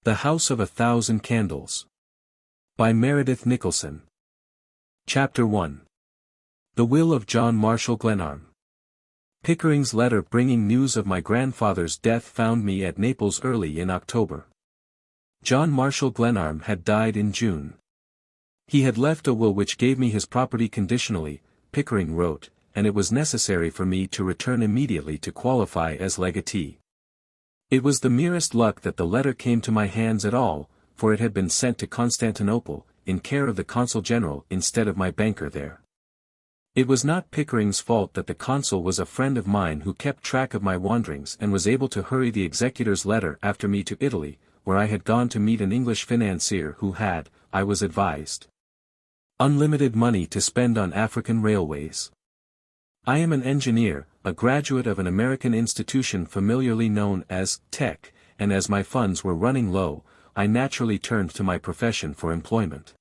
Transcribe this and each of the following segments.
The House of a Thousand Candles. By Meredith Nicholson. Chapter 1. The Will of John Marshall Glenarm. Pickering's letter bringing news of my grandfather's death found me at Naples early in October. John Marshall Glenarm had died in June. He had left a will which gave me his property conditionally, Pickering wrote, and it was necessary for me to return immediately to qualify as legatee. It was the merest luck that the letter came to my hands at all, for it had been sent to Constantinople, in care of the consul general instead of my banker there. It was not Pickering's fault that the consul was a friend of mine who kept track of my wanderings and was able to hurry the executor's letter after me to Italy, where I had gone to meet an English financier who had, I was advised, unlimited money to spend on African railways. I am an engineer, a graduate of an American institution familiarly known as Tech, and as my funds were running low, I naturally turned to my profession for employment.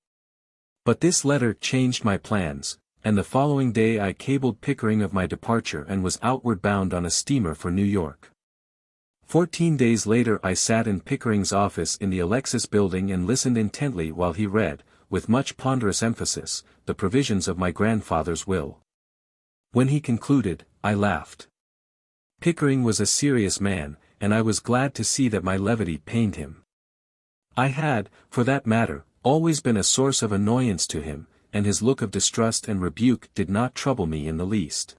But this letter changed my plans, and the following day I cabled Pickering of my departure and was outward bound on a steamer for New York. 14 days later I sat in Pickering's office in the Alexis building and listened intently while he read, with much ponderous emphasis, the provisions of my grandfather's will. When he concluded, I laughed. Pickering was a serious man, and I was glad to see that my levity pained him. I had, for that matter, always been a source of annoyance to him, and his look of distrust and rebuke did not trouble me in the least.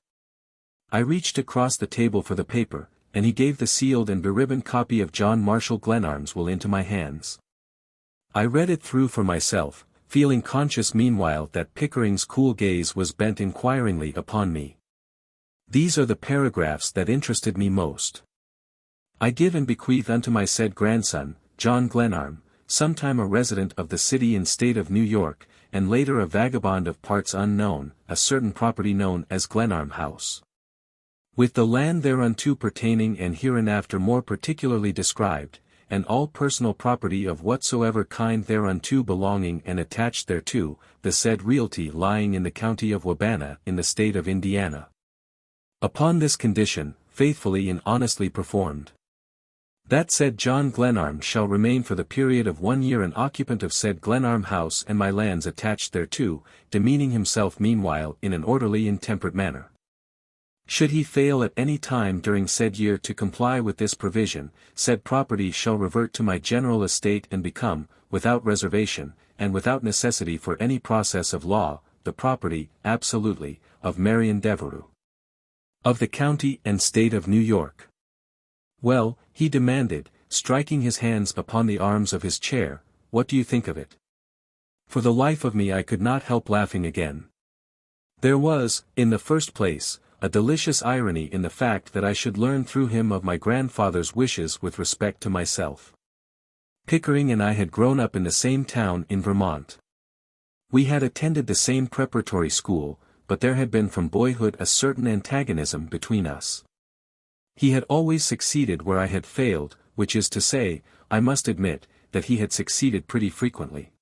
I reached across the table for the paper, and he gave the sealed and beribboned copy of John Marshall Glenarm's will into my hands. I read it through for myself, feeling conscious meanwhile that Pickering's cool gaze was bent inquiringly upon me. These are the paragraphs that interested me most. I give and bequeath unto my said grandson, John Glenarm, sometime a resident of the city and state of New York, and later a vagabond of parts unknown, a certain property known as Glenarm House, with the land thereunto pertaining and hereinafter more particularly described, and all personal property of whatsoever kind thereunto belonging and attached thereto, the said realty lying in the county of Wabana in the state of Indiana. Upon this condition, faithfully and honestly performed, that said John Glenarm shall remain for the period of 1 year an occupant of said Glenarm House and my lands attached thereto, demeaning himself meanwhile in an orderly and temperate manner. Should he fail at any time during said year to comply with this provision, said property shall revert to my general estate and become, without reservation, and without necessity for any process of law, the property, absolutely, of Marion Devereux, of the county and state of New York. Well, he demanded, striking his hands upon the arms of his chair, what do you think of it? For the life of me I could not help laughing again. There was, in the first place, a delicious irony in the fact that I should learn through him of my grandfather's wishes with respect to myself. Pickering and I had grown up in the same town in Vermont. We had attended the same preparatory school, but there had been from boyhood a certain antagonism between us. He had always succeeded where I had failed, which is to say, I must admit, that he had succeeded pretty frequently.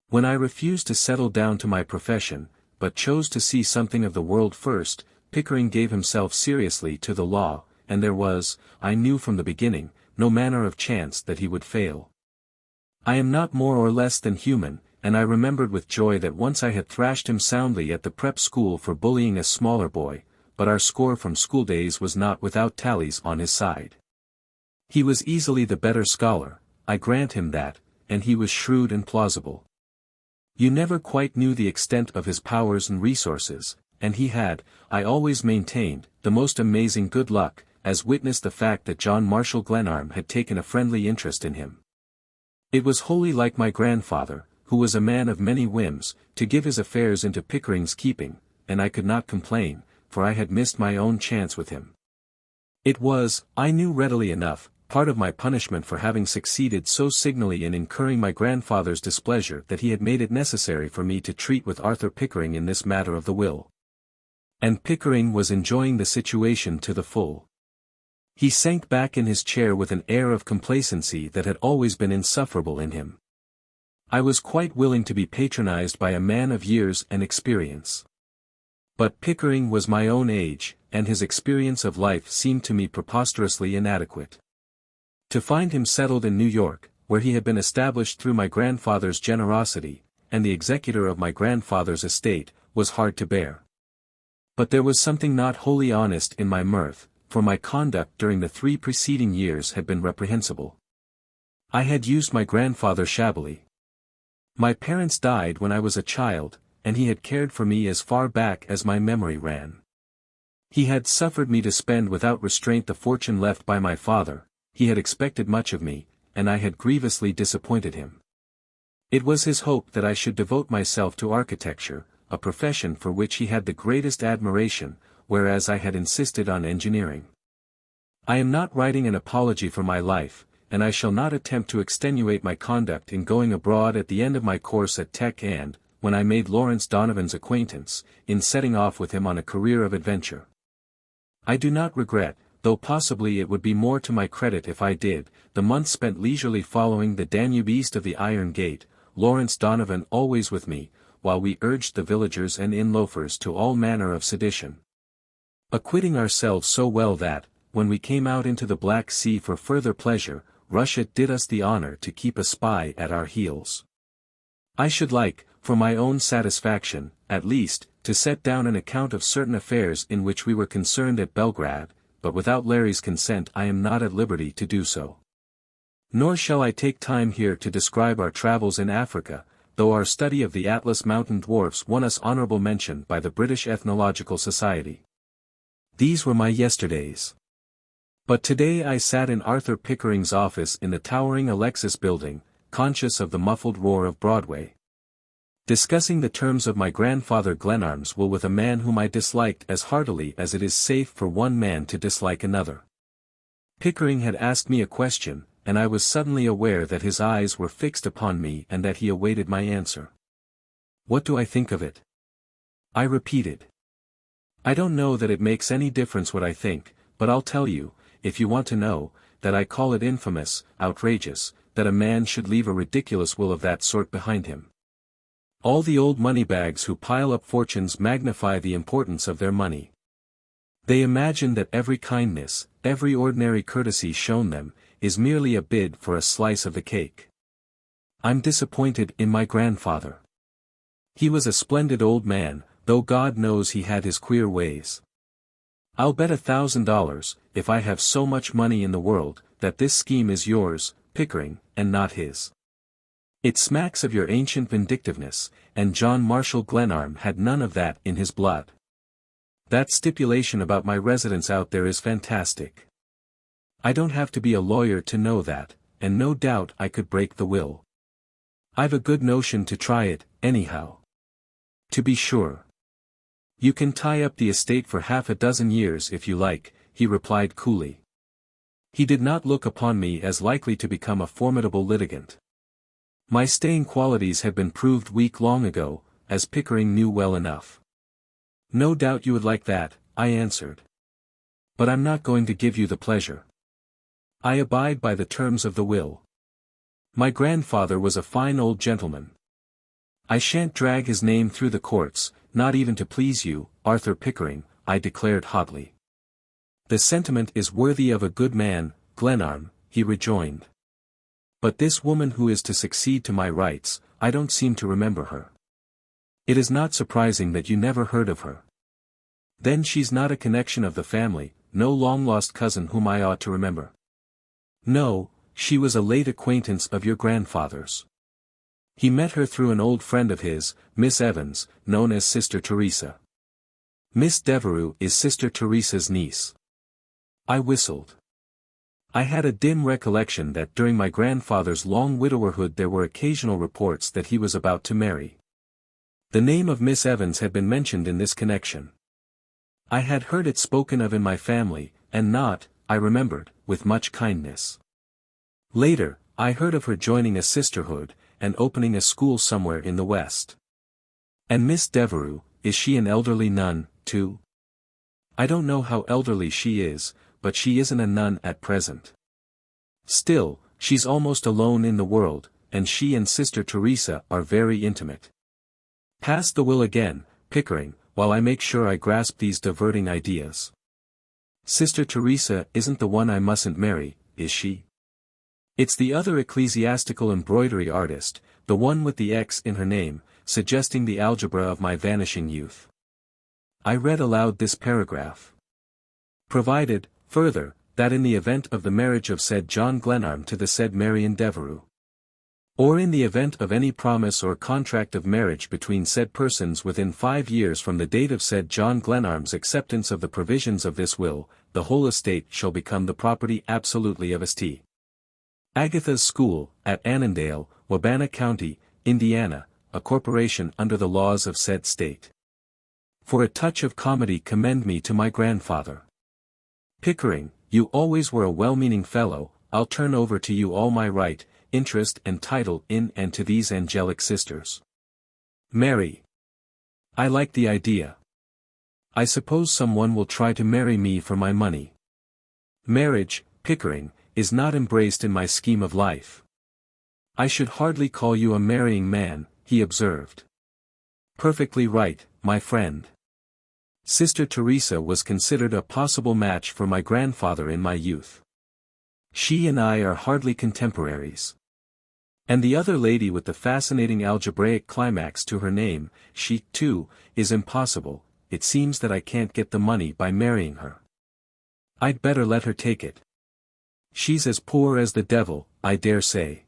When I refused to settle down to my profession, but chose to see something of the world first, Pickering gave himself seriously to the law, and there was, I knew from the beginning, no manner of chance that he would fail. I am not more or less than human, and I remembered with joy that once I had thrashed him soundly at the prep school for bullying a smaller boy, but our score from school days was not without tallies on his side. He was easily the better scholar, I grant him that, and he was shrewd and plausible. You never quite knew the extent of his powers and resources, and he had, I always maintained, the most amazing good luck, as witness the fact that John Marshall Glenarm had taken a friendly interest in him. It was wholly like my grandfather, who was a man of many whims, to give his affairs into Pickering's keeping, and I could not complain, for I had missed my own chance with him. It was, I knew readily enough, part of my punishment for having succeeded so signally in incurring my grandfather's displeasure that he had made it necessary for me to treat with Arthur Pickering in this matter of the will. And Pickering was enjoying the situation to the full. He sank back in his chair with an air of complacency that had always been insufferable in him. I was quite willing to be patronized by a man of years and experience. But Pickering was my own age, and his experience of life seemed to me preposterously inadequate. To find him settled in New York, where he had been established through my grandfather's generosity, and the executor of my grandfather's estate, was hard to bear. But there was something not wholly honest in my mirth, for my conduct during the 3 preceding years had been reprehensible. I had used my grandfather shabbily. My parents died when I was a child, and he had cared for me as far back as my memory ran. He had suffered me to spend without restraint the fortune left by my father. He had expected much of me, and I had grievously disappointed him. It was his hope that I should devote myself to architecture, a profession for which he had the greatest admiration, whereas I had insisted on engineering. I am not writing an apology for my life, and I shall not attempt to extenuate my conduct in going abroad at the end of my course at Tech and, when I made Lawrence Donovan's acquaintance, in setting off with him on a career of adventure. I do not regret, though possibly it would be more to my credit if I did, the months spent leisurely following the Danube east of the Iron Gate, Lawrence Donovan always with me, while we urged the villagers and inn-loafers to all manner of sedition. Acquitting ourselves so well that, when we came out into the Black Sea for further pleasure, Russia did us the honor to keep a spy at our heels. I should like, for my own satisfaction, at least, to set down an account of certain affairs in which we were concerned at Belgrade, but without Larry's consent I am not at liberty to do so. Nor shall I take time here to describe our travels in Africa, though our study of the Atlas Mountain dwarfs won us honorable mention by the British Ethnological Society. These were my yesterdays. But today I sat in Arthur Pickering's office in the towering Alexis building, conscious of the muffled roar of Broadway. Discussing the terms of my grandfather Glenarm's will with a man whom I disliked as heartily as it is safe for one man to dislike another. Pickering had asked me a question, and I was suddenly aware that his eyes were fixed upon me and that he awaited my answer. What do I think of it? I repeated. I don't know that it makes any difference what I think, but I'll tell you, if you want to know, that I call it infamous, outrageous, that a man should leave a ridiculous will of that sort behind him. All the old moneybags who pile up fortunes magnify the importance of their money. They imagine that every kindness, every ordinary courtesy shown them, is merely a bid for a slice of the cake. I'm disappointed in my grandfather. He was a splendid old man, though God knows he had his queer ways. I'll bet $1,000, if I have so much money in the world, that this scheme is yours, Pickering, and not his. It smacks of your ancient vindictiveness, and John Marshall Glenarm had none of that in his blood. That stipulation about my residence out there is fantastic. I don't have to be a lawyer to know that, and no doubt I could break the will. I've a good notion to try it, anyhow. To be sure. You can tie up the estate for half a dozen years if you like, he replied coolly. He did not look upon me as likely to become a formidable litigant. My staying qualities had been proved weak long ago, as Pickering knew well enough. No doubt you would like that, I answered. But I'm not going to give you the pleasure. I abide by the terms of the will. My grandfather was a fine old gentleman. I shan't drag his name through the courts, not even to please you, Arthur Pickering, I declared hotly. The sentiment is worthy of a good man, Glenarm, he rejoined. But this woman who is to succeed to my rights, I don't seem to remember her. It is not surprising that you never heard of her. Then she's not a connection of the family, no long-lost cousin whom I ought to remember. No, she was a late acquaintance of your grandfather's. He met her through an old friend of his, Miss Evans, known as Sister Teresa. Miss Devereux is Sister Teresa's niece. I whistled. I had a dim recollection that during my grandfather's long widowerhood there were occasional reports that he was about to marry. The name of Miss Evans had been mentioned in this connection. I had heard it spoken of in my family, and not, I remembered, with much kindness. Later, I heard of her joining a sisterhood, and opening a school somewhere in the West. And Miss Devereux, is she an elderly nun, too? I don't know how elderly she is, but she isn't a nun at present. Still, she's almost alone in the world, and she and Sister Teresa are very intimate. Pass the will again, Pickering, while I make sure I grasp these diverting ideas. Sister Teresa isn't the one I mustn't marry, is she? It's the other ecclesiastical embroidery artist, the one with the X in her name, suggesting the algebra of my vanishing youth. I read aloud this paragraph. Provided, further, that in the event of the marriage of said John Glenarm to the said Marian Devereux, or in the event of any promise or contract of marriage between said persons within 5 years from the date of said John Glenarm's acceptance of the provisions of this will, the whole estate shall become the property absolutely of St. Agatha's School, at Annandale, Wabana County, Indiana, a corporation under the laws of said state. For a touch of comedy commend me to my grandfather. Pickering, you always were a well-meaning fellow. I'll turn over to you all my right, interest and title in and to these angelic sisters. Mary. I like the idea. I suppose someone will try to marry me for my money. Marriage, Pickering, is not embraced in my scheme of life. I should hardly call you a marrying man, he observed. Perfectly right, my friend. Sister Teresa was considered a possible match for my grandfather in my youth. She and I are hardly contemporaries. And the other lady with the fascinating algebraic climax to her name, she, too, is impossible. It seems that I can't get the money by marrying her. I'd better let her take it. She's as poor as the devil, I dare say.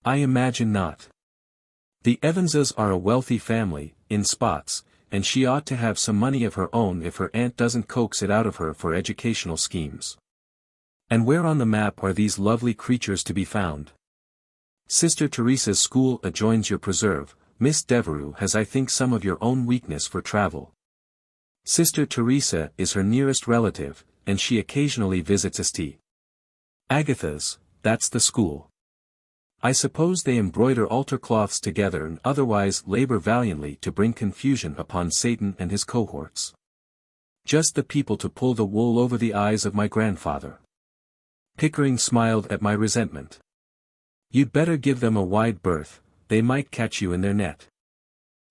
I imagine not. The Evanses are a wealthy family, in spots, and she ought to have some money of her own if her aunt doesn't coax it out of her for educational schemes. And where on the map are these lovely creatures to be found? Sister Teresa's school adjoins your preserve. Miss Devereux has I think some of your own weakness for travel. Sister Teresa is her nearest relative, and she occasionally visits St. Agatha's, that's the school. I suppose they embroider altar cloths together and otherwise labor valiantly to bring confusion upon Satan and his cohorts. Just the people to pull the wool over the eyes of my grandfather. Pickering smiled at my resentment. You'd better give them a wide berth, they might catch you in their net.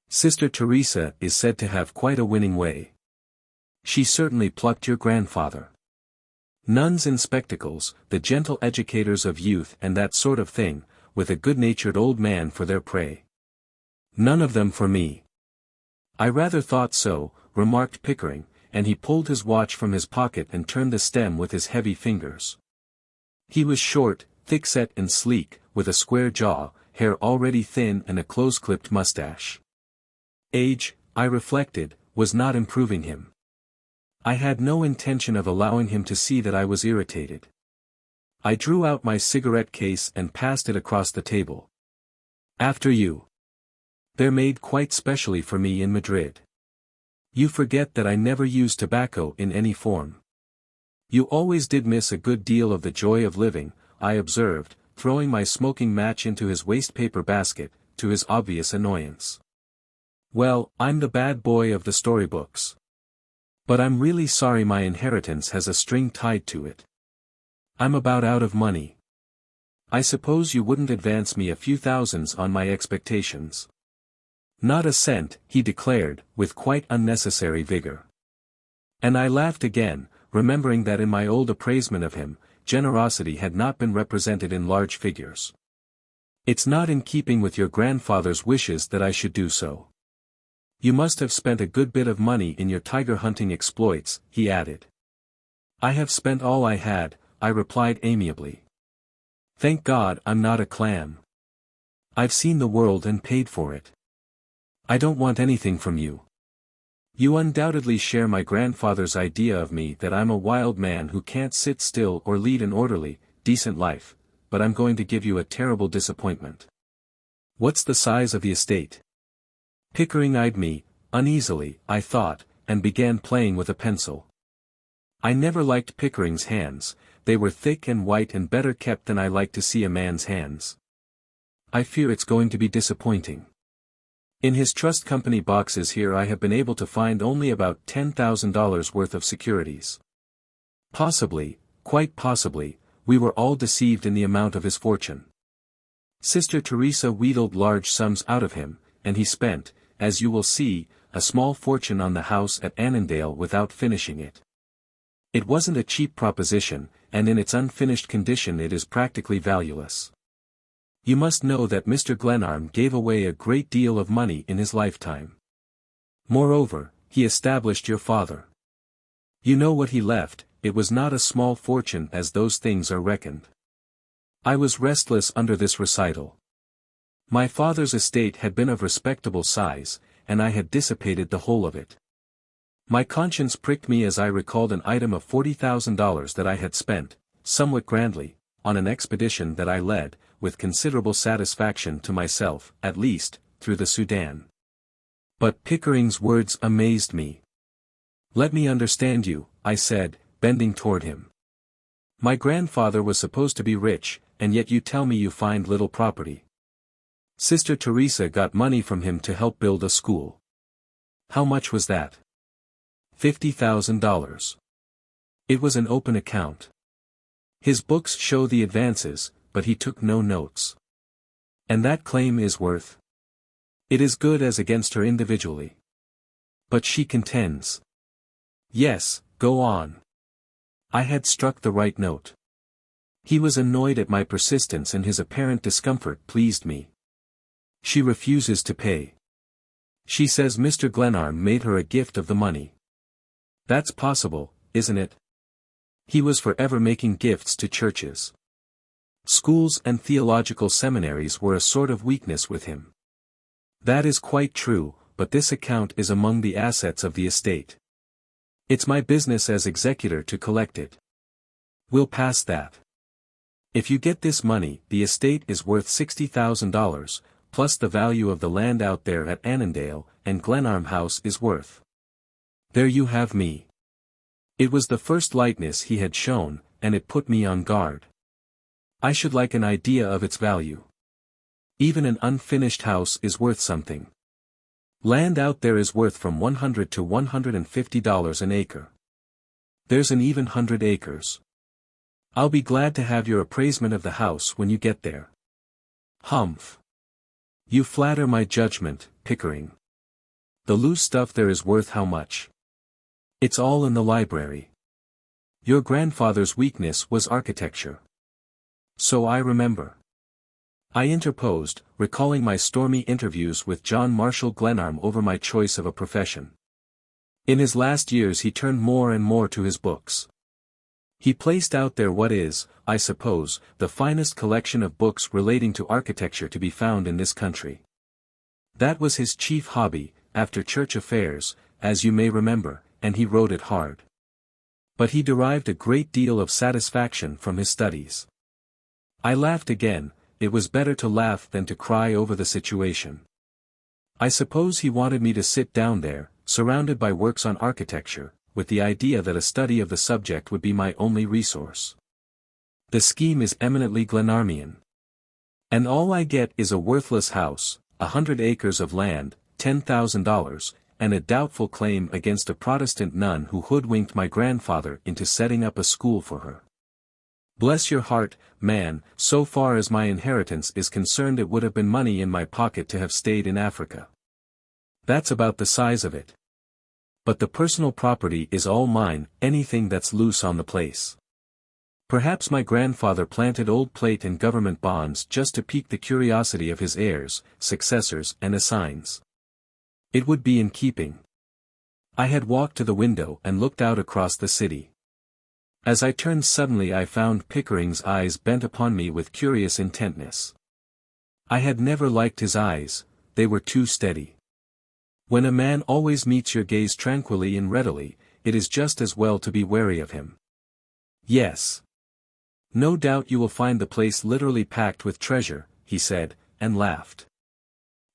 Sister Teresa is said to have quite a winning way. She certainly plucked your grandfather. Nuns in spectacles, the gentle educators of youth and that sort of thing, with a good-natured old man for their prey. None of them for me. I rather thought so, remarked Pickering, and he pulled his watch from his pocket and turned the stem with his heavy fingers. He was short, thick-set and sleek, with a square jaw, hair already thin and a close-clipped mustache. Age, I reflected, was not improving him. I had no intention of allowing him to see that I was irritated. I drew out my cigarette case and passed it across the table. After you. They're made quite specially for me in Madrid. You forget that I never use tobacco in any form. You always did miss a good deal of the joy of living, I observed, throwing my smoking match into his waste-paper basket, to his obvious annoyance. Well, I'm the bad boy of the storybooks. But I'm really sorry my inheritance has a string tied to it. I'm about out of money. I suppose you wouldn't advance me a few thousands on my expectations. Not a cent, he declared, with quite unnecessary vigor. And I laughed again, remembering that in my old appraisement of him, generosity had not been represented in large figures. It's not in keeping with your grandfather's wishes that I should do so. You must have spent a good bit of money in your tiger hunting exploits, he added. I have spent all I had, I replied amiably. Thank God I'm not a clam. I've seen the world and paid for it. I don't want anything from you. You undoubtedly share my grandfather's idea of me that I'm a wild man who can't sit still or lead an orderly, decent life, but I'm going to give you a terrible disappointment. What's the size of the estate? Pickering eyed me, uneasily, I thought, and began playing with a pencil. I never liked Pickering's hands, they were thick and white and better kept than I like to see a man's hands. I fear it's going to be disappointing. In his trust company boxes here I have been able to find only about $10,000 worth of securities. Possibly, quite possibly, we were all deceived in the amount of his fortune. Sister Teresa wheedled large sums out of him, and he spent, as you will see, a small fortune on the house at Annandale without finishing it. It wasn't a cheap proposition, and in its unfinished condition it is practically valueless. You must know that Mr. Glenarm gave away a great deal of money in his lifetime. Moreover, he established your father. You know what he left. It was not a small fortune as those things are reckoned. I was restless under this recital. My father's estate had been of respectable size, and I had dissipated the whole of it. My conscience pricked me as I recalled an item of $40,000 that I had spent, somewhat grandly, on an expedition that I led, with considerable satisfaction to myself, at least, through the Sudan. But Pickering's words amazed me. "Let me understand you," I said, bending toward him. "My grandfather was supposed to be rich, and yet you tell me you find little property. Sister Teresa got money from him to help build a school. How much was that?" $50,000. It was an open account. His books show the advances, but he took no notes. And that claim is worth? It is good as against her individually. But she contends. Yes, go on. I had struck the right note. He was annoyed at my persistence and his apparent discomfort pleased me. She refuses to pay. She says Mr. Glenarm made her a gift of the money. That's possible, isn't it? He was forever making gifts to churches. Schools and theological seminaries were a sort of weakness with him. That is quite true, but this account is among the assets of the estate. It's my business as executor to collect it. We'll pass that. If you get this money, the estate is worth $60,000, plus the value of the land out there at Annandale, and Glenarm House is worth. There you have me. It was the first lightness he had shown, and it put me on guard. I should like an idea of its value. Even an unfinished house is worth something. Land out there is worth from $100 to $150 an acre. There's an even 100 acres. I'll be glad to have your appraisement of the house when you get there. Humph. You flatter my judgment, Pickering. The loose stuff there is worth how much? It's all in the library. Your grandfather's weakness was architecture. So I remember. I interposed, recalling my stormy interviews with John Marshall Glenarm over my choice of a profession. In his last years he turned more and more to his books. He placed out there what is, I suppose, the finest collection of books relating to architecture to be found in this country. That was his chief hobby, after church affairs, as you may remember, and he wrote it hard. But he derived a great deal of satisfaction from his studies. I laughed again. It was better to laugh than to cry over the situation. I suppose he wanted me to sit down there, surrounded by works on architecture, with the idea that a study of the subject would be my only resource. The scheme is eminently Glenarmian. And all I get is a worthless house, 100 acres of land, $10,000, and a doubtful claim against a Protestant nun who hoodwinked my grandfather into setting up a school for her. Bless your heart, man, so far as my inheritance is concerned it would have been money in my pocket to have stayed in Africa. That's about the size of it. But the personal property is all mine, anything that's loose on the place. Perhaps my grandfather planted old plate and government bonds just to pique the curiosity of his heirs, successors and assigns. It would be in keeping. I had walked to the window and looked out across the city. As I turned suddenly I found Pickering's eyes bent upon me with curious intentness. I had never liked his eyes, they were too steady. When a man always meets your gaze tranquilly and readily, it is just as well to be wary of him. Yes. No doubt you will find the place literally packed with treasure, he said, and laughed.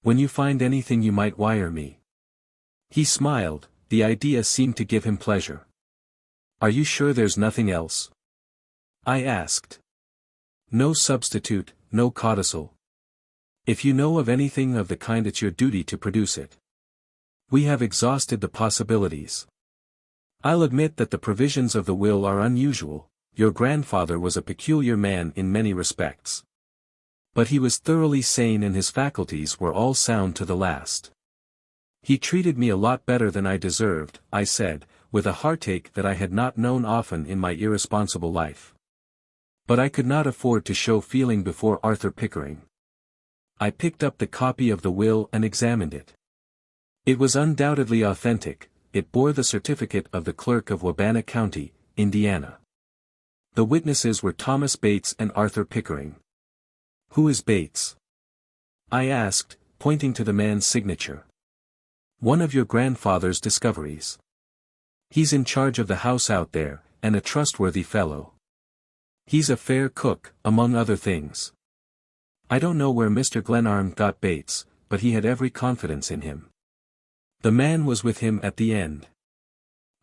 When you find anything you might wire me. He smiled, the idea seemed to give him pleasure. Are you sure there's nothing else? I asked. No substitute, no codicil. If you know of anything of the kind it's your duty to produce it. We have exhausted the possibilities. I'll admit that the provisions of the will are unusual. Your grandfather was a peculiar man in many respects. But he was thoroughly sane and his faculties were all sound to the last. He treated me a lot better than I deserved, I said, with a heartache that I had not known often in my irresponsible life. But I could not afford to show feeling before Arthur Pickering. I picked up the copy of the will and examined it. It was undoubtedly authentic. It bore the certificate of the clerk of Wabana County, Indiana. The witnesses were Thomas Bates and Arthur Pickering. "Who is Bates?" I asked, pointing to the man's signature. "One of your grandfather's discoveries. He's in charge of the house out there, and a trustworthy fellow. He's a fair cook, among other things. I don't know where Mr. Glenarm got Bates, but he had every confidence in him. The man was with him at the end."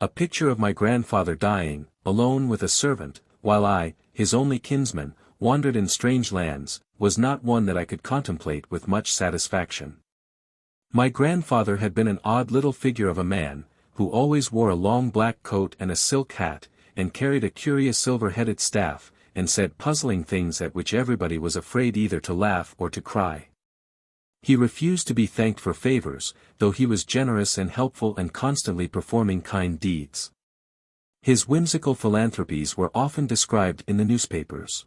A picture of my grandfather dying, alone with a servant, while I, his only kinsman, wandered in strange lands, was not one that I could contemplate with much satisfaction. My grandfather had been an odd little figure of a man, who always wore a long black coat and a silk hat, and carried a curious silver-headed staff, and said puzzling things at which everybody was afraid either to laugh or to cry. He refused to be thanked for favors, though he was generous and helpful and constantly performing kind deeds. His whimsical philanthropies were often described in the newspapers.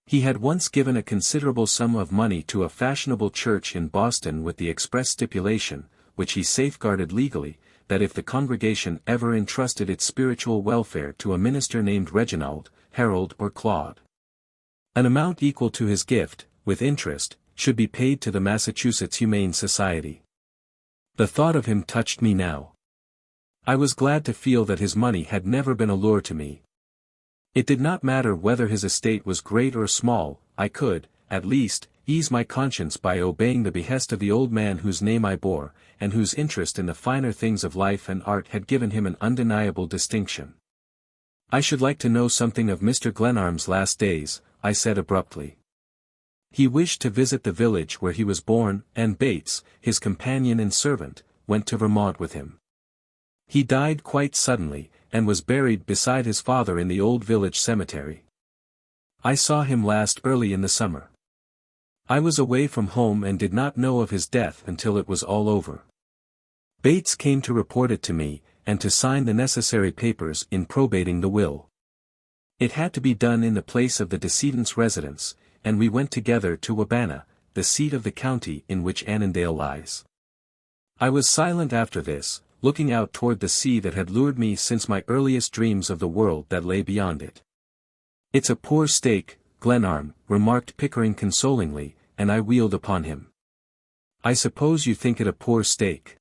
He had once given a considerable sum of money to a fashionable church in Boston with the express stipulation, which he safeguarded legally, that if the congregation ever entrusted its spiritual welfare to a minister named Reginald, Harold or Claude, an amount equal to his gift, with interest, should be paid to the Massachusetts Humane Society. The thought of him touched me now. I was glad to feel that his money had never been a lure to me. It did not matter whether his estate was great or small, I could, at least, ease my conscience by obeying the behest of the old man whose name I bore, and whose interest in the finer things of life and art had given him an undeniable distinction. "I should like to know something of Mr. Glenarm's last days," I said abruptly. He wished to visit the village where he was born, and Bates, his companion and servant, went to Vermont with him. He died quite suddenly, and was buried beside his father in the old village cemetery. I saw him last early in the summer. I was away from home and did not know of his death until it was all over. Bates came to report it to me, and to sign the necessary papers in probating the will. It had to be done in the place of the decedent's residence, and we went together to Wabana, the seat of the county in which Annandale lies. I was silent after this, looking out toward the sea that had lured me since my earliest dreams of the world that lay beyond it. "It's a poor stake, Glenarm," remarked Pickering consolingly, and I wheeled upon him. "I suppose you think it a poor stake.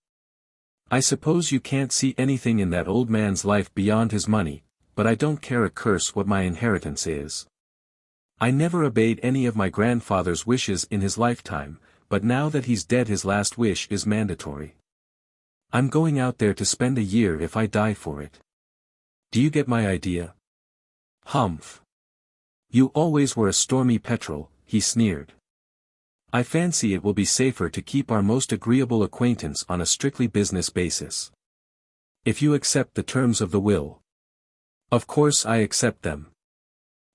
I suppose you can't see anything in that old man's life beyond his money, but I don't care a curse what my inheritance is. I never obeyed any of my grandfather's wishes in his lifetime, but now that he's dead his last wish is mandatory. I'm going out there to spend a year if I die for it. Do you get my idea?" "Humph. You always were a stormy petrel," he sneered. "I fancy it will be safer to keep our most agreeable acquaintance on a strictly business basis. If you accept the terms of the will." "Of course I accept them.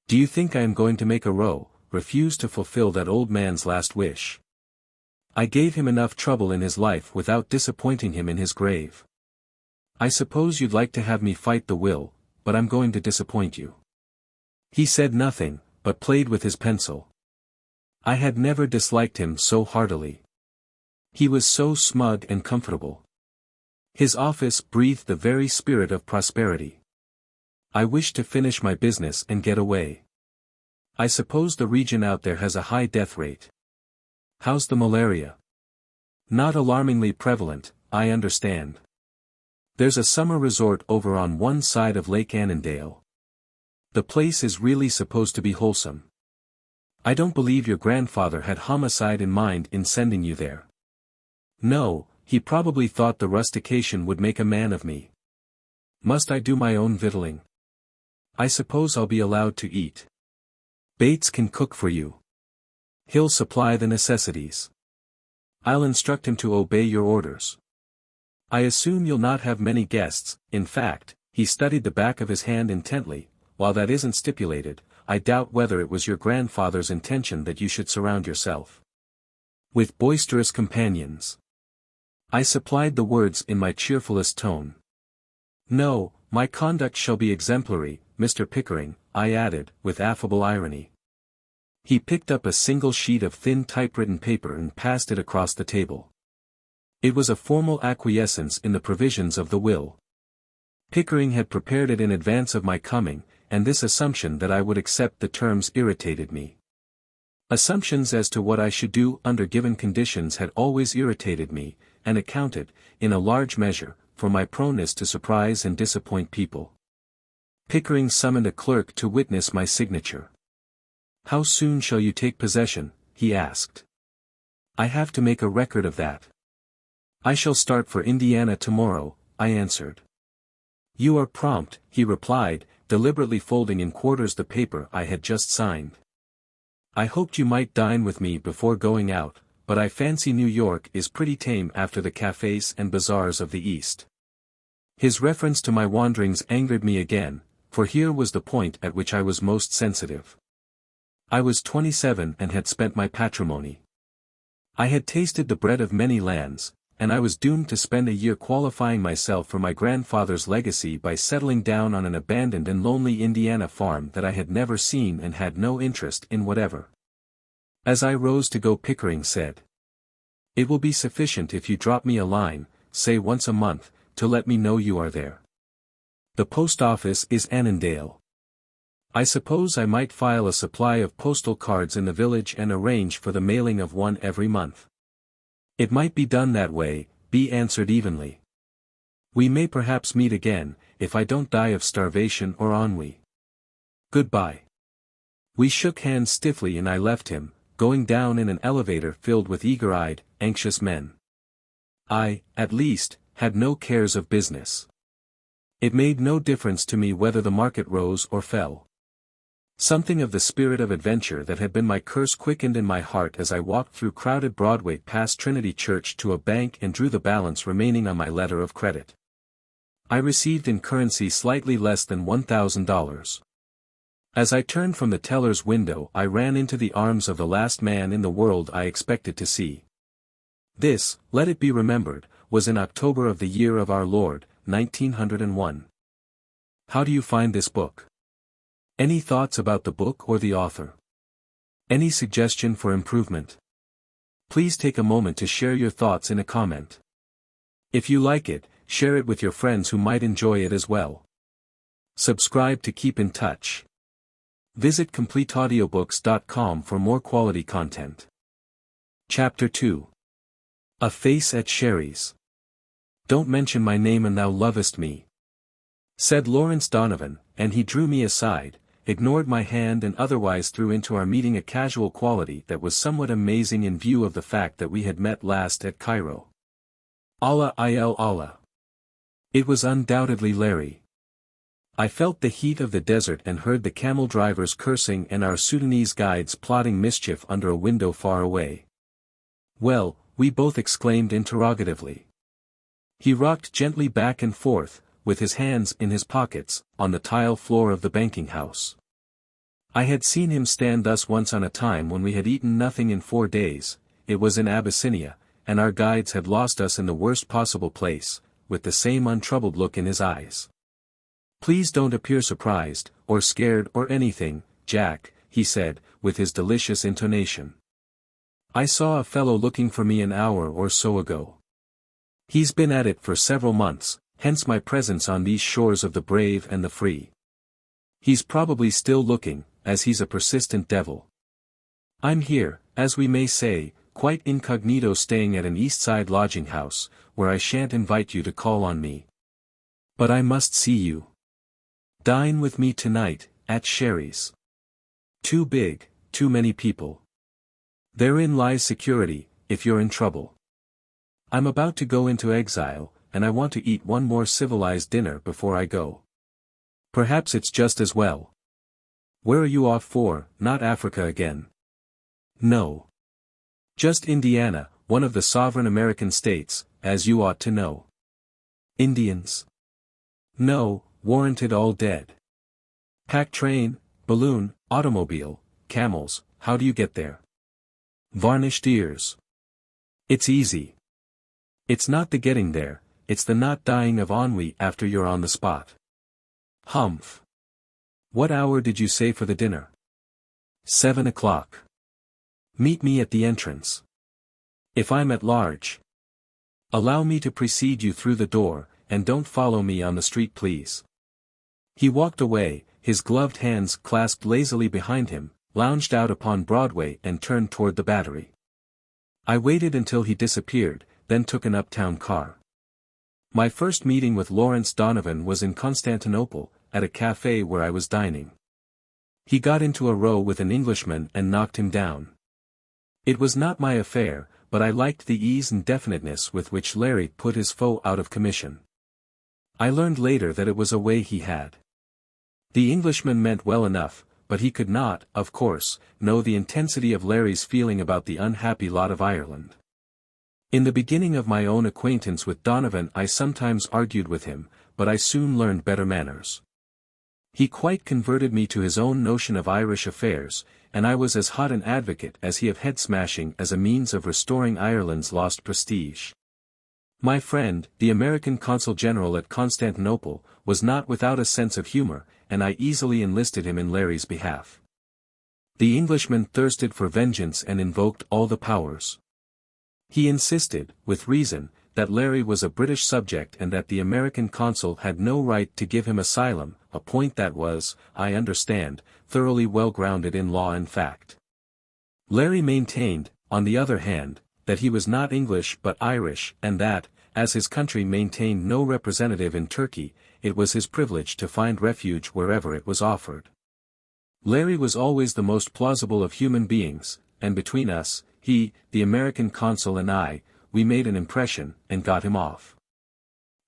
Do you think I am going to make a row, refuse to fulfill that old man's last wish? I gave him enough trouble in his life without disappointing him in his grave. I suppose you'd like to have me fight the will, but I'm going to disappoint you." He said nothing, but played with his pencil. I had never disliked him so heartily. He was so smug and comfortable. His office breathed the very spirit of prosperity. I wished to finish my business and get away. "I suppose the region out there has a high death rate. How's the malaria?" "Not alarmingly prevalent, I understand. There's a summer resort over on one side of Lake Annandale. The place is really supposed to be wholesome. I don't believe your grandfather had homicide in mind in sending you there." "No, he probably thought the rustication would make a man of me." "Must I do my own victualling?" "I suppose I'll be allowed to eat." "Bates can cook for you. He'll supply the necessities. I'll instruct him to obey your orders. I assume you'll not have many guests. In fact," he studied the back of his hand intently, "while that isn't stipulated, I doubt whether it was your grandfather's intention that you should surround yourself with boisterous companions." I supplied the words in my cheerfulest tone. No, my conduct shall be exemplary, Mr. Pickering, I added, with affable irony. He picked up a single sheet of thin typewritten paper and passed it across the table. It was a formal acquiescence in the provisions of the will. Pickering had prepared it in advance of my coming, and this assumption that I would accept the terms irritated me. Assumptions as to what I should do under given conditions had always irritated me, and accounted, in a large measure, for my proneness to surprise and disappoint people. Pickering summoned a clerk to witness my signature. "How soon shall you take possession?" he asked. "I have to make a record of that." "I shall start for Indiana tomorrow," I answered. "You are prompt," he replied, deliberately folding in quarters the paper I had just signed. "I hoped you might dine with me before going out, but I fancy New York is pretty tame after the cafes and bazaars of the East." His reference to my wanderings angered me again, for here was the point at which I was most sensitive. I was 27 and had spent my patrimony. I had tasted the bread of many lands, and I was doomed to spend a year qualifying myself for my grandfather's legacy by settling down on an abandoned and lonely Indiana farm that I had never seen and had no interest in whatever. As I rose to go, Pickering said, "It will be sufficient if you drop me a line, say once a month, to let me know you are there. The post office is Annandale. I suppose I might file a supply of postal cards in the village and arrange for the mailing of one every month." "It might be done that way," B answered evenly. "We may perhaps meet again, if I don't die of starvation or ennui. Goodbye." We shook hands stiffly and I left him, going down in an elevator filled with eager-eyed, anxious men. I, at least, had no cares of business. It made no difference to me whether the market rose or fell. Something of the spirit of adventure that had been my curse quickened in my heart as I walked through crowded Broadway past Trinity Church to a bank and drew the balance remaining on my letter of credit. I received in currency slightly less than $1,000. As I turned from the teller's window, I ran into the arms of the last man in the world I expected to see. This, let it be remembered, was in October of the year of our Lord, 1901. How do you find this book? Any thoughts about the book or the author? Any suggestion for improvement? Please take a moment to share your thoughts in a comment. If you like it, share it with your friends who might enjoy it as well. Subscribe to keep in touch. Visit CompleteAudiobooks.com for more quality content. Chapter 2. A Face at Sherry's. "Don't mention my name and thou lovest me," said Lawrence Donovan, and he drew me aside, ignored my hand and otherwise threw into our meeting a casual quality that was somewhat amazing in view of the fact that we had met last at Cairo. Allah Allah. It was undoubtedly Larry. I felt the heat of the desert and heard the camel drivers cursing and our Sudanese guides plotting mischief under a window far away. "Well," we both exclaimed interrogatively. He rocked gently back and forth, with his hands in his pockets, on the tile floor of the banking house. I had seen him stand thus once on a time when we had eaten nothing in 4 days, it was in Abyssinia, and our guides had lost us in the worst possible place, with the same untroubled look in his eyes. "Please don't appear surprised, or scared or anything, Jack," he said, with his delicious intonation. "I saw a fellow looking for me an hour or so ago. He's been at it for several months, hence my presence on these shores of the brave and the free. He's probably still looking, as he's a persistent devil. I'm here, as we may say, quite incognito, staying at an East Side lodging house, where I shan't invite you to call on me. But I must see you. Dine with me tonight, at Sherry's. Too big, too many people. Therein lies security, if you're in trouble. I'm about to go into exile, and I want to eat one more civilized dinner before I go. Perhaps it's just as well. Where are you off for? Not Africa again? No. Just Indiana, one of the sovereign American states, as you ought to know. Indians? No, warranted all dead. Pack train, balloon, automobile, camels, how do you get there? Varnished ears. It's easy. It's not the getting there, it's the not dying of ennui after you're on the spot. Humph. What hour did you say for the dinner? 7 o'clock. Meet me at the entrance. If I'm at large. Allow me to precede you through the door, and don't follow me on the street please. He walked away, his gloved hands clasped lazily behind him, lounged out upon Broadway and turned toward the Battery. I waited until he disappeared, then took an uptown car. My first meeting with Lawrence Donovan was in Constantinople, at a cafe where I was dining. He got into a row with an Englishman and knocked him down. It was not my affair, but I liked the ease and definiteness with which Larry put his foe out of commission. I learned later that it was a way he had. The Englishman meant well enough, but he could not, of course, know the intensity of Larry's feeling about the unhappy lot of Ireland. In the beginning of my own acquaintance with Donovan I sometimes argued with him, but I soon learned better manners. He quite converted me to his own notion of Irish affairs, and I was as hot an advocate as he of head-smashing as a means of restoring Ireland's lost prestige. My friend, the American Consul General at Constantinople, was not without a sense of humor, and I easily enlisted him in Larry's behalf. The Englishman thirsted for vengeance and invoked all the powers. He insisted, with reason, that Larry was a British subject and that the American consul had no right to give him asylum, a point that was, I understand, thoroughly well grounded in law and fact. Larry maintained, on the other hand, that he was not English but Irish, and that, as his country maintained no representative in Turkey, it was his privilege to find refuge wherever it was offered. Larry was always the most plausible of human beings, and between us, he, the American consul and I, we made an impression, and got him off.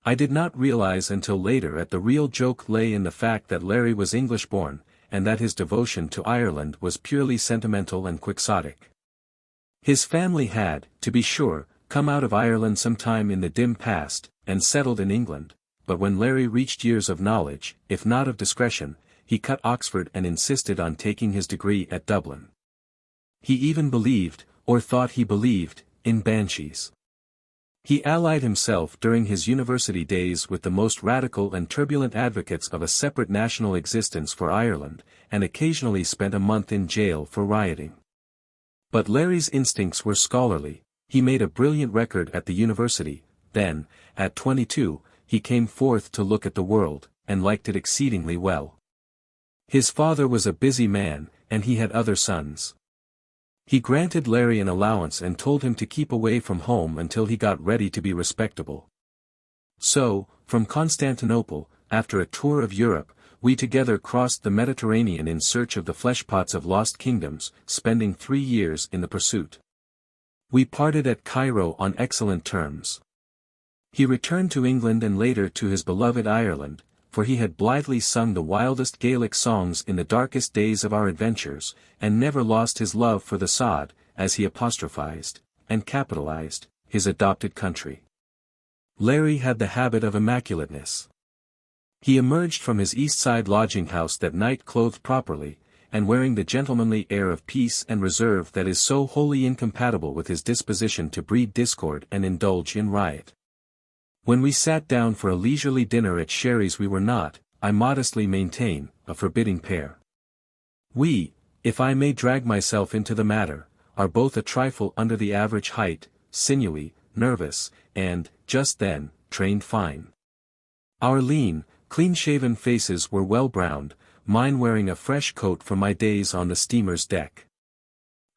I did not realize until later that the real joke lay in the fact that Larry was English-born, and that his devotion to Ireland was purely sentimental and quixotic. His family had, to be sure, come out of Ireland sometime in the dim past, and settled in England, but when Larry reached years of knowledge, if not of discretion, he cut Oxford and insisted on taking his degree at Dublin. He even believed, or thought he believed, in banshees. He allied himself during his university days with the most radical and turbulent advocates of a separate national existence for Ireland, and occasionally spent a month in jail for rioting. But Larry's instincts were scholarly. He made a brilliant record at the university, then, at 22, he came forth to look at the world, and liked it exceedingly well. His father was a busy man, and he had other sons. He granted Larry an allowance and told him to keep away from home until he got ready to be respectable. So, from Constantinople, after a tour of Europe, we together crossed the Mediterranean in search of the fleshpots of lost kingdoms, spending 3 years in the pursuit. We parted at Cairo on excellent terms. He returned to England and later to his beloved Ireland, for he had blithely sung the wildest Gaelic songs in the darkest days of our adventures, and never lost his love for the sod, as he apostrophized, and capitalized, his adopted country. Larry had the habit of immaculateness. He emerged from his East Side lodging house that night clothed properly, and wearing the gentlemanly air of peace and reserve that is so wholly incompatible with his disposition to breed discord and indulge in riot. When we sat down for a leisurely dinner at Sherry's we were not, I modestly maintain, a forbidding pair. We, if I may drag myself into the matter, are both a trifle under the average height, sinewy, nervous, and, just then, trained fine. Our lean, clean-shaven faces were well browned, mine wearing a fresh coat from my days on the steamer's deck.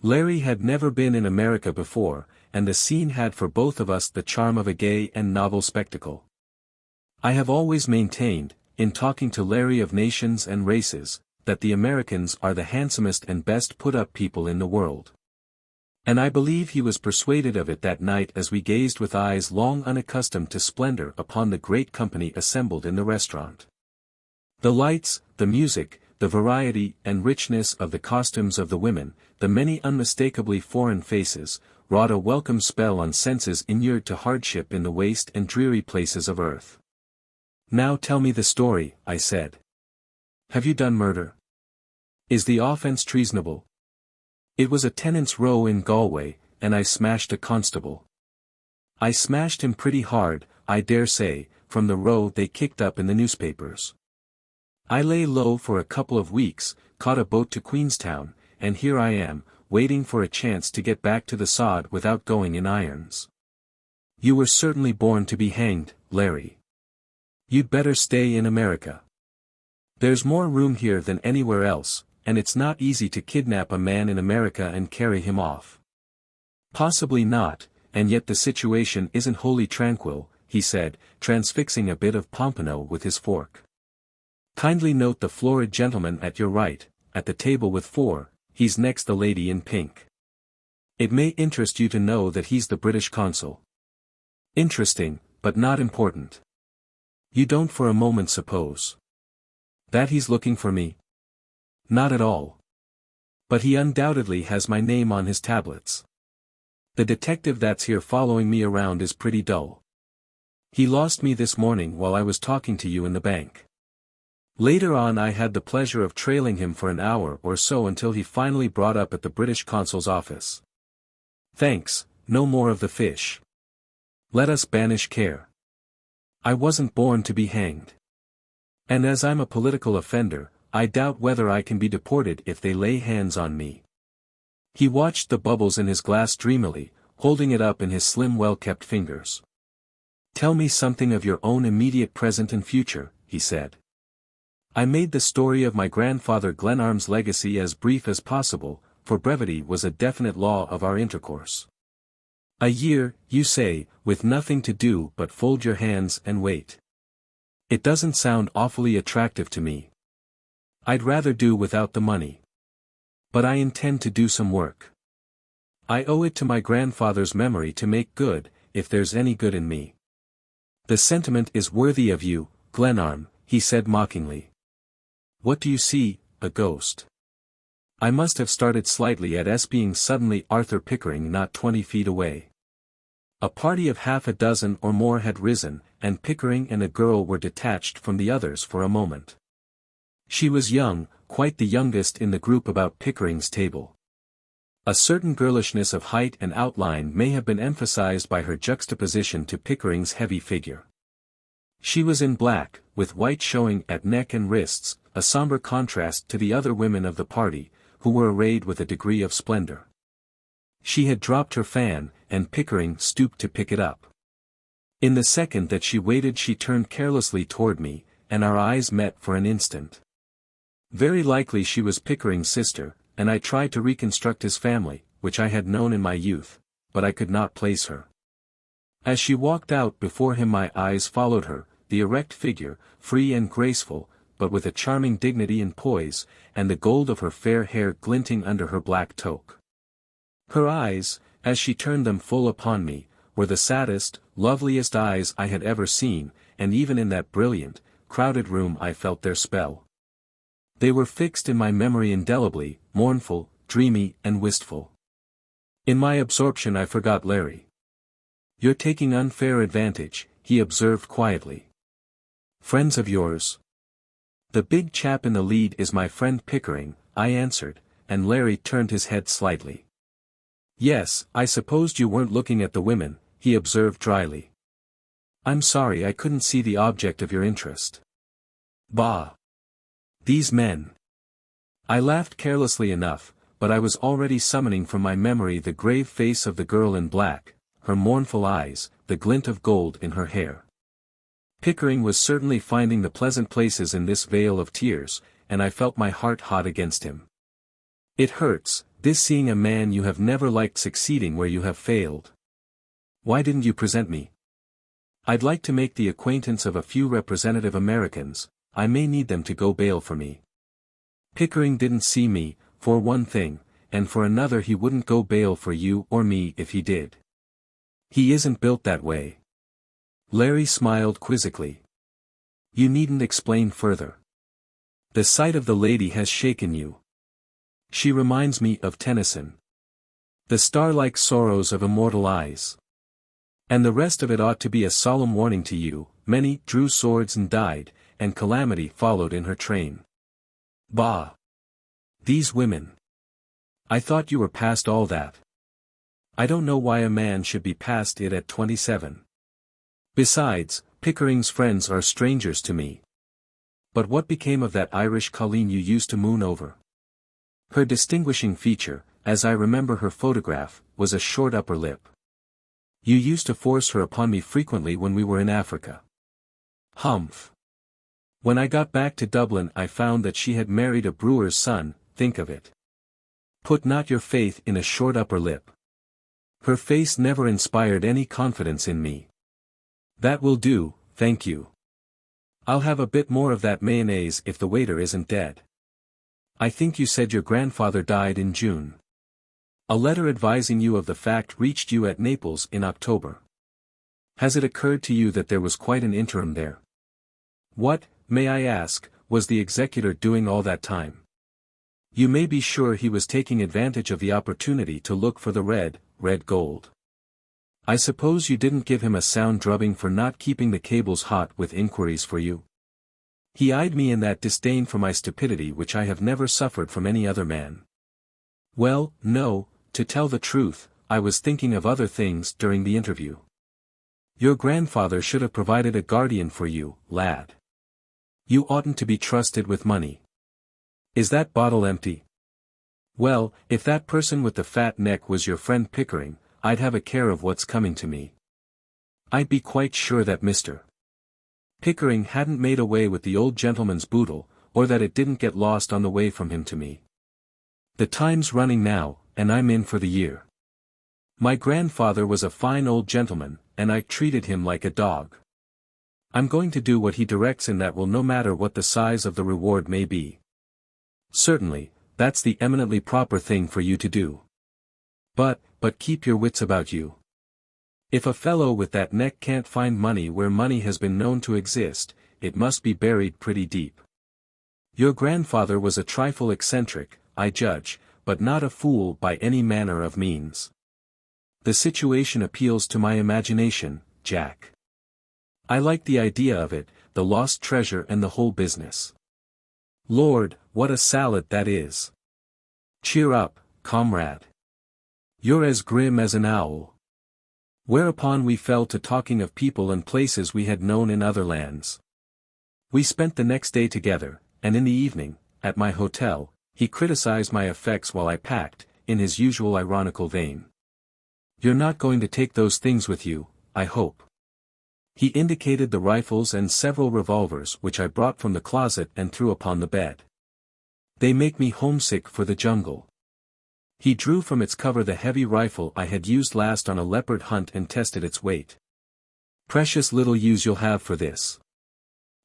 Larry had never been in America before, and the scene had for both of us the charm of a gay and novel spectacle. I have always maintained, in talking to Larry of nations and races, that the Americans are the handsomest and best put-up people in the world. And I believe he was persuaded of it that night as we gazed with eyes long unaccustomed to splendor upon the great company assembled in the restaurant. The lights, the music, the variety and richness of the costumes of the women, the many unmistakably foreign faces, wrought a welcome spell on senses inured to hardship in the waste and dreary places of earth. "Now tell me the story," I said. "Have you done murder? Is the offence treasonable?" "It was a tenant's row in Galway, and I smashed a constable. I smashed him pretty hard, I dare say, from the row they kicked up in the newspapers. I lay low for a couple of weeks, caught a boat to Queenstown, and here I am, waiting for a chance to get back to the sod without going in irons. You were certainly born to be hanged, Larry. You'd better stay in America. There's more room here than anywhere else, and it's not easy to kidnap a man in America and carry him off. Possibly not, and yet the situation isn't wholly tranquil, he said, transfixing a bit of pompano with his fork. Kindly note the florid gentleman at your right, at the table with 4, he's next the lady in pink. It may interest you to know that he's the British consul. Interesting, but not important. You don't for a moment suppose that he's looking for me? Not at all. But he undoubtedly has my name on his tablets. The detective that's here following me around is pretty dull. He lost me this morning while I was talking to you in the bank. Later on I had the pleasure of trailing him for an hour or so until he finally brought up at the British consul's office. Thanks, no more of the fish. Let us banish care. I wasn't born to be hanged. And as I'm a political offender, I doubt whether I can be deported if they lay hands on me. He watched the bubbles in his glass dreamily, holding it up in his slim well-kept fingers. Tell me something of your own immediate present and future, he said. I made the story of my grandfather Glenarm's legacy as brief as possible, for brevity was a definite law of our intercourse. A year, you say, with nothing to do but fold your hands and wait. It doesn't sound awfully attractive to me. I'd rather do without the money. But I intend to do some work. I owe it to my grandfather's memory to make good, if there's any good in me. The sentiment is worthy of you, Glenarm, he said mockingly. What do you see, a ghost? I must have started slightly at being suddenly Arthur Pickering not 20 feet away. A party of half a dozen or more had risen, and Pickering and a girl were detached from the others for a moment. She was young, quite the youngest in the group about Pickering's table. A certain girlishness of height and outline may have been emphasized by her juxtaposition to Pickering's heavy figure. She was in black, with white showing at neck and wrists, a somber contrast to the other women of the party, who were arrayed with a degree of splendor. She had dropped her fan, and Pickering stooped to pick it up. In the second that she waited she turned carelessly toward me, and our eyes met for an instant. Very likely she was Pickering's sister, and I tried to reconstruct his family, which I had known in my youth, but I could not place her. As she walked out before him my eyes followed her, the erect figure, free and graceful, but with a charming dignity and poise, and the gold of her fair hair glinting under her black toque. Her eyes, as she turned them full upon me, were the saddest, loveliest eyes I had ever seen, and even in that brilliant, crowded room I felt their spell. They were fixed in my memory indelibly, mournful, dreamy, and wistful. In my absorption I forgot Larry. You're taking unfair advantage, he observed quietly. Friends of yours? The big chap in the lead is my friend Pickering, I answered, and Larry turned his head slightly. Yes, I supposed you weren't looking at the women, he observed dryly. I'm sorry I couldn't see the object of your interest. Bah! These men. I laughed carelessly enough, but I was already summoning from my memory the grave face of the girl in black, her mournful eyes, the glint of gold in her hair. Pickering was certainly finding the pleasant places in this vale of tears, and I felt my heart hot against him. It hurts, this seeing a man you have never liked succeeding where you have failed. Why didn't you present me? I'd like to make the acquaintance of a few representative Americans, I may need them to go bail for me. Pickering didn't see me, for one thing, and for another he wouldn't go bail for you or me if he did. He isn't built that way. Larry smiled quizzically. You needn't explain further. The sight of the lady has shaken you. She reminds me of Tennyson. The star-like sorrows of immortal eyes. And the rest of it ought to be a solemn warning to you, many drew swords and died, and calamity followed in her train. Bah! These women. I thought you were past all that. I don't know why a man should be past it at 27. Besides, Pickering's friends are strangers to me. But what became of that Irish Colleen you used to moon over? Her distinguishing feature, as I remember her photograph, was a short upper lip. You used to force her upon me frequently when we were in Africa. Humph. When I got back to Dublin I found that she had married a brewer's son, think of it. Put not your faith in a short upper lip. Her face never inspired any confidence in me. That will do, thank you. I'll have a bit more of that mayonnaise if the waiter isn't dead. I think you said your grandfather died in June. A letter advising you of the fact reached you at Naples in October. Has it occurred to you that there was quite an interim there? What, may I ask, was the executor doing all that time? You may be sure he was taking advantage of the opportunity to look for the red gold. I suppose you didn't give him a sound drubbing for not keeping the cables hot with inquiries for you? He eyed me in that disdain for my stupidity which I have never suffered from any other man. Well, no, to tell the truth, I was thinking of other things during the interview. Your grandfather should have provided a guardian for you, lad. You oughtn't to be trusted with money. Is that bottle empty? Well, if that person with the fat neck was your friend Pickering, I'd have a care of what's coming to me. I'd be quite sure that Mr. Pickering hadn't made away with the old gentleman's boodle, or that it didn't get lost on the way from him to me. The time's running now, and I'm in for the year. My grandfather was a fine old gentleman, and I treated him like a dog. I'm going to do what he directs and that will no matter what the size of the reward may be. Certainly, that's the eminently proper thing for you to do. But keep your wits about you. If a fellow with that neck can't find money where money has been known to exist, it must be buried pretty deep. Your grandfather was a trifle eccentric, I judge, but not a fool by any manner of means. The situation appeals to my imagination, Jack. I like the idea of it, the lost treasure and the whole business. Lord, what a salad that is! Cheer up, comrade. You're as grim as an owl. Whereupon we fell to talking of people and places we had known in other lands. We spent the next day together, and in the evening, at my hotel, he criticized my effects while I packed, in his usual ironical vein. You're not going to take those things with you, I hope. He indicated the rifles and several revolvers which I brought from the closet and threw upon the bed. They make me homesick for the jungle. He drew from its cover the heavy rifle I had used last on a leopard hunt and tested its weight. Precious little use you'll have for this.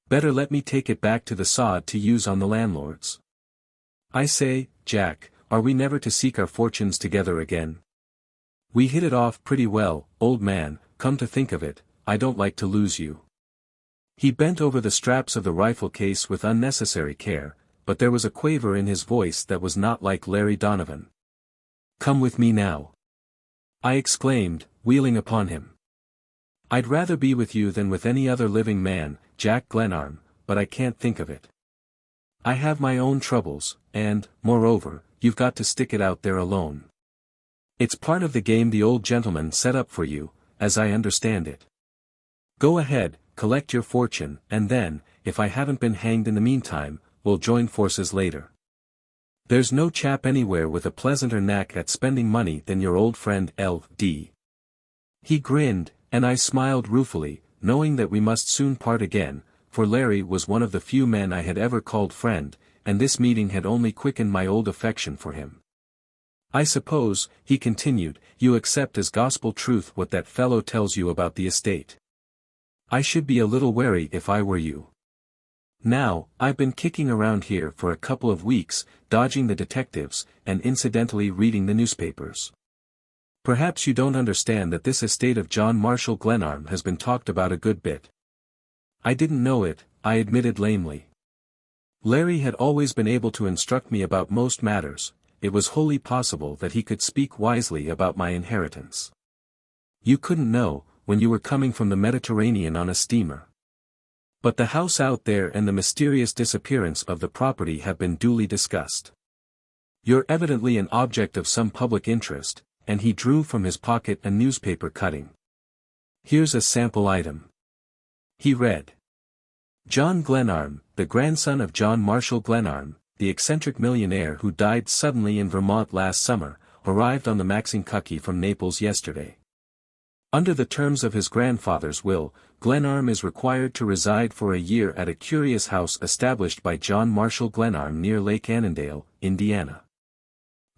Better let me take it back to the sod to use on the landlords. I say, Jack, are we never to seek our fortunes together again? We hit it off pretty well, old man, come to think of it, I don't like to lose you. He bent over the straps of the rifle case with unnecessary care, but there was a quaver in his voice that was not like Larry Donovan. Come with me now, I exclaimed, wheeling upon him. I'd rather be with you than with any other living man, Jack Glenarm, but I can't think of it. I have my own troubles, and, moreover, you've got to stick it out there alone. It's part of the game the old gentleman set up for you, as I understand it. Go ahead, collect your fortune, and then, if I haven't been hanged in the meantime, we'll join forces later. There's no chap anywhere with a pleasanter knack at spending money than your old friend L.D. He grinned, and I smiled ruefully, knowing that we must soon part again, for Larry was one of the few men I had ever called friend, and this meeting had only quickened my old affection for him. I suppose, he continued, you accept as gospel truth what that fellow tells you about the estate. I should be a little wary if I were you. Now, I've been kicking around here for a couple of weeks, dodging the detectives, and incidentally reading the newspapers. Perhaps you don't understand that this estate of John Marshall Glenarm has been talked about a good bit. I didn't know it, I admitted lamely. Larry had always been able to instruct me about most matters, it was wholly possible that he could speak wisely about my inheritance. You couldn't know, when you were coming from the Mediterranean on a steamer. But the house out there and the mysterious disappearance of the property have been duly discussed. You're evidently an object of some public interest, and he drew from his pocket a newspaper cutting. Here's a sample item. He read. John Glenarm, the grandson of John Marshall Glenarm, the eccentric millionaire who died suddenly in Vermont last summer, arrived on the Maxinkuckee from Naples yesterday. Under the terms of his grandfather's will, Glenarm is required to reside for a year at a curious house established by John Marshall Glenarm near Lake Annandale, Indiana.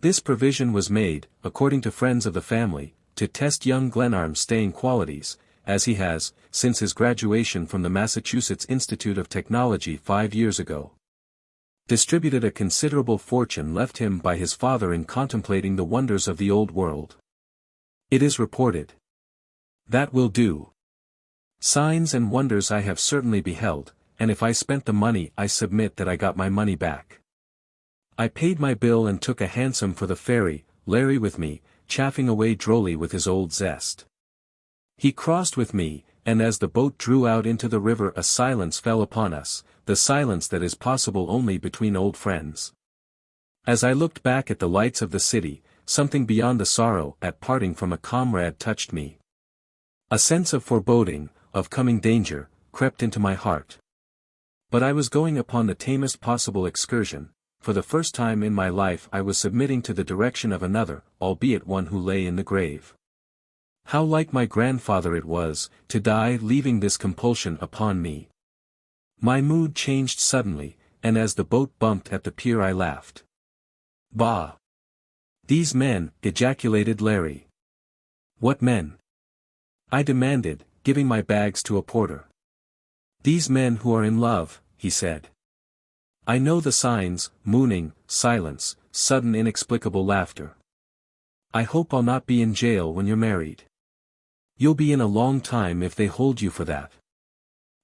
This provision was made, according to friends of the family, to test young Glenarm's staying qualities, as he has, since his graduation from the Massachusetts Institute of Technology 5 years ago, distributed a considerable fortune left him by his father in contemplating the wonders of the old world. It is reported. That will do. Signs and wonders I have certainly beheld, and if I spent the money I submit that I got my money back. I paid my bill and took a hansom for the ferry, Larry with me, chaffing away drolly with his old zest. He crossed with me, and as the boat drew out into the river a silence fell upon us, the silence that is possible only between old friends. As I looked back at the lights of the city, something beyond the sorrow at parting from a comrade touched me. A sense of foreboding, of coming danger, crept into my heart. But I was going upon the tamest possible excursion. For the first time in my life I was submitting to the direction of another, albeit one who lay in the grave. How like my grandfather it was, to die leaving this compulsion upon me. My mood changed suddenly, and as the boat bumped at the pier I laughed. Bah! These men, ejaculated Larry. What men? I demanded, giving my bags to a porter. These men who are in love, he said. I know the signs, mooning, silence, sudden inexplicable laughter. I hope I'll not be in jail when you're married. You'll be in a long time if they hold you for that.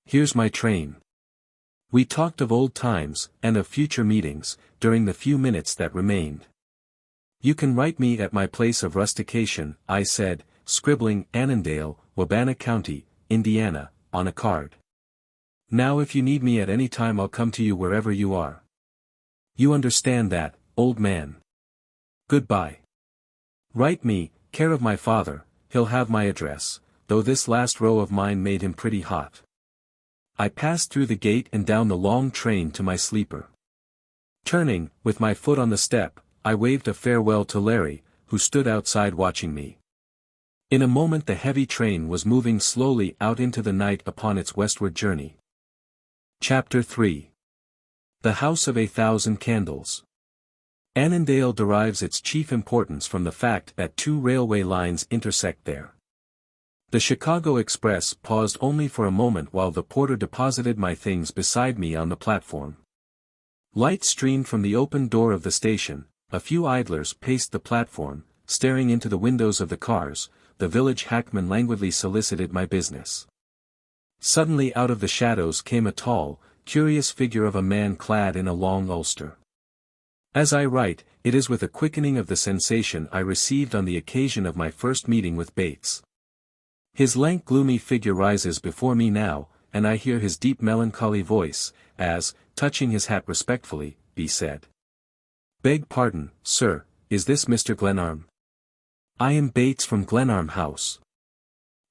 Here's my train. We talked of old times, and of future meetings, during the few minutes that remained. You can write me at my place of rustication, I said, scribbling Annandale, Wabana County, Indiana, on a card. Now if you need me at any time I'll come to you wherever you are. You understand that, old man. Goodbye. Write me, care of my father, he'll have my address, though this last row of mine made him pretty hot. I passed through the gate and down the long train to my sleeper. Turning, with my foot on the step, I waved a farewell to Larry, who stood outside watching me. In a moment the heavy train was moving slowly out into the night upon its westward journey. Chapter 3. The House of a Thousand Candles. Annandale derives its chief importance from the fact that two railway lines intersect there. The Chicago Express paused only for a moment while the porter deposited my things beside me on the platform. Light streamed from the open door of the station, a few idlers paced the platform, staring into the windows of the cars, the village hackman languidly solicited my business. Suddenly out of the shadows came a tall, curious figure of a man clad in a long ulster. As I write, it is with a quickening of the sensation I received on the occasion of my first meeting with Bates. His lank gloomy figure rises before me now, and I hear his deep melancholy voice, as, touching his hat respectfully, he said. Beg pardon, sir, is this Mr. Glenarm? I am Bates from Glenarm House.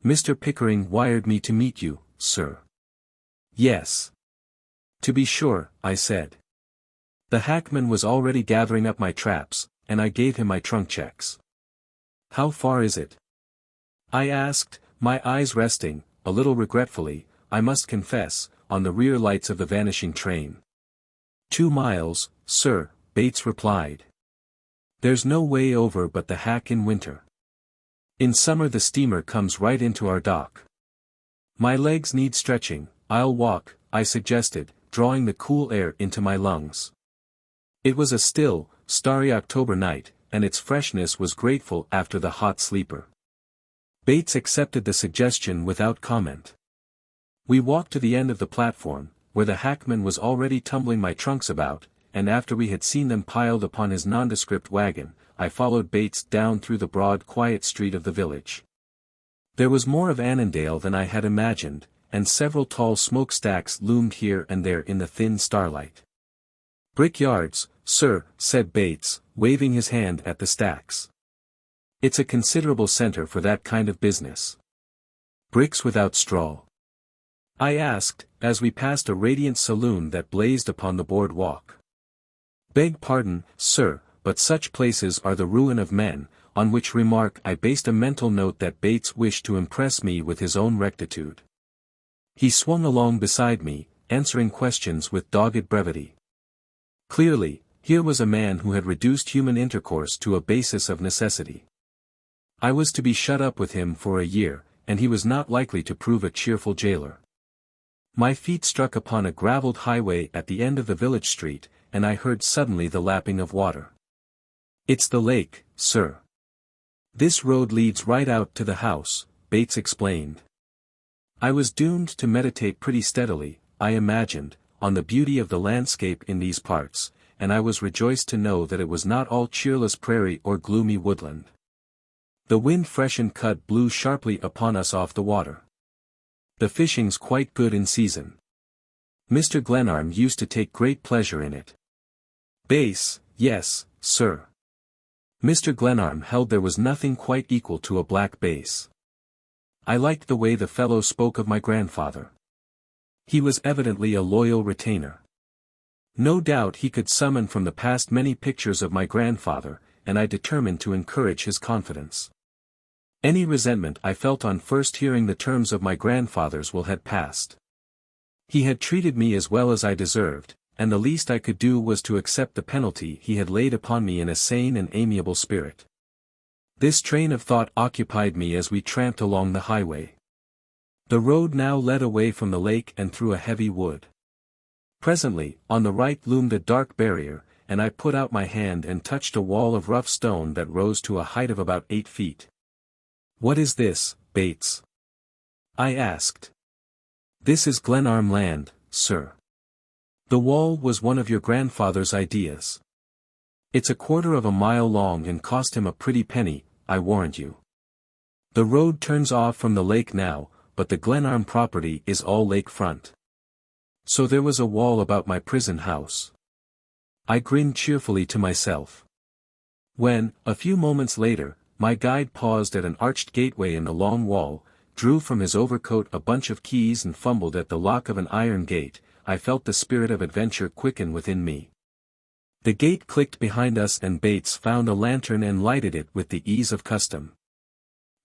Mr. Pickering wired me to meet you, sir. Yes. To be sure, I said. The hackman was already gathering up my traps, and I gave him my trunk checks. How far is it? I asked, my eyes resting, a little regretfully, I must confess, on the rear lights of the vanishing train. 2 miles, sir, Bates replied. There's no way over but the hack in winter. In summer the steamer comes right into our dock. My legs need stretching, I'll walk, I suggested, drawing the cool air into my lungs. It was a still, starry October night, and its freshness was grateful after the hot sleeper. Bates accepted the suggestion without comment. We walked to the end of the platform, where the hackman was already tumbling my trunks about, and after we had seen them piled upon his nondescript wagon, I followed Bates down through the broad quiet street of the village. There was more of Annandale than I had imagined, and several tall smokestacks loomed here and there in the thin starlight. Brick yards, sir, said Bates, waving his hand at the stacks. It's a considerable center for that kind of business. Bricks without straw. I asked, as we passed a radiant saloon that blazed upon the board walk. Beg pardon, sir, but such places are the ruin of men, on which remark I based a mental note that Bates wished to impress me with his own rectitude. He swung along beside me, answering questions with dogged brevity. Clearly, here was a man who had reduced human intercourse to a basis of necessity. I was to be shut up with him for a year, and he was not likely to prove a cheerful jailer. My feet struck upon a gravelled highway at the end of the village street, and I heard suddenly the lapping of water. "It's the lake, sir. This road leads right out to the house," Bates explained. I was doomed to meditate pretty steadily, I imagined, on the beauty of the landscape in these parts, and I was rejoiced to know that it was not all cheerless prairie or gloomy woodland. The wind freshened cut blew sharply upon us off the water. "The fishing's quite good in season. Mr. Glenarm used to take great pleasure in it." "Bass, yes, sir." Mr. Glenarm held there was nothing quite equal to a black bass. I liked the way the fellow spoke of my grandfather. He was evidently a loyal retainer. No doubt he could summon from the past many pictures of my grandfather, and I determined to encourage his confidence. Any resentment I felt on first hearing the terms of my grandfather's will had passed. He had treated me as well as I deserved, and the least I could do was to accept the penalty he had laid upon me in a sane and amiable spirit. This train of thought occupied me as we tramped along the highway. The road now led away from the lake and through a heavy wood. Presently, on the right loomed a dark barrier, and I put out my hand and touched a wall of rough stone that rose to a height of about 8 feet. "What is this, Bates?" I asked. "This is Glenarm land, sir. The wall was one of your grandfather's ideas. It's a quarter of a mile long and cost him a pretty penny, I warrant you. The road turns off from the lake now, but the Glenarm property is all lake front. So there was a wall about my prison house." I grinned cheerfully to myself. When, a few moments later, my guide paused at an arched gateway in the long wall, drew from his overcoat a bunch of keys and fumbled at the lock of an iron gate, I felt the spirit of adventure quicken within me. The gate clicked behind us and Bates found a lantern and lighted it with the ease of custom.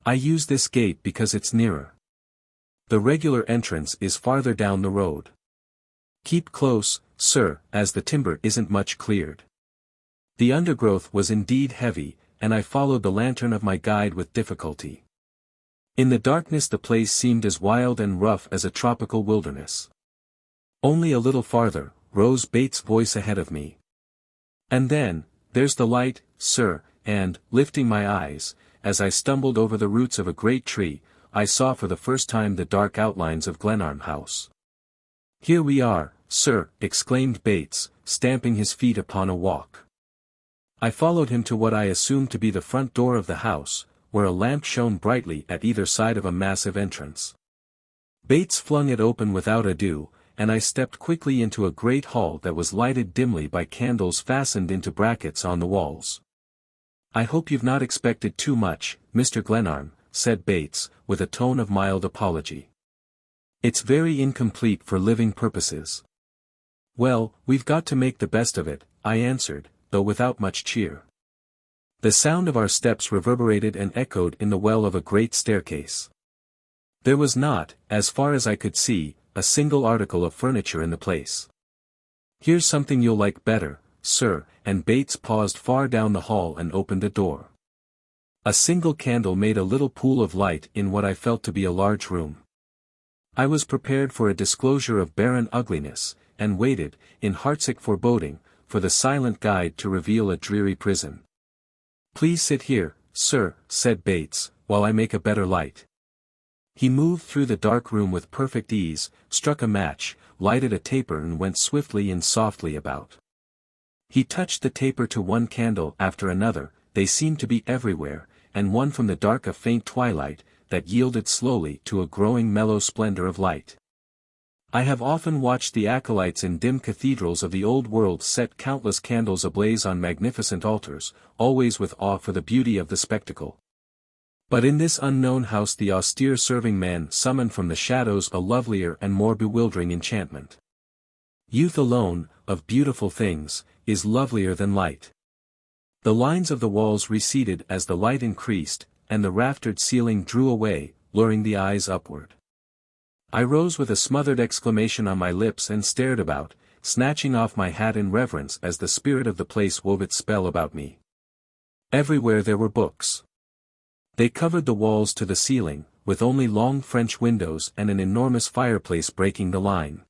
"I use this gate because it's nearer. The regular entrance is farther down the road. Keep close, sir, as the timber isn't much cleared." The undergrowth was indeed heavy, and I followed the lantern of my guide with difficulty. In the darkness the place seemed as wild and rough as a tropical wilderness. Only a little farther, rose Bates' voice ahead of me. "And then, there's the light, sir," and, lifting my eyes, as I stumbled over the roots of a great tree, I saw for the first time the dark outlines of Glenarm House. "Here we are, sir," exclaimed Bates, stamping his feet upon a walk. I followed him to what I assumed to be the front door of the house, where a lamp shone brightly at either side of a massive entrance. Bates flung it open without ado, and I stepped quickly into a great hall that was lighted dimly by candles fastened into brackets on the walls. "I hope you've not expected too much, Mr. Glenarm," said Bates, with a tone of mild apology. "It's very incomplete for living purposes." "Well, we've got to make the best of it," I answered, though without much cheer. The sound of our steps reverberated and echoed in the well of a great staircase. There was not, as far as I could see, a single article of furniture in the place. "Here's something you'll like better, sir," and Bates paused far down the hall and opened a door. A single candle made a little pool of light in what I felt to be a large room. I was prepared for a disclosure of barren ugliness, and waited, in heartsick foreboding, for the silent guide to reveal a dreary prison. "Please sit here, sir," said Bates, "while I make a better light." He moved through the dark room with perfect ease, struck a match, lighted a taper and went swiftly and softly about. He touched the taper to one candle after another, they seemed to be everywhere, and one from the dark a faint twilight, that yielded slowly to a growing mellow splendor of light. I have often watched the acolytes in dim cathedrals of the old world set countless candles ablaze on magnificent altars, always with awe for the beauty of the spectacle. But in this unknown house the austere serving man summoned from the shadows a lovelier and more bewildering enchantment. Youth alone, of beautiful things, is lovelier than light. The lines of the walls receded as the light increased, and the raftered ceiling drew away, luring the eyes upward. I rose with a smothered exclamation on my lips and stared about, snatching off my hat in reverence as the spirit of the place wove its spell about me. Everywhere there were books. They covered the walls to the ceiling, with only long French windows and an enormous fireplace breaking the line.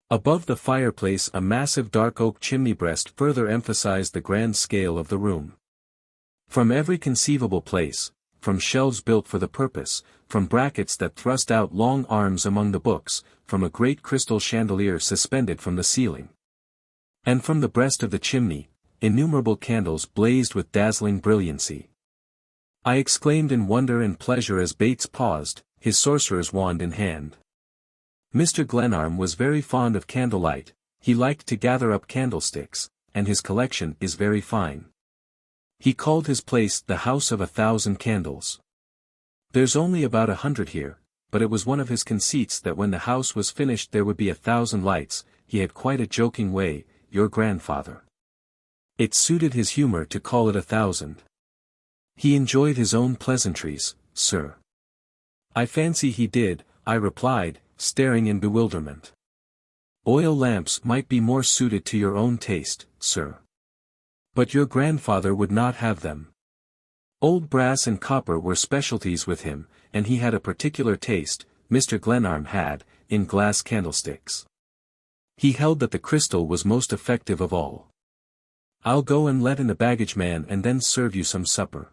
Above the fireplace a massive dark oak chimney breast further emphasized the grand scale of the room. From every conceivable place, from shelves built for the purpose, from brackets that thrust out long arms among the books, from a great crystal chandelier suspended from the ceiling, and from the breast of the chimney, innumerable candles blazed with dazzling brilliancy. I exclaimed in wonder and pleasure as Bates paused, his sorcerer's wand in hand. Mr. Glenarm was very fond of candlelight, he liked to gather up candlesticks, and his collection is very fine. He called his place the House of 1,000 Candles. There's only about 100 here, but it was one of his conceits that when the house was finished there would be 1,000 lights. He had quite a joking way, your grandfather. It suited his humor to call it 1,000. He enjoyed his own pleasantries, sir. I fancy he did, I replied, staring in bewilderment. Oil lamps might be more suited to your own taste, sir. But your grandfather would not have them. Old brass and copper were specialties with him, and he had a particular taste, Mr. Glenarm had, in glass candlesticks. He held that the crystal was most effective of all. I'll go and let in the baggage man and then serve you some supper.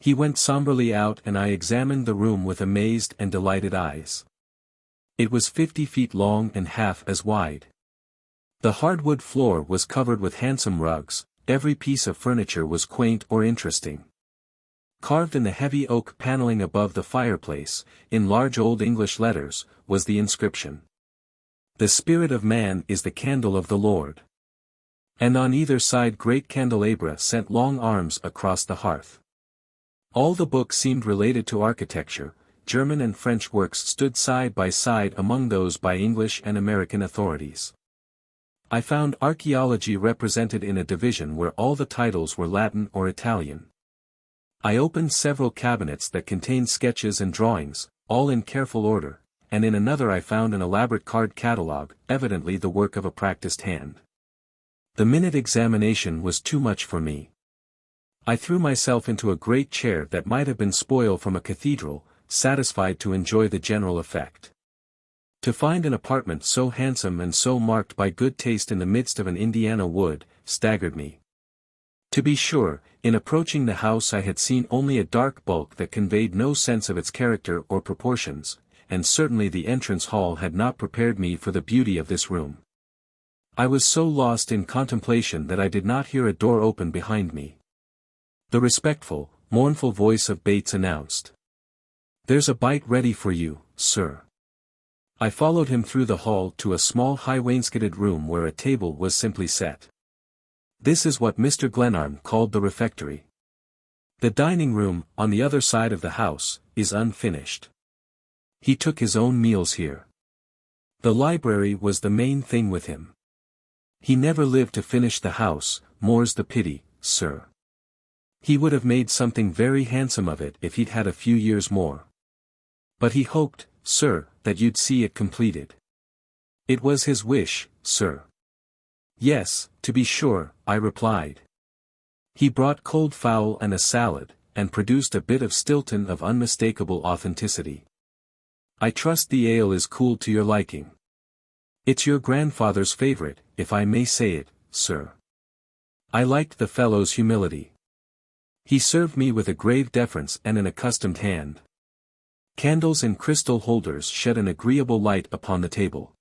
He went somberly out and I examined the room with amazed and delighted eyes. It was 50 feet long and half as wide. The hardwood floor was covered with handsome rugs, every piece of furniture was quaint or interesting. Carved in the heavy oak paneling above the fireplace, in large Old English letters, was the inscription: "The spirit of man is the candle of the Lord." And on either side great candelabra sent long arms across the hearth. All the books seemed related to architecture. German and French works stood side by side among those by English and American authorities. I found archaeology represented in a division where all the titles were Latin or Italian. I opened several cabinets that contained sketches and drawings, all in careful order, and in another I found an elaborate card catalogue, evidently the work of a practiced hand. The minute examination was too much for me. I threw myself into a great chair that might have been spoil from a cathedral, satisfied to enjoy the general effect. To find an apartment so handsome and so marked by good taste in the midst of an Indiana wood, staggered me. To be sure, in approaching the house I had seen only a dark bulk that conveyed no sense of its character or proportions, and certainly the entrance hall had not prepared me for the beauty of this room. I was so lost in contemplation that I did not hear a door open behind me. The respectful, mournful voice of Bates announced, "There's a bite ready for you, sir." I followed him through the hall to a small high-wainscoted room where a table was simply set. This is what Mr. Glenarm called the refectory. The dining room, on the other side of the house, is unfinished. He took his own meals here. The library was the main thing with him. He never lived to finish the house, more's the pity, sir. He would have made something very handsome of it if he'd had a few years more. But he hoped, sir, that you'd see it completed. It was his wish, sir. Yes, to be sure, I replied. He brought cold fowl and a salad, and produced a bit of Stilton of unmistakable authenticity. I trust the ale is cool to your liking. It's your grandfather's favorite, if I may say it, sir. I liked the fellow's humility. He served me with a grave deference and an accustomed hand. Candles in crystal holders shed an agreeable light upon the table.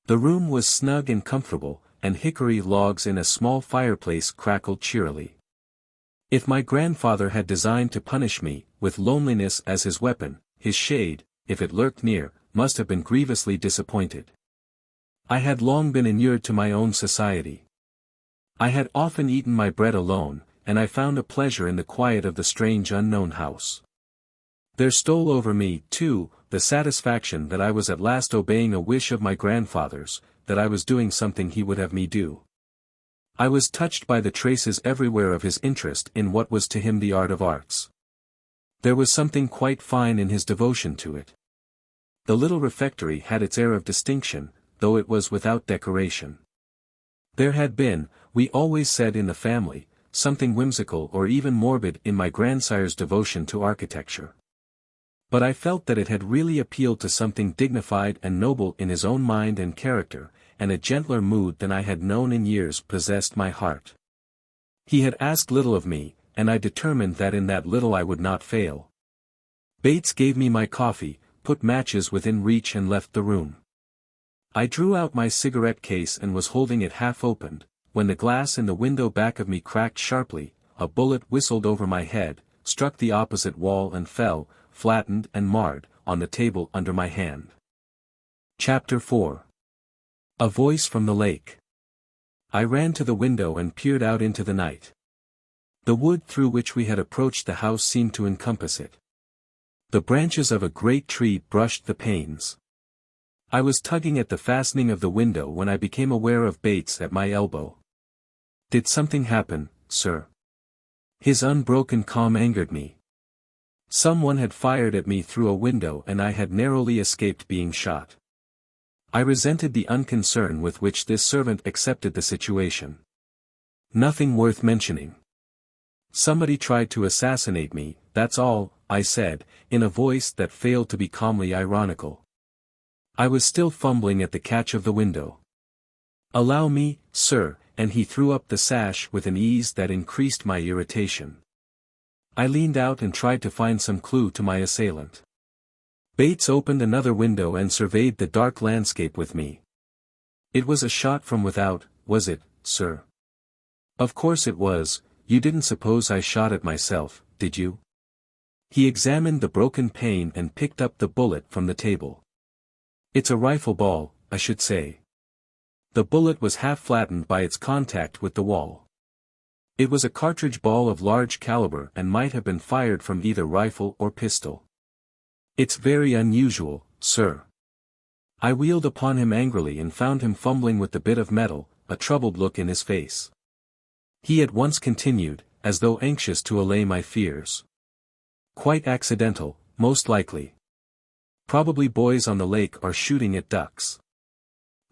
The room was snug and comfortable, and hickory logs in a small fireplace crackled cheerily. If my grandfather had designed to punish me, with loneliness as his weapon, his shade, if it lurked near, must have been grievously disappointed. I had long been inured to my own society. I had often eaten my bread alone, and I found a pleasure in the quiet of the strange unknown house. There stole over me, too, the satisfaction that I was at last obeying a wish of my grandfather's, that I was doing something he would have me do. I was touched by the traces everywhere of his interest in what was to him the art of arts. There was something quite fine in his devotion to it. The little refectory had its air of distinction, though it was without decoration. There had been, we always said in the family, something whimsical or even morbid in my grandsire's devotion to architecture. But I felt that it had really appealed to something dignified and noble in his own mind and character, and a gentler mood than I had known in years possessed my heart. He had asked little of me, and I determined that in that little I would not fail. Bates gave me my coffee, put matches within reach and left the room. I drew out my cigarette case and was holding it half opened, when the glass in the window back of me cracked sharply, a bullet whistled over my head, struck the opposite wall and fell, flattened and marred, on the table under my hand. Chapter 4. A voice from the lake. I ran to the window and peered out into the night. The wood through which we had approached the house seemed to encompass it. The branches of a great tree brushed the panes. I was tugging at the fastening of the window when I became aware of Bates at my elbow. "Did something happen, sir?" His unbroken calm angered me. Someone had fired at me through a window and I had narrowly escaped being shot. I resented the unconcern with which this servant accepted the situation. "Nothing worth mentioning. Somebody tried to assassinate me, that's all," I said, in a voice that failed to be calmly ironical. I was still fumbling at the catch of the window. "Allow me, sir," and he threw up the sash with an ease that increased my irritation. I leaned out and tried to find some clue to my assailant. Bates opened another window and surveyed the dark landscape with me. "It was a shot from without, was it, sir?" "Of course it was. You didn't suppose I shot it myself, did you?" He examined the broken pane and picked up the bullet from the table. "It's a rifle ball, I should say." The bullet was half flattened by its contact with the wall. It was a cartridge ball of large caliber and might have been fired from either rifle or pistol. "It's very unusual, sir." I wheeled upon him angrily and found him fumbling with the bit of metal, a troubled look in his face. He at once continued, as though anxious to allay my fears. "Quite accidental, most likely. Probably boys on the lake are shooting at ducks."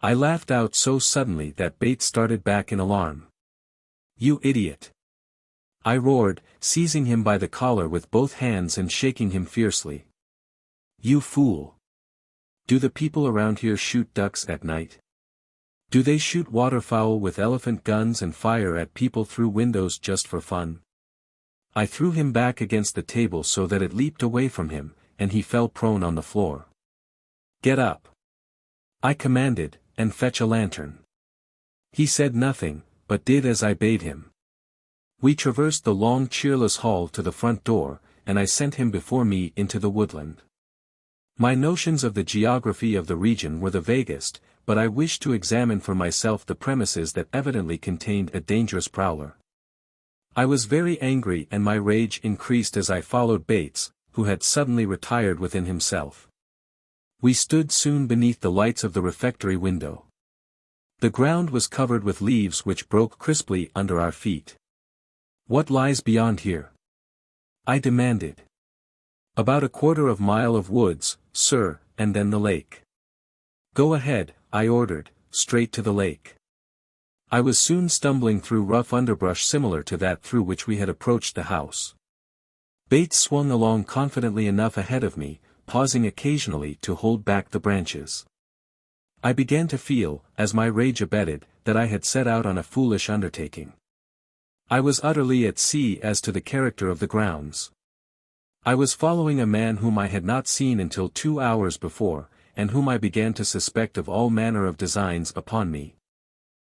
I laughed out so suddenly that Bates started back in alarm. "You idiot!" I roared, seizing him by the collar with both hands and shaking him fiercely. "You fool! Do the people around here shoot ducks at night? Do they shoot waterfowl with elephant guns and fire at people through windows just for fun?" I threw him back against the table so that it leaped away from him, and he fell prone on the floor. "Get up," I commanded, "and fetch a lantern." He said nothing, but did as I bade him. We traversed the long cheerless hall to the front door, and I sent him before me into the woodland. My notions of the geography of the region were the vaguest, but I wished to examine for myself the premises that evidently contained a dangerous prowler. I was very angry and my rage increased as I followed Bates, who had suddenly retired within himself. We stood soon beneath the lights of the refectory window. The ground was covered with leaves which broke crisply under our feet. "What lies beyond here?" I demanded. "About a quarter of a mile of woods, sir, and then the lake." "Go ahead," I ordered, "straight to the lake." I was soon stumbling through rough underbrush similar to that through which we had approached the house. Bates swung along confidently enough ahead of me, pausing occasionally to hold back the branches. I began to feel, as my rage abated, that I had set out on a foolish undertaking. I was utterly at sea as to the character of the grounds. I was following a man whom I had not seen until 2 hours before, and whom I began to suspect of all manner of designs upon me.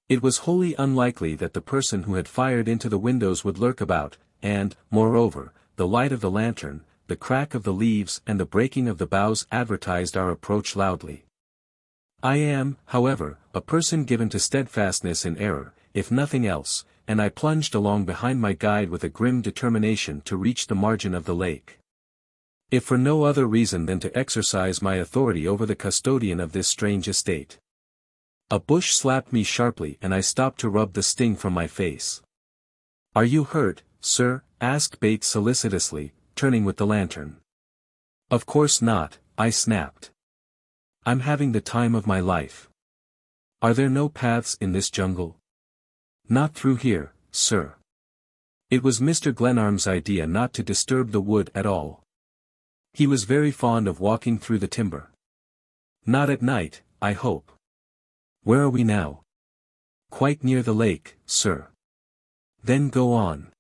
It was wholly unlikely that the person who had fired into the windows would lurk about, and, moreover, the light of the lantern, the crack of the leaves and the breaking of the boughs advertised our approach loudly. I am, however, a person given to steadfastness in error, if nothing else, and I plunged along behind my guide with a grim determination to reach the margin of the lake. If for no other reason than to exercise my authority over the custodian of this strange estate. A bush slapped me sharply and I stopped to rub the sting from my face. "Are you hurt, sir?" asked Bates solicitously, turning with the lantern. "Of course not," I snapped. "I'm having the time of my life. Are there no paths in this jungle?" "Not through here, sir." It was Mr. Glenarm's idea not to disturb the wood at all. He was very fond of walking through the timber. "Not at night, I hope." "Where are we now?" "Quite near the lake, sir." "Then go on."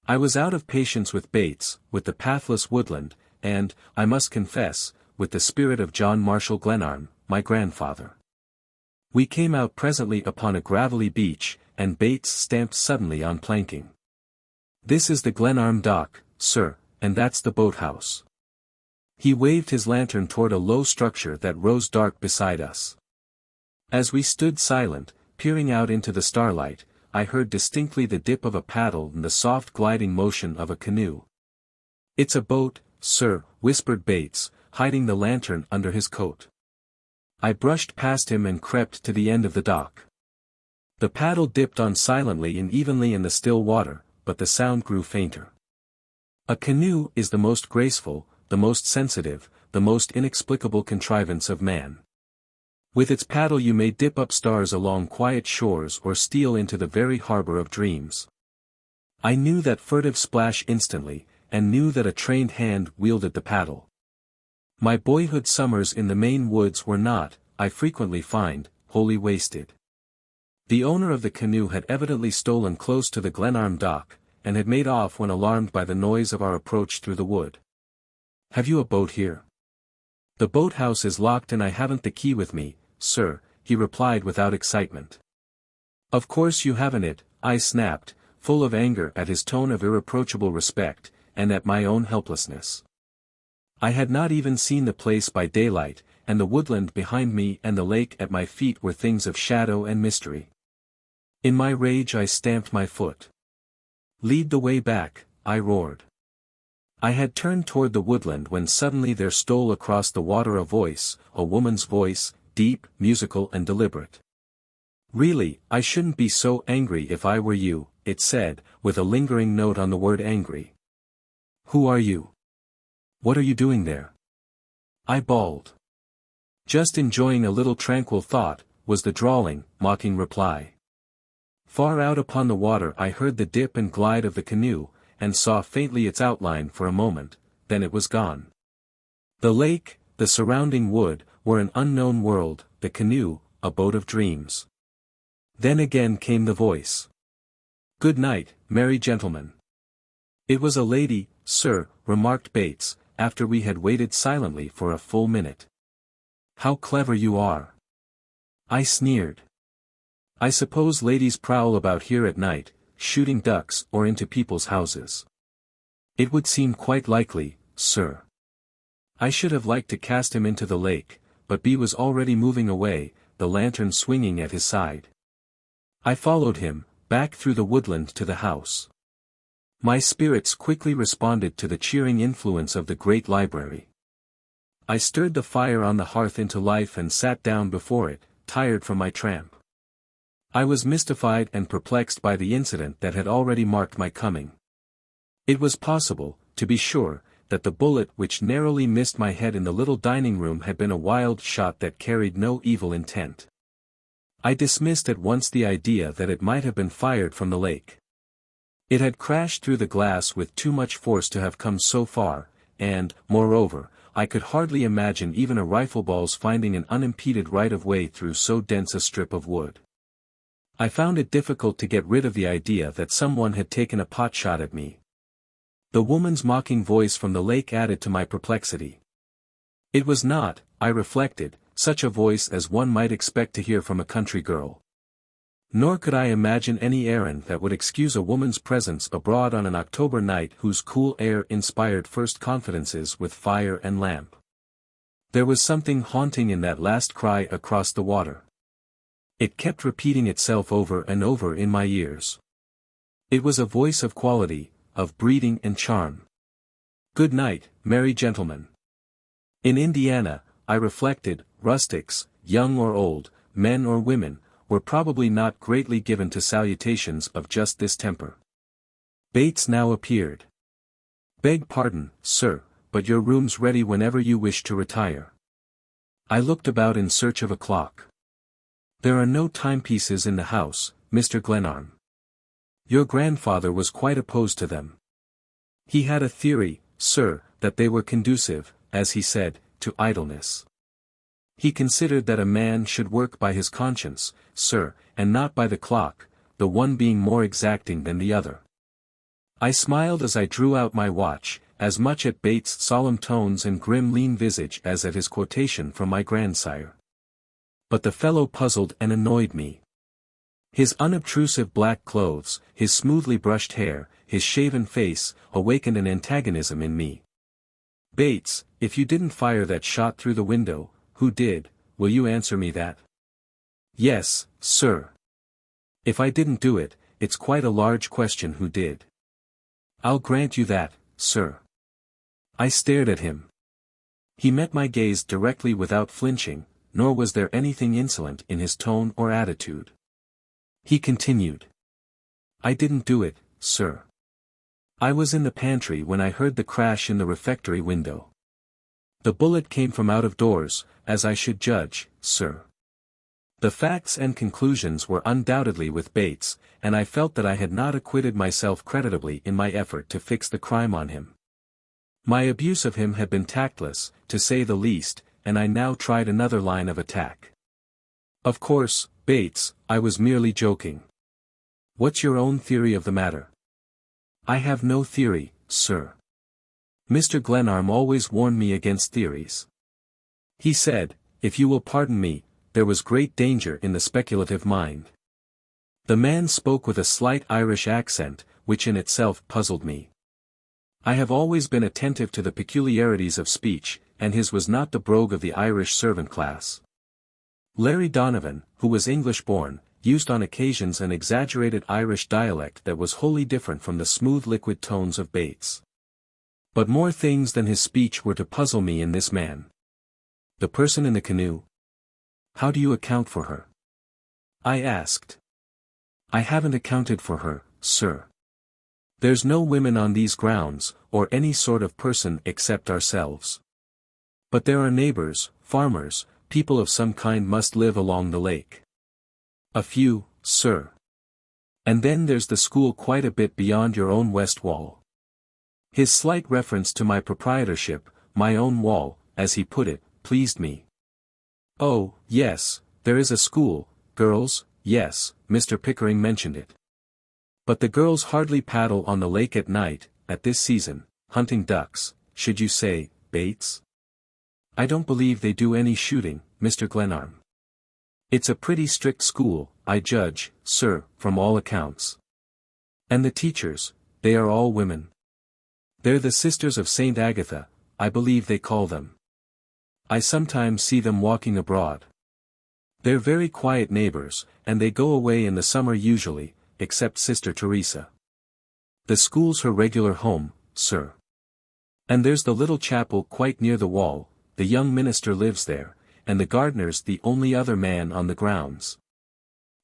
I was out of patience with Bates, with the pathless woodland, and, I must confess, with the spirit of John Marshall Glenarm, my grandfather. We came out presently upon a gravelly beach, and Bates stamped suddenly on planking. "This is the Glenarm dock, sir, and that's the boathouse." He waved his lantern toward a low structure that rose dark beside us. As we stood silent, peering out into the starlight, I heard distinctly the dip of a paddle and the soft gliding motion of a canoe. "It's a boat, sir," whispered Bates, hiding the lantern under his coat. I brushed past him and crept to the end of the dock. The paddle dipped on silently and evenly in the still water, but the sound grew fainter. A canoe is the most graceful, the most sensitive, the most inexplicable contrivance of man. With its paddle you may dip up stars along quiet shores or steal into the very harbor of dreams. I knew that furtive splash instantly, and knew that a trained hand wielded the paddle. My boyhood summers in the Maine woods were not, I frequently find, wholly wasted. The owner of the canoe had evidently stolen close to the Glenarm dock, and had made off when alarmed by the noise of our approach through the wood. "Have you a boat here?" "The boathouse is locked and I haven't the key with me, sir," he replied without excitement. "Of course you haven't it," I snapped, full of anger at his tone of irreproachable respect, and at my own helplessness. I had not even seen the place by daylight, and the woodland behind me and the lake at my feet were things of shadow and mystery. In my rage I stamped my foot. "Lead the way back," I roared. I had turned toward the woodland when suddenly there stole across the water a woman's voice, deep, musical and deliberate. "Really, I shouldn't be so angry if I were you," it said, with a lingering note on the word angry. "Who are you? What are you doing there?" I bawled. "Just enjoying a little tranquil thought," was the drawling, mocking reply. Far out upon the water I heard the dip and glide of the canoe, and saw faintly its outline for a moment, then it was gone. The lake, the surrounding wood, were an unknown world, the canoe, a boat of dreams. Then again came the voice. "Good night, merry gentlemen." "It was a lady, sir," remarked Bates, after we had waited silently for a full minute. "How clever you are." I sneered. "I suppose ladies prowl about here at night, shooting ducks or into people's houses." "It would seem quite likely, sir." I should have liked to cast him into the lake, but B was already moving away, the lantern swinging at his side. I followed him, back through the woodland to the house. My spirits quickly responded to the cheering influence of the great library. I stirred the fire on the hearth into life and sat down before it, tired from my tramp. I was mystified and perplexed by the incident that had already marked my coming. It was possible, to be sure, that the bullet which narrowly missed my head in the little dining room had been a wild shot that carried no evil intent. I dismissed at once the idea that it might have been fired from the lake. It had crashed through the glass with too much force to have come so far, and, moreover, I could hardly imagine even a rifle-ball's finding an unimpeded right-of-way through so dense a strip of wood. I found it difficult to get rid of the idea that someone had taken a pot-shot at me. The woman's mocking voice from the lake added to my perplexity. It was not, I reflected, such a voice as one might expect to hear from a country girl. Nor could I imagine any errand that would excuse a woman's presence abroad on an October night whose cool air inspired first confidences with fire and lamp. There was something haunting in that last cry across the water. It kept repeating itself over and over in my ears. It was a voice of quality, of breeding and charm. Good night, merry gentlemen. In Indiana, I reflected, rustics, young or old, men or women, were probably not greatly given to salutations of just this temper. Bates now appeared. Beg pardon, sir, but your room's ready whenever you wish to retire. I looked about in search of a clock. There are no timepieces in the house, Mr. Glenarm. Your grandfather was quite opposed to them. He had a theory, sir, that they were conducive, as he said, to idleness. He considered that a man should work by his conscience, sir, and not by the clock, the one being more exacting than the other. I smiled as I drew out my watch, as much at Bates' solemn tones and grim lean visage as at his quotation from my grandsire. But the fellow puzzled and annoyed me. His unobtrusive black clothes, his smoothly brushed hair, his shaven face, awakened an antagonism in me. Bates, if you didn't fire that shot through the window, who did? Will you answer me that? Yes, sir. If I didn't do it, it's quite a large question who did. I'll grant you that, sir. I stared at him. He met my gaze directly without flinching, nor was there anything insolent in his tone or attitude. He continued. I didn't do it, sir. I was in the pantry when I heard the crash in the refectory window. The bullet came from out of doors, as I should judge, sir. The facts and conclusions were undoubtedly with Bates, and I felt that I had not acquitted myself creditably in my effort to fix the crime on him. My abuse of him had been tactless, to say the least, and I now tried another line of attack. Of course, Bates, I was merely joking. What's your own theory of the matter? I have no theory, sir. Mr. Glenarm always warned me against theories. He said, if you will pardon me, there was great danger in the speculative mind. The man spoke with a slight Irish accent, which in itself puzzled me. I have always been attentive to the peculiarities of speech, and his was not the brogue of the Irish servant class. Larry Donovan, who was English-born, used on occasions an exaggerated Irish dialect that was wholly different from the smooth liquid tones of Bates. But more things than his speech were to puzzle me in this man. The person in the canoe. How do you account for her? I asked. I haven't accounted for her, sir. There's no women on these grounds, or any sort of person except ourselves. But there are neighbors, farmers, people of some kind must live along the lake. A few, sir. And then there's the school quite a bit beyond your own west wall. His slight reference to my proprietorship, my own wall, as he put it, pleased me. Oh, yes, there is a school, girls, yes, Mr. Pickering mentioned it. But the girls hardly paddle on the lake at night, at this season, hunting ducks, should you say, Bates? I don't believe they do any shooting, Mr. Glenarm. It's a pretty strict school, I judge, sir, from all accounts. And the teachers, they are all women. They're the Sisters of St. Agatha, I believe they call them. I sometimes see them walking abroad. They're very quiet neighbors, and they go away in the summer usually, except Sister Teresa. The school's her regular home, sir. And there's the little chapel quite near the wall, the young minister lives there, and the gardener's the only other man on the grounds.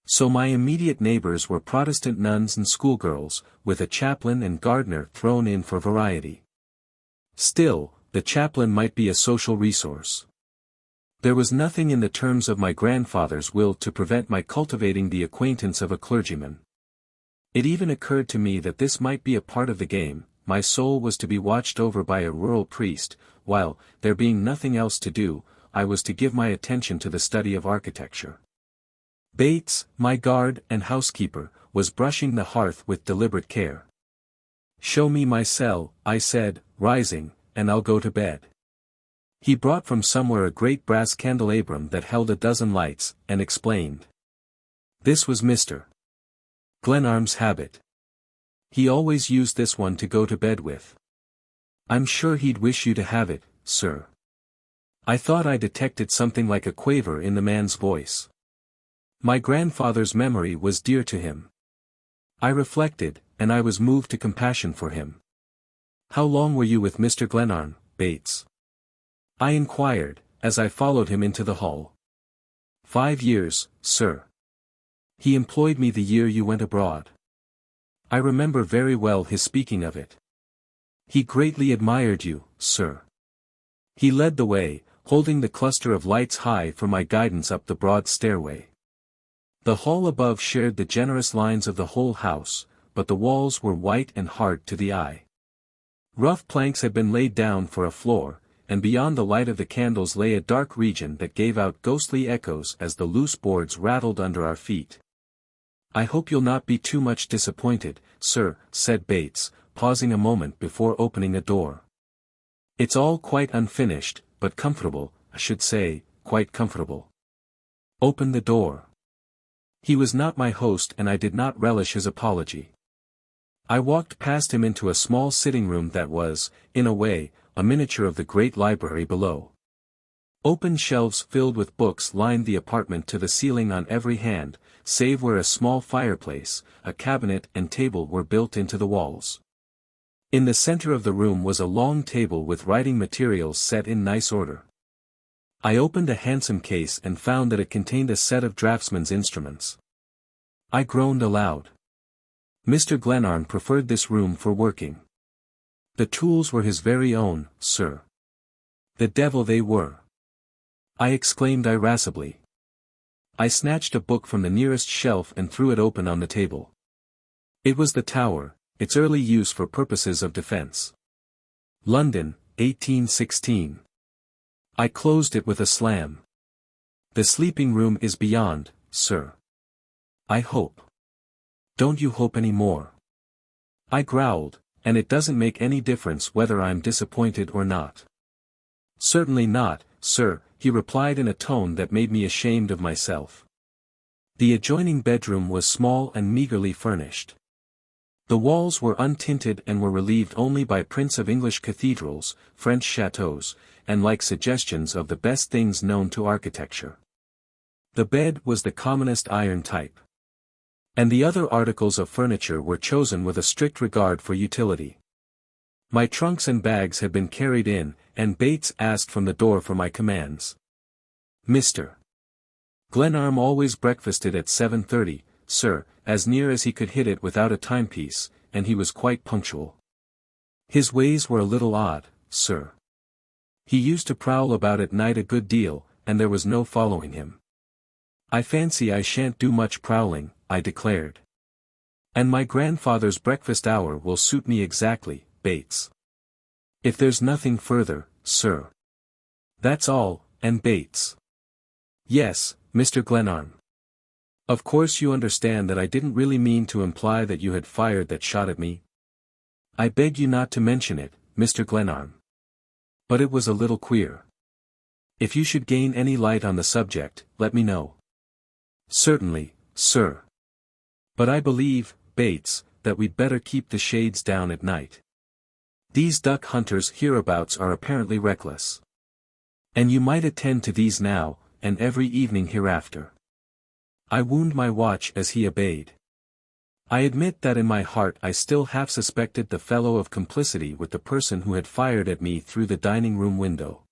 So my immediate neighbors were Protestant nuns and schoolgirls, with a chaplain and gardener thrown in for variety. Still, the chaplain might be a social resource. There was nothing in the terms of my grandfather's will to prevent my cultivating the acquaintance of a clergyman. It even occurred to me that this might be a part of the game. My soul was to be watched over by a rural priest, while, there being nothing else to do, I was to give my attention to the study of architecture. Bates, my guard and housekeeper, was brushing the hearth with deliberate care. Show me my cell, I said, rising, and I'll go to bed. He brought from somewhere a great brass candelabrum that held a dozen lights, and explained. This was Mr. Glenarm's habit. He always used this one to go to bed with. I'm sure he'd wish you to have it, sir. I thought I detected something like a quaver in the man's voice. My grandfather's memory was dear to him. I reflected, and I was moved to compassion for him. "How long were you with Mr. Glenarm, Bates?" I inquired, as I followed him into the hall. 5 years, sir. He employed me the year you went abroad. I remember very well his speaking of it. He greatly admired you, sir. He led the way, holding the cluster of lights high for my guidance up the broad stairway. The hall above shared the generous lines of the whole house, but the walls were white and hard to the eye. Rough planks had been laid down for a floor, and beyond the light of the candles lay a dark region that gave out ghostly echoes as the loose boards rattled under our feet. "I hope you'll not be too much disappointed, sir," said Bates, pausing a moment before opening a door. "It's all quite unfinished, but comfortable, I should say, quite comfortable." "Open the door." He was not my host and I did not relish his apology. I walked past him into a small sitting room that was, in a way, a miniature of the great library below. Open shelves filled with books lined the apartment to the ceiling on every hand, save where a small fireplace, a cabinet and table were built into the walls. In the center of the room was a long table with writing materials set in nice order. I opened a handsome case and found that it contained a set of draftsman's instruments. I groaned aloud. Mr. Glenarm preferred this room for working. The tools were his very own, sir. The devil they were! I exclaimed irascibly. I snatched a book from the nearest shelf and threw it open on the table. It was The Tower, its early use for purposes of defense. London, 1816. I closed it with a slam. "The sleeping room is beyond, sir." "I hope." "Don't you hope any more?" I growled, "And it doesn't make any difference whether I'm disappointed or not." "Certainly not, sir," he replied in a tone that made me ashamed of myself. The adjoining bedroom was small and meagerly furnished. The walls were untinted and were relieved only by prints of English cathedrals, French chateaux, and like suggestions of the best things known to architecture. The bed was the commonest iron type. And the other articles of furniture were chosen with a strict regard for utility. My trunks and bags had been carried in, and Bates asked from the door for my commands. Mr. Glenarm always breakfasted at 7:30, sir, as near as he could hit it without a timepiece, and he was quite punctual. His ways were a little odd, sir. He used to prowl about at night a good deal, and there was no following him. "I fancy I shan't do much prowling," I declared. "And my grandfather's breakfast hour will suit me exactly, Bates. If there's nothing further, sir." "That's all, and Bates." "Yes, Mr. Glenarm. Of course you understand that I didn't really mean to imply that you had fired that shot at me. I beg you not to mention it, Mr. Glenarm. But it was a little queer. If you should gain any light on the subject, let me know." "Certainly, sir. But I believe, Bates, that we'd better keep the shades down at night. These duck hunters hereabouts are apparently reckless. And you might attend to these now, and every evening hereafter." I wound my watch as he obeyed. I admit that in my heart I still half suspected the fellow of complicity with the person who had fired at me through the dining room window.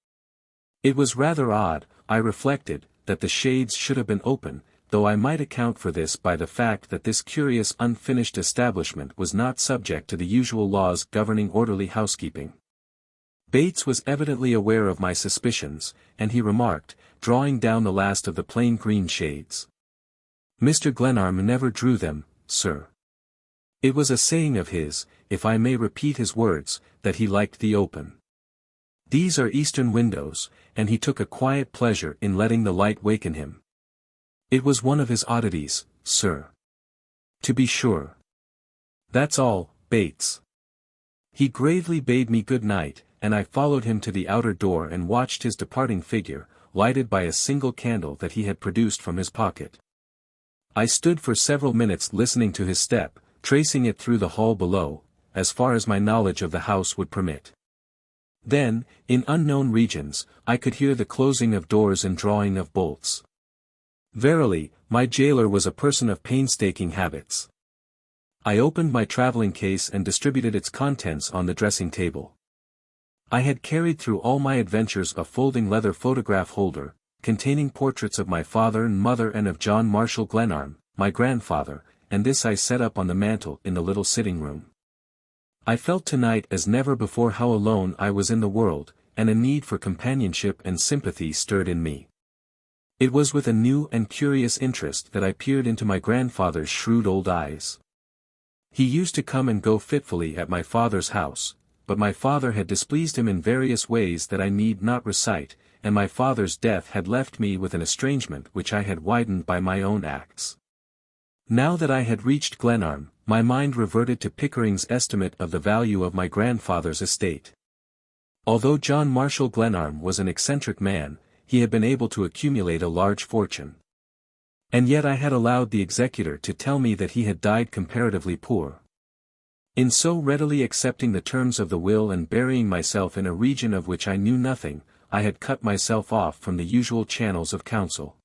It was rather odd, I reflected, that the shades should have been open, though I might account for this by the fact that this curious unfinished establishment was not subject to the usual laws governing orderly housekeeping. Bates was evidently aware of my suspicions, and he remarked, drawing down the last of the plain green shades. "Mr. Glenarm never drew them, sir. It was a saying of his, if I may repeat his words, that he liked the open. These are eastern windows, and he took a quiet pleasure in letting the light waken him. It was one of his oddities, sir. To be sure. That's all, Bates." He gravely bade me good night, and I followed him to the outer door and watched his departing figure, lighted by a single candle that he had produced from his pocket. I stood for several minutes listening to his step, tracing it through the hall below, as far as my knowledge of the house would permit. Then, in unknown regions, I could hear the closing of doors and drawing of bolts. Verily, my jailer was a person of painstaking habits. I opened my traveling case and distributed its contents on the dressing table. I had carried through all my adventures a folding leather photograph holder, containing portraits of my father and mother and of John Marshall Glenarm, my grandfather, and this I set up on the mantel in the little sitting room. I felt tonight as never before how alone I was in the world, and a need for companionship and sympathy stirred in me. It was with a new and curious interest that I peered into my grandfather's shrewd old eyes. He used to come and go fitfully at my father's house, but my father had displeased him in various ways that I need not recite, and my father's death had left me with an estrangement which I had widened by my own acts. Now that I had reached Glenarm, my mind reverted to Pickering's estimate of the value of my grandfather's estate. Although John Marshall Glenarm was an eccentric man, he had been able to accumulate a large fortune. And yet I had allowed the executor to tell me that he had died comparatively poor. In so readily accepting the terms of the will and burying myself in a region of which I knew nothing, I had cut myself off from the usual channels of counsel.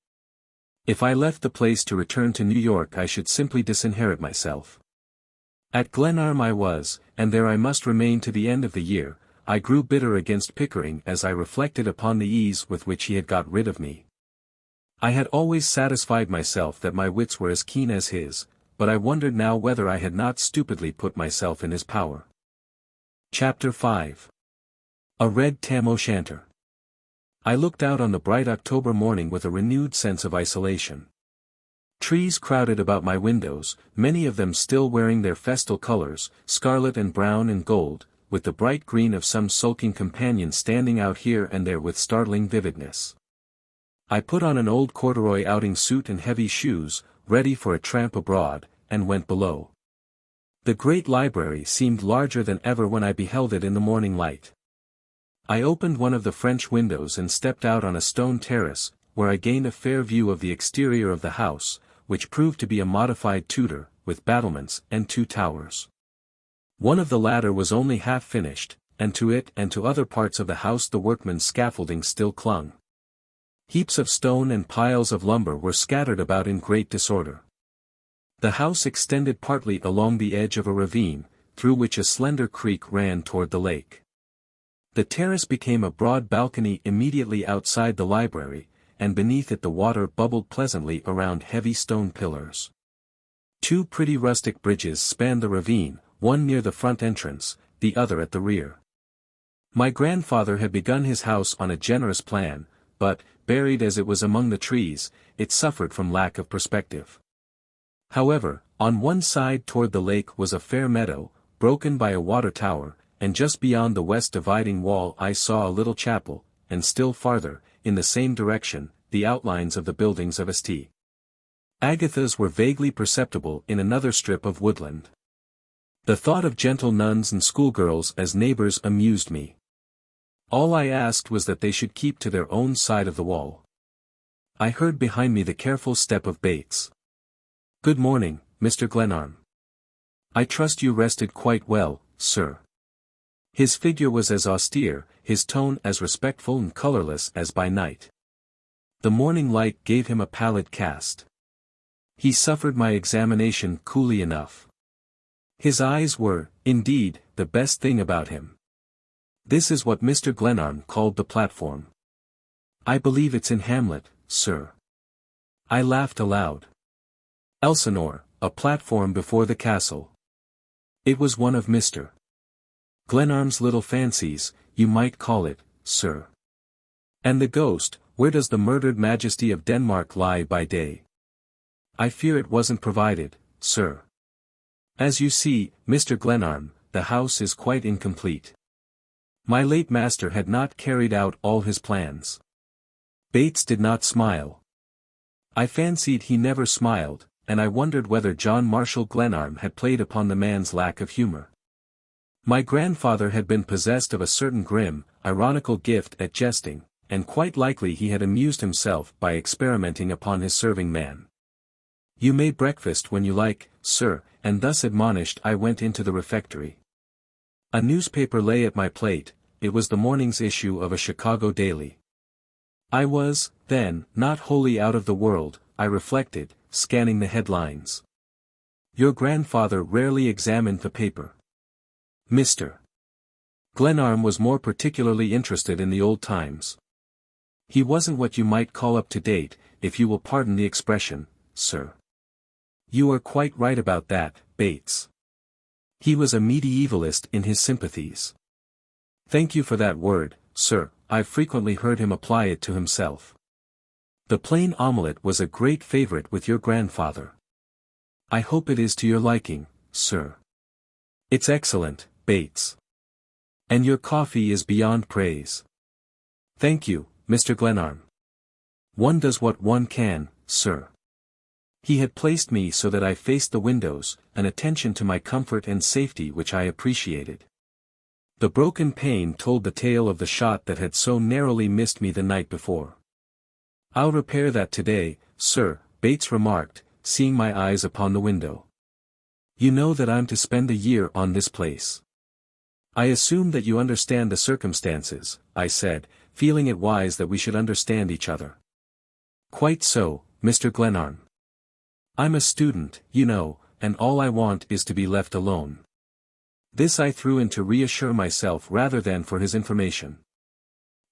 If I left the place to return to New York I should simply disinherit myself. At Glenarm I was, and there I must remain to the end of the year. I grew bitter against Pickering as I reflected upon the ease with which he had got rid of me. I had always satisfied myself that my wits were as keen as his, but I wondered now whether I had not stupidly put myself in his power. Chapter 5. A Red Tam O'Shanter. I looked out on the bright October morning with a renewed sense of isolation. Trees crowded about my windows, many of them still wearing their festal colors, scarlet and brown and gold, with the bright green of some sulking companion standing out here and there with startling vividness. I put on an old corduroy outing suit and heavy shoes, ready for a tramp abroad, and went below. The great library seemed larger than ever when I beheld it in the morning light. I opened one of the French windows and stepped out on a stone terrace, where I gained a fair view of the exterior of the house, which proved to be a modified Tudor, with battlements and 2 towers. One of the latter was only half finished, and to it and to other parts of the house the workmen's scaffolding still clung. Heaps of stone and piles of lumber were scattered about in great disorder. The house extended partly along the edge of a ravine, through which a slender creek ran toward the lake. The terrace became a broad balcony immediately outside the library, and beneath it the water bubbled pleasantly around heavy stone pillars. 2 pretty rustic bridges spanned the ravine, one near the front entrance, the other at the rear. My grandfather had begun his house on a generous plan, but, buried as it was among the trees, it suffered from lack of perspective. However, on one side toward the lake was a fair meadow, broken by a water tower, and just beyond the west dividing wall I saw a little chapel, and still farther, in the same direction, the outlines of the buildings of St. Agatha's were vaguely perceptible in another strip of woodland. The thought of gentle nuns and schoolgirls as neighbors amused me. All I asked was that they should keep to their own side of the wall. I heard behind me the careful step of Bates. "Good morning, Mr. Glenarm. I trust you rested quite well, sir." His figure was as austere, his tone as respectful and colorless as by night. The morning light gave him a pallid cast. He suffered my examination coolly enough. His eyes were, indeed, the best thing about him. This is what Mr. Glenarm called the platform. "I believe it's in Hamlet, sir." I laughed aloud. "Elsinore, a platform before the castle." It was one of Mr. Glenarm's little fancies, you might call it, sir. "And the ghost, where does the murdered majesty of Denmark lie by day?" "I fear it wasn't provided, sir." "As you see, Mr. Glenarm, the house is quite incomplete. My late master had not carried out all his plans." Bates did not smile. I fancied he never smiled, and I wondered whether John Marshall Glenarm had played upon the man's lack of humor. My grandfather had been possessed of a certain grim, ironical gift at jesting, and quite likely he had amused himself by experimenting upon his serving man. "You may breakfast when you like, sir," and thus admonished I went into the refectory. A newspaper lay at my plate. It was the morning's issue of a Chicago daily. I was, then, not wholly out of the world, I reflected, scanning the headlines. Your grandfather rarely examined the paper. Mr. Glenarm was more particularly interested in the old times. He wasn't what you might call up to date, if you will pardon the expression, sir. You are quite right about that, Bates. He was a medievalist in his sympathies. Thank you for that word, sir, I've frequently heard him apply it to himself. The plain omelette was a great favorite with your grandfather. I hope it is to your liking, sir. It's excellent, Bates. And your coffee is beyond praise. Thank you, Mr. Glenarm. One does what one can, sir. He had placed me so that I faced the windows, an attention to my comfort and safety which I appreciated. The broken pane told the tale of the shot that had so narrowly missed me the night before. I'll repair that today, sir, Bates remarked, seeing my eyes upon the window. You know that I'm to spend a year on this place. I assume that you understand the circumstances, I said, feeling it wise that we should understand each other. Quite so, Mr. Glenarm. I'm a student, you know, and all I want is to be left alone. This I threw in to reassure myself rather than for his information.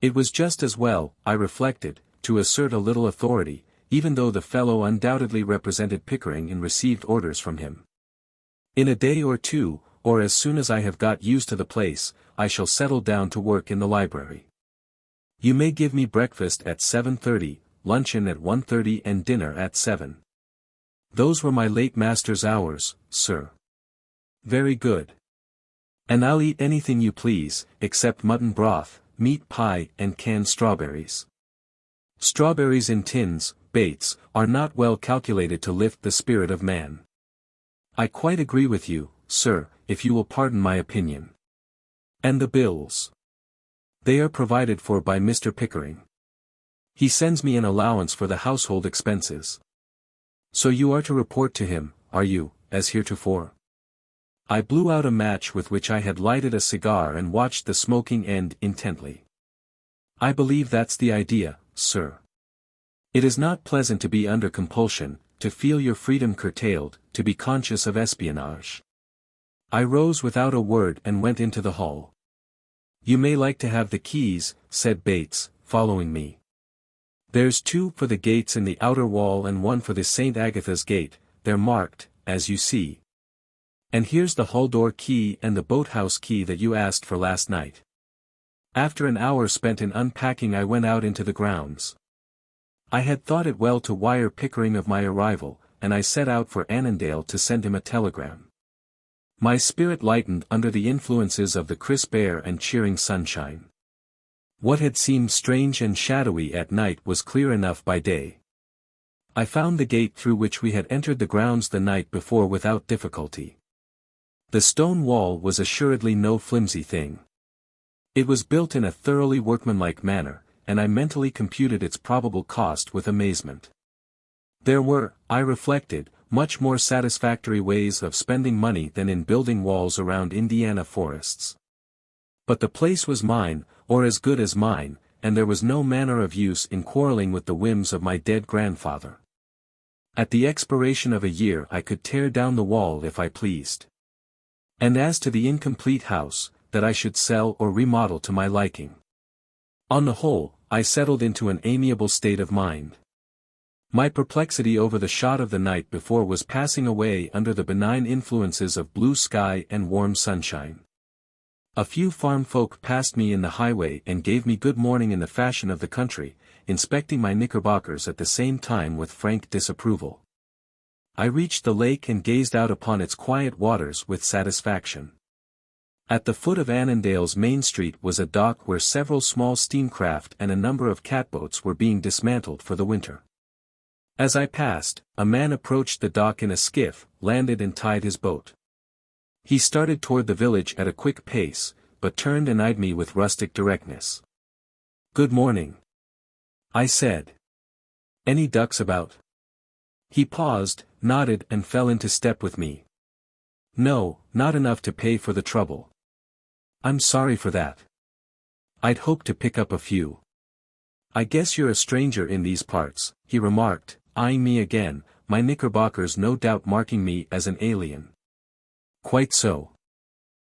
It was just as well, I reflected, to assert a little authority, even though the fellow undoubtedly represented Pickering and received orders from him. In a day or two, or as soon as I have got used to the place, I shall settle down to work in the library. You may give me breakfast at 7:30, luncheon at 1:30 and dinner at 7. Those were my late master's hours, sir. Very good. And I'll eat anything you please, except mutton broth, meat pie and canned strawberries. Strawberries in tins, Bates, are not well calculated to lift the spirit of man. I quite agree with you, sir, if you will pardon my opinion. And the bills? They are provided for by Mr. Pickering. He sends me an allowance for the household expenses. So you are to report to him, are you, as heretofore? I blew out a match with which I had lighted a cigar and watched the smoking end intently. I believe that's the idea, sir. It is not pleasant to be under compulsion, to feel your freedom curtailed, to be conscious of espionage. I rose without a word and went into the hall. You may like to have the keys, said Bates, following me. There's 2 for the gates in the outer wall and 1 for the St. Agatha's gate, they're marked, as you see. And here's the hall door key and the boathouse key that you asked for last night. After an hour spent in unpacking I went out into the grounds. I had thought it well to wire Pickering of my arrival, and I set out for Annandale to send him a telegram. My spirit lightened under the influences of the crisp air and cheering sunshine. What had seemed strange and shadowy at night was clear enough by day. I found the gate through which we had entered the grounds the night before without difficulty. The stone wall was assuredly no flimsy thing. It was built in a thoroughly workmanlike manner, and I mentally computed its probable cost with amazement. There were, I reflected, much more satisfactory ways of spending money than in building walls around Indiana forests. But the place was mine, or as good as mine, and there was no manner of use in quarreling with the whims of my dead grandfather. At the expiration of a year I could tear down the wall if I pleased. And as to the incomplete house, that I should sell or remodel to my liking. On the whole, I settled into an amiable state of mind. My perplexity over the shot of the night before was passing away under the benign influences of blue sky and warm sunshine. A few farm folk passed me in the highway and gave me good morning in the fashion of the country, inspecting my knickerbockers at the same time with frank disapproval. I reached the lake and gazed out upon its quiet waters with satisfaction. At the foot of Annandale's main street was a dock where several small steamcraft and a number of catboats were being dismantled for the winter. As I passed, a man approached the dock in a skiff, landed and tied his boat. He started toward the village at a quick pace, but turned and eyed me with rustic directness. "Good morning," I said. "Any ducks about?" He paused, nodded and fell into step with me. "No, not enough to pay for the trouble." "I'm sorry for that. I'd hoped to pick up a few." "I guess you're a stranger in these parts," he remarked, eyeing me again, my knickerbockers no doubt marking me as an alien. Quite so.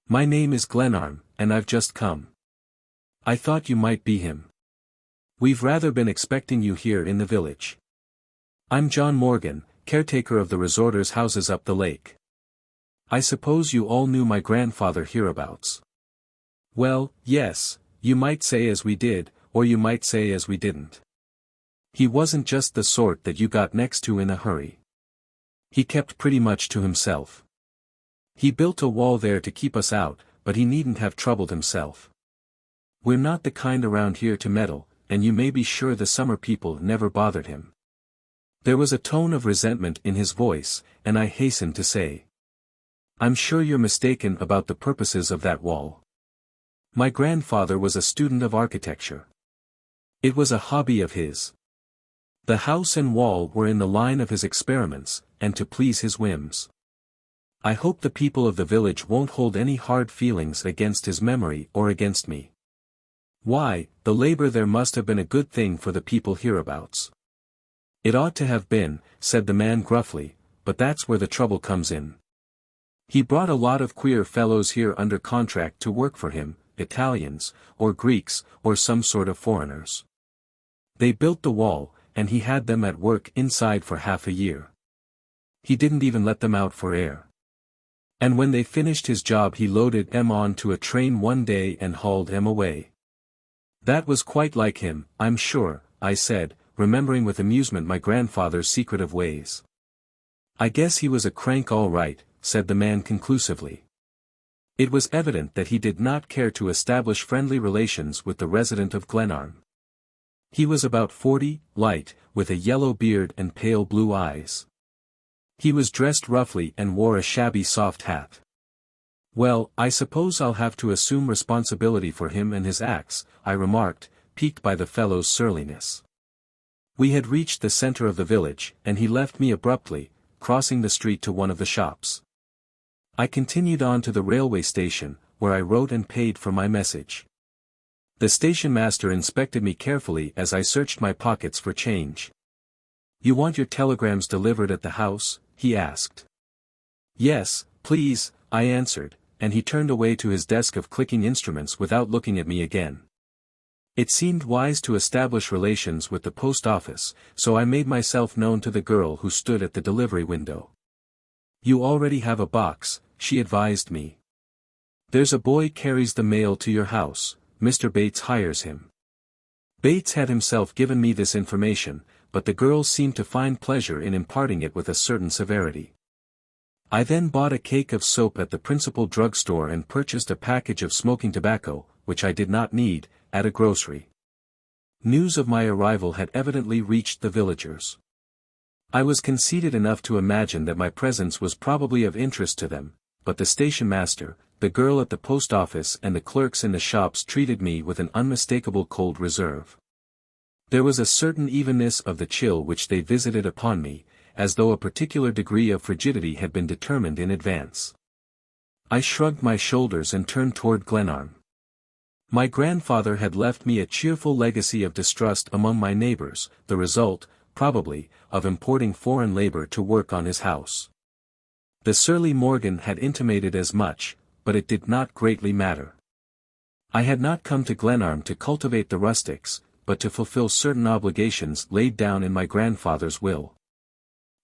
My name is Glenarm, and I've just come. I thought you might be him. We've rather been expecting you here in the village. I'm John Morgan, caretaker of the resorters' houses up the lake. I suppose you all knew my grandfather hereabouts. Well, yes, you might say as we did, or you might say as we didn't. He wasn't just the sort that you got next to in a hurry. He kept pretty much to himself. He built a wall there to keep us out, but he needn't have troubled himself. We're not the kind around here to meddle, and you may be sure the summer people never bothered him. There was a tone of resentment in his voice, and I hastened to say, I'm sure you're mistaken about the purposes of that wall. My grandfather was a student of architecture. It was a hobby of his. The house and wall were in the line of his experiments, and to please his whims. I hope the people of the village won't hold any hard feelings against his memory or against me. Why, the labor there must have been a good thing for the people hereabouts. It ought to have been, said the man gruffly, but that's where the trouble comes in. He brought a lot of queer fellows here under contract to work for him, Italians, or Greeks, or some sort of foreigners. They built the wall, and he had them at work inside for half a year. He didn't even let them out for air. And when they finished his job he loaded them onto a train one day and hauled them away. That was quite like him, I'm sure, I said, remembering with amusement my grandfather's secretive ways. I guess he was a crank all right, said the man conclusively. It was evident that he did not care to establish friendly relations with the resident of Glenarm. He was about 40, light, with a yellow beard and pale blue eyes. He was dressed roughly and wore a shabby soft hat. Well, I suppose I'll have to assume responsibility for him and his acts, I remarked, piqued by the fellow's surliness. We had reached the center of the village, and he left me abruptly, crossing the street to one of the shops. I continued on to the railway station, where I wrote and paid for my message. The station master inspected me carefully as I searched my pockets for change. You want your telegrams delivered at the house? He asked. Yes, please, I answered, and he turned away to his desk of clicking instruments without looking at me again. It seemed wise to establish relations with the post office, so I made myself known to the girl who stood at the delivery window. You already have a box, she advised me. There's a boy carries the mail to your house, Mr. Bates hires him. Bates had himself given me this information, but the girl seemed to find pleasure in imparting it with a certain severity. I then bought a cake of soap at the principal drugstore and purchased a package of smoking tobacco, which I did not need, at a grocery. News of my arrival had evidently reached the villagers. I was conceited enough to imagine that my presence was probably of interest to them, but the station master, the girl at the post office and the clerks in the shops treated me with an unmistakable cold reserve. There was a certain evenness of the chill which they visited upon me, as though a particular degree of frigidity had been determined in advance. I shrugged my shoulders and turned toward Glenarm. My grandfather had left me a cheerful legacy of distrust among my neighbors, the result, probably, of importing foreign labor to work on his house. The surly Morgan had intimated as much, but it did not greatly matter. I had not come to Glenarm to cultivate the rustics, but to fulfill certain obligations laid down in my grandfather's will.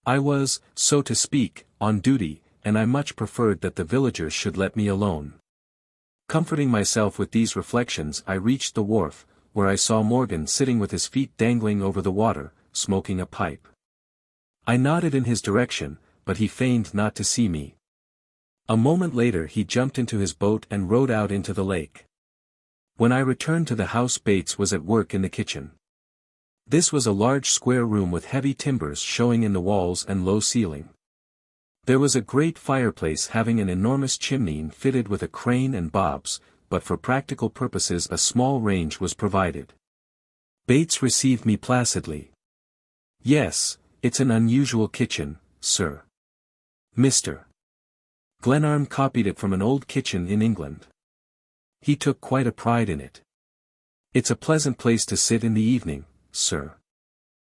I was, so to speak, on duty, and I much preferred that the villagers should let me alone. Comforting myself with these reflections I reached the wharf, where I saw Morgan sitting with his feet dangling over the water, smoking a pipe. I nodded in his direction, but he feigned not to see me. A moment later he jumped into his boat and rowed out into the lake. When I returned to the house Bates was at work in the kitchen. This was a large square room with heavy timbers showing in the walls and low ceiling. There was a great fireplace having an enormous chimney fitted with a crane and bobs, but for practical purposes a small range was provided. Bates received me placidly. Yes, it's an unusual kitchen, sir. Mr. Glenarm copied it from an old kitchen in England. He took quite a pride in it. It's a pleasant place to sit in the evening, sir.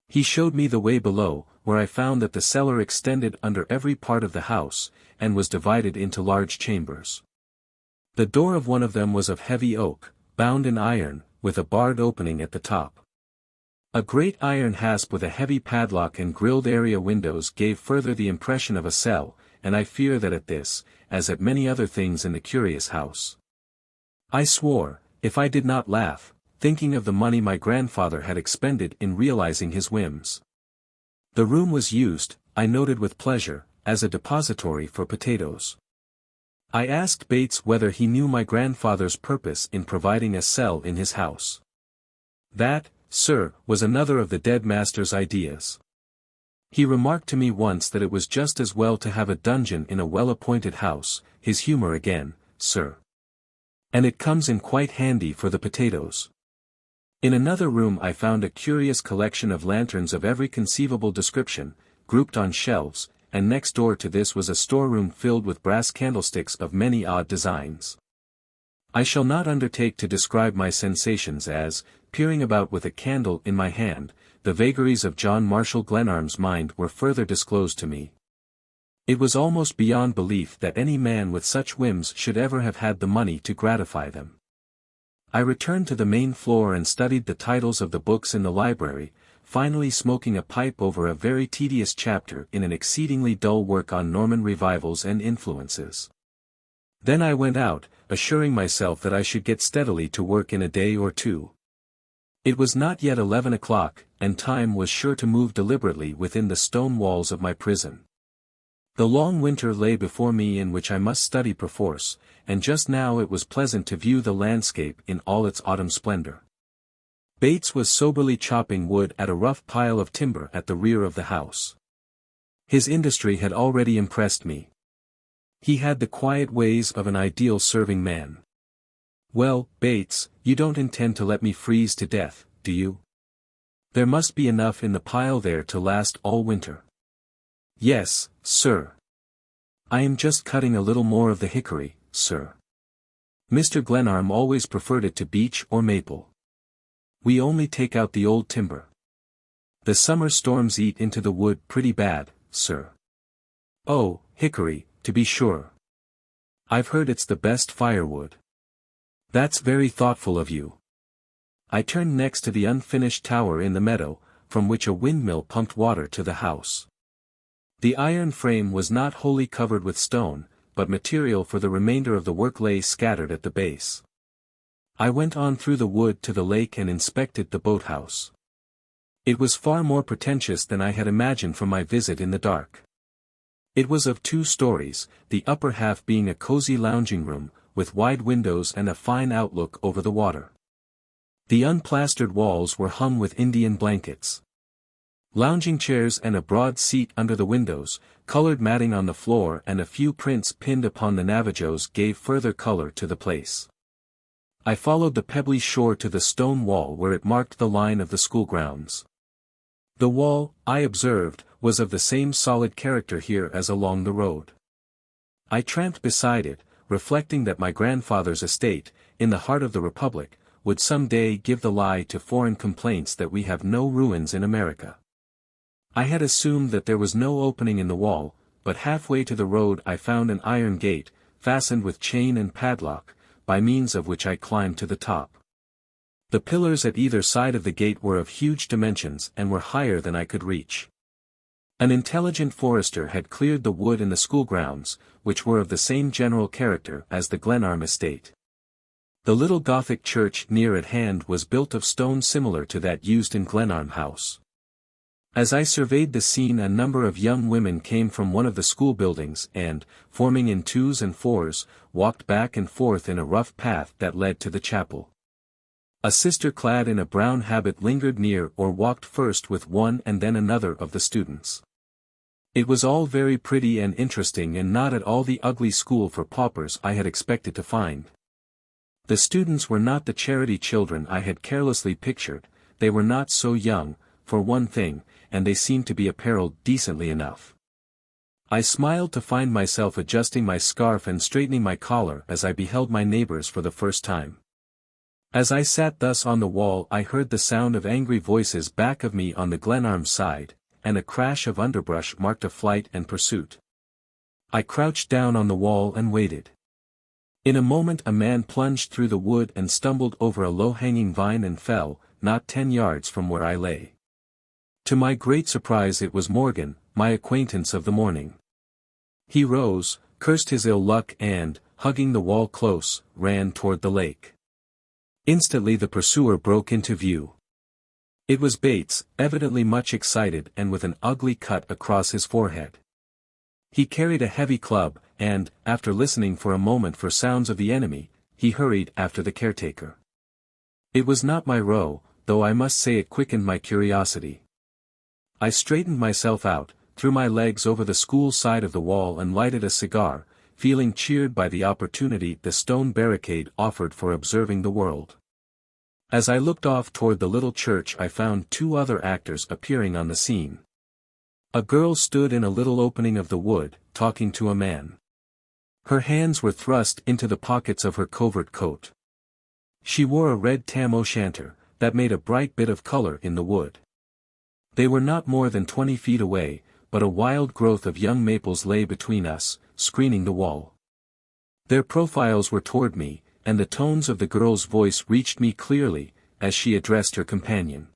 He showed me the way below, where I found that the cellar extended under every part of the house, and was divided into large chambers. The door of one of them was of heavy oak, bound in iron, with a barred opening at the top. A great iron hasp with a heavy padlock and grilled area windows gave further the impression of a cell, and I fear that at this, as at many other things in the curious house, I swore, if I did not laugh, thinking of the money my grandfather had expended in realizing his whims. The room was used, I noted with pleasure, as a depository for potatoes. I asked Bates whether he knew my grandfather's purpose in providing a cell in his house. That, sir, was another of the dead master's ideas. He remarked to me once that it was just as well to have a dungeon in a well-appointed house, his humor again, sir. And it comes in quite handy for the potatoes. In another room I found a curious collection of lanterns of every conceivable description, grouped on shelves, and next door to this was a storeroom filled with brass candlesticks of many odd designs. I shall not undertake to describe my sensations as, peering about with a candle in my hand, the vagaries of John Marshall Glenarm's mind were further disclosed to me. It was almost beyond belief that any man with such whims should ever have had the money to gratify them. I returned to the main floor and studied the titles of the books in the library, finally smoking a pipe over a very tedious chapter in an exceedingly dull work on Norman revivals and influences. Then I went out, assuring myself that I should get steadily to work in a day or two. It was not yet 11 o'clock, and time was sure to move deliberately within the stone walls of my prison. The long winter lay before me in which I must study perforce, and just now it was pleasant to view the landscape in all its autumn splendor. Bates was soberly chopping wood at a rough pile of timber at the rear of the house. His industry had already impressed me. He had the quiet ways of an ideal serving man. "Well, Bates, you don't intend to let me freeze to death, do you? There must be enough in the pile there to last all winter." "Yes, sir. I am just cutting a little more of the hickory, sir. Mr. Glenarm always preferred it to beech or maple. We only take out the old timber. The summer storms eat into the wood pretty bad, sir." "Oh, hickory, to be sure. I've heard it's the best firewood." "That's very thoughtful of you." I turned next to the unfinished tower in the meadow, from which a windmill pumped water to the house. The iron frame was not wholly covered with stone, but material for the remainder of the work lay scattered at the base. I went on through the wood to the lake and inspected the boathouse. It was far more pretentious than I had imagined from my visit in the dark. It was of 2 stories, the upper half being a cozy lounging room, with wide windows and a fine outlook over the water. The unplastered walls were hung with Indian blankets. Lounging chairs and a broad seat under the windows, colored matting on the floor and a few prints pinned upon the Navajos gave further color to the place. I followed the pebbly shore to the stone wall where it marked the line of the school grounds. The wall, I observed, was of the same solid character here as along the road. I tramped beside it, reflecting that my grandfather's estate, in the heart of the Republic, would some day give the lie to foreign complaints that we have no ruins in America. I had assumed that there was no opening in the wall, but halfway to the road I found an iron gate, fastened with chain and padlock, by means of which I climbed to the top. The pillars at either side of the gate were of huge dimensions and were higher than I could reach. An intelligent forester had cleared the wood in the school grounds, which were of the same general character as the Glenarm estate. The little Gothic church near at hand was built of stone similar to that used in Glenarm House. As I surveyed the scene, a number of young women came from one of the school buildings and, forming in 2s and 4s, walked back and forth in a rough path that led to the chapel. A sister clad in a brown habit lingered near or walked first with one and then another of the students. It was all very pretty and interesting and not at all the ugly school for paupers I had expected to find. The students were not the charity children I had carelessly pictured, they were not so young, for one thing, and they seemed to be apparelled decently enough. I smiled to find myself adjusting my scarf and straightening my collar as I beheld my neighbors for the first time. As I sat thus on the wall I heard the sound of angry voices back of me on the Glenarm side, and a crash of underbrush marked a flight and pursuit. I crouched down on the wall and waited. In a moment a man plunged through the wood and stumbled over a low-hanging vine and fell, not 10 yards from where I lay. To my great surprise it was Morgan, my acquaintance of the morning. He rose, cursed his ill luck and, hugging the wall close, ran toward the lake. Instantly the pursuer broke into view. It was Bates, evidently much excited and with an ugly cut across his forehead. He carried a heavy club, and, after listening for a moment for sounds of the enemy, he hurried after the caretaker. It was not my row, though I must say it quickened my curiosity. I straightened myself out, threw my legs over the school side of the wall and lighted a cigar, feeling cheered by the opportunity the stone barricade offered for observing the world. As I looked off toward the little church I found 2 other actors appearing on the scene. A girl stood in a little opening of the wood, talking to a man. Her hands were thrust into the pockets of her covert coat. She wore a red tam-o'-shanter, that made a bright bit of color in the wood. They were not more than 20 feet away, but a wild growth of young maples lay between us, screening the wall. Their profiles were toward me, and the tones of the girl's voice reached me clearly, as she addressed her companion.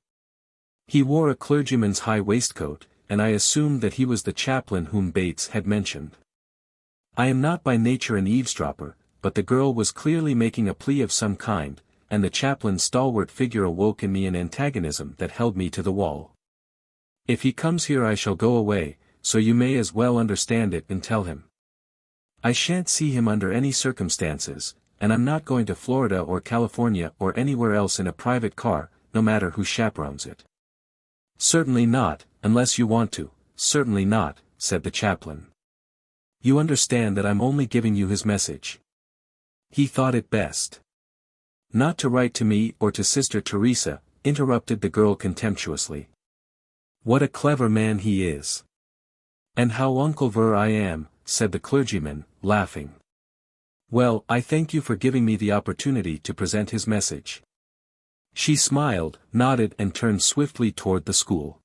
He wore a clergyman's high waistcoat, and I assumed that he was the chaplain whom Bates had mentioned. I am not by nature an eavesdropper, but the girl was clearly making a plea of some kind, and the chaplain's stalwart figure awoke in me an antagonism that held me to the wall. If he comes here I shall go away, so you may as well understand it and tell him. I shan't see him under any circumstances, and I'm not going to Florida or California or anywhere else in a private car, no matter who chaperones it. Certainly not, unless you want to, certainly not, said the chaplain. You understand that I'm only giving you his message. He thought it best not to write to me or to Sister Teresa, interrupted the girl contemptuously. What a clever man he is. And how Uncle Ver I am, said the clergyman, laughing. Well, I thank you for giving me the opportunity to present his message. She smiled, nodded and turned swiftly toward the school.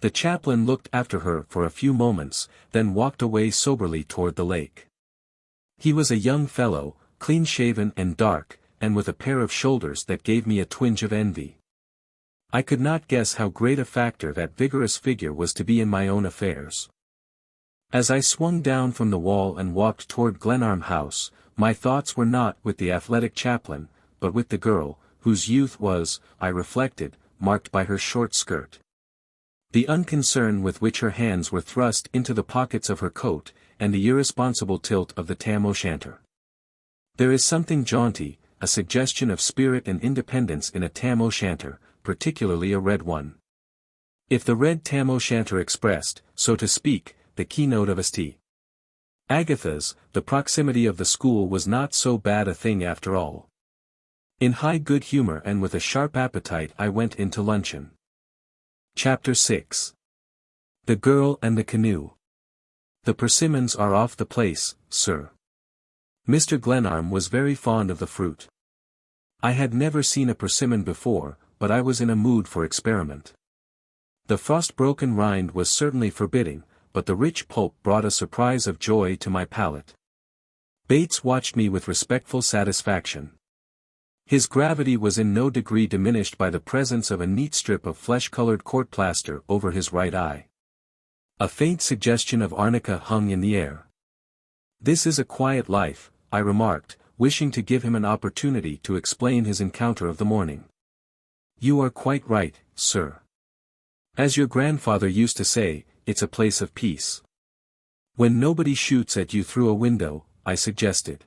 The chaplain looked after her for a few moments, then walked away soberly toward the lake. He was a young fellow, clean-shaven and dark, and with a pair of shoulders that gave me a twinge of envy. I could not guess how great a factor that vigorous figure was to be in my own affairs. As I swung down from the wall and walked toward Glenarm House, my thoughts were not with the athletic chaplain, but with the girl, whose youth was, I reflected, marked by her short skirt. The unconcern with which her hands were thrust into the pockets of her coat, and the irresponsible tilt of the tam-o'-shanter. There is something jaunty, a suggestion of spirit and independence in a tam-o'-shanter, particularly a red one. If the red tam-o'-shanter expressed, so to speak, the keynote of St. Agatha's, the proximity of the school was not so bad a thing after all. In high good humor and with a sharp appetite I went into luncheon. Chapter 6. The Girl and the Canoe. The persimmons are off the place, sir. Mr. Glenarm was very fond of the fruit. I had never seen a persimmon before, but I was in a mood for experiment. The frost-broken rind was certainly forbidding, but the rich pulp brought a surprise of joy to my palate. Bates watched me with respectful satisfaction. His gravity was in no degree diminished by the presence of a neat strip of flesh-colored court plaster over his right eye. A faint suggestion of arnica hung in the air. This is a quiet life, I remarked, wishing to give him an opportunity to explain his encounter of the morning. You are quite right, sir. As your grandfather used to say, it's a place of peace. When nobody shoots at you through a window, I suggested.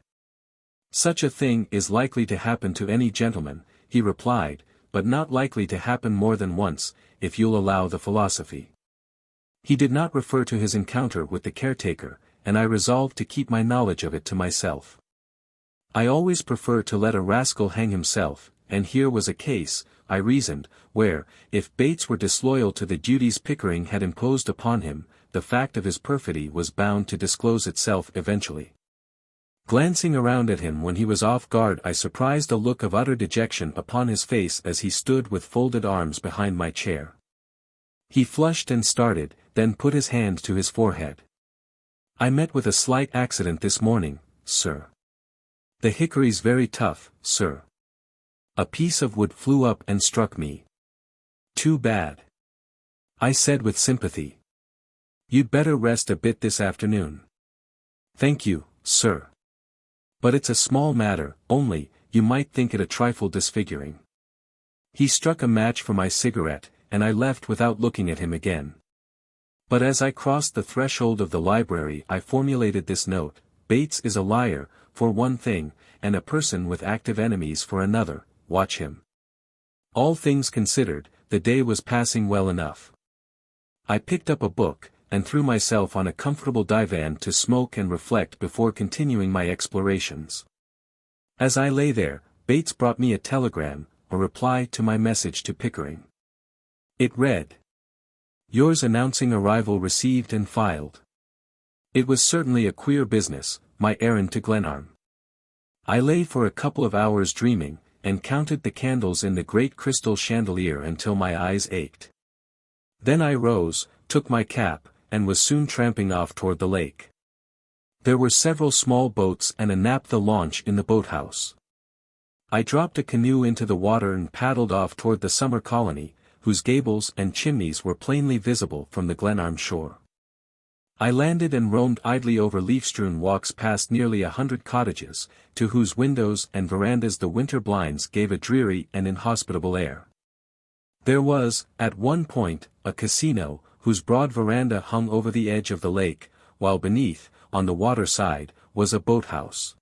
Such a thing is likely to happen to any gentleman, he replied, but not likely to happen more than once, if you'll allow the philosophy. He did not refer to his encounter with the caretaker, and I resolved to keep my knowledge of it to myself. I always prefer to let a rascal hang himself, and here was a case, I reasoned, where, if Bates were disloyal to the duties Pickering had imposed upon him, the fact of his perfidy was bound to disclose itself eventually. Glancing around at him when he was off guard, I surprised a look of utter dejection upon his face as he stood with folded arms behind my chair. He flushed and started, then put his hand to his forehead. I met with a slight accident this morning, sir. The hickory's very tough, sir. A piece of wood flew up and struck me. Too bad. I said with sympathy. You'd better rest a bit this afternoon. Thank you, sir. But it's a small matter, only, you might think it a trifle disfiguring. He struck a match for my cigarette, and I left without looking at him again. But as I crossed the threshold of the library I formulated this note: Bates is a liar, for one thing, and a person with active enemies for another, watch him. All things considered, the day was passing well enough. I picked up a book, and threw myself on a comfortable divan to smoke and reflect before continuing my explorations. As I lay there, Bates brought me a telegram, a reply to my message to Pickering. It read: Yours announcing arrival received and filed. It was certainly a queer business, my errand to Glenarm. I lay for a couple of hours dreaming, and counted the candles in the great crystal chandelier until my eyes ached. Then I rose, took my cap, and was soon tramping off toward the lake. There were several small boats and a naphtha launch in the boathouse. I dropped a canoe into the water and paddled off toward the summer colony, whose gables and chimneys were plainly visible from the Glenarm shore. I landed and roamed idly over leaf-strewn walks past nearly 100 cottages, to whose windows and verandas the winter blinds gave a dreary and inhospitable air. There was, at one point, a casino, whose broad veranda hung over the edge of the lake, while beneath, on the water side, was a boathouse.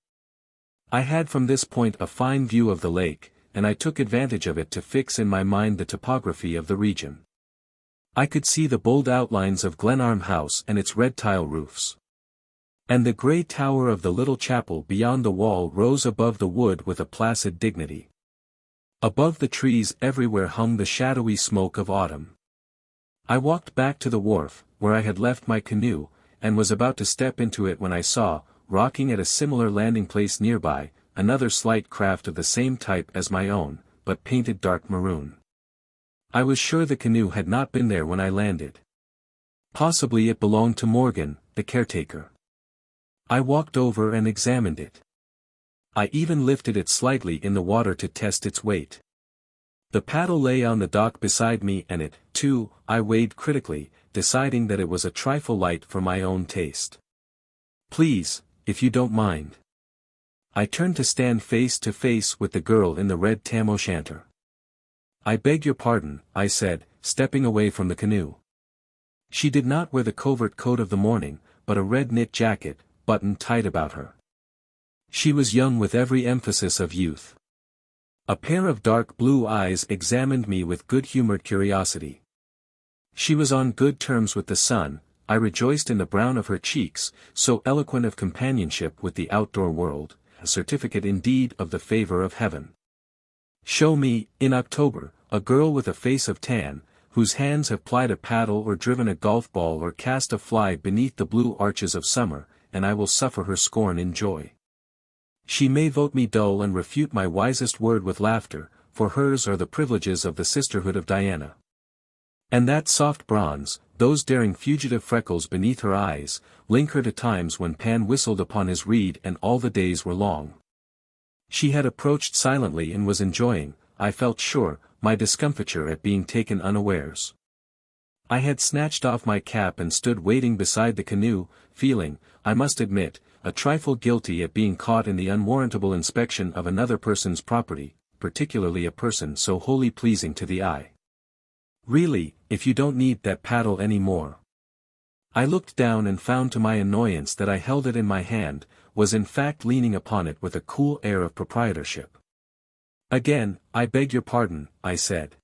I had from this point a fine view of the lake, and I took advantage of it to fix in my mind the topography of the region. I could see the bold outlines of Glenarm House and its red tile roofs. And the grey tower of the little chapel beyond the wall rose above the wood with a placid dignity. Above the trees everywhere hung the shadowy smoke of autumn. I walked back to the wharf, where I had left my canoe, and was about to step into it when I saw, rocking at a similar landing place nearby, another slight craft of the same type as my own, but painted dark maroon. I was sure the canoe had not been there when I landed. Possibly it belonged to Morgan, the caretaker. I walked over and examined it. I even lifted it slightly in the water to test its weight. The paddle lay on the dock beside me and it, too, I weighed critically, deciding that it was a trifle light for my own taste. Please, if you don't mind. I turned to stand face to face with the girl in the red tam o' shanter. I beg your pardon, I said, stepping away from the canoe. She did not wear the covert coat of the morning, but a red knit jacket, buttoned tight about her. She was young with every emphasis of youth. A pair of dark blue eyes examined me with good-humored curiosity. She was on good terms with the sun. I rejoiced in the brown of her cheeks, so eloquent of companionship with the outdoor world, a certificate indeed of the favor of heaven. Show me, in October, a girl with a face of tan, whose hands have plied a paddle or driven a golf ball or cast a fly beneath the blue arches of summer, and I will suffer her scorn in joy. She may vote me dull and refute my wisest word with laughter, for hers are the privileges of the sisterhood of Diana. And that soft bronze, those daring fugitive freckles beneath her eyes, link her to times when Pan whistled upon his reed and all the days were long. She had approached silently and was enjoying, I felt sure, my discomfiture at being taken unawares. I had snatched off my cap and stood waiting beside the canoe, feeling, I must admit, a trifle guilty at being caught in the unwarrantable inspection of another person's property, particularly a person so wholly pleasing to the eye. Really, if you don't need that paddle any more. I looked down and found to my annoyance that I held it in my hand, was in fact leaning upon it with a cool air of proprietorship. Again, I beg your pardon, I said.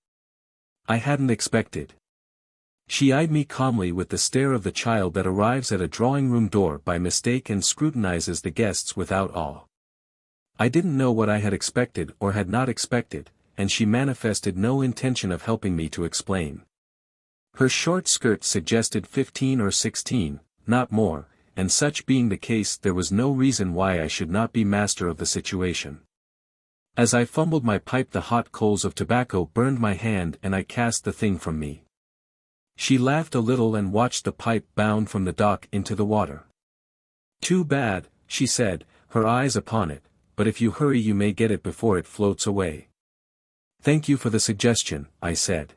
I hadn't expected. She eyed me calmly with the stare of the child that arrives at a drawing-room door by mistake and scrutinizes the guests without awe. I didn't know what I had expected or had not expected, and she manifested no intention of helping me to explain. Her short skirt suggested 15 or 16, not more, and such being the case there was no reason why I should not be master of the situation. As I fumbled my pipe the hot coals of tobacco burned my hand and I cast the thing from me. She laughed a little and watched the pipe bound from the dock into the water. "Too bad," she said, her eyes upon it, "but if you hurry you may get it before it floats away." "Thank you for the suggestion," I said.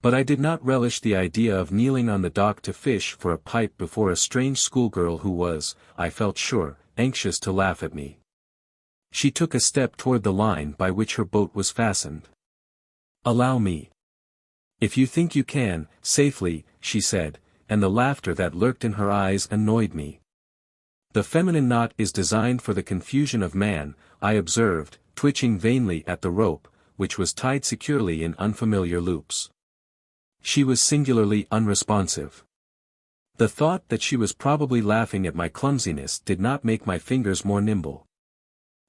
But I did not relish the idea of kneeling on the dock to fish for a pipe before a strange schoolgirl who was, I felt sure, anxious to laugh at me. She took a step toward the line by which her boat was fastened. "Allow me. If you think you can, safely," she said, and the laughter that lurked in her eyes annoyed me. "The feminine knot is designed for the confusion of man," I observed, twitching vainly at the rope, which was tied securely in unfamiliar loops. She was singularly unresponsive. The thought that she was probably laughing at my clumsiness did not make my fingers more nimble.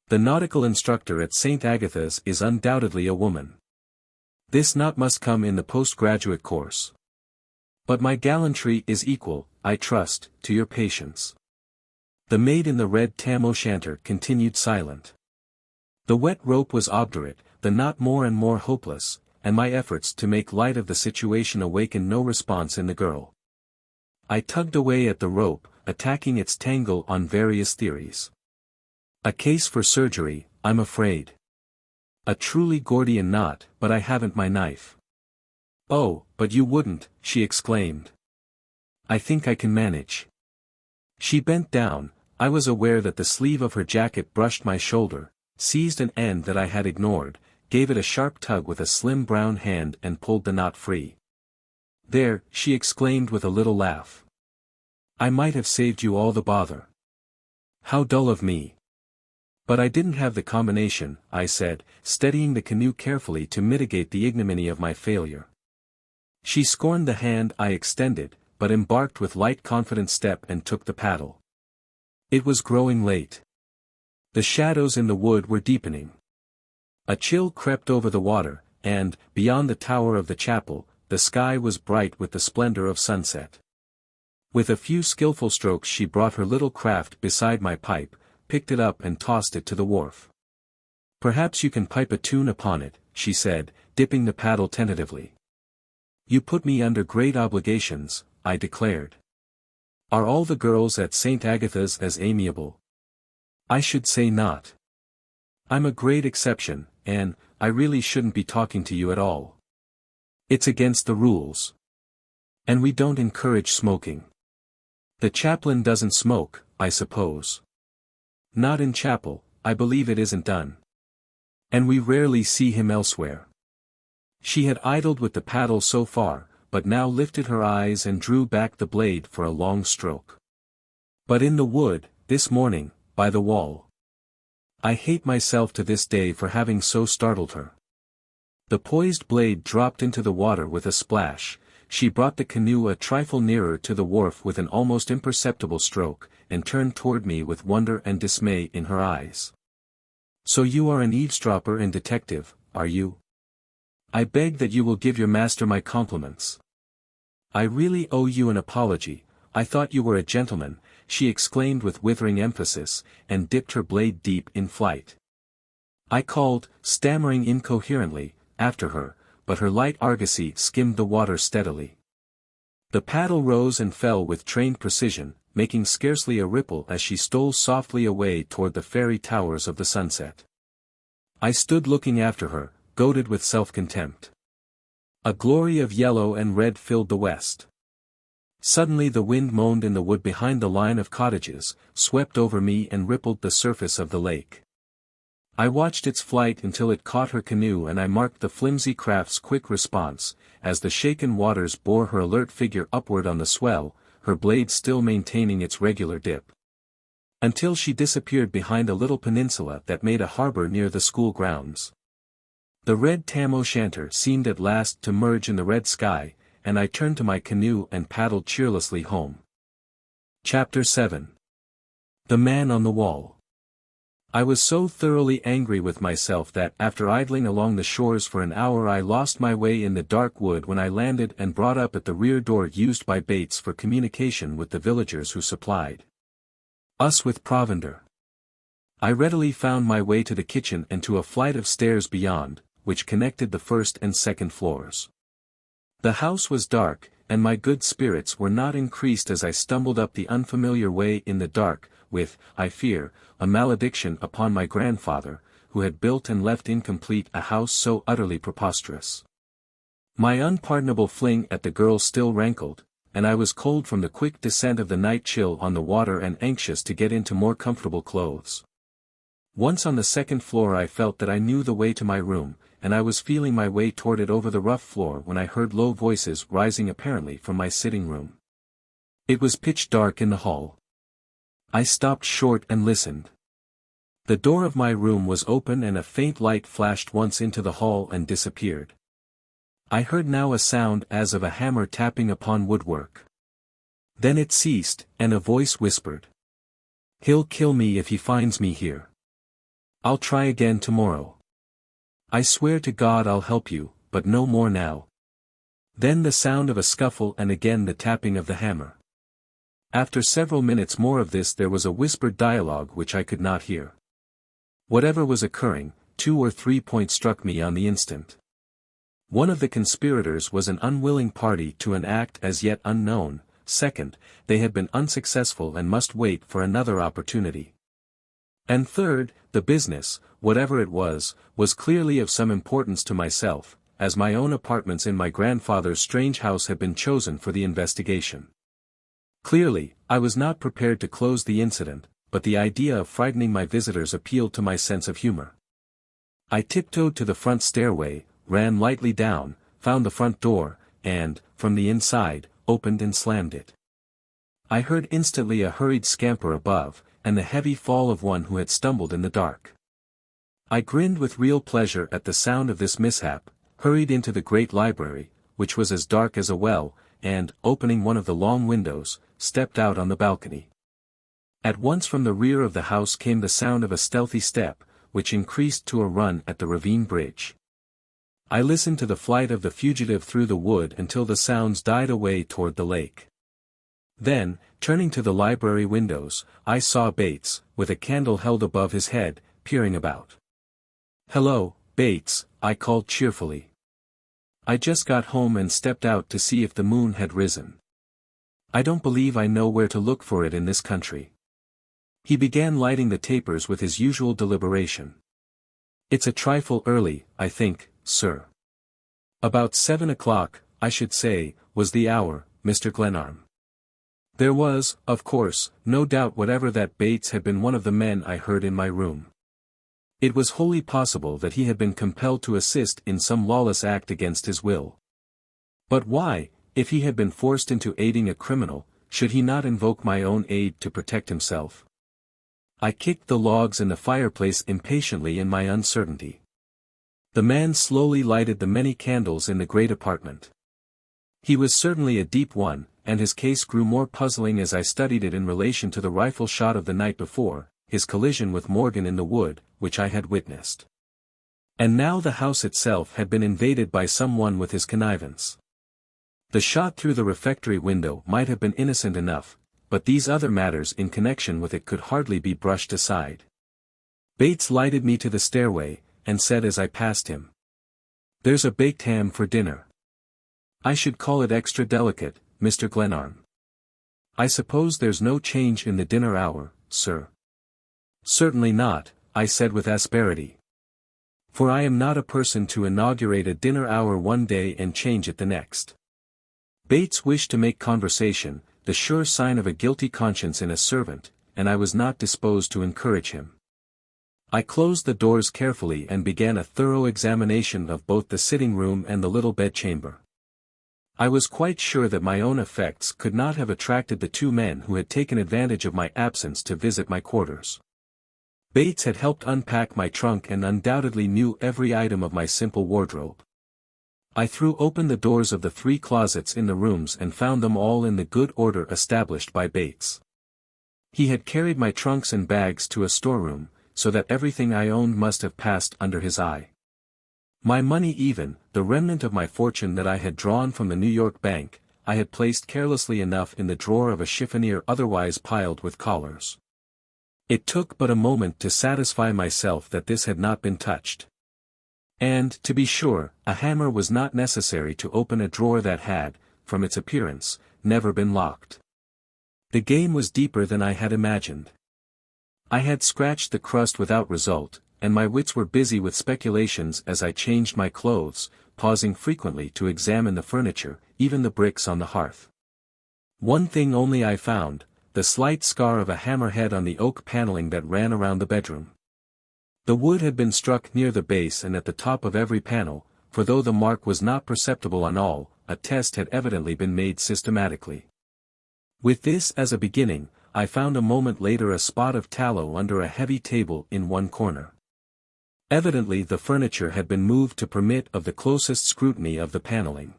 The nautical instructor at St. Agatha's is undoubtedly a woman. This knot must come in the postgraduate course. But my gallantry is equal, I trust, to your patience. The maid in the red tam-o'-shanter continued silent. The wet rope was obdurate, the knot more and more hopeless, and my efforts to make light of the situation awakened no response in the girl. I tugged away at the rope, attacking its tangle on various theories. A case for surgery, I'm afraid. A truly Gordian knot, but I haven't my knife. "Oh, but you wouldn't," she exclaimed. "I think I can manage." She bent down. I was aware that the sleeve of her jacket brushed my shoulder, seized an end that I had ignored, gave it a sharp tug with a slim brown hand and pulled the knot free. "There," she exclaimed with a little laugh. "I might have saved you all the bother. How dull of me." "But I didn't have the combination," I said, steadying the canoe carefully to mitigate the ignominy of my failure. She scorned the hand I extended, but embarked with light confident step and took the paddle. It was growing late. The shadows in the wood were deepening. A chill crept over the water, and, beyond the tower of the chapel, the sky was bright with the splendor of sunset. With a few skillful strokes she brought her little craft beside my pipe, picked it up and tossed it to the wharf. "Perhaps you can pipe a tune upon it," she said, dipping the paddle tentatively. "You put me under great obligations," I declared. "Are all the girls at St. Agatha's as amiable?" "I should say not. I'm a great exception, and I really shouldn't be talking to you at all. It's against the rules. And we don't encourage smoking. The chaplain doesn't smoke, I suppose." "Not in chapel, I believe it isn't done. And we rarely see him elsewhere." She had idled with the paddle so far, but now lifted her eyes and drew back the blade for a long stroke. "But in the wood, this morning, by the wall." I hate myself to this day for having so startled her. The poised blade dropped into the water with a splash. She brought the canoe a trifle nearer to the wharf with an almost imperceptible stroke, and turned toward me with wonder and dismay in her eyes. "So you are an eavesdropper and detective, are you? I beg that you will give your master my compliments." "I really owe you an apology. I thought you were a gentleman," she exclaimed with withering emphasis, and dipped her blade deep in flight. I called, stammering incoherently, after her, but her light argosy skimmed the water steadily. The paddle rose and fell with trained precision, making scarcely a ripple as she stole softly away toward the fairy towers of the sunset. I stood looking after her, goaded with self-contempt. A glory of yellow and red filled the west. Suddenly the wind moaned in the wood behind the line of cottages, swept over me and rippled the surface of the lake. I watched its flight until it caught her canoe, and I marked the flimsy craft's quick response, as the shaken waters bore her alert figure upward on the swell, her blade still maintaining its regular dip. Until she disappeared behind a little peninsula that made a harbor near the school grounds. The red tam-o'-shanter seemed at last to merge in the red sky, and I turned to my canoe and paddled cheerlessly home. Chapter 7. The Man on the Wall. I was so thoroughly angry with myself that after idling along the shores for an hour I lost my way in the dark wood when I landed and brought up at the rear door used by Bates for communication with the villagers who supplied us with provender. I readily found my way to the kitchen and to a flight of stairs beyond, which connected the first and second floors. The house was dark, and my good spirits were not increased as I stumbled up the unfamiliar way in the dark, with, I fear, a malediction upon my grandfather, who had built and left incomplete a house so utterly preposterous. My unpardonable fling at the girl still rankled, and I was cold from the quick descent of the night chill on the water and anxious to get into more comfortable clothes. Once on the second floor I felt that I knew the way to my room, and I was feeling my way toward it over the rough floor when I heard low voices rising apparently from my sitting room. It was pitch dark in the hall. I stopped short and listened. The door of my room was open and a faint light flashed once into the hall and disappeared. I heard now a sound as of a hammer tapping upon woodwork. Then it ceased, and a voice whispered. "He'll kill me if he finds me here. I'll try again tomorrow. I swear to God I'll help you, but no more now." Then the sound of a scuffle and again the tapping of the hammer. After several minutes more of this there was a whispered dialogue which I could not hear. Whatever was occurring, 2 or 3 points struck me on the instant. One of the conspirators was an unwilling party to an act as yet unknown. Second, they had been unsuccessful and must wait for another opportunity. And third, the business, whatever it was clearly of some importance to myself, as my own apartments in my grandfather's strange house had been chosen for the investigation. Clearly, I was not prepared to close the incident, but the idea of frightening my visitors appealed to my sense of humor. I tiptoed to the front stairway, ran lightly down, found the front door, and, from the inside, opened and slammed it. I heard instantly a hurried scamper above, and the heavy fall of one who had stumbled in the dark. I grinned with real pleasure at the sound of this mishap, hurried into the great library, which was as dark as a well, and, opening one of the long windows, stepped out on the balcony. At once from the rear of the house came the sound of a stealthy step, which increased to a run at the ravine bridge. I listened to the flight of the fugitive through the wood until the sounds died away toward the lake. Then, turning to the library windows, I saw Bates, with a candle held above his head, peering about. "Hello, Bates," I called cheerfully. "I just got home and stepped out to see if the moon had risen. I don't believe I know where to look for it in this country." He began lighting the tapers with his usual deliberation. "It's a trifle early, I think, sir." "About 7 o'clock, I should say, was the hour, Mr. Glenarm." There was, of course, no doubt whatever that Bates had been one of the men I heard in my room. It was wholly possible that he had been compelled to assist in some lawless act against his will. But why, if he had been forced into aiding a criminal, should he not invoke my own aid to protect himself? I kicked the logs in the fireplace impatiently in my uncertainty. The man slowly lighted the many candles in the great apartment. He was certainly a deep one, and his case grew more puzzling as I studied it in relation to the rifle shot of the night before, his collision with Morgan in the wood, which I had witnessed. And now the house itself had been invaded by someone with his connivance. The shot through the refectory window might have been innocent enough, but these other matters in connection with it could hardly be brushed aside. Bates lighted me to the stairway, and said as I passed him, "There's a baked ham for dinner. I should call it extra delicate, Mr. Glenarm. I suppose there's no change in the dinner hour, sir?" "Certainly not," I said with asperity. "For I am not a person to inaugurate a dinner hour one day and change it the next." Bates wished to make conversation, the sure sign of a guilty conscience in a servant, and I was not disposed to encourage him. I closed the doors carefully and began a thorough examination of both the sitting room and the little bedchamber. I was quite sure that my own effects could not have attracted the two men who had taken advantage of my absence to visit my quarters. Bates had helped unpack my trunk and undoubtedly knew every item of my simple wardrobe. I threw open the doors of the 3 closets in the rooms and found them all in the good order established by Bates. He had carried my trunks and bags to a storeroom, so that everything I owned must have passed under his eye. My money even, the remnant of my fortune that I had drawn from the New York bank, I had placed carelessly enough in the drawer of a chiffonier otherwise piled with collars. It took but a moment to satisfy myself that this had not been touched. And, to be sure, a hammer was not necessary to open a drawer that had, from its appearance, never been locked. The game was deeper than I had imagined. I had scratched the crust without result, and my wits were busy with speculations as I changed my clothes, pausing frequently to examine the furniture, even the bricks on the hearth. One thing only I found, the slight scar of a hammerhead on the oak paneling that ran around the bedroom. The wood had been struck near the base and at the top of every panel, for though the mark was not perceptible on all, a test had evidently been made systematically. With this as a beginning, I found a moment later a spot of tallow under a heavy table in one corner. Evidently the furniture had been moved to permit of the closest scrutiny of the paneling.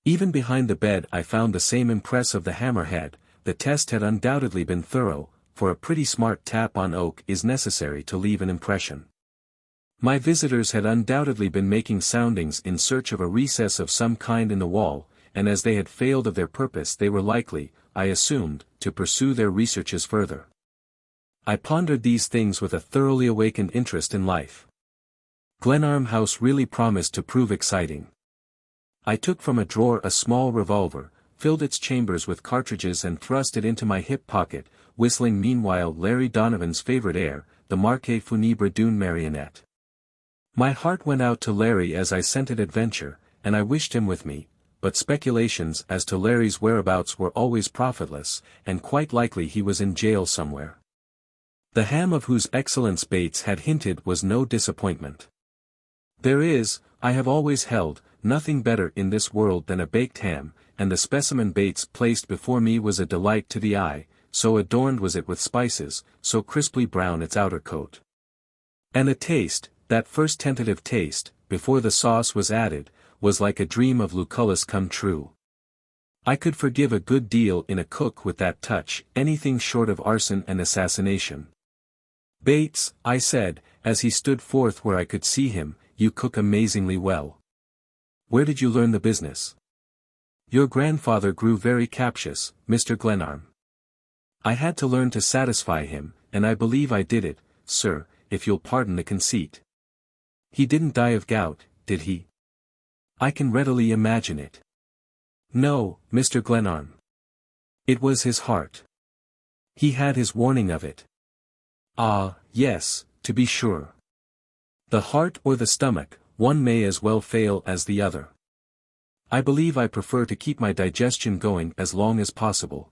Even behind the bed I found the same impress of the hammerhead. The test had undoubtedly been thorough, for a pretty smart tap on oak is necessary to leave an impression. My visitors had undoubtedly been making soundings in search of a recess of some kind in the wall, and as they had failed of their purpose they were likely, I assumed, to pursue their researches further. I pondered these things with a thoroughly awakened interest in life. Glenarm House really promised to prove exciting. I took from a drawer a small revolver, filled its chambers with cartridges and thrust it into my hip pocket, whistling meanwhile Larry Donovan's favorite air, the Marche Funèbre d'une Marionnette. My heart went out to Larry as I scented adventure, and I wished him with me, but speculations as to Larry's whereabouts were always profitless, and quite likely he was in jail somewhere. The ham of whose excellence Bates had hinted was no disappointment. There is, I have always held, nothing better in this world than a baked ham, and the specimen Bates placed before me was a delight to the eye, so adorned was it with spices, so crisply brown its outer coat. And the taste, that first tentative taste, before the sauce was added, was like a dream of Lucullus come true. I could forgive a good deal in a cook with that touch, anything short of arson and assassination. Bates, I said, as he stood forth where I could see him, you cook amazingly well. Where did you learn the business? Your grandfather grew very captious, Mr. Glenarm. I had to learn to satisfy him, and I believe I did it, sir, if you'll pardon the conceit. He didn't die of gout, did he? I can readily imagine it. No, Mr. Glenarm. It was his heart. He had his warning of it. Ah, yes, to be sure. The heart or the stomach, one may as well fail as the other. I believe I prefer to keep my digestion going as long as possible.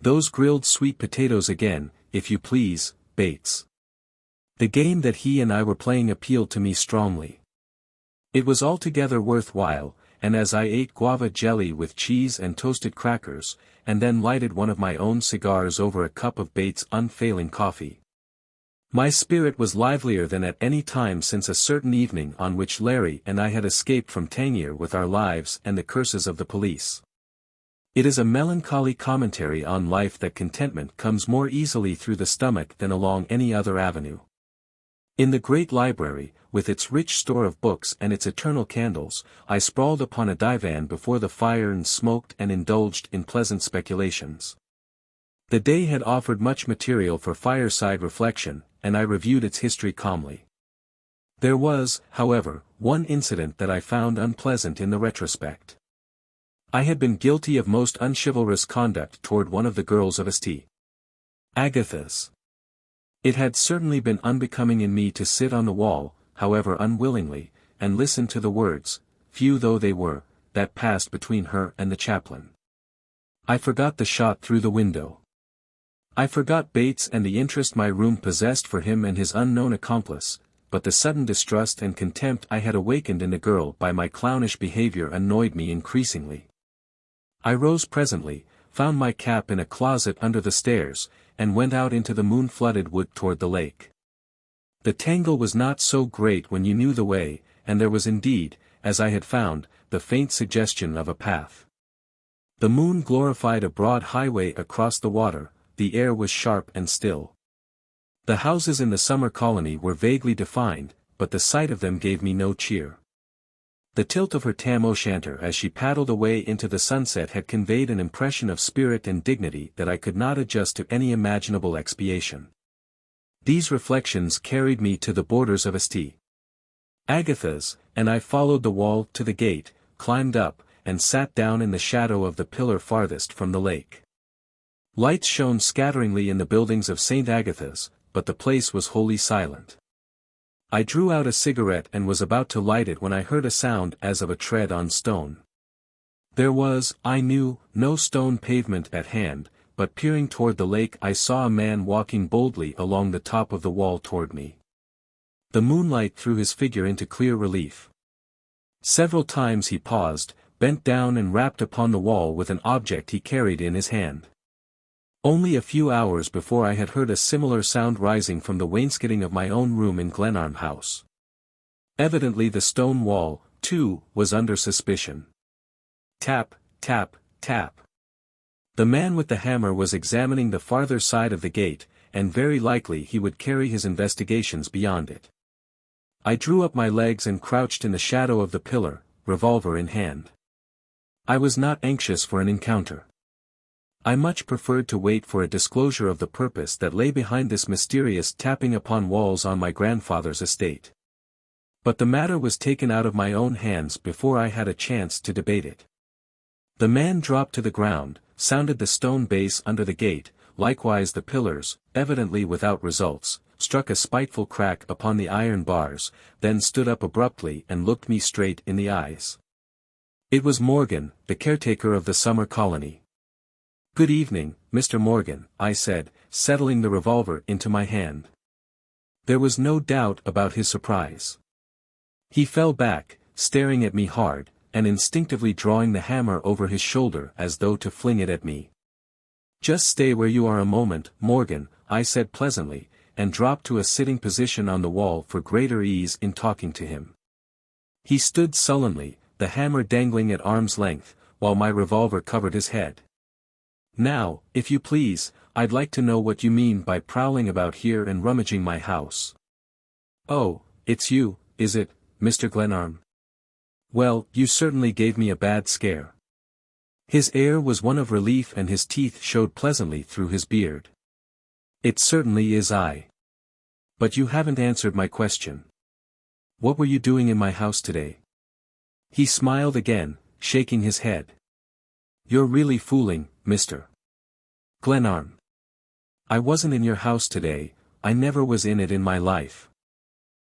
Those grilled sweet potatoes again, if you please, Bates. The game that he and I were playing appealed to me strongly. It was altogether worthwhile, and as I ate guava jelly with cheese and toasted crackers, and then lighted one of my own cigars over a cup of Bates' unfailing coffee, my spirit was livelier than at any time since a certain evening on which Larry and I had escaped from Tangier with our lives and the curses of the police. It is a melancholy commentary on life that contentment comes more easily through the stomach than along any other avenue. In the great library, with its rich store of books and its eternal candles, I sprawled upon a divan before the fire and smoked and indulged in pleasant speculations. The day had offered much material for fireside reflection, and I reviewed its history calmly. There was, however, one incident that I found unpleasant in the retrospect. I had been guilty of most unchivalrous conduct toward one of the girls of St. Agatha's. It had certainly been unbecoming in me to sit on the wall, however unwillingly, and listen to the words, few though they were, that passed between her and the chaplain. I forgot the shot through the window. I forgot Bates and the interest my room possessed for him and his unknown accomplice, but the sudden distrust and contempt I had awakened in the girl by my clownish behavior annoyed me increasingly. I rose presently, found my cap in a closet under the stairs, and went out into the moon-flooded wood toward the lake. The tangle was not so great when you knew the way, and there was indeed, as I had found, the faint suggestion of a path. The moon glorified a broad highway across the water, the air was sharp and still. The houses in the summer colony were vaguely defined, but the sight of them gave me no cheer. The tilt of her tam-o'-shanter as she paddled away into the sunset had conveyed an impression of spirit and dignity that I could not adjust to any imaginable expiation. These reflections carried me to the borders of St. Agatha's, and I followed the wall to the gate, climbed up, and sat down in the shadow of the pillar farthest from the lake. Lights shone scatteringly in the buildings of St. Agatha's, but the place was wholly silent. I drew out a cigarette and was about to light it when I heard a sound as of a tread on stone. There was, I knew, no stone pavement at hand, but peering toward the lake I saw a man walking boldly along the top of the wall toward me. The moonlight threw his figure into clear relief. Several times he paused, bent down and rapped upon the wall with an object he carried in his hand. Only a few hours before I had heard a similar sound rising from the wainscoting of my own room in Glenarm House. Evidently the stone wall, too, was under suspicion. Tap, tap, tap. The man with the hammer was examining the farther side of the gate, and very likely he would carry his investigations beyond it. I drew up my legs and crouched in the shadow of the pillar, revolver in hand. I was not anxious for an encounter. I much preferred to wait for a disclosure of the purpose that lay behind this mysterious tapping upon walls on my grandfather's estate. But the matter was taken out of my own hands before I had a chance to debate it. The man dropped to the ground, sounded the stone base under the gate, likewise the pillars, evidently without results, struck a spiteful crack upon the iron bars, then stood up abruptly and looked me straight in the eyes. It was Morgan, the caretaker of the summer colony. "Good evening, Mr. Morgan," I said, settling the revolver into my hand. There was no doubt about his surprise. He fell back, staring at me hard, and instinctively drawing the hammer over his shoulder as though to fling it at me. "Just stay where you are a moment, Morgan," I said pleasantly, and dropped to a sitting position on the wall for greater ease in talking to him. He stood sullenly, the hammer dangling at arm's length, while my revolver covered his head. "Now, if you please, I'd like to know what you mean by prowling about here and rummaging my house." "Oh, it's you, is it, Mr. Glenarm? Well, you certainly gave me a bad scare." His air was one of relief and his teeth showed pleasantly through his beard. "It certainly is I. But you haven't answered my question. What were you doing in my house today?" He smiled again, shaking his head. "You're really fooling, Mr. Glenarm. I wasn't in your house today, I never was in it in my life."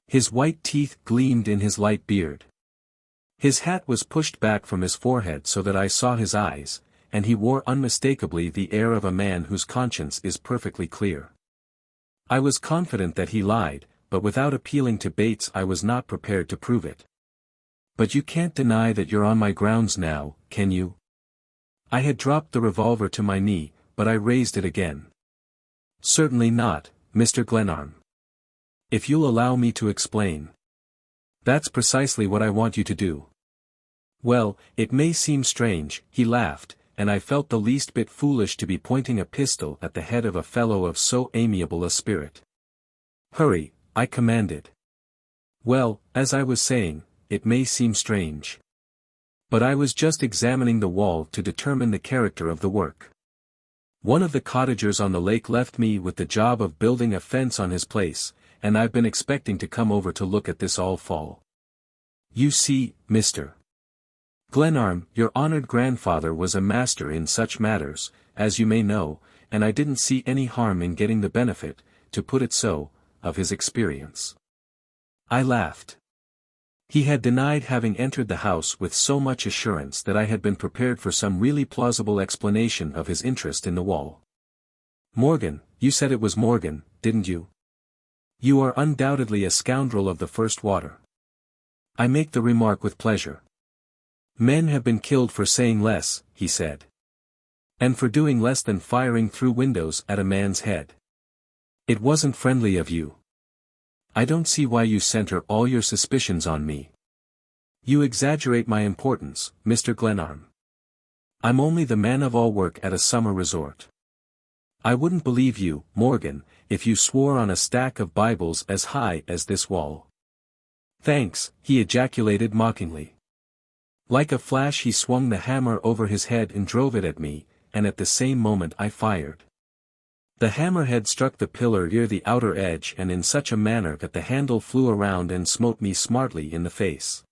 His white teeth gleamed in his light beard. His hat was pushed back from his forehead so that I saw his eyes, and he wore unmistakably the air of a man whose conscience is perfectly clear. I was confident that he lied, but without appealing to Bates I was not prepared to prove it. "But you can't deny that you're on my grounds now, can you?" I had dropped the revolver to my knee, but I raised it again. "Certainly not, Mr. Glenarm. If you'll allow me to explain." "That's precisely what I want you to do." "Well, it may seem strange," he laughed, and I felt the least bit foolish to be pointing a pistol at the head of a fellow of so amiable a spirit. "Hurry," I commanded. "Well, as I was saying, it may seem strange. But I was just examining the wall to determine the character of the work. One of the cottagers on the lake left me with the job of building a fence on his place, and I've been expecting to come over to look at this all fall. You see, Mr. Glenarm, your honored grandfather was a master in such matters, as you may know, and I didn't see any harm in getting the benefit, to put it so, of his experience." I laughed. He had denied having entered the house with so much assurance that I had been prepared for some really plausible explanation of his interest in the wall. "Morgan, you said it was Morgan, didn't you? You are undoubtedly a scoundrel of the first water." I make the remark with pleasure. "Men have been killed for saying less," he said. "And for doing less than firing through windows at a man's head. It wasn't friendly of you. I don't see why you center all your suspicions on me. You exaggerate my importance, Mr. Glenarm. I'm only the man-of-all-work at a summer resort. I wouldn't believe you, Morgan, if you swore on a stack of Bibles as high as this wall." "Thanks," he ejaculated mockingly. Like a flash he swung the hammer over his head and drove it at me, and at the same moment I fired. The hammerhead struck the pillar near the outer edge and in such a manner that the handle flew around and smote me smartly in the face.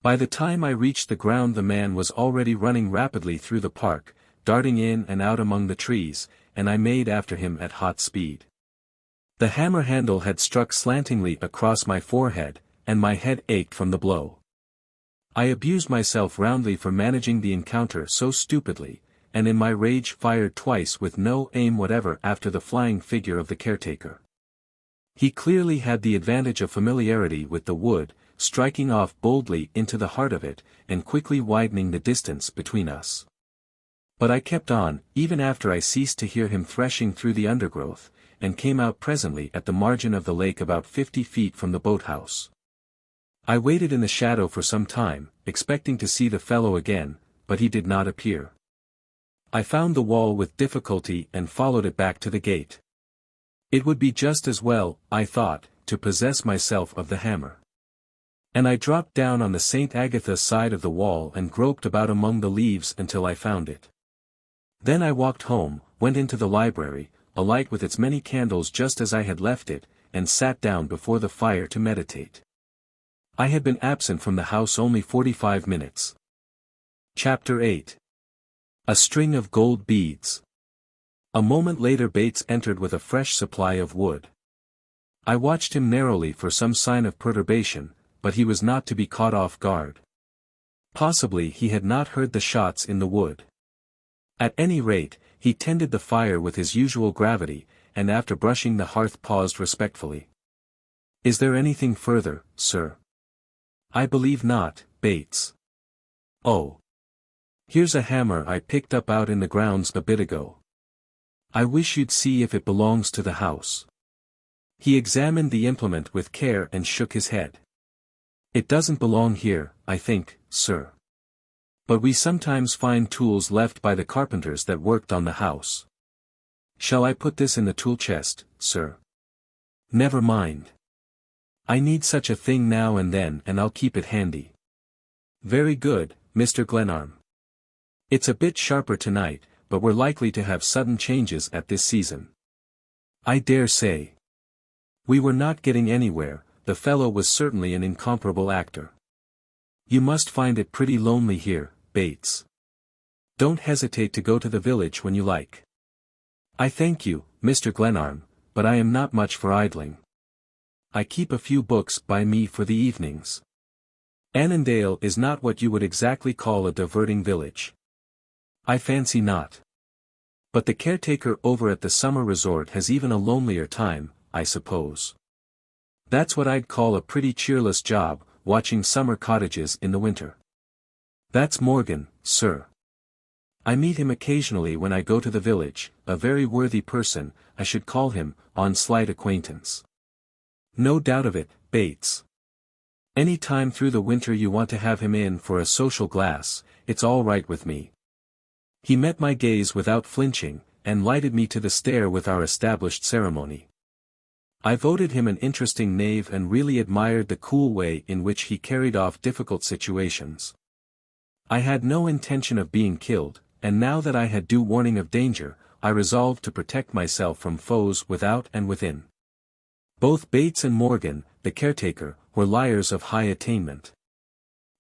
By the time I reached the ground the man was already running rapidly through the park, darting in and out among the trees, and I made after him at hot speed. The hammer handle had struck slantingly across my forehead, and my head ached from the blow. I abused myself roundly for managing the encounter so stupidly, and in my rage fired twice with no aim whatever after the flying figure of the caretaker. He clearly had the advantage of familiarity with the wood, striking off boldly into the heart of it, and quickly widening the distance between us. But I kept on, even after I ceased to hear him threshing through the undergrowth, and came out presently at the margin of the lake about 50 feet from the boathouse. I waited in the shadow for some time, expecting to see the fellow again, but he did not appear. I found the wall with difficulty and followed it back to the gate. It would be just as well, I thought, to possess myself of the hammer. And I dropped down on the St. Agatha side of the wall and groped about among the leaves until I found it. Then I walked home, went into the library, alight with its many candles just as I had left it, and sat down before the fire to meditate. I had been absent from the house only 45 minutes. Chapter 8. A string of gold beads. A moment later Bates entered with a fresh supply of wood. I watched him narrowly for some sign of perturbation, but he was not to be caught off guard. Possibly he had not heard the shots in the wood. At any rate, he tended the fire with his usual gravity, and after brushing the hearth paused respectfully. "Is there anything further, sir?" "I believe not, Bates." "Oh. Here's a hammer I picked up out in the grounds a bit ago. I wish you'd see if it belongs to the house." He examined the implement with care and shook his head. "It doesn't belong here, I think, sir. But we sometimes find tools left by the carpenters that worked on the house. Shall I put this in the tool chest, sir?" "Never mind. I need such a thing now and then and I'll keep it handy." "Very good, Mr. Glenarm. It's a bit sharper tonight, but we're likely to have sudden changes at this season." "I dare say." We were not getting anywhere. The fellow was certainly an incomparable actor. "You must find it pretty lonely here, Bates. Don't hesitate to go to the village when you like." "I thank you, Mr. Glenarm, but I am not much for idling. I keep a few books by me for the evenings." Annandale is not what you would exactly call a diverting village. "I fancy not. But the caretaker over at the summer resort has even a lonelier time, I suppose. That's what I'd call a pretty cheerless job, watching summer cottages in the winter." "That's Morgan, sir. I meet him occasionally when I go to the village, a very worthy person, I should call him, on slight acquaintance." "No doubt of it, Bates. Any time through the winter you want to have him in for a social glass, it's all right with me." He met my gaze without flinching, and lighted me to the stair with our established ceremony. I voted him an interesting knave and really admired the cool way in which he carried off difficult situations. I had no intention of being killed, and now that I had due warning of danger, I resolved to protect myself from foes without and within. Both Bates and Morgan, the caretaker, were liars of high attainment.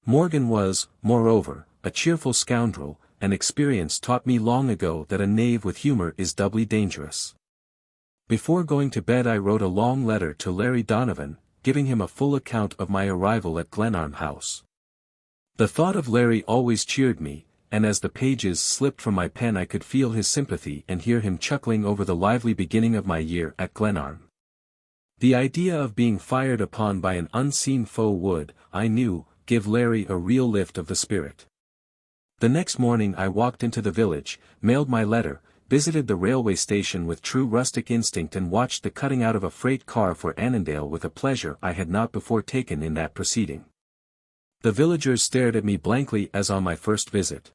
Morgan was, moreover, a cheerful scoundrel, and experience taught me long ago that a knave with humor is doubly dangerous. Before going to bed I wrote a long letter to Larry Donovan, giving him a full account of my arrival at Glenarm House. The thought of Larry always cheered me, and as the pages slipped from my pen I could feel his sympathy and hear him chuckling over the lively beginning of my year at Glenarm. The idea of being fired upon by an unseen foe would, I knew, give Larry a real lift of the spirit. The next morning I walked into the village, mailed my letter, visited the railway station with true rustic instinct and watched the cutting out of a freight car for Annandale with a pleasure I had not before taken in that proceeding. The villagers stared at me blankly as on my first visit.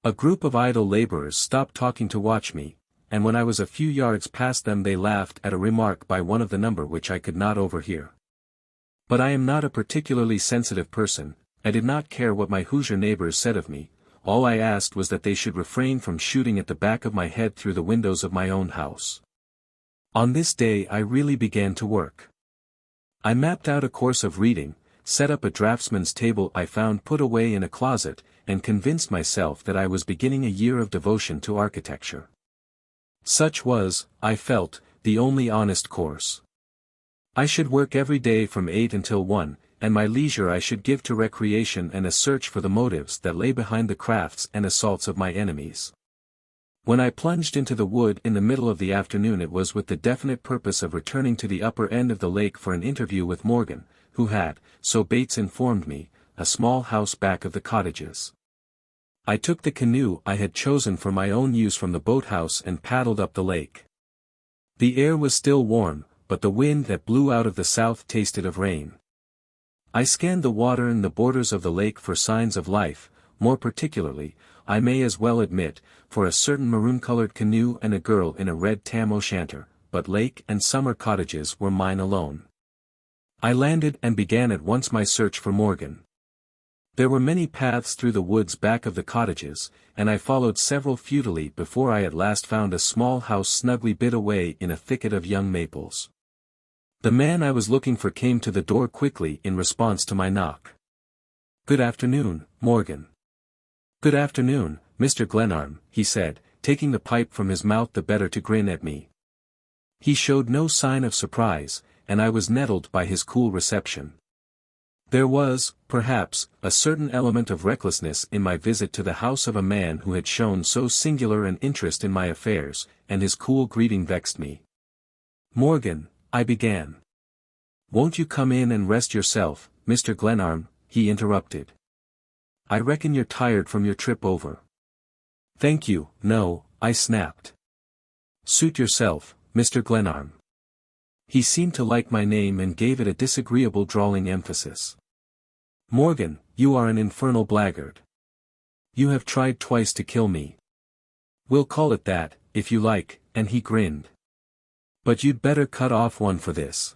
A group of idle laborers stopped talking to watch me, and when I was a few yards past them they laughed at a remark by one of the number which I could not overhear. But I am not a particularly sensitive person. I did not care what my Hoosier neighbors said of me, all I asked was that they should refrain from shooting at the back of my head through the windows of my own house. On this day I really began to work. I mapped out a course of reading, set up a draftsman's table I found put away in a closet, and convinced myself that I was beginning a year of devotion to architecture. Such was, I felt, the only honest course. I should work every day from 8 until 1, and my leisure I should give to recreation and a search for the motives that lay behind the crafts and assaults of my enemies. When I plunged into the wood in the middle of the afternoon, it was with the definite purpose of returning to the upper end of the lake for an interview with Morgan, who had, so Bates informed me, a small house back of the cottages. I took the canoe I had chosen for my own use from the boathouse and paddled up the lake. The air was still warm, but the wind that blew out of the south tasted of rain. I scanned the water and the borders of the lake for signs of life, more particularly, I may as well admit, for a certain maroon-colored canoe and a girl in a red tam-o'-shanter, but lake and summer cottages were mine alone. I landed and began at once my search for Morgan. There were many paths through the woods back of the cottages, and I followed several futilely before I at last found a small house snugly hid away in a thicket of young maples. The man I was looking for came to the door quickly in response to my knock. "Good afternoon, Morgan." "Good afternoon, Mr. Glenarm," he said, taking the pipe from his mouth the better to grin at me. He showed no sign of surprise, and I was nettled by his cool reception. There was, perhaps, a certain element of recklessness in my visit to the house of a man who had shown so singular an interest in my affairs, and his cool greeting vexed me. "Morgan," I began. "Won't you come in and rest yourself, Mr. Glenarm?" he interrupted. "I reckon you're tired from your trip over." "Thank you, no," I snapped. "Suit yourself, Mr. Glenarm." He seemed to like my name and gave it a disagreeable drawling emphasis. "Morgan, you are an infernal blackguard. You have tried twice to kill me. We'll call it that, if you like," and he grinned. "But you'd better cut off one for this."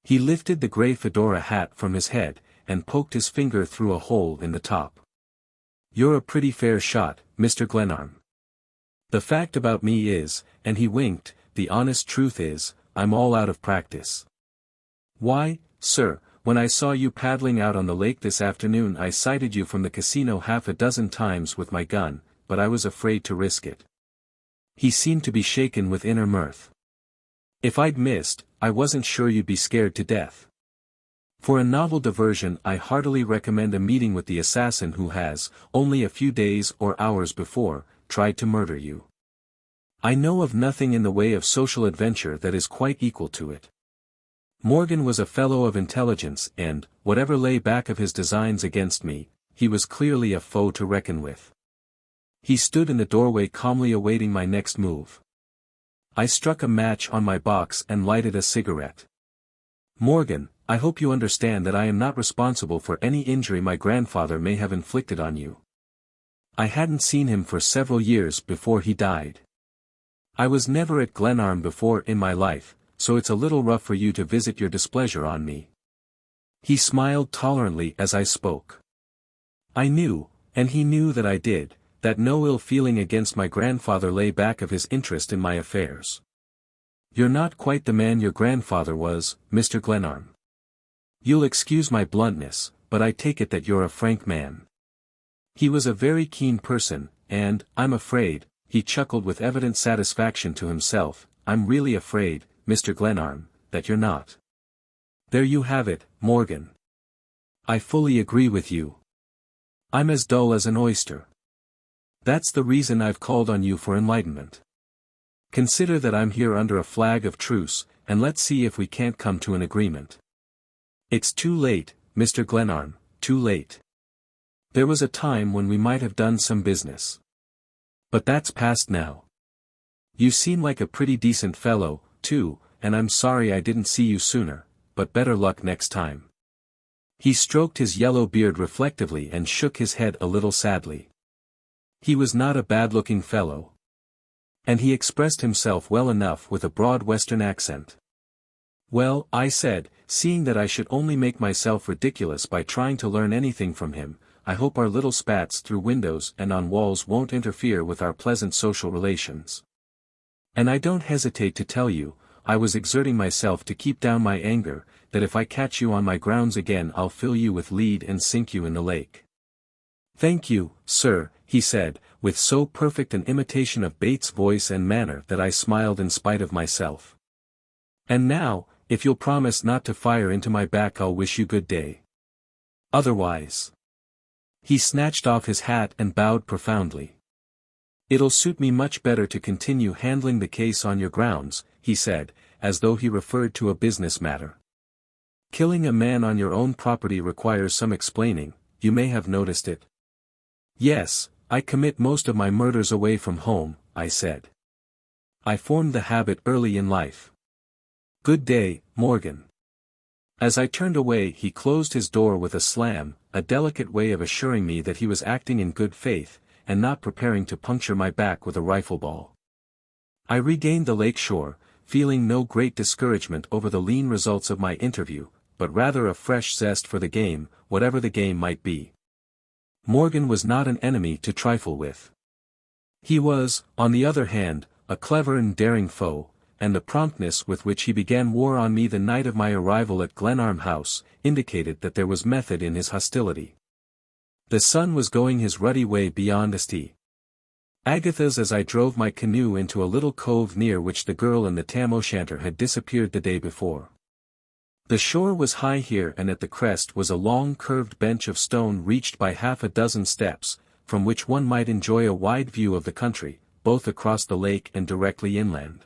He lifted the gray fedora hat from his head, and poked his finger through a hole in the top. "You're a pretty fair shot, Mr. Glenarm. The fact about me is," and he winked, "the honest truth is, I'm all out of practice. Why, sir, when I saw you paddling out on the lake this afternoon I sighted you from the casino half a dozen times with my gun, but I was afraid to risk it." He seemed to be shaken with inner mirth. "If I'd missed, I wasn't sure you'd be scared to death. For a novel diversion I heartily recommend a meeting with the assassin who has, only a few days or hours before, tried to murder you. I know of nothing in the way of social adventure that is quite equal to it." Morgan was a fellow of intelligence and, whatever lay back of his designs against me, he was clearly a foe to reckon with. He stood in the doorway calmly awaiting my next move. I struck a match on my box and lighted a cigarette. "Morgan, I hope you understand that I am not responsible for any injury my grandfather may have inflicted on you. I hadn't seen him for several years before he died. I was never at Glenarm before in my life, so it's a little rough for you to visit your displeasure on me." He smiled tolerantly as I spoke. I knew, and he knew that I did, that no ill feeling against my grandfather lay back of his interest in my affairs. "You're not quite the man your grandfather was, Mr. Glenarm. You'll excuse my bluntness, but I take it that you're a frank man. He was a very keen person, and, I'm afraid," he chuckled with evident satisfaction to himself, "I'm really afraid, Mr. Glenarm, that you're not. There you have it, Morgan. I fully agree with you. I'm as dull as an oyster. That's the reason I've called on you for enlightenment. Consider that I'm here under a flag of truce, and let's see if we can't come to an agreement." "It's too late, Mr. Glenarm, too late. There was a time when we might have done some business. But that's past now. You seem like a pretty decent fellow, too, and I'm sorry I didn't see you sooner, but better luck next time." He stroked his yellow beard reflectively and shook his head a little sadly. He was not a bad-looking fellow. And he expressed himself well enough with a broad Western accent. "Well," I said, seeing that I should only make myself ridiculous by trying to learn anything from him, I hope our little spats through windows and on walls won't interfere with our pleasant social relations. And I don't hesitate to tell you, I was exerting myself to keep down my anger, that if I catch you on my grounds again I'll fill you with lead and sink you in the lake. Thank you, sir, he said, with so perfect an imitation of Bates' voice and manner that I smiled in spite of myself. And now, if you'll promise not to fire into my back I'll wish you good day. Otherwise. He snatched off his hat and bowed profoundly. It'll suit me much better to continue handling the case on your grounds, he said, as though he referred to a business matter. Killing a man on your own property requires some explaining, you may have noticed it. Yes, I commit most of my murders away from home, I said. I formed the habit early in life. Good day, Morgan. As I turned away he closed his door with a slam, a delicate way of assuring me that he was acting in good faith, and not preparing to puncture my back with a rifle ball. I regained the lake shore, feeling no great discouragement over the lean results of my interview, but rather a fresh zest for the game, whatever the game might be. Morgan was not an enemy to trifle with. He was, on the other hand, a clever and daring foe, and the promptness with which he began war on me the night of my arrival at Glenarm House, indicated that there was method in his hostility. The sun was going his ruddy way beyond St. Agatha's as I drove my canoe into a little cove near which the girl and the tam o' shanter had disappeared the day before. The shore was high here and at the crest was a long curved bench of stone reached by half a dozen steps, from which one might enjoy a wide view of the country, both across the lake and directly inland.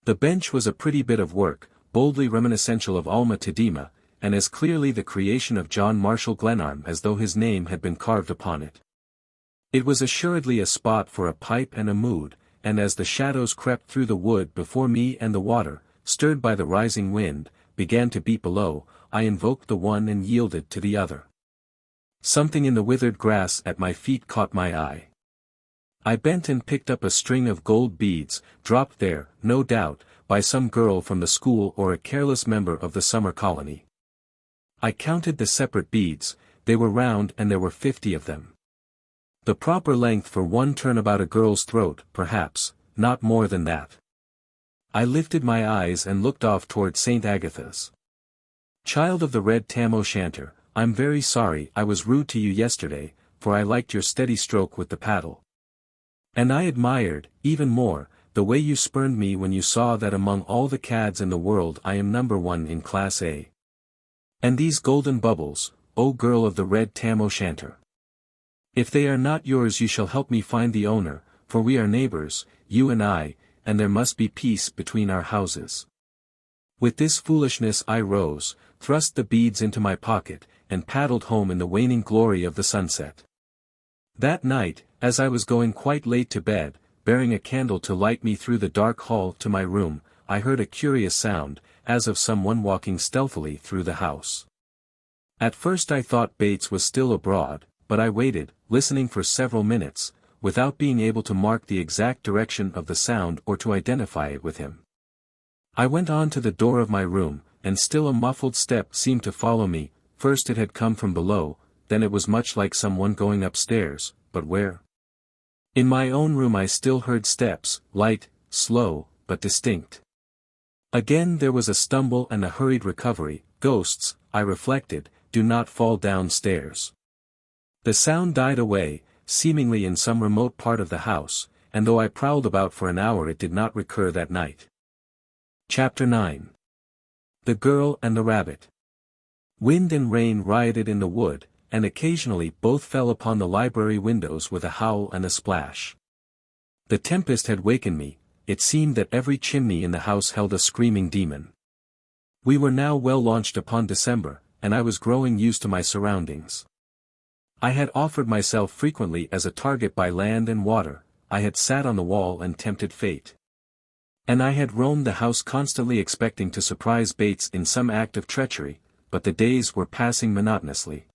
The bench was a pretty bit of work, boldly reminiscential of Alma Tadema, and as clearly the creation of John Marshall Glenarm as though his name had been carved upon it. It was assuredly a spot for a pipe and a mood, and as the shadows crept through the wood before me and the water, stirred by the rising wind, began to beat below, I invoked the one and yielded to the other. Something in the withered grass at my feet caught my eye. I bent and picked up a string of gold beads, dropped there, no doubt, by some girl from the school or a careless member of the summer colony. I counted the separate beads, they were round and there were 50 of them. The proper length for one turnabout a girl's throat, perhaps, not more than that. I lifted my eyes and looked off toward St. Agatha's. Child of the red tam o' shanter, I'm very sorry I was rude to you yesterday, for I liked your steady stroke with the paddle. And I admired, even more, the way you spurned me when you saw that among all the cads in the world I am number one in Class A. And these golden bubbles, O girl of the red tam o' shanter. If they are not yours you shall help me find the owner, for we are neighbors, you and I, and there must be peace between our houses. With this foolishness I rose, thrust the beads into my pocket, and paddled home in the waning glory of the sunset. That night, as I was going quite late to bed, bearing a candle to light me through the dark hall to my room, I heard a curious sound, as of someone walking stealthily through the house. At first I thought Bates was still abroad, but I waited, listening for several minutes, without being able to mark the exact direction of the sound or to identify it with him. I went on to the door of my room, and still a muffled step seemed to follow me. First it had come from below, then it was much like someone going upstairs, but where? In my own room I still heard steps, light, slow, but distinct. Again there was a stumble and a hurried recovery. Ghosts, I reflected, do not fall downstairs. The sound died away, seemingly in some remote part of the house, and though I prowled about for an hour it did not recur that night. Chapter 9. The Girl and the Rabbit. Wind and rain rioted in the wood, and occasionally both fell upon the library windows with a howl and a splash. The tempest had wakened me. It seemed that every chimney in the house held a screaming demon. We were now well launched upon December, and I was growing used to my surroundings. I had offered myself frequently as a target by land and water, I had sat on the wall and tempted fate. And I had roamed the house constantly expecting to surprise Bates in some act of treachery, but the days were passing monotonously.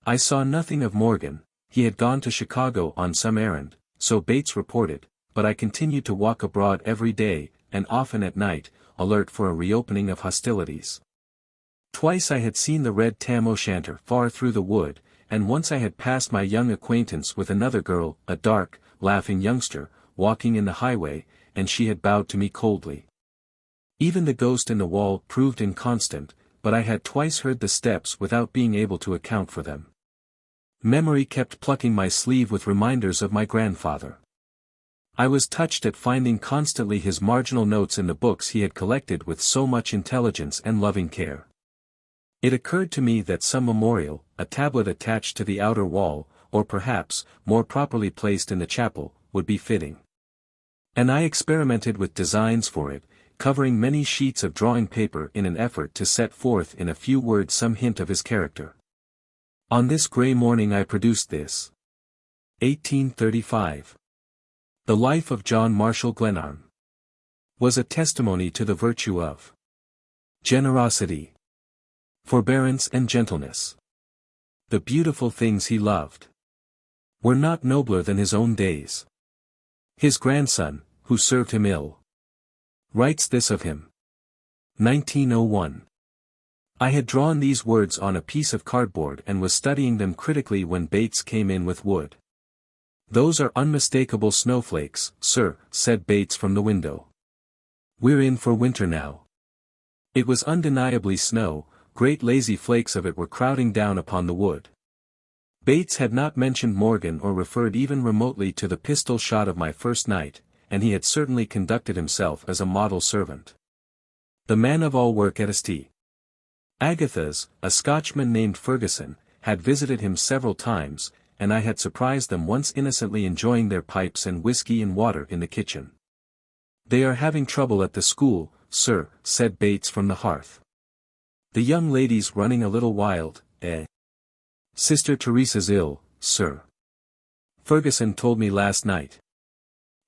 I saw nothing of Morgan. He had gone to Chicago on some errand, so Bates reported, but I continued to walk abroad every day, and often at night, alert for a reopening of hostilities. Twice I had seen the red tam o' shanter far through the wood, and once I had passed my young acquaintance with another girl, a dark, laughing youngster, walking in the highway, and she had bowed to me coldly. Even the ghost in the wall proved inconstant, but I had twice heard the steps without being able to account for them. Memory kept plucking my sleeve with reminders of my grandfather. I was touched at finding constantly his marginal notes in the books he had collected with so much intelligence and loving care. It occurred to me that some memorial, a tablet attached to the outer wall, or perhaps, more properly placed in the chapel, would be fitting. And I experimented with designs for it, covering many sheets of drawing paper in an effort to set forth in a few words some hint of his character. On this grey morning I produced this. 1835. The life of John Marshall Glenarm was a testimony to the virtue of generosity, forbearance and gentleness. The beautiful things he loved were not nobler than his own days. His grandson, who served him ill, writes this of him. 1901. I had drawn these words on a piece of cardboard and was studying them critically when Bates came in with wood. "Those are unmistakable snowflakes, sir," said Bates from the window. "We're in for winter now." It was undeniably snow, great lazy flakes of it were crowding down upon the wood. Bates had not mentioned Morgan or referred even remotely to the pistol shot of my first night, and he had certainly conducted himself as a model servant. The man of all work at St. Agatha's, a Scotchman named Ferguson, had visited him several times, and I had surprised them once innocently enjoying their pipes and whiskey and water in the kitchen. "They are having trouble at the school, sir," said Bates from the hearth. "The young lady's running a little wild, eh?" "Sister Teresa's ill, sir. Ferguson told me last night."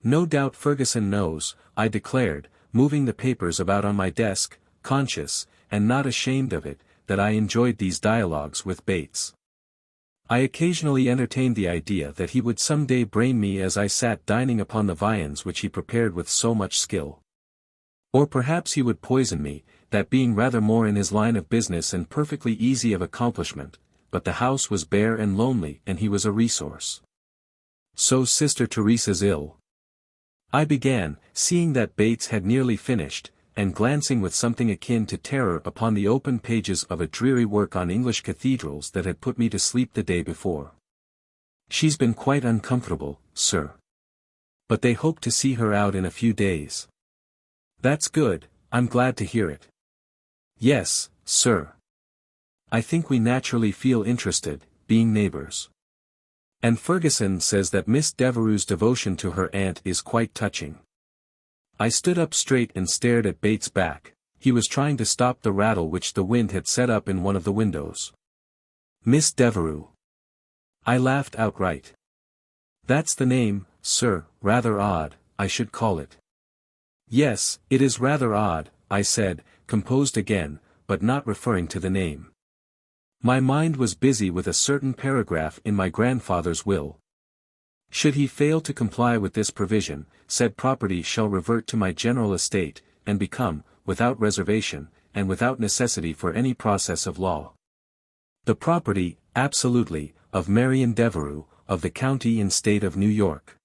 "No doubt Ferguson knows," I declared, moving the papers about on my desk, conscious, and not ashamed of it, that I enjoyed these dialogues with Bates. I occasionally entertained the idea that he would some day brain me as I sat dining upon the viands which he prepared with so much skill. Or perhaps he would poison me, that being rather more in his line of business and perfectly easy of accomplishment, but the house was bare and lonely and he was a resource. "So Sister Teresa's ill?" I began, seeing that Bates had nearly finished, and glancing with something akin to terror upon the open pages of a dreary work on English cathedrals that had put me to sleep the day before. "She's been quite uncomfortable, sir. But they hope to see her out in a few days." "That's good, I'm glad to hear it." "Yes, sir. I think we naturally feel interested, being neighbors. And Ferguson says that Miss Devereux's devotion to her aunt is quite touching." I stood up straight and stared at Bates' back. He was trying to stop the rattle which the wind had set up in one of the windows. "Miss Devereux." I laughed outright. "That's the name, sir, rather odd, I should call it." "Yes, it is rather odd," I said, composed again, but not referring to the name. My mind was busy with a certain paragraph in my grandfather's will. Should he fail to comply with this provision, said property shall revert to my general estate, and become, without reservation, and without necessity for any process of law, the property, absolutely, of Marion Devereux, of the county and state of New York.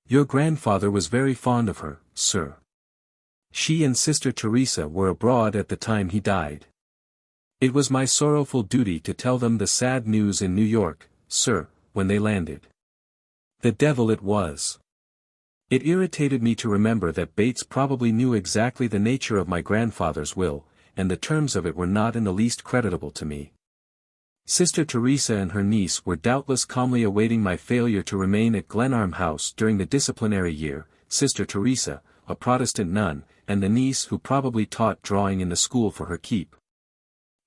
Your grandfather was very fond of her, sir. She and Sister Teresa were abroad at the time he died. It was my sorrowful duty to tell them the sad news in New York, sir, when they landed. The devil it was. It irritated me to remember that Bates probably knew exactly the nature of my grandfather's will, and the terms of it were not in the least creditable to me. Sister Teresa and her niece were doubtless calmly awaiting my failure to remain at Glenarm House during the disciplinary year, Sister Teresa, a Protestant nun, and the niece who probably taught drawing in the school for her keep.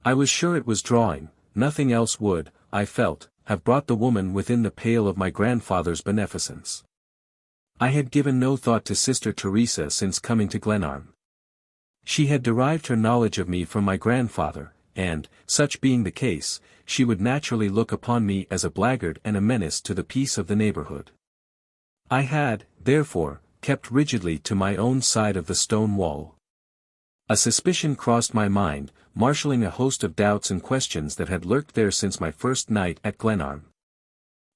I was sure it was drawing, nothing else would, I felt, have brought the woman within the pale of my grandfather's beneficence. I had given no thought to Sister Teresa since coming to Glenarm. She had derived her knowledge of me from my grandfather, and, such being the case, she would naturally look upon me as a blackguard and a menace to the peace of the neighborhood. I had, therefore, kept rigidly to my own side of the stone wall. A suspicion crossed my mind, marshalling a host of doubts and questions that had lurked there since my first night at Glenarm.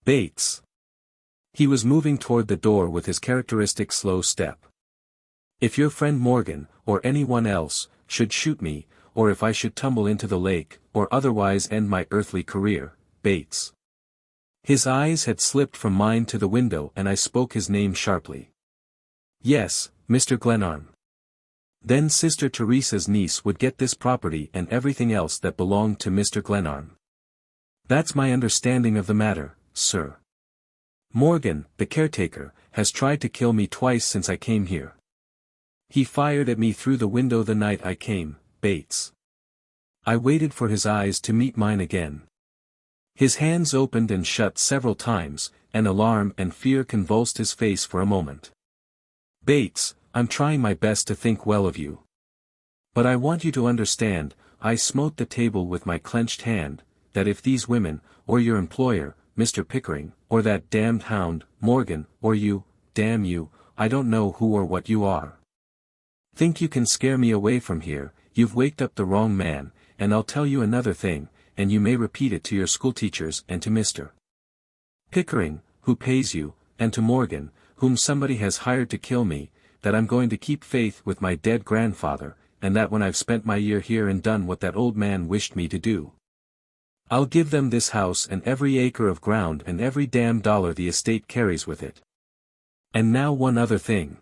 Bates. He was moving toward the door with his characteristic slow step. If your friend Morgan, or anyone else, should shoot me, or if I should tumble into the lake, or otherwise end my earthly career, Bates. His eyes had slipped from mine to the window and I spoke his name sharply. Yes, Mr. Glenarm. Then Sister Teresa's niece would get this property and everything else that belonged to Mr. Glenarm. That's my understanding of the matter, sir. Morgan, the caretaker, has tried to kill me twice since I came here. He fired at me through the window the night I came, Bates. I waited for his eyes to meet mine again. His hands opened and shut several times, and alarm and fear convulsed his face for a moment. Bates, I'm trying my best to think well of you. But I want you to understand, I smote the table with my clenched hand, that if these women, or your employer, Mr. Pickering, or that damned hound, Morgan, or you, damn you, I don't know who or what you are, think you can scare me away from here, you've waked up the wrong man, and I'll tell you another thing, and you may repeat it to your schoolteachers and to Mr. Pickering, who pays you, and to Morgan, whom somebody has hired to kill me, that I'm going to keep faith with my dead grandfather, and that when I've spent my year here and done what that old man wished me to do, I'll give them this house and every acre of ground and every damn dollar the estate carries with it. And now one other thing.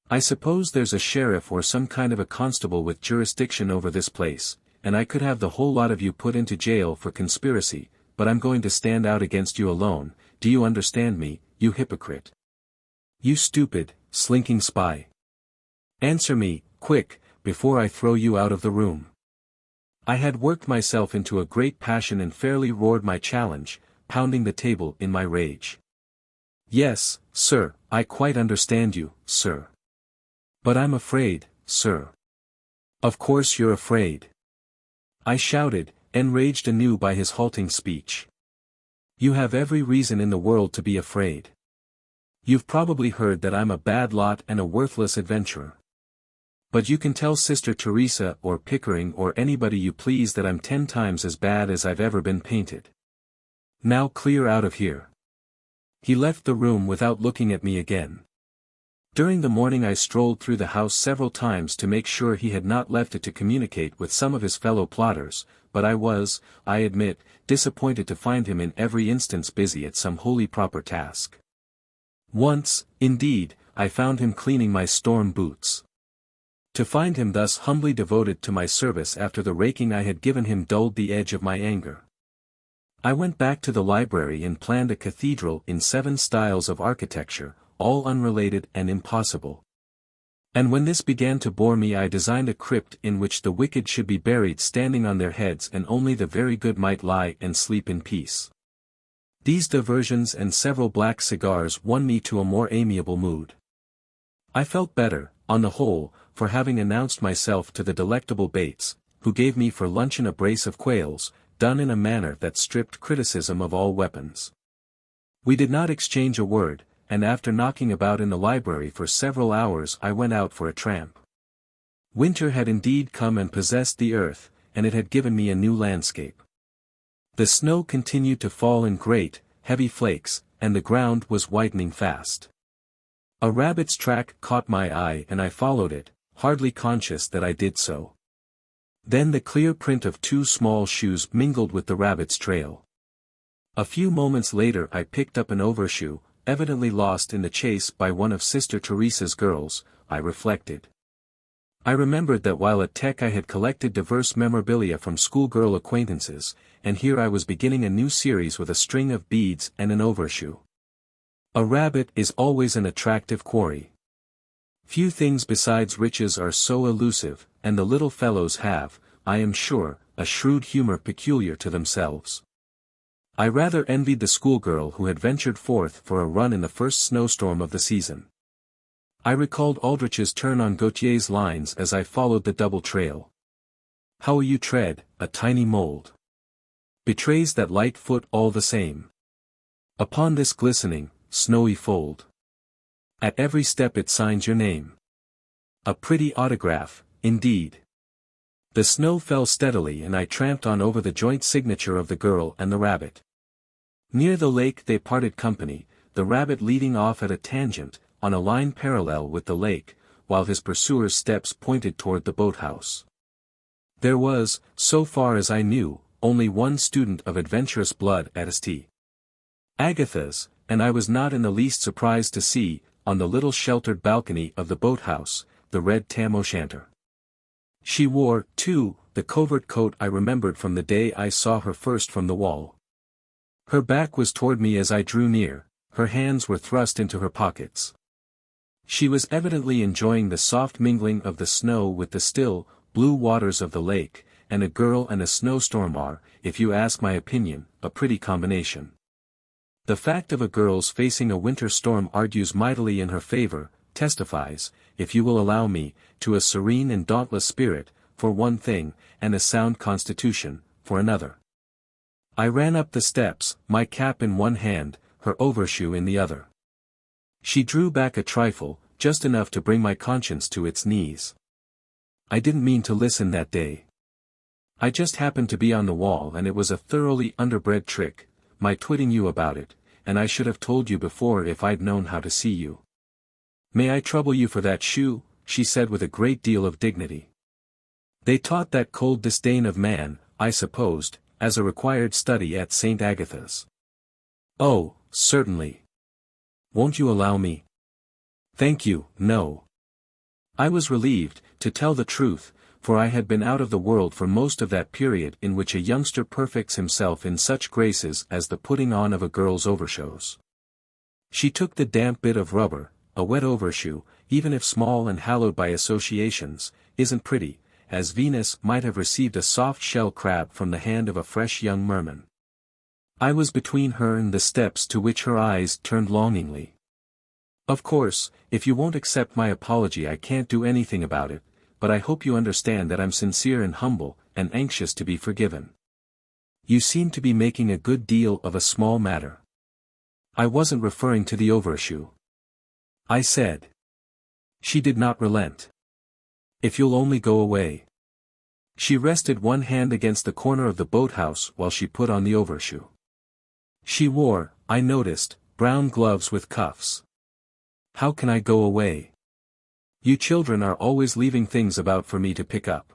I suppose there's a sheriff or some kind of a constable with jurisdiction over this place, and I could have the whole lot of you put into jail for conspiracy, but I'm going to stand out against you alone, do you understand me, you hypocrite? You stupid, slinking spy. Answer me, quick, before I throw you out of the room. I had worked myself into a great passion and fairly roared my challenge, pounding the table in my rage. Yes, sir, I quite understand you, sir. But I'm afraid, sir. Of course you're afraid. I shouted, enraged anew by his halting speech. You have every reason in the world to be afraid. You've probably heard that I'm a bad lot and a worthless adventurer. But you can tell Sister Teresa or Pickering or anybody you please that I'm 10 times as bad as I've ever been painted. Now clear out of here. He left the room without looking at me again. During the morning I strolled through the house several times to make sure he had not left it to communicate with some of his fellow plotters, but I was, I admit, disappointed to find him in every instance busy at some wholly proper task. Once, indeed, I found him cleaning my storm boots. To find him thus humbly devoted to my service after the raking I had given him dulled the edge of my anger. I went back to the library and planned a cathedral in 7 styles of architecture, all unrelated and impossible. And when this began to bore me I designed a crypt in which the wicked should be buried standing on their heads and only the very good might lie and sleep in peace. These diversions and several black cigars won me to a more amiable mood. I felt better, on the whole, for having announced myself to the delectable Bates, who gave me for luncheon a brace of quails, done in a manner that stripped criticism of all weapons. We did not exchange a word, and after knocking about in the library for several hours I went out for a tramp. Winter had indeed come and possessed the earth, and it had given me a new landscape. The snow continued to fall in great, heavy flakes, and the ground was whitening fast. A rabbit's track caught my eye and I followed it, hardly conscious that I did so. Then the clear print of 2 small shoes mingled with the rabbit's trail. A few moments later I picked up an overshoe, evidently lost in the chase by one of Sister Teresa's girls, I reflected. I remembered that while at Tech I had collected diverse memorabilia from schoolgirl acquaintances, and here I was beginning a new series with a string of beads and an overshoe. A rabbit is always an attractive quarry. Few things besides riches are so elusive, and the little fellows have, I am sure, a shrewd humor peculiar to themselves. I rather envied the schoolgirl who had ventured forth for a run in the first snowstorm of the season. I recalled Aldrich's turn on Gautier's lines as I followed the double trail. How you tread, a tiny mold, betrays that light foot all the same. Upon this glistening, snowy fold, at every step it signs your name. A pretty autograph, indeed. The snow fell steadily and I tramped on over the joint signature of the girl and the rabbit. Near the lake they parted company, the rabbit leading off at a tangent, on a line parallel with the lake, while his pursuer's steps pointed toward the boathouse. There was, so far as I knew, only one student of adventurous blood at St. Agatha's, and I was not in the least surprised to see, on the little sheltered balcony of the boathouse, the red tam o' shanter. She wore, too, the covert coat I remembered from the day I saw her first from the wall. Her back was toward me as I drew near, her hands were thrust into her pockets. She was evidently enjoying the soft mingling of the snow with the still, blue waters of the lake, and a girl and a snowstorm are, if you ask my opinion, a pretty combination. The fact of a girl's facing a winter storm argues mightily in her favor, testifies, if you will allow me, to a serene and dauntless spirit, for one thing, and a sound constitution, for another. I ran up the steps, my cap in one hand, her overshoe in the other. She drew back a trifle, just enough to bring my conscience to its knees. I didn't mean to listen that day. I just happened to be on the wall and it was a thoroughly underbred trick, my twitting you about it, and I should have told you before if I'd known how to see you. May I trouble you for that shoe? She said with a great deal of dignity. They taught that cold disdain of man, I supposed, as a required study at St. Agatha's. Oh, certainly. Won't you allow me? Thank you, no. I was relieved, to tell the truth, for I had been out of the world for most of that period in which a youngster perfects himself in such graces as the putting on of a girl's overshoes. She took the damp bit of rubber, a wet overshoe, even if small and hallowed by associations, isn't pretty, as Venus might have received a soft shell crab from the hand of a fresh young merman. I was between her and the steps to which her eyes turned longingly. Of course, if you won't accept my apology I can't do anything about it, but I hope you understand that I'm sincere and humble, and anxious to be forgiven. You seem to be making a good deal of a small matter. I wasn't referring to the overshoe, I said. She did not relent. If you'll only go away. She rested one hand against the corner of the boathouse while she put on the overshoe. She wore, I noticed, brown gloves with cuffs. How can I go away? You children are always leaving things about for me to pick up.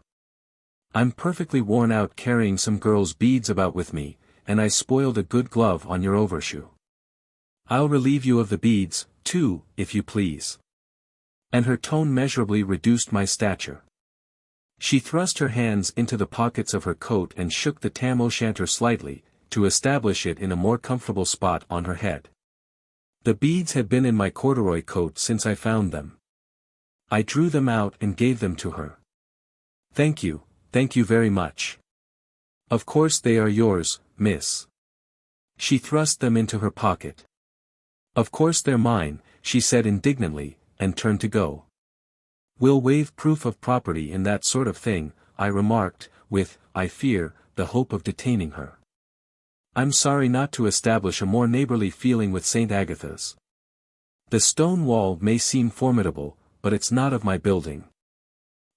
I'm perfectly worn out carrying some girl's beads about with me, and I spoiled a good glove on your overshoe. I'll relieve you of the beads, too, if you please. And her tone measurably reduced my stature. She thrust her hands into the pockets of her coat and shook the tam o' shanter slightly, to establish it in a more comfortable spot on her head. The beads had been in my corduroy coat since I found them. I drew them out and gave them to her. Thank you very much. Of course they are yours, miss. She thrust them into her pocket. Of course they're mine, she said indignantly, and turned to go. We'll waive proof of property in that sort of thing, I remarked, with, I fear, the hope of detaining her. I'm sorry not to establish a more neighborly feeling with St. Agatha's. The stone wall may seem formidable, but it's not of my building.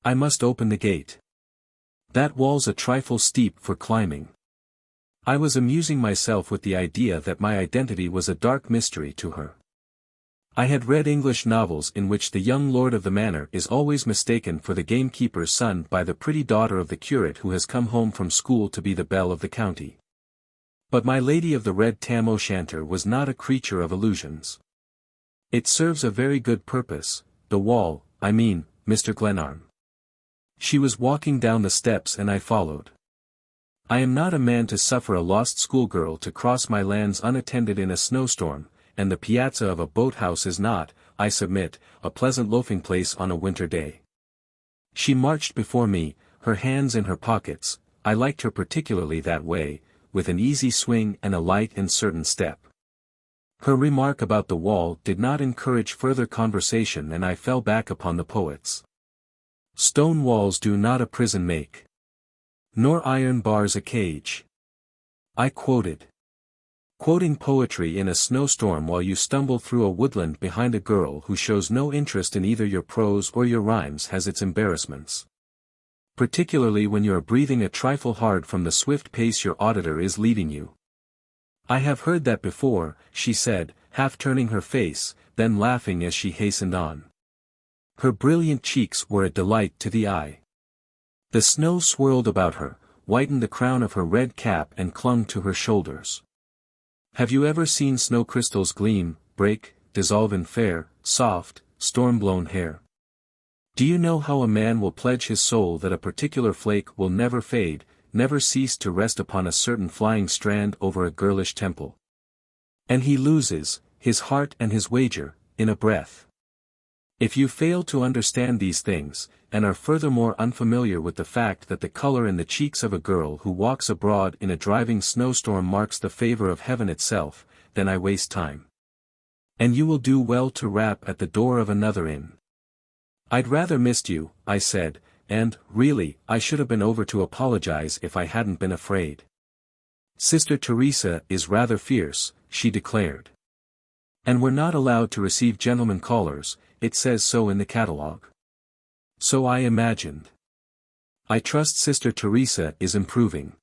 I must open the gate. That wall's a trifle steep for climbing. I was amusing myself with the idea that my identity was a dark mystery to her. I had read English novels in which the young lord of the manor is always mistaken for the gamekeeper's son by the pretty daughter of the curate who has come home from school to be the belle of the county. But my lady of the red tam o' shanter was not a creature of illusions. It serves a very good purpose, the wall, I mean, Mr. Glenarm. She was walking down the steps and I followed. I am not a man to suffer a lost schoolgirl to cross my lands unattended in a snowstorm, and the piazza of a boathouse is not, I submit, a pleasant loafing place on a winter day. She marched before me, her hands in her pockets, I liked her particularly that way, with an easy swing and a light and certain step. Her remark about the wall did not encourage further conversation and I fell back upon the poets. Stone walls do not a prison make. Nor iron bars a cage. I quoted. Quoting poetry in a snowstorm while you stumble through a woodland behind a girl who shows no interest in either your prose or your rhymes has its embarrassments. Particularly when you are breathing a trifle hard from the swift pace your auditor is leading you. I have heard that before, she said, half turning her face, then laughing as she hastened on. Her brilliant cheeks were a delight to the eye. The snow swirled about her, whitened the crown of her red cap and clung to her shoulders. Have you ever seen snow crystals gleam, break, dissolve in fair, soft, storm-blown hair? Do you know how a man will pledge his soul that a particular flake will never fade, never cease to rest upon a certain flying strand over a girlish temple? And he loses, his heart and his wager, in a breath. If you fail to understand these things, and are furthermore unfamiliar with the fact that the color in the cheeks of a girl who walks abroad in a driving snowstorm marks the favor of heaven itself, then I waste time. And you will do well to rap at the door of another inn. I'd rather missed you, I said, and, really, I should have been over to apologize if I hadn't been afraid. Sister Teresa is rather fierce, she declared. And we're not allowed to receive gentlemen callers, it says so in the catalogue. So I imagined. I trust Sister Teresa is improving.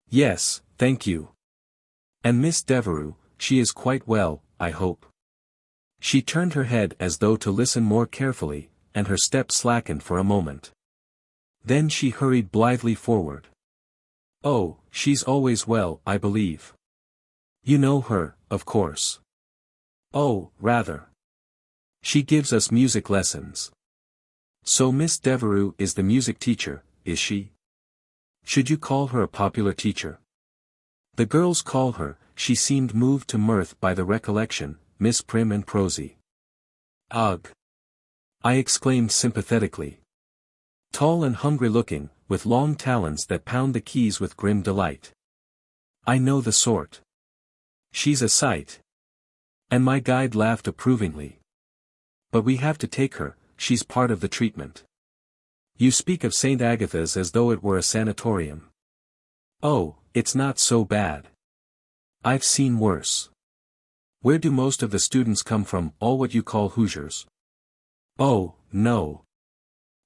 Yes, thank you. And Miss Devereux, she is quite well, I hope. She turned her head as though to listen more carefully, and her step slackened for a moment. Then she hurried blithely forward. Oh, she's always well, I believe. You know her, of course. Oh, rather. She gives us music lessons. So Miss Devereux is the music teacher, is she? Should you call her a popular teacher? The girls call her, she seemed moved to mirth by the recollection, Miss Prim and Prosy. Ugh! I exclaimed sympathetically. Tall and hungry-looking, with long talons that pound the keys with grim delight. I know the sort. She's a sight. And my guide laughed approvingly. But we have to take her, she's part of the treatment. You speak of St. Agatha's as though it were a sanatorium. Oh, it's not so bad. I've seen worse. Where do most of the students come from, all what you call Hoosiers? Oh, no.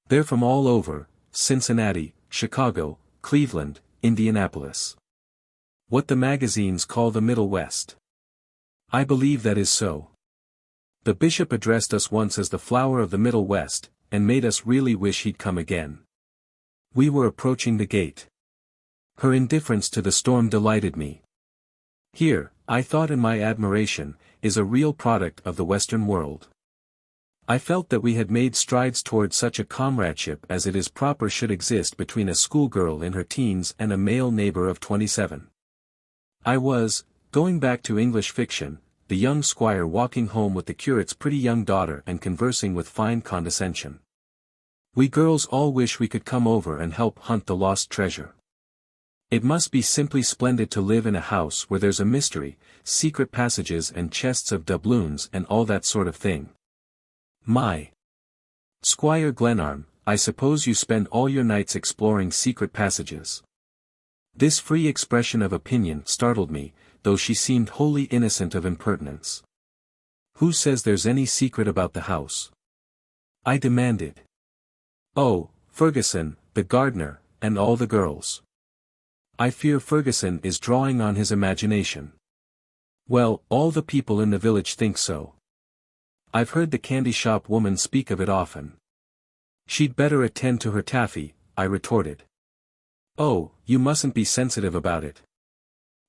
They're from all over, Cincinnati, Chicago, Cleveland, Indianapolis. What the magazines call the Middle West. I believe that is so. The bishop addressed us once as the flower of the Middle West, and made us really wish he'd come again. We were approaching the gate. Her indifference to the storm delighted me. Here, I thought in my admiration, is a real product of the Western world. I felt that we had made strides toward such a comradeship as it is proper should exist between a schoolgirl in her teens and a male neighbor of 27. I was, going back to English fiction, the young squire walking home with the curate's pretty young daughter and conversing with fine condescension. We girls all wish we could come over and help hunt the lost treasure. It must be simply splendid to live in a house where there's a mystery, secret passages and chests of doubloons and all that sort of thing. My Squire Glenarm, I suppose you spend all your nights exploring secret passages. This free expression of opinion startled me, though she seemed wholly innocent of impertinence. Who says there's any secret about the house? I demanded. Oh, Ferguson, the gardener, and all the girls. I fear Ferguson is drawing on his imagination. Well, all the people in the village think so. I've heard the candy shop woman speak of it often. She'd better attend to her taffy, I retorted. Oh, you mustn't be sensitive about it.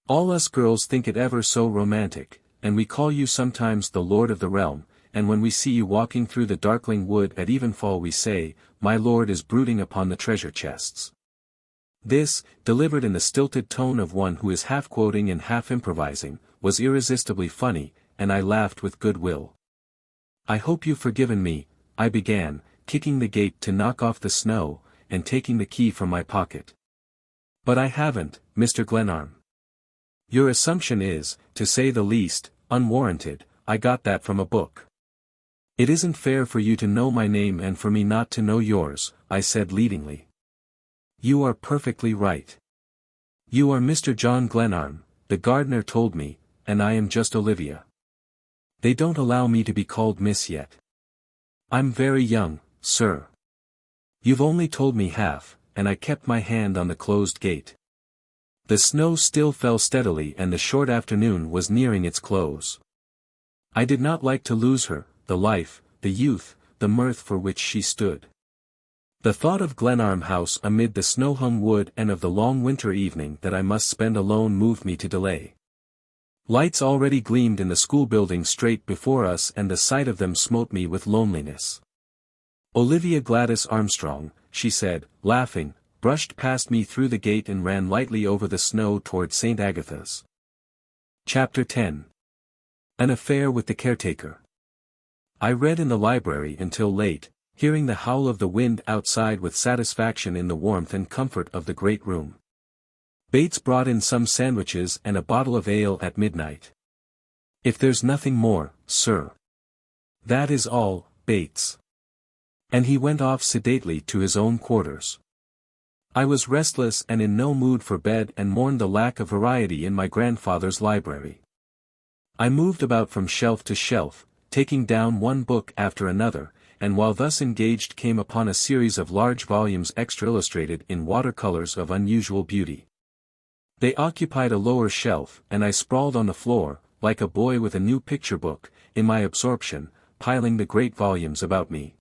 All us girls think it ever so romantic, and we call you sometimes the Lord of the Realm, and when we see you walking through the darkling wood at evenfall we say, my lord is brooding upon the treasure chests. This, delivered in the stilted tone of one who is half quoting and half improvising, was irresistibly funny, and I laughed with good will. I hope you've forgiven me, I began, kicking the gate to knock off the snow, and taking the key from my pocket. But I haven't, Mr. Glenarm. Your assumption is, to say the least, unwarranted. I got that from a book. It isn't fair for you to know my name and for me not to know yours, I said leadingly. You are perfectly right. You are Mr. John Glenarm, the gardener told me, and I am just Olivia. They don't allow me to be called Miss yet. I'm very young, sir. You've only told me half, and I kept my hand on the closed gate. The snow still fell steadily and the short afternoon was nearing its close. I did not like to lose her, the life, the youth, the mirth for which she stood. The thought of Glenarm House amid the snow-hung wood and of the long winter evening that I must spend alone moved me to delay. Lights already gleamed in the school building straight before us and the sight of them smote me with loneliness. Olivia Gladys Armstrong, she said, laughing, brushed past me through the gate and ran lightly over the snow toward St. Agatha's. Chapter 10. An Affair with the Caretaker. I read in the library until late, hearing the howl of the wind outside with satisfaction in the warmth and comfort of the great room. Bates brought in some sandwiches and a bottle of ale at midnight. "If there's nothing more, sir." "That is all, Bates." And he went off sedately to his own quarters. I was restless and in no mood for bed and mourned the lack of variety in my grandfather's library. I moved about from shelf to shelf, taking down one book after another, and while thus engaged came upon a series of large volumes extra illustrated in watercolors of unusual beauty. They occupied a lower shelf and I sprawled on the floor, like a boy with a new picture book, in my absorption, piling the great volumes about me.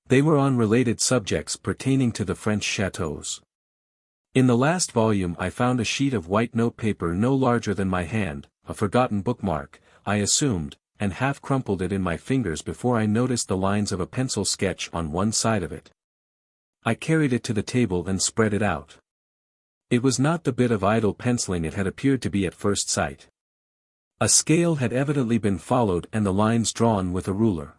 They were on related subjects pertaining to the French chateaux. In the last volume I found a sheet of white notepaper no larger than my hand, a forgotten bookmark, I assumed, and half crumpled it in my fingers before I noticed the lines of a pencil sketch on one side of it. I carried it to the table and spread it out. It was not the bit of idle penciling it had appeared to be at first sight. A scale had evidently been followed and the lines drawn with a ruler.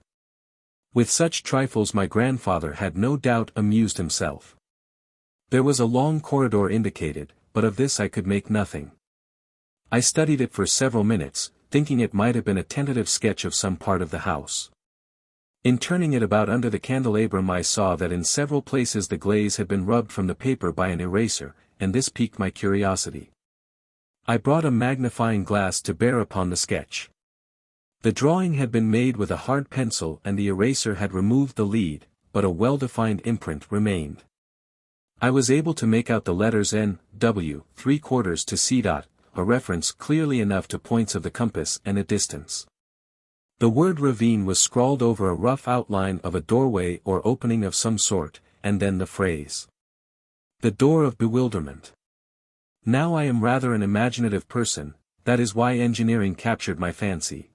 With such trifles my grandfather had no doubt amused himself. There was a long corridor indicated, but of this I could make nothing. I studied it for several minutes, thinking it might have been a tentative sketch of some part of the house. In turning it about under the candelabrum I saw that in several places the glaze had been rubbed from the paper by an eraser, and this piqued my curiosity. I brought a magnifying glass to bear upon the sketch. The drawing had been made with a hard pencil and the eraser had removed the lead, but a well-defined imprint remained. I was able to make out the letters N, W, 3/4 to C. A reference clearly enough to points of the compass and a distance. The word ravine was scrawled over a rough outline of a doorway or opening of some sort, and then the phrase, "The Door of Bewilderment." Now I am rather an imaginative person, that is why engineering captured my fancy.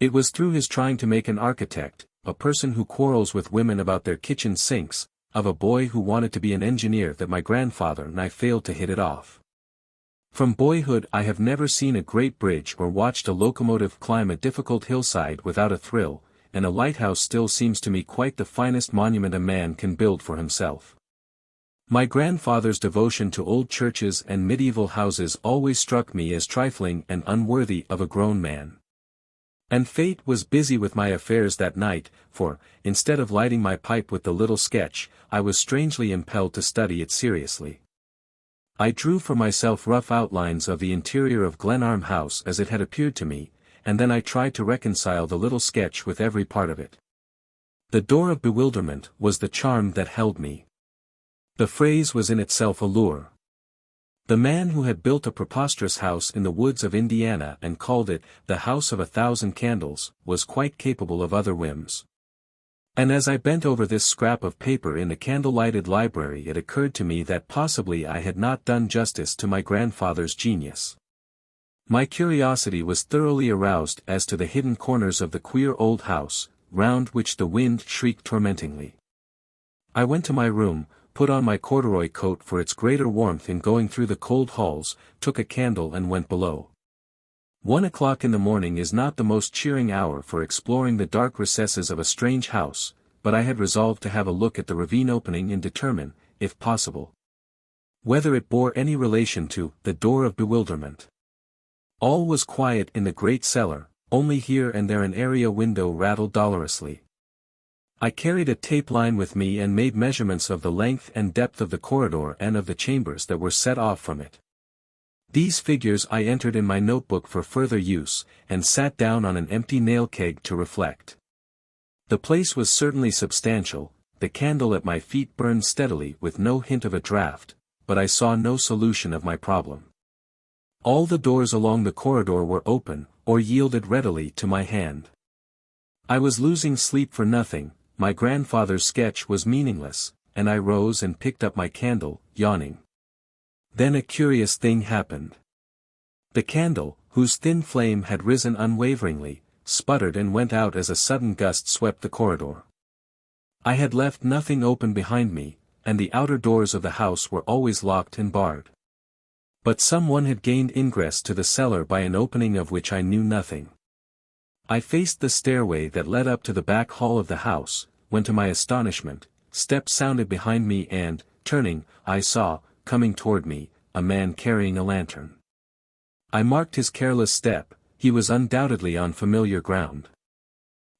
It was through his trying to make an architect, a person who quarrels with women about their kitchen sinks, of a boy who wanted to be an engineer that my grandfather and I failed to hit it off. From boyhood I have never seen a great bridge or watched a locomotive climb a difficult hillside without a thrill, and a lighthouse still seems to me quite the finest monument a man can build for himself. My grandfather's devotion to old churches and medieval houses always struck me as trifling and unworthy of a grown man. And fate was busy with my affairs that night, for, instead of lighting my pipe with the little sketch, I was strangely impelled to study it seriously. I drew for myself rough outlines of the interior of Glenarm House as it had appeared to me, and then I tried to reconcile the little sketch with every part of it. The Door of Bewilderment was the charm that held me. The phrase was in itself a lure. The man who had built a preposterous house in the woods of Indiana and called it the House of 1,000 Candles was quite capable of other whims. And as I bent over this scrap of paper in the candle-lighted library it occurred to me that possibly I had not done justice to my grandfather's genius. My curiosity was thoroughly aroused as to the hidden corners of the queer old house, round which the wind shrieked tormentingly. I went to my room, put on my corduroy coat for its greater warmth in going through the cold halls, took a candle and went below. 1 o'clock in the morning is not the most cheering hour for exploring the dark recesses of a strange house, but I had resolved to have a look at the ravine opening and determine, if possible, whether it bore any relation to the Door of Bewilderment. All was quiet in the great cellar, only here and there an area window rattled dolorously. I carried a tape line with me and made measurements of the length and depth of the corridor and of the chambers that were set off from it. These figures I entered in my notebook for further use, and sat down on an empty nail keg to reflect. The place was certainly substantial, the candle at my feet burned steadily with no hint of a draught, but I saw no solution of my problem. All the doors along the corridor were open, or yielded readily to my hand. I was losing sleep for nothing, my grandfather's sketch was meaningless, and I rose and picked up my candle, yawning. Then a curious thing happened. The candle, whose thin flame had risen unwaveringly, sputtered and went out as a sudden gust swept the corridor. I had left nothing open behind me, and the outer doors of the house were always locked and barred. But someone had gained ingress to the cellar by an opening of which I knew nothing. I faced the stairway that led up to the back hall of the house, when to my astonishment, steps sounded behind me and, turning, I saw, coming toward me, a man carrying a lantern. I marked his careless step, he was undoubtedly on familiar ground.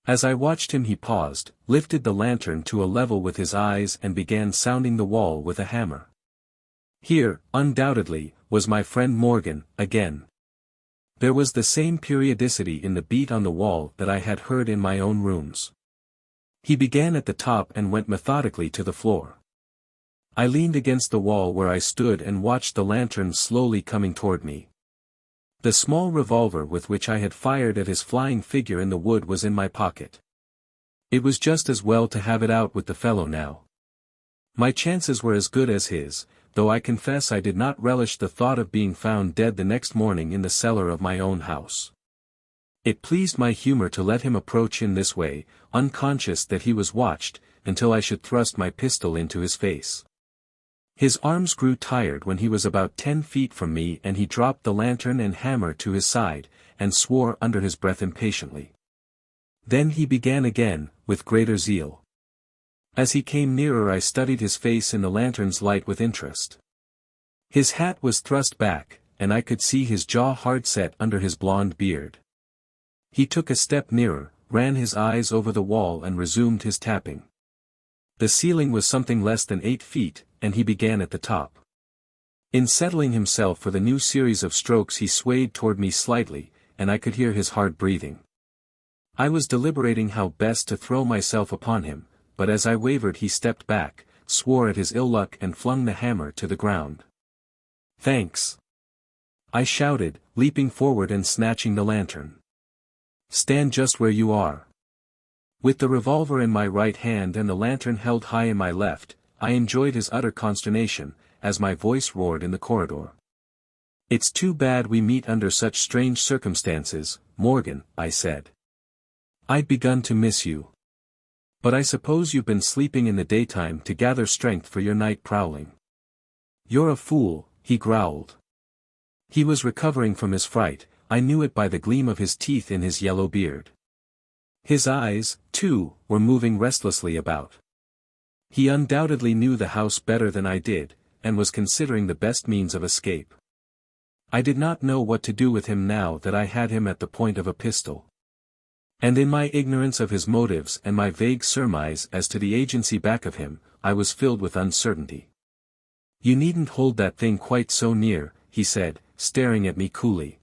As I watched him he paused, lifted the lantern to a level with his eyes and began sounding the wall with a hammer. Here, undoubtedly, was my friend Morgan, again. There was the same periodicity in the beat on the wall that I had heard in my own rooms. He began at the top and went methodically to the floor. I leaned against the wall where I stood and watched the lantern slowly coming toward me. The small revolver with which I had fired at his flying figure in the wood was in my pocket. It was just as well to have it out with the fellow now. My chances were as good as his, though I confess I did not relish the thought of being found dead the next morning in the cellar of my own house. It pleased my humor to let him approach in this way, unconscious that he was watched, until I should thrust my pistol into his face. His arms grew tired when he was about 10 feet from me and he dropped the lantern and hammer to his side, and swore under his breath impatiently. Then he began again, with greater zeal. As he came nearer I studied his face in the lantern's light with interest. His hat was thrust back, and I could see his jaw hard set under his blond beard. He took a step nearer, ran his eyes over the wall and resumed his tapping. The ceiling was something less than 8 feet, and he began at the top. In settling himself for the new series of strokes he swayed toward me slightly, and I could hear his hard breathing. I was deliberating how best to throw myself upon him, but as I wavered he stepped back, swore at his ill luck and flung the hammer to the ground. "Thanks!" I shouted, leaping forward and snatching the lantern. "Stand just where you are." With the revolver in my right hand and the lantern held high in my left, I enjoyed his utter consternation, as my voice roared in the corridor. "It's too bad we meet under such strange circumstances, Morgan," I said. "I'd begun to miss you. But I suppose you've been sleeping in the daytime to gather strength for your night prowling." "You're a fool," he growled. He was recovering from his fright, I knew it by the gleam of his teeth in his yellow beard. His eyes, too, were moving restlessly about. He undoubtedly knew the house better than I did, and was considering the best means of escape. I did not know what to do with him now that I had him at the point of a pistol. And in my ignorance of his motives and my vague surmise as to the agency back of him, I was filled with uncertainty. "You needn't hold that thing quite so near," he said, staring at me coolly.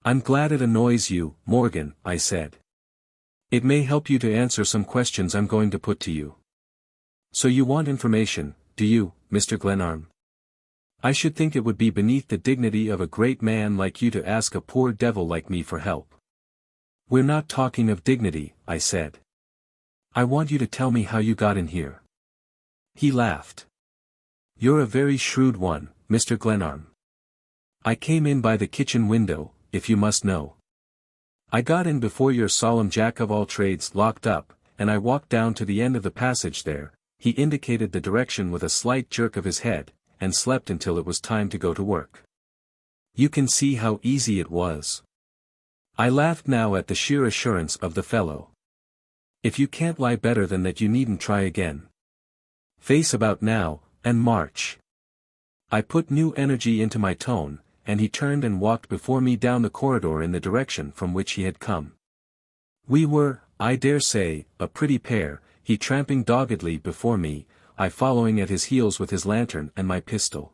"I'm glad it annoys you, Morgan," I said. "It may help you to answer some questions I'm going to put to you. So you want information, do you, Mr. Glenarm? I should think it would be beneath the dignity of a great man like you to ask a poor devil like me for help." "We're not talking of dignity," I said. "I want you to tell me how you got in here." He laughed. "You're a very shrewd one, Mr. Glenarm. I came in by the kitchen window, if you must know. I got in before your solemn jack-of-all-trades locked up, and I walked down to the end of the passage there," he indicated the direction with a slight jerk of his head, "and slept until it was time to go to work. You can see how easy it was." I laughed now at the sheer assurance of the fellow. "If you can't lie better than that you needn't try again. Face about now, and march." I put new energy into my tone, and he turned and walked before me down the corridor in the direction from which he had come. We were, I dare say, a pretty pair, he tramping doggedly before me, I following at his heels with his lantern and my pistol.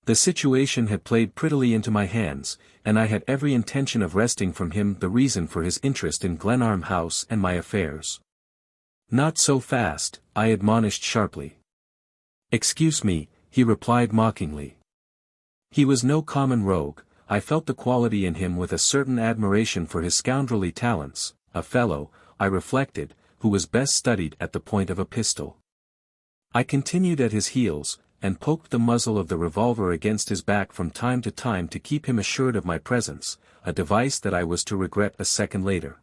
The situation had played prettily into my hands, and I had every intention of wresting from him the reason for his interest in Glenarm House and my affairs. Not so fast, I admonished sharply. Excuse me, he replied mockingly. He was no common rogue. I felt the quality in him with a certain admiration for his scoundrelly talents, a fellow, I reflected, who was best studied at the point of a pistol. I continued at his heels, and poked the muzzle of the revolver against his back from time to time to keep him assured of my presence, a device that I was to regret a second later.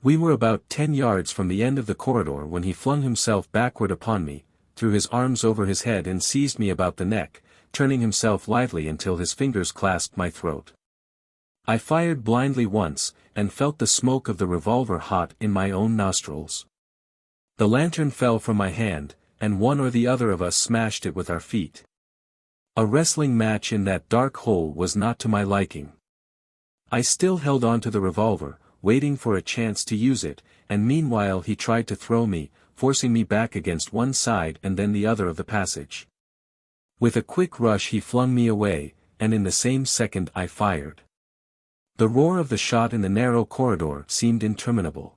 We were about 10 yards from the end of the corridor when he flung himself backward upon me, threw his arms over his head and seized me about the neck, turning himself lively until his fingers clasped my throat. I fired blindly once, and felt the smoke of the revolver hot in my own nostrils. The lantern fell from my hand, and one or the other of us smashed it with our feet. A wrestling match in that dark hole was not to my liking. I still held on to the revolver, waiting for a chance to use it, and meanwhile he tried to throw me, forcing me back against one side and then the other of the passage. With a quick rush he flung me away, and in the same second I fired. The roar of the shot in the narrow corridor seemed interminable.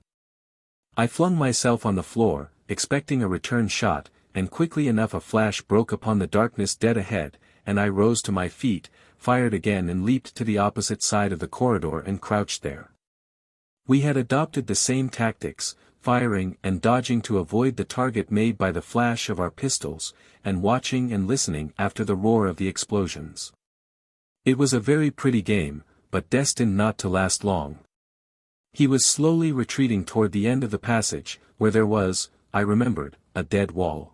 I flung myself on the floor, expecting a return shot, and quickly enough a flash broke upon the darkness dead ahead, and I rose to my feet, fired again and leaped to the opposite side of the corridor and crouched there. We had adopted the same tactics, firing and dodging to avoid the target made by the flash of our pistols, and watching and listening after the roar of the explosions. It was a very pretty game, but destined not to last long. He was slowly retreating toward the end of the passage, where there was, I remembered, a dead wall.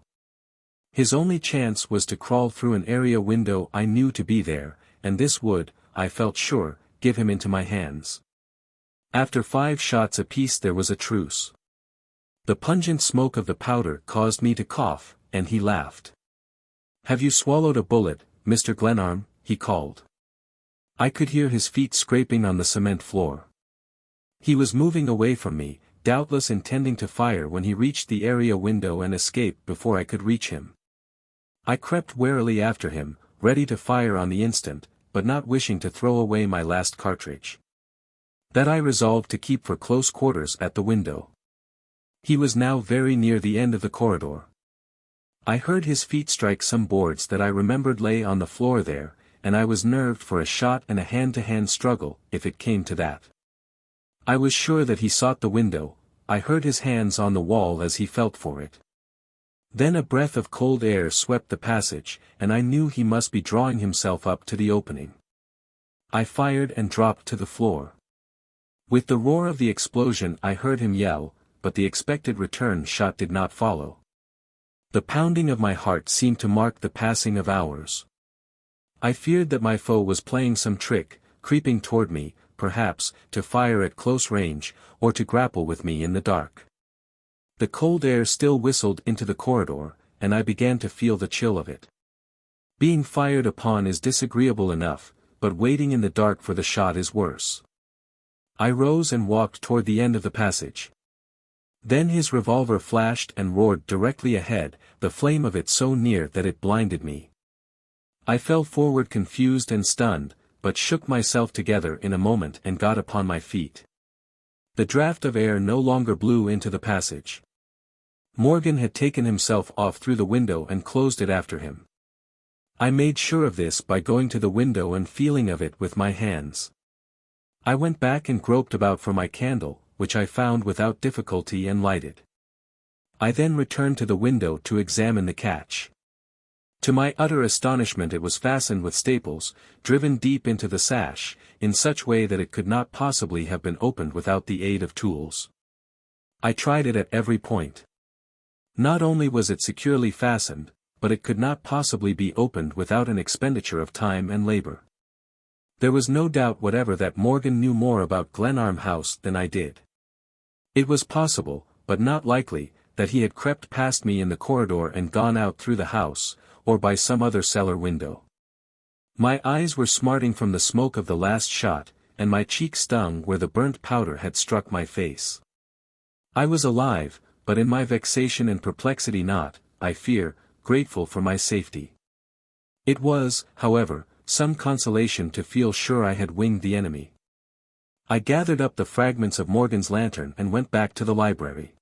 His only chance was to crawl through an area window I knew to be there, and this would, I felt sure, give him into my hands. After 5 shots apiece there was a truce. The pungent smoke of the powder caused me to cough, and he laughed. "Have you swallowed a bullet, Mr. Glenarm?" he called. I could hear his feet scraping on the cement floor. He was moving away from me, doubtless intending to fire when he reached the area window and escape before I could reach him. I crept warily after him, ready to fire on the instant, but not wishing to throw away my last cartridge. That I resolved to keep for close quarters at the window. He was now very near the end of the corridor. I heard his feet strike some boards that I remembered lay on the floor there, and I was nerved for a shot and a hand-to-hand struggle, if it came to that. I was sure that he sought the window. I heard his hands on the wall as he felt for it. Then a breath of cold air swept the passage, and I knew he must be drawing himself up to the opening. I fired and dropped to the floor. With the roar of the explosion I heard him yell, but the expected return shot did not follow. The pounding of my heart seemed to mark the passing of hours. I feared that my foe was playing some trick, creeping toward me, perhaps, to fire at close range, or to grapple with me in the dark. The cold air still whistled into the corridor, and I began to feel the chill of it. Being fired upon is disagreeable enough, but waiting in the dark for the shot is worse. I rose and walked toward the end of the passage. Then his revolver flashed and roared directly ahead, the flame of it so near that it blinded me. I fell forward confused and stunned, but shook myself together in a moment and got upon my feet. The draught of air no longer blew into the passage. Morgan had taken himself off through the window and closed it after him. I made sure of this by going to the window and feeling of it with my hands. I went back and groped about for my candle, which I found without difficulty and lighted. I then returned to the window to examine the catch. To my utter astonishment it was fastened with staples, driven deep into the sash, in such way that it could not possibly have been opened without the aid of tools. I tried it at every point. Not only was it securely fastened, but it could not possibly be opened without an expenditure of time and labor. There was no doubt whatever that Morgan knew more about Glenarm House than I did. It was possible, but not likely, that he had crept past me in the corridor and gone out through the house, or by some other cellar window. My eyes were smarting from the smoke of the last shot, and my cheek stung where the burnt powder had struck my face. I was alive, but in my vexation and perplexity not, I fear, grateful for my safety. It was, however, some consolation to feel sure I had winged the enemy. I gathered up the fragments of Morgan's lantern and went back to the library.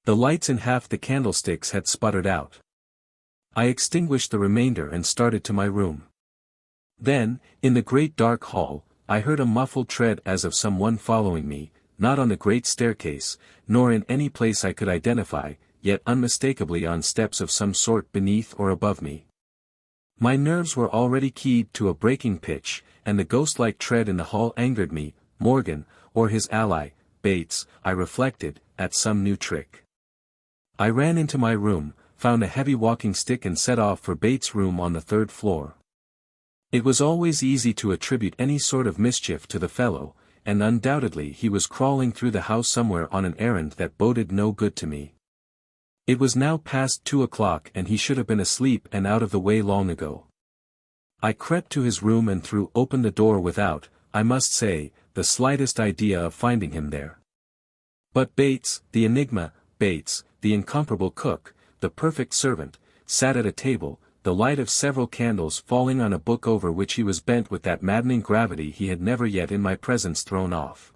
The lights in half the candlesticks had sputtered out. I extinguished the remainder and started to my room. Then, in the great dark hall, I heard a muffled tread as of someone following me, not on the great staircase, nor in any place I could identify, yet unmistakably on steps of some sort beneath or above me. My nerves were already keyed to a breaking pitch, and the ghost-like tread in the hall angered me. Morgan, or his ally, Bates, I reflected, at some new trick. I ran into my room, found a heavy walking stick and set off for Bates' room on the 3rd floor. It was always easy to attribute any sort of mischief to the fellow, and undoubtedly he was crawling through the house somewhere on an errand that boded no good to me. It was now past 2 o'clock and he should have been asleep and out of the way long ago. I crept to his room and threw open the door without, I must say, the slightest idea of finding him there. But Bates, the enigma, Bates, the incomparable cook, the perfect servant, sat at a table, the light of several candles falling on a book over which he was bent with that maddening gravity he had never yet in my presence thrown off.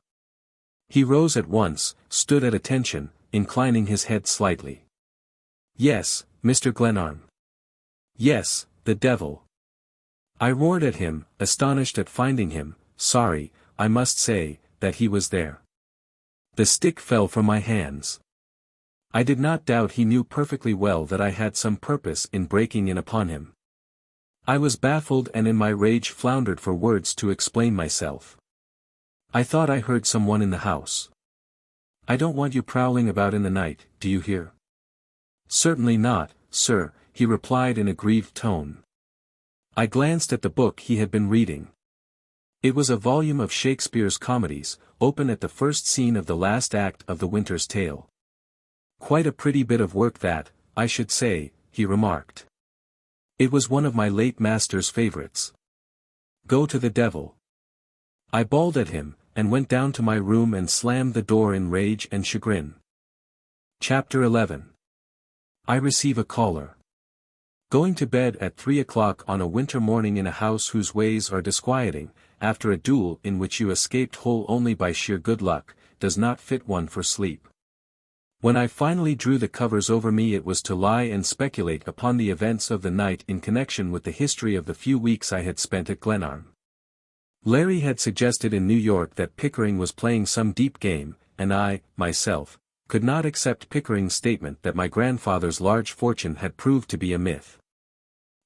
He rose at once, stood at attention, inclining his head slightly. "Yes, Mr. Glenarm." "Yes, the devil." I roared at him, astonished at finding him, sorry, I must say, that he was there. The stick fell from my hands. I did not doubt he knew perfectly well that I had some purpose in breaking in upon him. I was baffled and in my rage floundered for words to explain myself. I thought I heard someone in the house. "I don't want you prowling about in the night, do you hear?" "Certainly not, sir," he replied in a grieved tone. I glanced at the book he had been reading. It was a volume of Shakespeare's comedies, open at the first scene of the last act of The Winter's Tale. "Quite a pretty bit of work that, I should say," he remarked. "It was one of my late master's favorites." "Go to the devil." I bawled at him, and went down to my room and slammed the door in rage and chagrin. Chapter 11. I receive a caller. Going to bed at 3 o'clock on a winter morning in a house whose ways are disquieting, after a duel in which you escaped whole only by sheer good luck, does not fit one for sleep. When I finally drew the covers over me it was to lie and speculate upon the events of the night in connection with the history of the few weeks I had spent at Glenarm. Larry had suggested in New York that Pickering was playing some deep game, and I, myself, could not accept Pickering's statement that my grandfather's large fortune had proved to be a myth.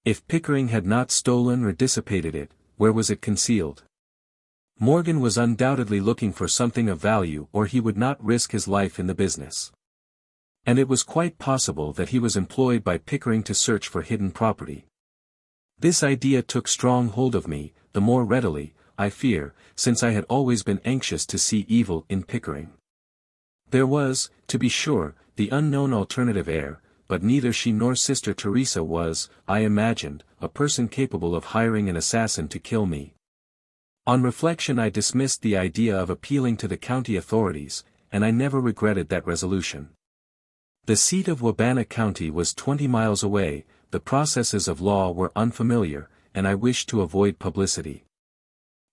If Pickering had not stolen or dissipated it, where was it concealed? Morgan was undoubtedly looking for something of value or he would not risk his life in the business. And it was quite possible that he was employed by Pickering to search for hidden property. This idea took strong hold of me, the more readily, I fear, since I had always been anxious to see evil in Pickering. There was, to be sure, the unknown alternative heir, but neither she nor Sister Teresa was, I imagined, a person capable of hiring an assassin to kill me. On reflection I dismissed the idea of appealing to the county authorities, and I never regretted that resolution. The seat of Wabana County was 20 miles away, the processes of law were unfamiliar, and I wished to avoid publicity.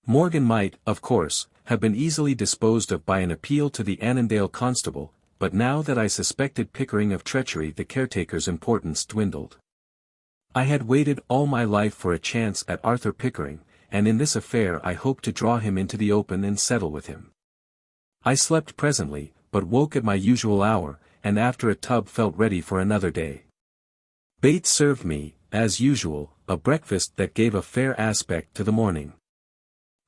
Morgan might, of course, have been easily disposed of by an appeal to the Annandale constable, but now that I suspected Pickering of treachery the caretaker's importance dwindled. I had waited all my life for a chance at Arthur Pickering, and in this affair I hoped to draw him into the open and settle with him. I slept presently, but woke at my usual hour, and after a tub felt ready for another day. Bates served me, as usual, a breakfast that gave a fair aspect to the morning.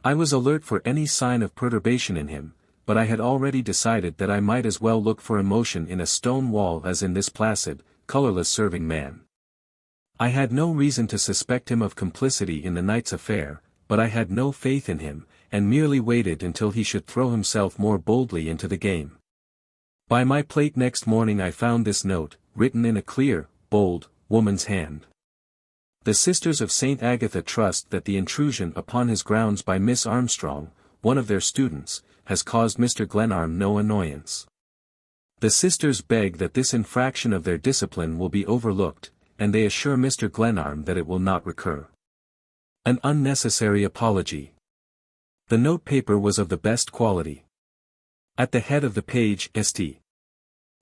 I was alert for any sign of perturbation in him, but I had already decided that I might as well look for emotion in a stone wall as in this placid, colorless serving man. I had no reason to suspect him of complicity in the night's affair, but I had no faith in him, and merely waited until he should throw himself more boldly into the game. By my plate next morning I found this note, written in a clear, bold, woman's hand. The Sisters of St. Agatha trust that the intrusion upon his grounds by Miss Armstrong, one of their students, has caused Mr. Glenarm no annoyance. The sisters beg that this infraction of their discipline will be overlooked, and they assure Mr. Glenarm that it will not recur. An unnecessary apology. The notepaper was of the best quality. At the head of the page, St.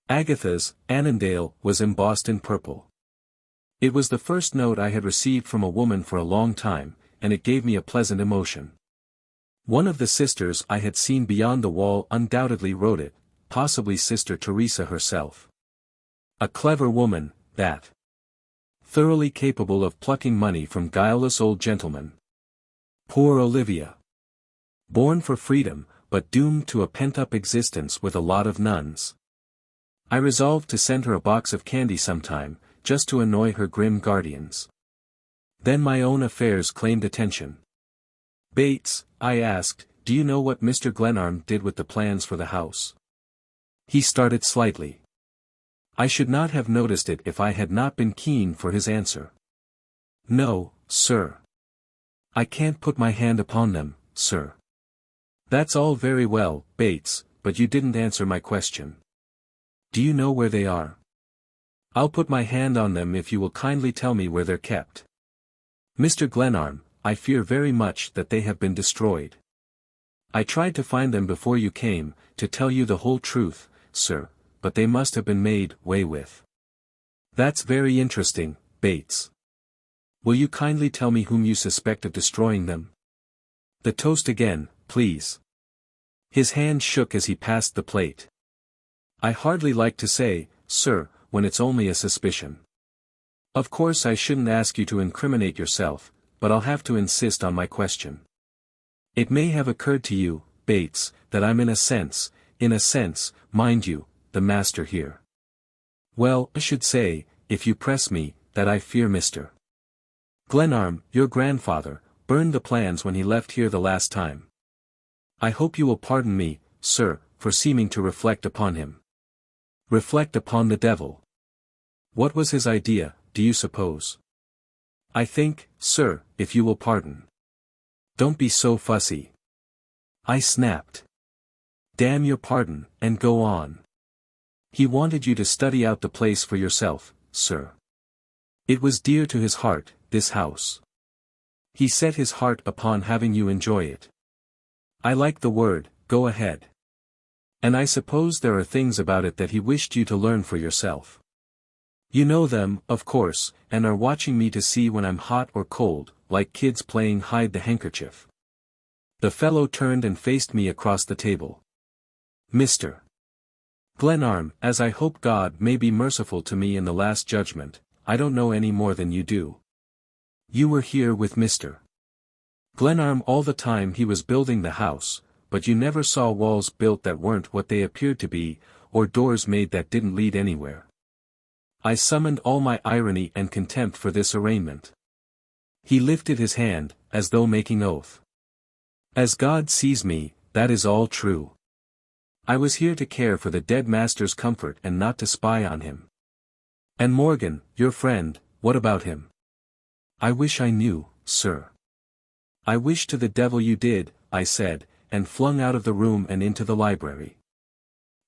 Agatha's, Annandale, was embossed in purple. It was the first note I had received from a woman for a long time, and it gave me a pleasant emotion. One of the sisters I had seen beyond the wall undoubtedly wrote it, possibly Sister Teresa herself. A clever woman, that. Thoroughly capable of plucking money from guileless old gentlemen. Poor Olivia. Born for freedom, but doomed to a pent-up existence with a lot of nuns. I resolved to send her a box of candy sometime, just to annoy her grim guardians. Then my own affairs claimed attention. Bates, I asked, do you know what Mr. Glenarm did with the plans for the house? He started slightly. I should not have noticed it if I had not been keen for his answer. No, sir. I can't put my hand upon them, sir. That's all very well, Bates, but you didn't answer my question. Do you know where they are? I'll put my hand on them if you will kindly tell me where they're kept. Mr. Glenarm, I fear very much that they have been destroyed. I tried to find them before you came, to tell you the whole truth, sir, but they must have been made way with. That's very interesting, Bates. Will you kindly tell me whom you suspect of destroying them? The toast again, please. His hand shook as he passed the plate. I hardly like to say, sir, when it's only a suspicion. Of course I shouldn't ask you to incriminate yourself, but I'll have to insist on my question. It may have occurred to you, Bates, that I'm in a sense, mind you, the master here. Well, I should say, if you press me, that I fear Mr. Glenarm, your grandfather, burned the plans when he left here the last time. I hope you will pardon me, sir, for seeming to reflect upon him. Reflect upon the devil. What was his idea, do you suppose? I think, sir, if you will pardon. Don't be so fussy. I snapped. Damn your pardon, and go on. He wanted you to study out the place for yourself, sir. It was dear to his heart, this house. He set his heart upon having you enjoy it. I like the word, go ahead. And I suppose there are things about it that he wished you to learn for yourself. You know them, of course, and are watching me to see when I'm hot or cold, like kids playing hide the handkerchief. The fellow turned and faced me across the table. Mr. Glenarm, as I hope God may be merciful to me in the last judgment, I don't know any more than you do. You were here with Mr. Glenarm all the time he was building the house, but you never saw walls built that weren't what they appeared to be, or doors made that didn't lead anywhere. I summoned all my irony and contempt for this arraignment. He lifted his hand, as though making oath. As God sees me, that is all true. I was here to care for the dead master's comfort and not to spy on him. And Morgan, your friend, what about him? I wish I knew, sir. I wish to the devil you did, I said, and flung out of the room and into the library.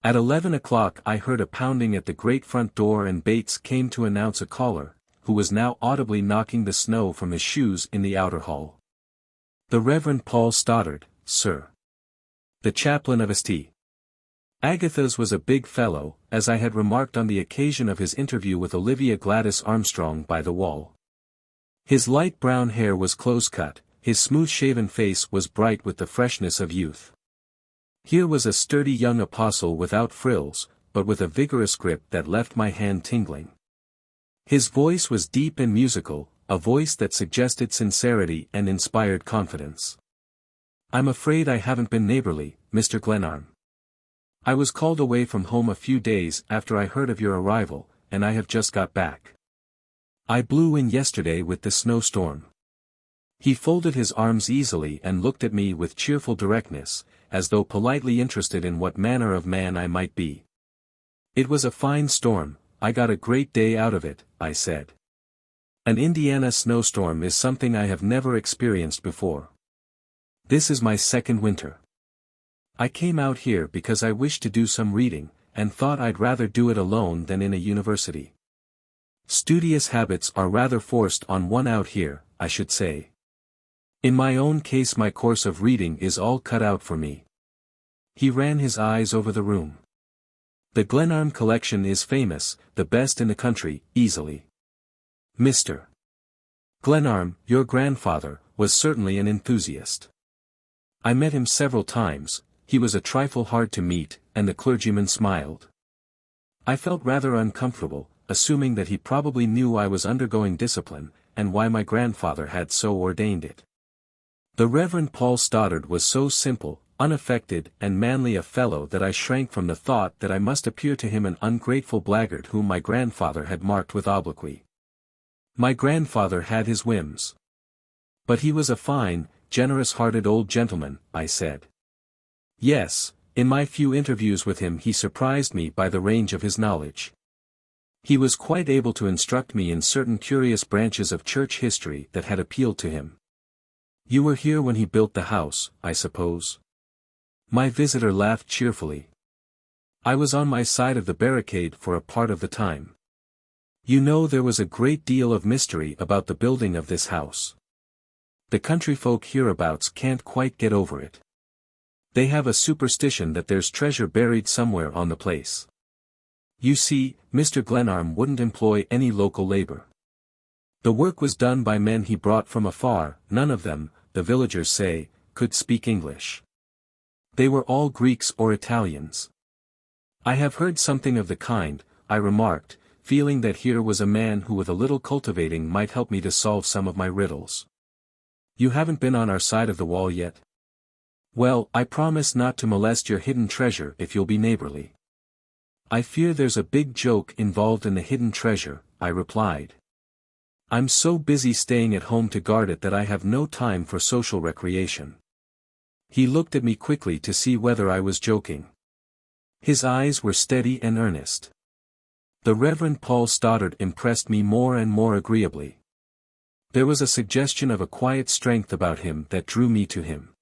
At 11 o'clock I heard a pounding at the great front door and Bates came to announce a caller, who was now audibly knocking the snow from his shoes in the outer hall. The Reverend Paul Stoddard, sir. The chaplain of St. Agatha's was a big fellow, as I had remarked on the occasion of his interview with Olivia Gladys Armstrong by the wall. His light brown hair was close-cut, his smooth-shaven face was bright with the freshness of youth. Here was a sturdy young apostle without frills, but with a vigorous grip that left my hand tingling. His voice was deep and musical, a voice that suggested sincerity and inspired confidence. I'm afraid I haven't been neighborly, Mr. Glenarm. I was called away from home a few days after I heard of your arrival, and I have just got back. I blew in yesterday with the snowstorm. He folded his arms easily and looked at me with cheerful directness, as though politely interested in what manner of man I might be. It was a fine storm, I got a great day out of it, I said. An Indiana snowstorm is something I have never experienced before. This is my second winter. I came out here because I wished to do some reading, and thought I'd rather do it alone than in a university. Studious habits are rather forced on one out here, I should say. In my own case my course of reading is all cut out for me. He ran his eyes over the room. The Glenarm collection is famous, the best in the country, easily. Mr. Glenarm, your grandfather, was certainly an enthusiast. I met him several times. He was a trifle hard to meet, and the clergyman smiled. I felt rather uncomfortable, assuming that he probably knew I was undergoing discipline, and why my grandfather had so ordained it. The Reverend Paul Stoddard was so simple, unaffected and manly a fellow that I shrank from the thought that I must appear to him an ungrateful blackguard whom my grandfather had marked with obloquy. My grandfather had his whims. But he was a fine, generous-hearted old gentleman, I said. Yes, in my few interviews with him he surprised me by the range of his knowledge. He was quite able to instruct me in certain curious branches of church history that had appealed to him. You were here when he built the house, I suppose? My visitor laughed cheerfully. I was on my side of the barricade for a part of the time. You know, there was a great deal of mystery about the building of this house. The country folk hereabouts can't quite get over it. They have a superstition that there's treasure buried somewhere on the place. You see, Mr. Glenarm wouldn't employ any local labor. The work was done by men he brought from afar. None of them, the villagers say, could speak English. They were all Greeks or Italians. I have heard something of the kind, I remarked, feeling that here was a man who with a little cultivating might help me to solve some of my riddles. You haven't been on our side of the wall yet? Well, I promise not to molest your hidden treasure if you'll be neighborly. I fear there's a big joke involved in the hidden treasure, I replied. I'm so busy staying at home to guard it that I have no time for social recreation. He looked at me quickly to see whether I was joking. His eyes were steady and earnest. The Reverend Paul Stoddard impressed me more and more agreeably. There was a suggestion of a quiet strength about him that drew me to him.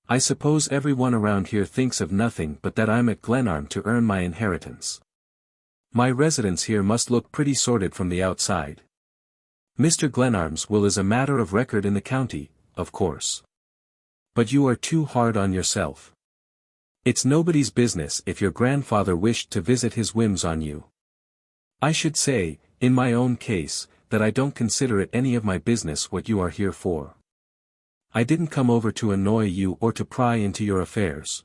I suppose everyone around here thinks of nothing but that I'm at Glenarm to earn my inheritance. My residence here must look pretty sordid from the outside. Mr. Glenarm's will is a matter of record in the county, of course. But you are too hard on yourself. It's nobody's business if your grandfather wished to visit his whims on you. I should say, in my own case, that I don't consider it any of my business what you are here for. I didn't come over to annoy you or to pry into your affairs.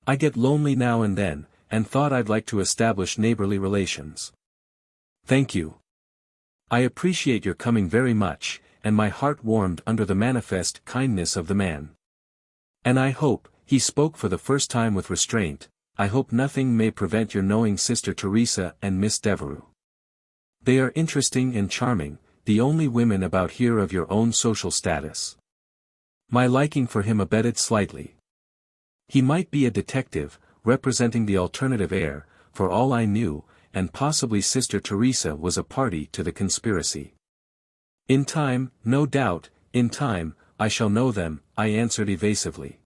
I get lonely now and then, and thought I'd like to establish neighborly relations. Thank you. I appreciate your coming very much, and my heart warmed under the manifest kindness of the man. And I hope, he spoke for the first time with restraint, I hope nothing may prevent your knowing Sister Teresa and Miss Devereux. They are interesting and charming, the only women about here of your own social status. My liking for him abated slightly. He might be a detective, representing the alternative heir, for all I knew, and possibly Sister Teresa was a party to the conspiracy. In time, no doubt, in time, I shall know them, I answered evasively.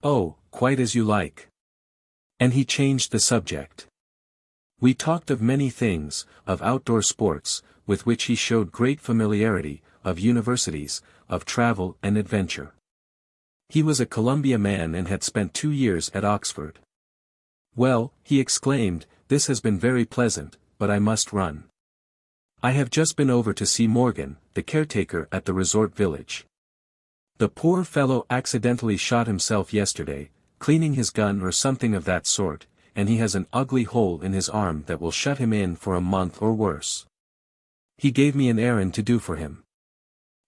Oh, quite as you like. And he changed the subject. We talked of many things, of outdoor sports, with which he showed great familiarity, of universities, of travel and adventure. He was a Columbia man and had spent 2 years at Oxford. Well, he exclaimed, this has been very pleasant, but I must run. I have just been over to see Morgan, the caretaker at the resort village. The poor fellow accidentally shot himself yesterday, cleaning his gun or something of that sort, and he has an ugly hole in his arm that will shut him in for a month or worse. He gave me an errand to do for him.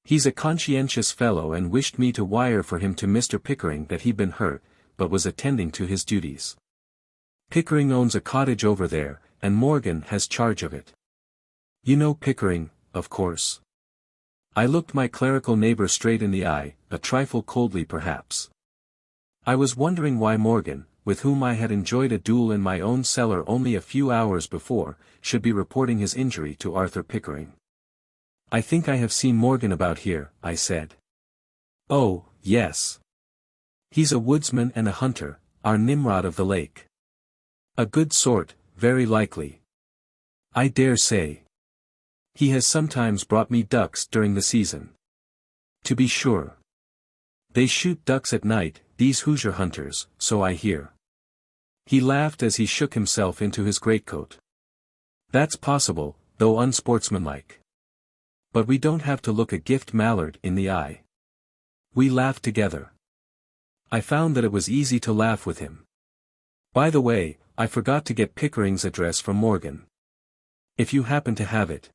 He's a conscientious fellow and wished me to wire for him to Mr. Pickering that he'd been hurt, but was attending to his duties. Pickering owns a cottage over there, and Morgan has charge of it. You know Pickering, of course. I looked my clerical neighbor straight in the eye, a trifle coldly perhaps. I was wondering why Morgan, with whom I had enjoyed a duel in my own cellar only a few hours before, should be reporting his injury to Arthur Pickering. I think I have seen Morgan about here, I said. Oh, yes. He's a woodsman and a hunter, our Nimrod of the lake. A good sort, very likely. I dare say. He has sometimes brought me ducks during the season. To be sure. They shoot ducks at night, these Hoosier hunters, so I hear. He laughed as he shook himself into his greatcoat. That's possible, though unsportsmanlike. But we don't have to look a gift mallard in the eye. We laughed together. I found that it was easy to laugh with him. By the way, I forgot to get Pickering's address from Morgan. If you happen to have it.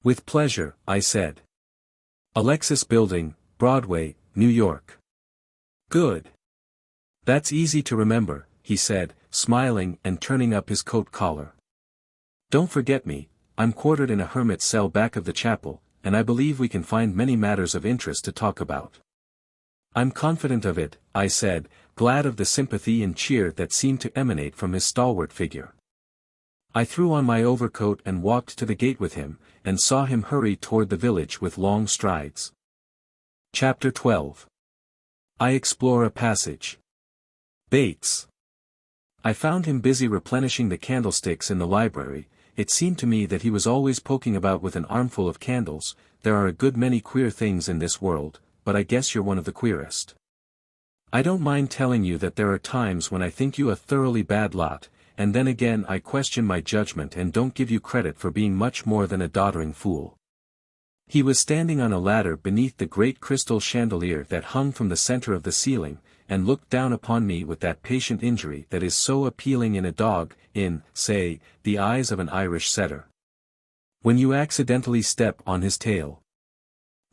With pleasure, I said. Alexis Building, Broadway, New York. Good. That's easy to remember, he said, smiling and turning up his coat collar. Don't forget me, I'm quartered in a hermit's cell back of the chapel, and I believe we can find many matters of interest to talk about. I'm confident of it, I said, glad of the sympathy and cheer that seemed to emanate from his stalwart figure. I threw on my overcoat and walked to the gate with him, and saw him hurry toward the village with long strides. Chapter 12. I explore a passage. Bates. I found him busy replenishing the candlesticks in the library. It seemed to me that he was always poking about with an armful of candles. There are a good many queer things in this world, but I guess you're one of the queerest. I don't mind telling you that there are times when I think you a thoroughly bad lot, and then again I question my judgment and don't give you credit for being much more than a doddering fool. He was standing on a ladder beneath the great crystal chandelier that hung from the center of the ceiling, and looked down upon me with that patient injury that is so appealing in a dog, in, say, the eyes of an Irish setter. When you accidentally step on his tail.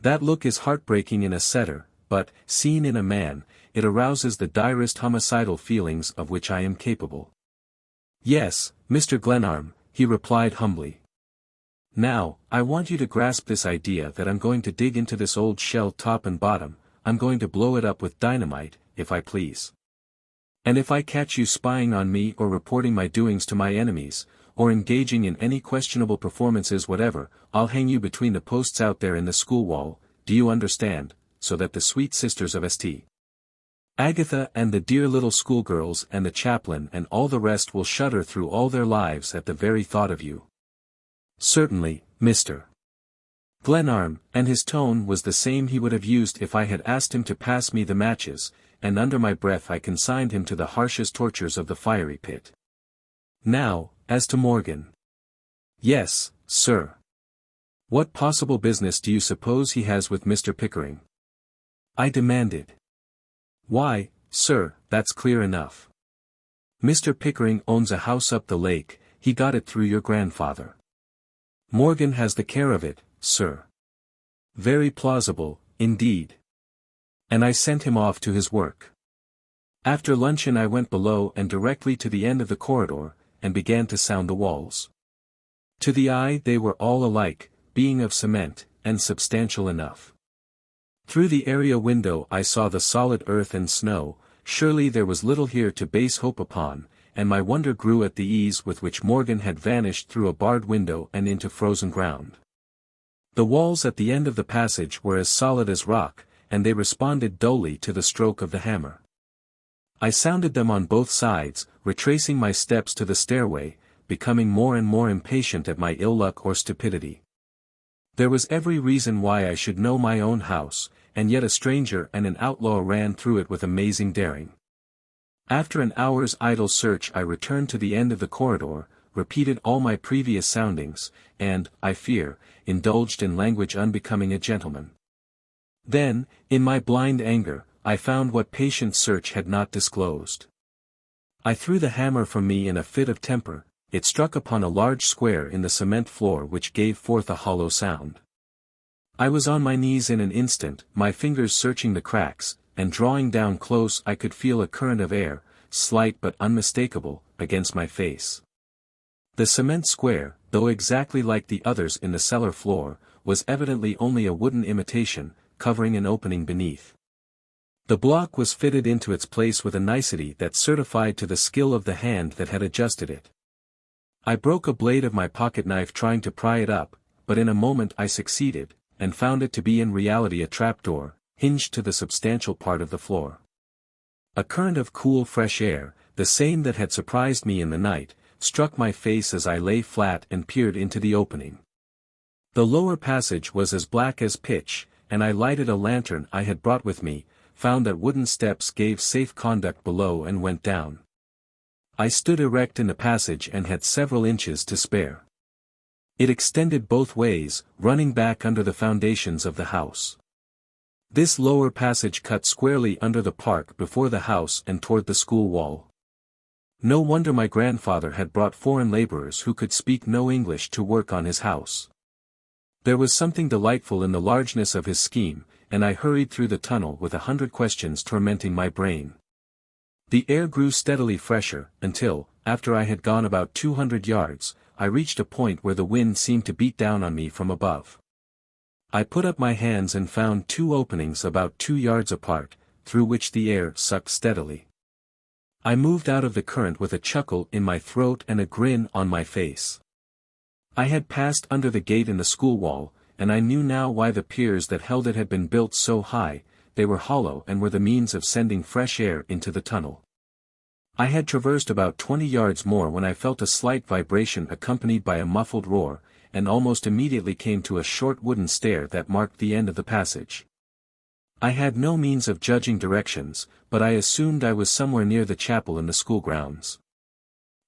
That look is heartbreaking in a setter, but, seen in a man, it arouses the direst homicidal feelings of which I am capable. Yes, Mr. Glenarm, he replied humbly. Now, I want you to grasp this idea that I'm going to dig into this old shell top and bottom. I'm going to blow it up with dynamite, if I please. And if I catch you spying on me or reporting my doings to my enemies, or engaging in any questionable performances whatever, I'll hang you between the posts out there in the school wall, do you understand, so that the sweet sisters of St. Agatha and the dear little schoolgirls and the chaplain and all the rest will shudder through all their lives at the very thought of you. Certainly, Mr. Glenarm, and his tone was the same he would have used if I had asked him to pass me the matches, and under my breath I consigned him to the harshest tortures of the fiery pit. Now, as to Morgan. Yes, sir. What possible business do you suppose he has with Mr. Pickering? I demanded. Why, sir, that's clear enough. Mr. Pickering owns a house up the lake, he got it through your grandfather. Morgan has the care of it, sir. Very plausible, indeed. And I sent him off to his work. After luncheon I went below and directly to the end of the corridor, and began to sound the walls. To the eye they were all alike, being of cement, and substantial enough. Through the area window I saw the solid earth and snow. Surely there was little here to base hope upon, and my wonder grew at the ease with which Morgan had vanished through a barred window and into frozen ground. The walls at the end of the passage were as solid as rock, and they responded dully to the stroke of the hammer. I sounded them on both sides, retracing my steps to the stairway, becoming more and more impatient at my ill luck or stupidity. There was every reason why I should know my own house, and yet a stranger and an outlaw ran through it with amazing daring. After an hour's idle search I returned to the end of the corridor, repeated all my previous soundings, and, I fear, indulged in language unbecoming a gentleman. Then, in my blind anger, I found what patient search had not disclosed. I threw the hammer from me in a fit of temper. It struck upon a large square in the cement floor which gave forth a hollow sound. I was on my knees in an instant, my fingers searching the cracks, and drawing down close I could feel a current of air, slight but unmistakable, against my face. The cement square, though exactly like the others in the cellar floor, was evidently only a wooden imitation, covering an opening beneath. The block was fitted into its place with a nicety that certified to the skill of the hand that had adjusted it. I broke a blade of my pocket-knife trying to pry it up, but in a moment I succeeded, and found it to be in reality a trapdoor, hinged to the substantial part of the floor. A current of cool fresh air, the same that had surprised me in the night, struck my face as I lay flat and peered into the opening. The lower passage was as black as pitch, and I lighted a lantern I had brought with me, found that wooden steps gave safe conduct below and went down. I stood erect in the passage and had several inches to spare. It extended both ways, running back under the foundations of the house. This lower passage cut squarely under the park before the house and toward the school wall. No wonder my grandfather had brought foreign laborers who could speak no English to work on his house. There was something delightful in the largeness of his scheme, and I hurried through the tunnel with 100 questions tormenting my brain. The air grew steadily fresher, until, after I had gone about 200 yards, I reached a point where the wind seemed to beat down on me from above. I put up my hands and found two openings about 2 yards apart, through which the air sucked steadily. I moved out of the current with a chuckle in my throat and a grin on my face. I had passed under the gate in the school wall, and I knew now why the piers that held it had been built so high. They were hollow and were the means of sending fresh air into the tunnel. I had traversed about 20 yards more when I felt a slight vibration accompanied by a muffled roar, and almost immediately came to a short wooden stair that marked the end of the passage. I had no means of judging directions, but I assumed I was somewhere near the chapel in the school grounds.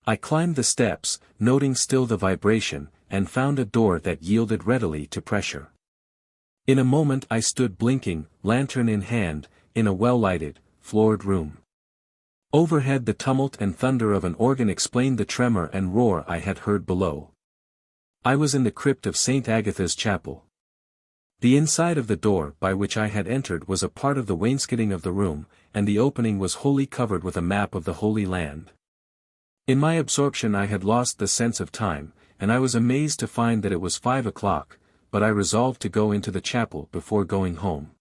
I climbed the steps, noting still the vibration, and found a door that yielded readily to pressure. In a moment I stood blinking, lantern in hand, in a well-lighted, floored room. Overhead the tumult and thunder of an organ explained the tremor and roar I had heard below. I was in the crypt of St. Agatha's chapel. The inside of the door by which I had entered was a part of the wainscoting of the room, and the opening was wholly covered with a map of the Holy Land. In my absorption I had lost the sense of time, and I was amazed to find that it was 5 o'clock, but I resolved to go into the chapel before going home.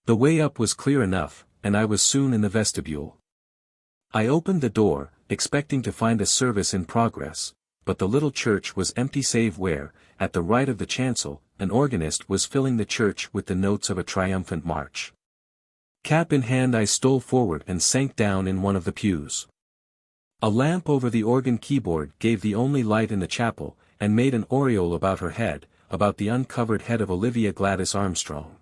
The way up was clear enough, and I was soon in the vestibule. I opened the door, expecting to find a service in progress, but the little church was empty save where, at the right of the chancel, an organist was filling the church with the notes of a triumphant march. Cap in hand I stole forward and sank down in one of the pews. A lamp over the organ keyboard gave the only light in the chapel, and made an aureole about her head, about the uncovered head of Olivia Gladys Armstrong.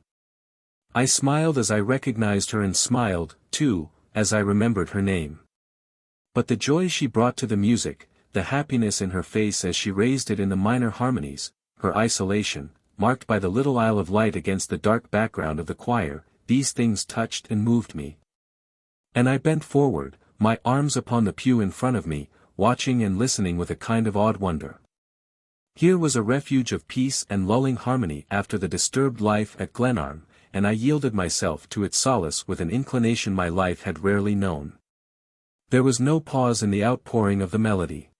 I smiled as I recognized her and smiled, too, as I remembered her name. But the joy she brought to the music, the happiness in her face as she raised it in the minor harmonies, her isolation, marked by the little isle of light against the dark background of the choir, these things touched and moved me. And I bent forward, my arms upon the pew in front of me, watching and listening with a kind of awed wonder. Here was a refuge of peace and lulling harmony after the disturbed life at Glenarm, and I yielded myself to its solace with an inclination my life had rarely known. There was no pause in the outpouring of the melody.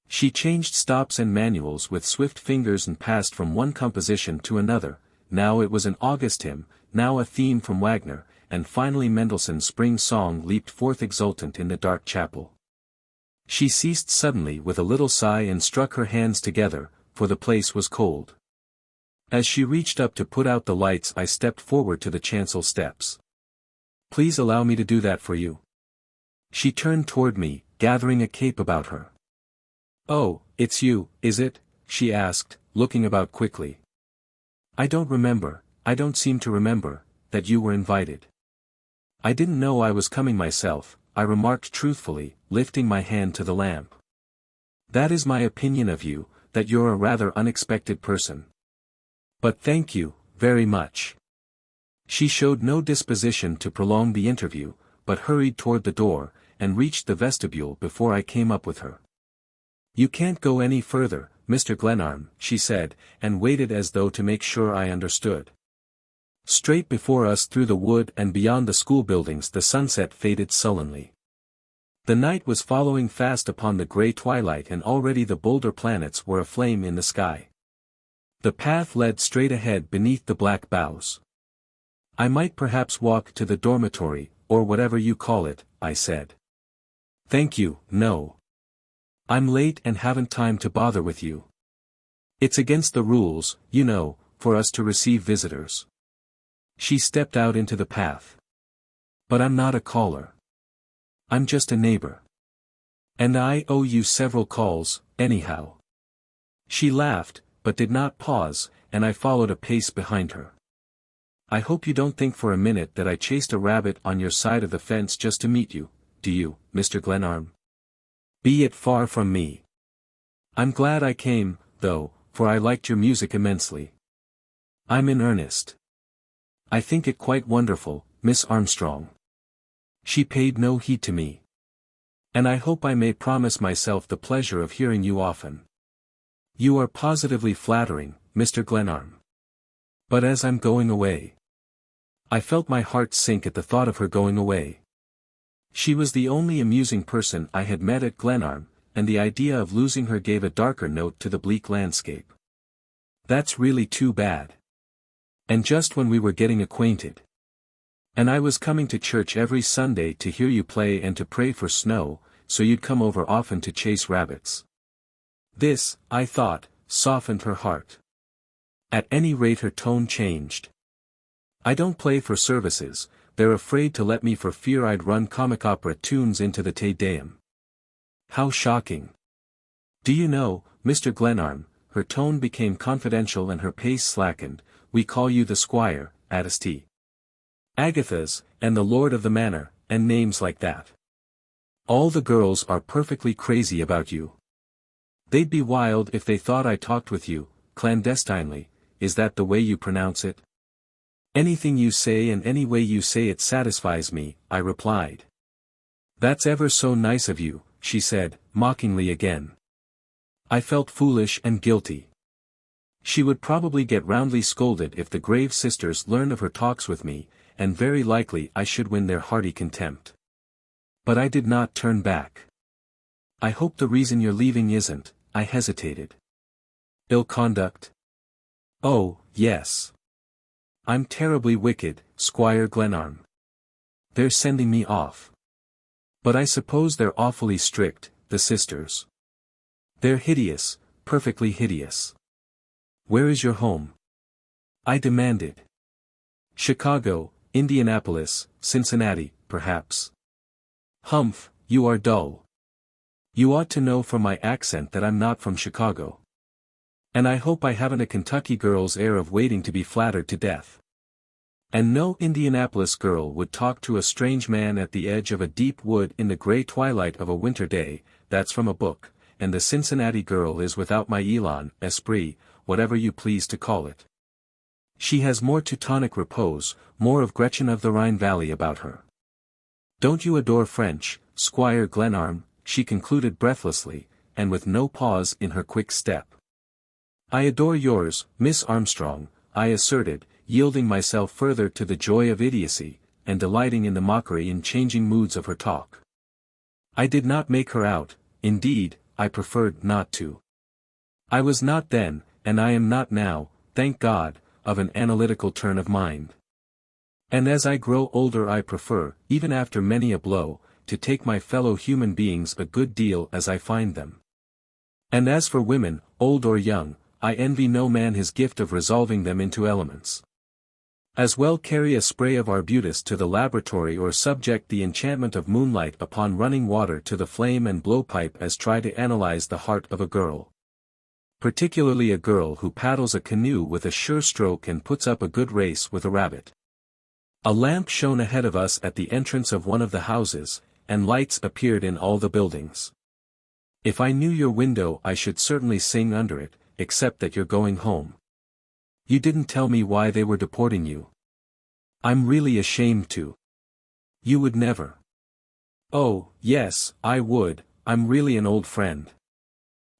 She changed stops and manuals with swift fingers and passed from one composition to another. Now it was an August hymn, now a theme from Wagner, and finally Mendelssohn's Spring Song leaped forth exultant in the dark chapel. She ceased suddenly with a little sigh and struck her hands together, for the place was cold. As she reached up to put out the lights I stepped forward to the chancel steps. "Please allow me to do that for you." She turned toward me, gathering a cape about her. "Oh, it's you, is it?" she asked, looking about quickly. I don't seem to remember, that you were invited." "I didn't know I was coming myself," I remarked truthfully, lifting my hand to the lamp. "That is my opinion of you, that you're a rather unexpected person. But thank you, very much." She showed no disposition to prolong the interview, but hurried toward the door, and reached the vestibule before I came up with her. "You can't go any further, Mr. Glenarm," she said, and waited as though to make sure I understood. Straight before us through the wood and beyond the school buildings the sunset faded sullenly. The night was following fast upon the grey twilight and already the bolder planets were aflame in the sky. The path led straight ahead beneath the black boughs. "I might perhaps walk to the dormitory, or whatever you call it," I said. "Thank you, no. I'm late and haven't time to bother with you. It's against the rules, you know, for us to receive visitors." She stepped out into the path. "But I'm not a caller. I'm just a neighbor. And I owe you several calls, anyhow." She laughed, but did not pause, and I followed a pace behind her. "I hope you don't think for a minute that I chased a rabbit on your side of the fence just to meet you, do you, Mr. Glenarm?" Be it far from me. I'm glad I came, though, for I liked your music immensely. I'm in earnest. I think it quite wonderful, Miss Armstrong. She paid no heed to me. And I hope I may promise myself the pleasure of hearing you often. You are positively flattering, Mr. Glenarm. But as I'm going away. I felt my heart sink at the thought of her going away. She was the only amusing person I had met at Glenarm, and the idea of losing her gave a darker note to the bleak landscape. That's really too bad. And just when we were getting acquainted. And I was coming to church every Sunday to hear you play and to pray for snow, so you'd come over often to chase rabbits. This, I thought, softened her heart. At any rate her tone changed. I don't play for services, they're afraid to let me for fear I'd run comic opera tunes into the Te Deum. How shocking. Do you know, Mr. Glenarm, her tone became confidential and her pace slackened, we call you the Squire, Attis Agatha's, and the Lord of the Manor, and names like that. All the girls are perfectly crazy about you. They'd be wild if they thought I talked with you, clandestinely, is that the way you pronounce it? Anything you say and any way you say it satisfies me, I replied. That's ever so nice of you, she said, mockingly again. I felt foolish and guilty. She would probably get roundly scolded if the Grave sisters learned of her talks with me, and very likely I should win their hearty contempt. But I did not turn back. I hope the reason you're leaving isn't, I hesitated. Ill conduct? Oh, yes. I'm terribly wicked, Squire Glenarm. They're sending me off. But I suppose they're awfully strict, the sisters. They're hideous, perfectly hideous. Where is your home? I demanded. Chicago, Indianapolis, Cincinnati, perhaps. Humph, you are dull. You ought to know from my accent that I'm not from Chicago. And I hope I haven't a Kentucky girl's air of waiting to be flattered to death. And no Indianapolis girl would talk to a strange man at the edge of a deep wood in the gray twilight of a winter day, that's from a book, and the Cincinnati girl is without my elan, esprit, whatever you please to call it. She has more Teutonic repose, more of Gretchen of the Rhine Valley about her. Don't you adore French, Squire Glenarm? She concluded breathlessly, and with no pause in her quick step. I adore yours, Miss Armstrong, I asserted, yielding myself further to the joy of idiocy, and delighting in the mockery and changing moods of her talk. I did not make her out, indeed, I preferred not to. I was not then, and I am not now, thank God, of an analytical turn of mind. And as I grow older I prefer, even after many a blow, to take my fellow human beings a good deal as I find them. And as for women, old or young, I envy no man his gift of resolving them into elements. As well carry a spray of arbutus to the laboratory or subject the enchantment of moonlight upon running water to the flame and blowpipe as try to analyze the heart of a girl. Particularly a girl who paddles a canoe with a sure stroke and puts up a good race with a rabbit. A lamp shone ahead of us at the entrance of one of the houses, and lights appeared in all the buildings. If I knew your window I should certainly sing under it, except that you're going home. You didn't tell me why they were deporting you. I'm really ashamed to. You would never. Oh, yes, I would, I'm really an old friend.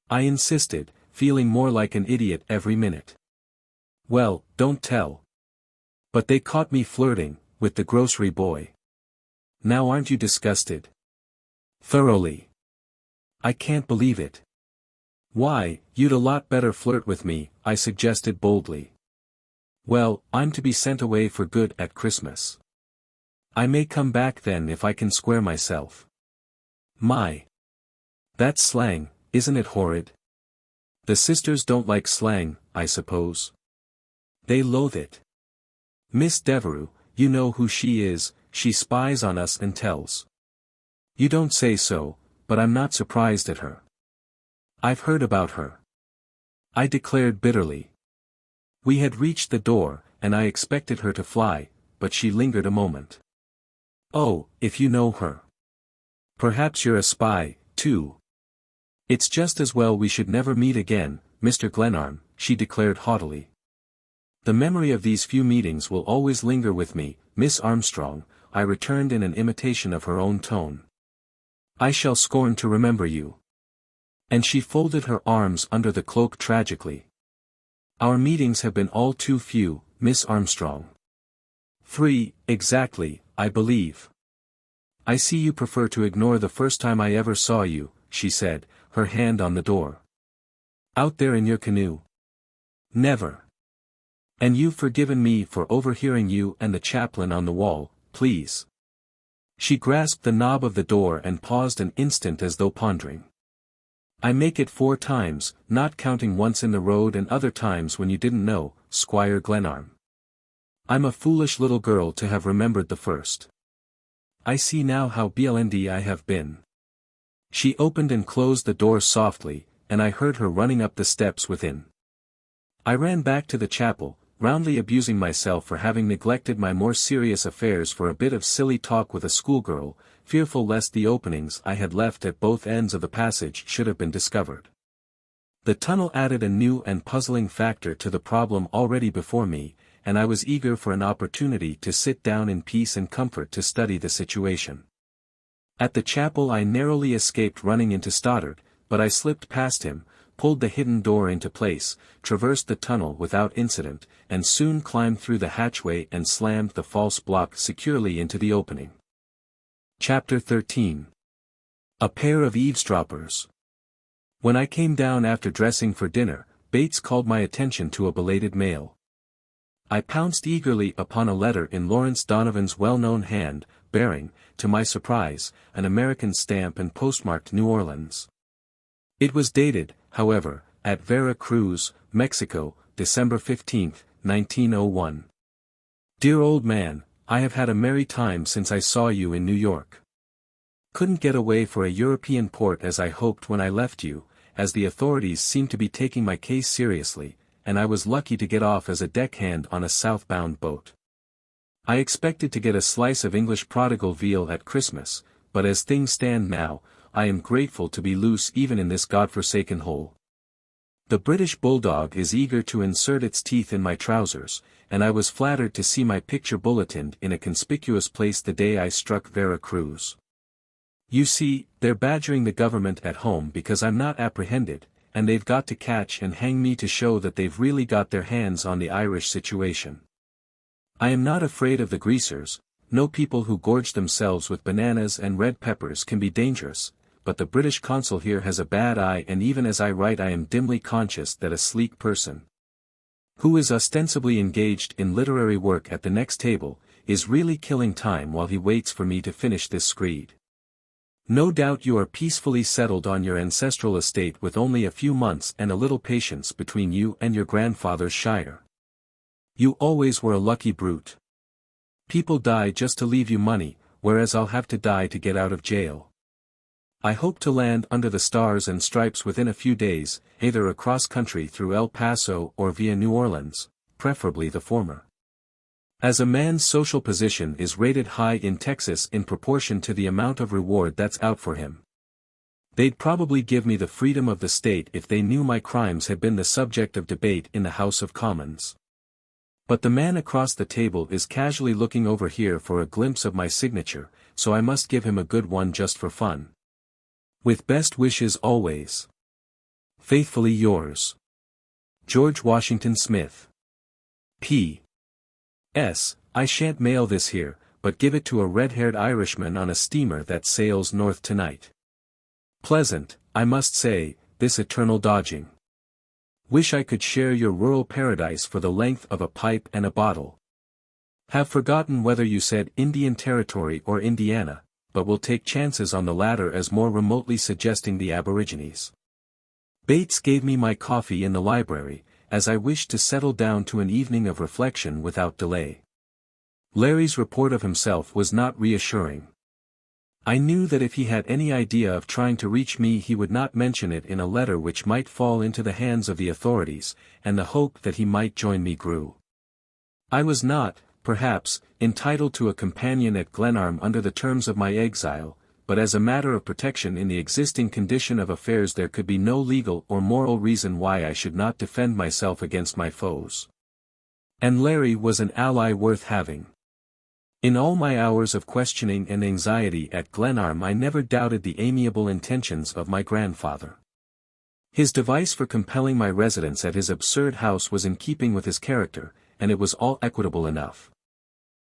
I insisted, feeling more like an idiot every minute. Well, don't tell. But they caught me flirting, with the grocery boy. Now aren't you disgusted? Thoroughly. I can't believe it. Why, you'd a lot better flirt with me, I suggested boldly. Well, I'm to be sent away for good at Christmas. I may come back then if I can square myself. My. That's slang, isn't it horrid? The sisters don't like slang, I suppose. They loathe it. Miss Devereux, you know who she is, she spies on us and tells. You don't say so, but I'm not surprised at her. I've heard about her. I declared bitterly. We had reached the door, and I expected her to fly, but she lingered a moment. Oh, if you know her. Perhaps you're a spy, too, It's just as well we should never meet again, Mr. Glenarm, she declared haughtily. The memory of these few meetings will always linger with me, Miss Armstrong, I returned in an imitation of her own tone. I shall scorn to remember you. And she folded her arms under the cloak tragically. Our meetings have been all too few, Miss Armstrong. 3, exactly, I believe. I see you prefer to ignore the first time I ever saw you, she said, her hand on the door. Out there in your canoe. Never. And you've forgiven me for overhearing you and the chaplain on the wall, please. She grasped the knob of the door and paused an instant as though pondering. I make it 4 times, not counting once in the road and other times when you didn't know, Squire Glenarm. I'm a foolish little girl to have remembered the first. I see now how blind I have been. She opened and closed the door softly, and I heard her running up the steps within. I ran back to the chapel, roundly abusing myself for having neglected my more serious affairs for a bit of silly talk with a schoolgirl, fearful lest the openings I had left at both ends of the passage should have been discovered. The tunnel added a new and puzzling factor to the problem already before me, and I was eager for an opportunity to sit down in peace and comfort to study the situation. At the chapel I narrowly escaped running into Stoddard, but I slipped past him, pulled the hidden door into place, traversed the tunnel without incident, and soon climbed through the hatchway and slammed the false block securely into the opening. Chapter 13. A pair of eavesdroppers. When I came down after dressing for dinner, Bates called my attention to a belated mail. I pounced eagerly upon a letter in Lawrence Donovan's well-known hand, bearing, to my surprise, an American stamp and postmarked New Orleans. It was dated, however, at Vera Cruz, Mexico, December 15, 1901. Dear old man, I have had a merry time since I saw you in New York. Couldn't get away for a European port as I hoped when I left you, as the authorities seemed to be taking my case seriously, and I was lucky to get off as a deckhand on a southbound boat. I expected to get a slice of English prodigal veal at Christmas, but as things stand now, I am grateful to be loose even in this godforsaken hole. The British bulldog is eager to insert its teeth in my trousers, and I was flattered to see my picture bulletined in a conspicuous place the day I struck Vera Cruz. You see, they're badgering the government at home because I'm not apprehended, and they've got to catch and hang me to show that they've really got their hands on the Irish situation. I am not afraid of the greasers, no people who gorge themselves with bananas and red peppers can be dangerous, but the British consul here has a bad eye, and even as I write I am dimly conscious that a sleek person, who is ostensibly engaged in literary work at the next table, is really killing time while he waits for me to finish this screed. No doubt you are peacefully settled on your ancestral estate with only a few months and a little patience between you and your grandfather's shire. You always were a lucky brute. People die just to leave you money, whereas I'll have to die to get out of jail. I hope to land under the stars and stripes within a few days, either across country through El Paso or via New Orleans, preferably the former. As a man's social position is rated high in Texas in proportion to the amount of reward that's out for him. They'd probably give me the freedom of the state if they knew my crimes had been the subject of debate in the House of Commons. But the man across the table is casually looking over here for a glimpse of my signature, so I must give him a good one just for fun. With best wishes always. Faithfully yours, George Washington Smith. P.S. I shan't mail this here, but give it to a red-haired Irishman on a steamer that sails north tonight. Pleasant, I must say, this eternal dodging. Wish I could share your rural paradise for the length of a pipe and a bottle. Have forgotten whether you said Indian Territory or Indiana, but will take chances on the latter as more remotely suggesting the Aborigines. Bates gave me my coffee in the library, as I wished to settle down to an evening of reflection without delay. Larry's report of himself was not reassuring. I knew that if he had any idea of trying to reach me he would not mention it in a letter which might fall into the hands of the authorities, and the hope that he might join me grew. I was not, perhaps, entitled to a companion at Glenarm under the terms of my exile, but as a matter of protection in the existing condition of affairs there could be no legal or moral reason why I should not defend myself against my foes. And Larry was an ally worth having. In all my hours of questioning and anxiety at Glenarm I never doubted the amiable intentions of my grandfather. His device for compelling my residence at his absurd house was in keeping with his character, and it was all equitable enough.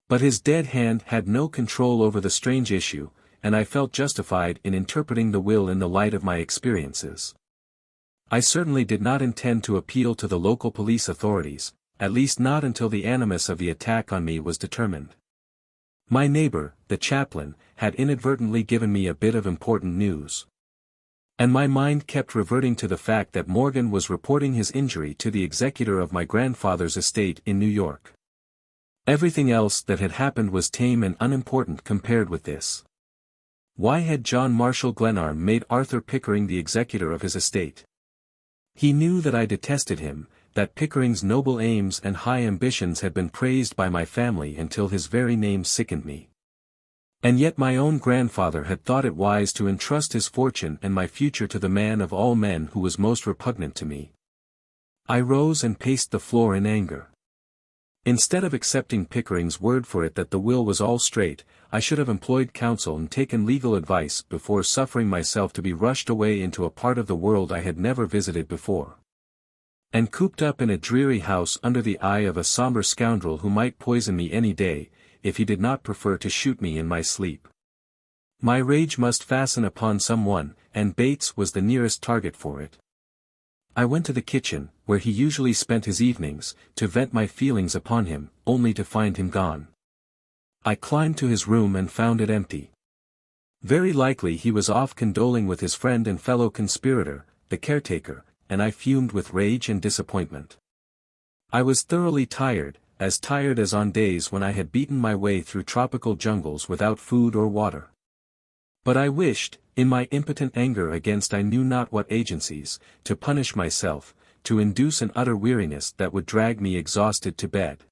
But his dead hand had no control over the strange issue, and I felt justified in interpreting the will in the light of my experiences. I certainly did not intend to appeal to the local police authorities, at least not until the animus of the attack on me was determined. My neighbor, the chaplain, had inadvertently given me a bit of important news. And my mind kept reverting to the fact that Morgan was reporting his injury to the executor of my grandfather's estate in New York. Everything else that had happened was tame and unimportant compared with this. Why had John Marshall Glenarm made Arthur Pickering the executor of his estate? He knew that I detested him, that Pickering's noble aims and high ambitions had been praised by my family until his very name sickened me. And yet my own grandfather had thought it wise to entrust his fortune and my future to the man of all men who was most repugnant to me. I rose and paced the floor in anger. Instead of accepting Pickering's word for it that the will was all straight, I should have employed counsel and taken legal advice before suffering myself to be rushed away into a part of the world I had never visited before. And cooped up in a dreary house under the eye of a somber scoundrel who might poison me any day, if he did not prefer to shoot me in my sleep. My rage must fasten upon someone, and Bates was the nearest target for it. I went to the kitchen, where he usually spent his evenings, to vent my feelings upon him, only to find him gone. I climbed to his room and found it empty. Very likely he was off condoling with his friend and fellow conspirator, the caretaker, and I fumed with rage and disappointment. I was thoroughly tired, as tired as on days when I had beaten my way through tropical jungles without food or water. But I wished, in my impotent anger against I knew not what agencies, to punish myself, to induce an utter weariness that would drag me exhausted to bed.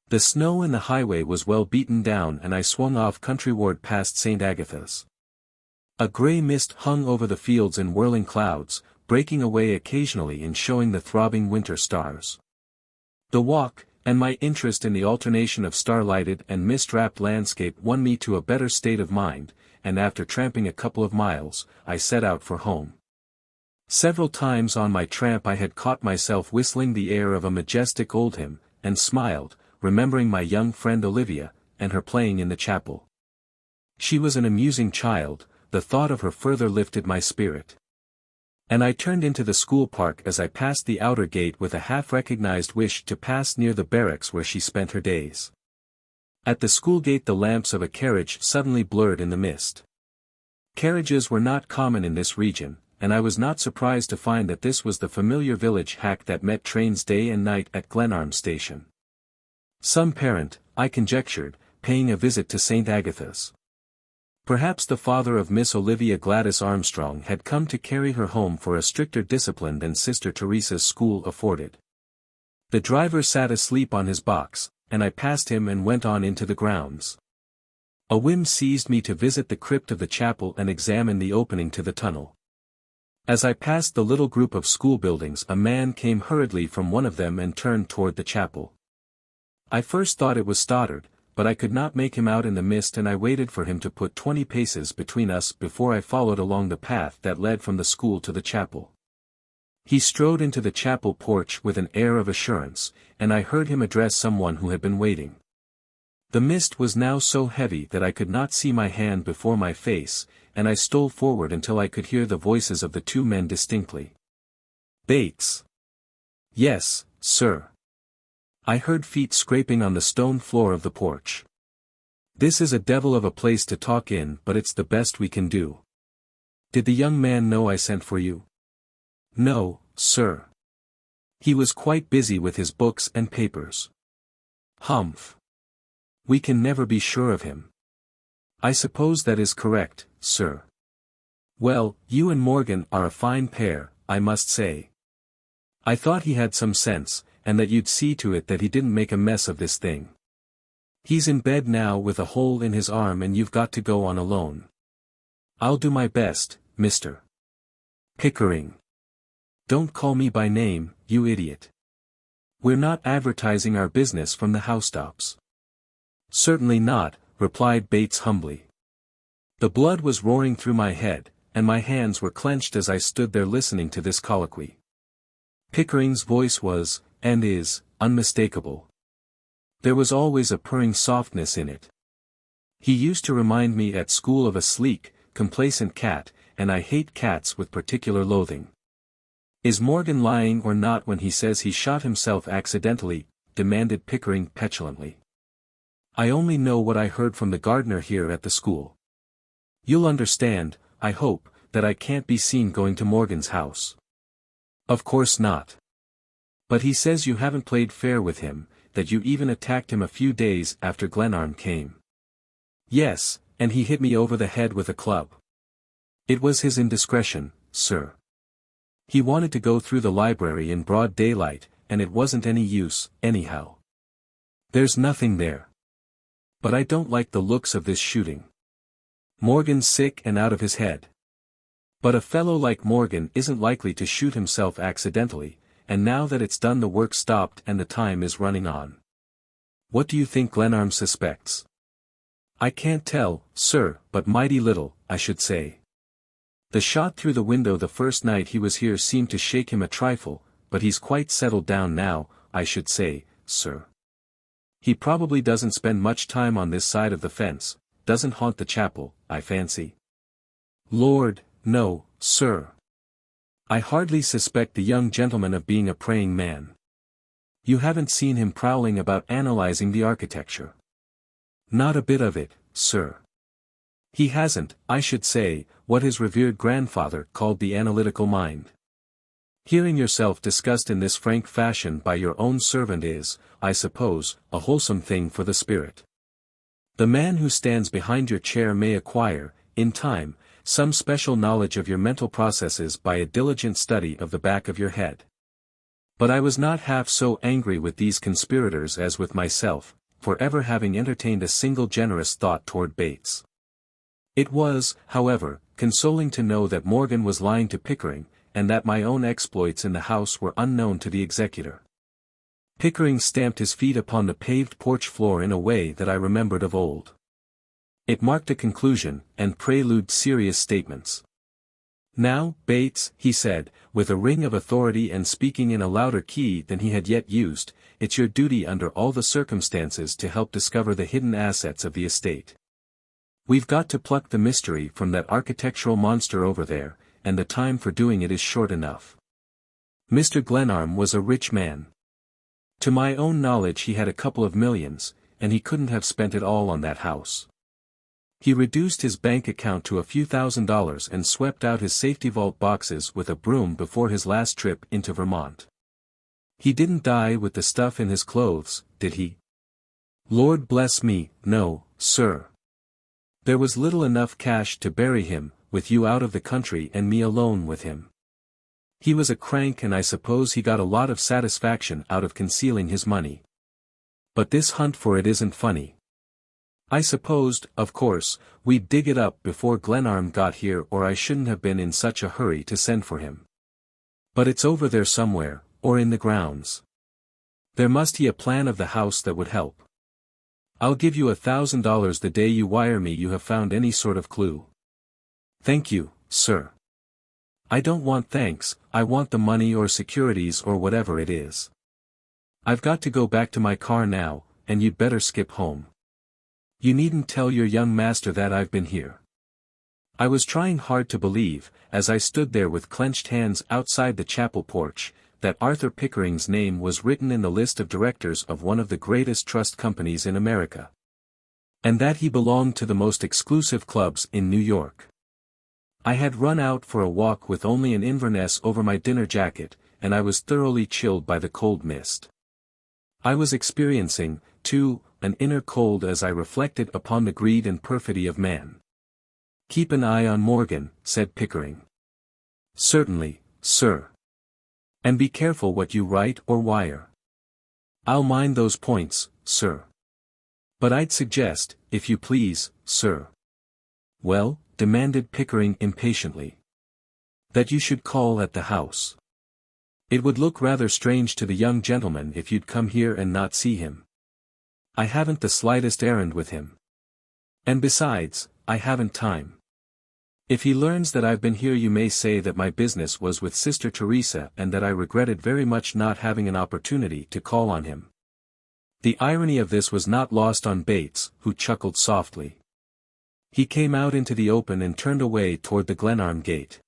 The snow in the highway was well beaten down and I swung off countryward past St. Agatha's. A grey mist hung over the fields in whirling clouds, breaking away occasionally and showing the throbbing winter stars. The walk, and my interest in the alternation of star-lighted and mist-wrapped landscape won me to a better state of mind, and after tramping a couple of miles, I set out for home. Several times on my tramp I had caught myself whistling the air of a majestic old hymn, and smiled, remembering my young friend Olivia, and her playing in the chapel. She was an amusing child, the thought of her further lifted my spirit. And I turned into the school park as I passed the outer gate with a half-recognized wish to pass near the barracks where she spent her days. At the school gate the lamps of a carriage suddenly blurred in the mist. Carriages were not common in this region, and I was not surprised to find that this was the familiar village hack that met trains day and night at Glenarm station. Some parent, I conjectured, paying a visit to St. Agatha's. Perhaps the father of Miss Olivia Gladys Armstrong had come to carry her home for a stricter discipline than Sister Teresa's school afforded. The driver sat asleep on his box, and I passed him and went on into the grounds. A whim seized me to visit the crypt of the chapel and examine the opening to the tunnel. As I passed the little group of school buildings a man came hurriedly from one of them and turned toward the chapel. I first thought it was Stoddard, but I could not make him out in the mist and I waited for him to put 20 paces between us before I followed along the path that led from the school to the chapel. He strode into the chapel porch with an air of assurance, and I heard him address someone who had been waiting. The mist was now so heavy that I could not see my hand before my face, and I stole forward until I could hear the voices of the two men distinctly. Bates. Yes, sir. I heard feet scraping on the stone floor of the porch. This is a devil of a place to talk in, but it's the best we can do. Did the young man know I sent for you? No, sir. He was quite busy with his books and papers. Humph. We can never be sure of him. I suppose that is correct, sir. Well, you and Morgan are a fine pair, I must say. I thought he had some sense, and that you'd see to it that he didn't make a mess of this thing. He's in bed now with a hole in his arm and you've got to go on alone. I'll do my best, Mr. Pickering. Don't call me by name, you idiot. We're not advertising our business from the housetops. Certainly not, replied Bates humbly. The blood was roaring through my head, and my hands were clenched as I stood there listening to this colloquy. Pickering's voice was, and is, unmistakable. There was always a purring softness in it. He used to remind me at school of a sleek, complacent cat, and I hate cats with particular loathing. Is Morgan lying or not when he says he shot himself accidentally? Demanded Pickering petulantly. I only know what I heard from the gardener here at the school. You'll understand, I hope, that I can't be seen going to Morgan's house. Of course not. But he says you haven't played fair with him, that you even attacked him a few days after Glenarm came. Yes, and he hit me over the head with a club. It was his indiscretion, sir. He wanted to go through the library in broad daylight, and it wasn't any use, anyhow. There's nothing there. But I don't like the looks of this shooting. Morgan's sick and out of his head. But a fellow like Morgan isn't likely to shoot himself accidentally, and now that it's done the work stopped and the time is running on. What do you think Glenarm suspects? I can't tell, sir, but mighty little, I should say. The shot through the window the first night he was here seemed to shake him a trifle, but he's quite settled down now, I should say, sir. He probably doesn't spend much time on this side of the fence, doesn't haunt the chapel, I fancy. Lord, no, sir. I hardly suspect the young gentleman of being a praying man. You haven't seen him prowling about analyzing the architecture. Not a bit of it, sir. He hasn't, I should say, what his revered grandfather called the analytical mind. Hearing yourself discussed in this frank fashion by your own servant is, I suppose, a wholesome thing for the spirit. The man who stands behind your chair may acquire, in time, some special knowledge of your mental processes by a diligent study of the back of your head. But I was not half so angry with these conspirators as with myself, for ever having entertained a single generous thought toward Bates. It was, however, consoling to know that Morgan was lying to Pickering, and that my own exploits in the house were unknown to the executor. Pickering stamped his feet upon the paved porch floor in a way that I remembered of old. It marked a conclusion, and preluded serious statements. Now, Bates, he said, with a ring of authority and speaking in a louder key than he had yet used, it's your duty under all the circumstances to help discover the hidden assets of the estate. We've got to pluck the mystery from that architectural monster over there, and the time for doing it is short enough. Mr. Glenarm was a rich man. To my own knowledge he had a couple of millions, and he couldn't have spent it all on that house. He reduced his bank account to a few $1,000s and swept out his safety vault boxes with a broom before his last trip into Vermont. He didn't die with the stuff in his clothes, did he? Lord bless me, no, sir. There was little enough cash to bury him, with you out of the country and me alone with him. He was a crank and I suppose he got a lot of satisfaction out of concealing his money. But this hunt for it isn't funny. I supposed, of course, we'd dig it up before Glenarm got here or I shouldn't have been in such a hurry to send for him. But it's over there somewhere, or in the grounds. There must be a plan of the house that would help. I'll give you $1,000 the day you wire me you have found any sort of clue. Thank you, sir. I don't want thanks, I want the money or securities or whatever it is. I've got to go back to my car now, and you'd better skip home. You needn't tell your young master that I've been here. I was trying hard to believe, as I stood there with clenched hands outside the chapel porch, that Arthur Pickering's name was written in the list of directors of one of the greatest trust companies in America. And that he belonged to the most exclusive clubs in New York. I had run out for a walk with only an Inverness over my dinner jacket, and I was thoroughly chilled by the cold mist. I was experiencing, too, an inner cold as I reflected upon the greed and perfidy of man. Keep an eye on Morgan, said Pickering. Certainly, sir. And be careful what you write or wire. I'll mind those points, sir. But I'd suggest, if you please, sir. Well, demanded Pickering impatiently. That you should call at the house. It would look rather strange to the young gentleman if you'd come here and not see him. I haven't the slightest errand with him. And besides, I haven't time. If he learns that I've been here, you may say that my business was with Sister Teresa and that I regretted very much not having an opportunity to call on him. The irony of this was not lost on Bates, who chuckled softly. He came out into the open and turned away toward the Glenarm gate.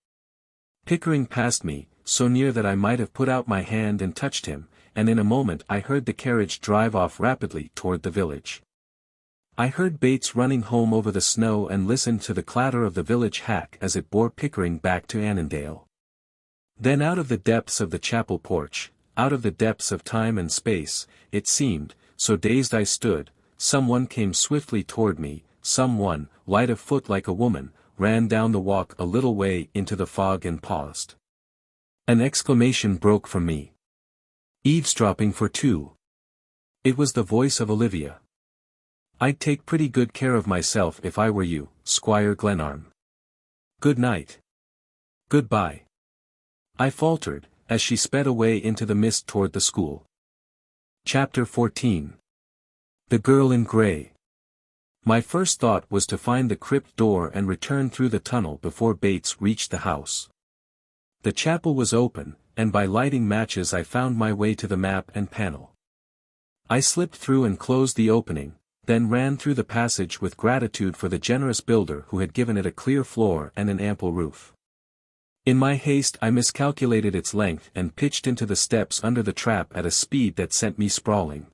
Pickering passed me, so near that I might have put out my hand and touched him, and in a moment I heard the carriage drive off rapidly toward the village. I heard Bates running home over the snow and listened to the clatter of the village hack as it bore Pickering back to Annandale. Then out of the depths of the chapel porch, out of the depths of time and space, it seemed, so dazed I stood, someone came swiftly toward me, someone, light of foot like a woman, ran down the walk a little way into the fog and paused. An exclamation broke from me. Eavesdropping for two. It was the voice of Olivia. I'd take pretty good care of myself if I were you, Squire Glenarm. Good night. Goodbye. I faltered, as she sped away into the mist toward the school. Chapter 14. The Girl in Grey. My first thought was to find the crypt door and return through the tunnel before Bates reached the house. The chapel was open, and by lighting matches I found my way to the map and panel. I slipped through and closed the opening, then ran through the passage with gratitude for the generous builder who had given it a clear floor and an ample roof. In my haste I miscalculated its length and pitched into the steps under the trap at a speed that sent me sprawling.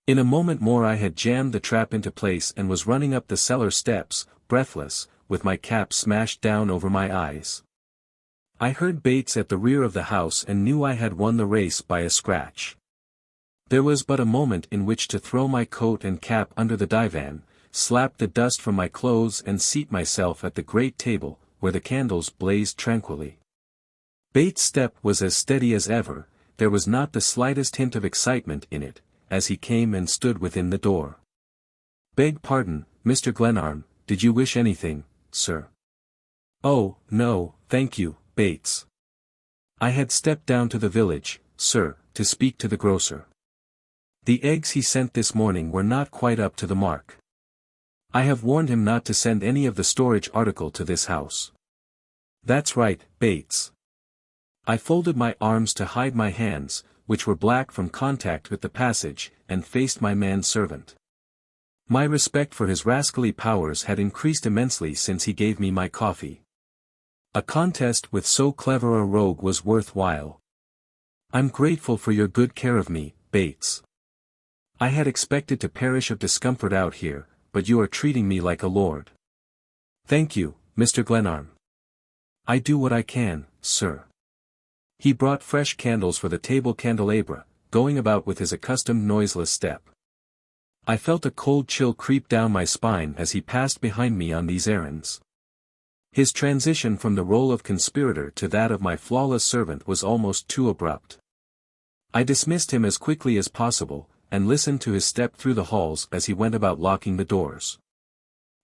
In a moment more I had jammed the trap into place and was running up the cellar steps, breathless, with my cap smashed down over my eyes. I heard Bates at the rear of the house and knew I had won the race by a scratch. There was but a moment in which to throw my coat and cap under the divan, slap the dust from my clothes and seat myself at the great table, where the candles blazed tranquilly. Bates' step was as steady as ever, there was not the slightest hint of excitement in it, as he came and stood within the door. Beg pardon, Mr. Glenarm, did you wish anything, sir? Oh, no, thank you, Bates. I had stepped down to the village, sir, to speak to the grocer. The eggs he sent this morning were not quite up to the mark. I have warned him not to send any of the storage article to this house. That's right, Bates. I folded my arms to hide my hands, which were black from contact with the passage, and faced my manservant. My respect for his rascally powers had increased immensely since he gave me my coffee. A contest with so clever a rogue was worthwhile. I'm grateful for your good care of me, Bates. I had expected to perish of discomfort out here, but you are treating me like a lord. Thank you, Mr. Glenarm. I do what I can, sir. He brought fresh candles for the table candelabra, going about with his accustomed noiseless step. I felt a cold chill creep down my spine as he passed behind me on these errands. His transition from the role of conspirator to that of my flawless servant was almost too abrupt. I dismissed him as quickly as possible, and listened to his step through the halls as he went about locking the doors.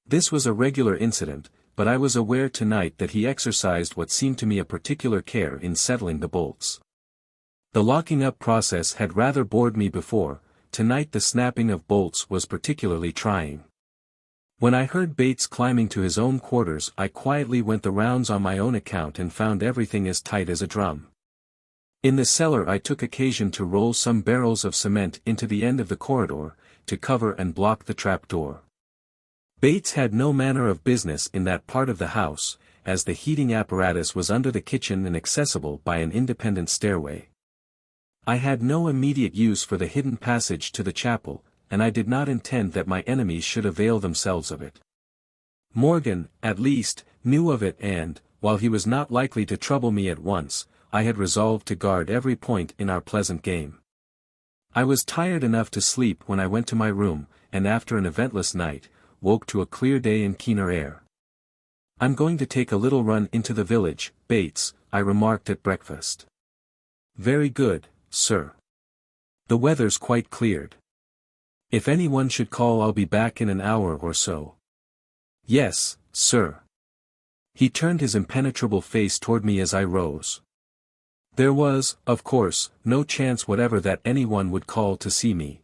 This was a regular incident, but I was aware tonight that he exercised what seemed to me a particular care in settling the bolts. The locking up process had rather bored me before, tonight the snapping of bolts was particularly trying. When I heard Bates climbing to his own quarters, I quietly went the rounds on my own account and found everything as tight as a drum. In the cellar I took occasion to roll some barrels of cement into the end of the corridor, to cover and block the trapdoor. Bates had no manner of business in that part of the house, as the heating apparatus was under the kitchen and accessible by an independent stairway. I had no immediate use for the hidden passage to the chapel, and I did not intend that my enemies should avail themselves of it. Morgan, at least, knew of it and, while he was not likely to trouble me at once, I had resolved to guard every point in our pleasant game. I was tired enough to sleep when I went to my room, and after an eventless night, woke to a clear day and keener air. I'm going to take a little run into the village, Bates, I remarked at breakfast. Very good, sir. The weather's quite cleared. If anyone should call I'll be back in an hour or so. Yes, sir. He turned his impenetrable face toward me as I rose. There was, of course, no chance whatever that anyone would call to see me.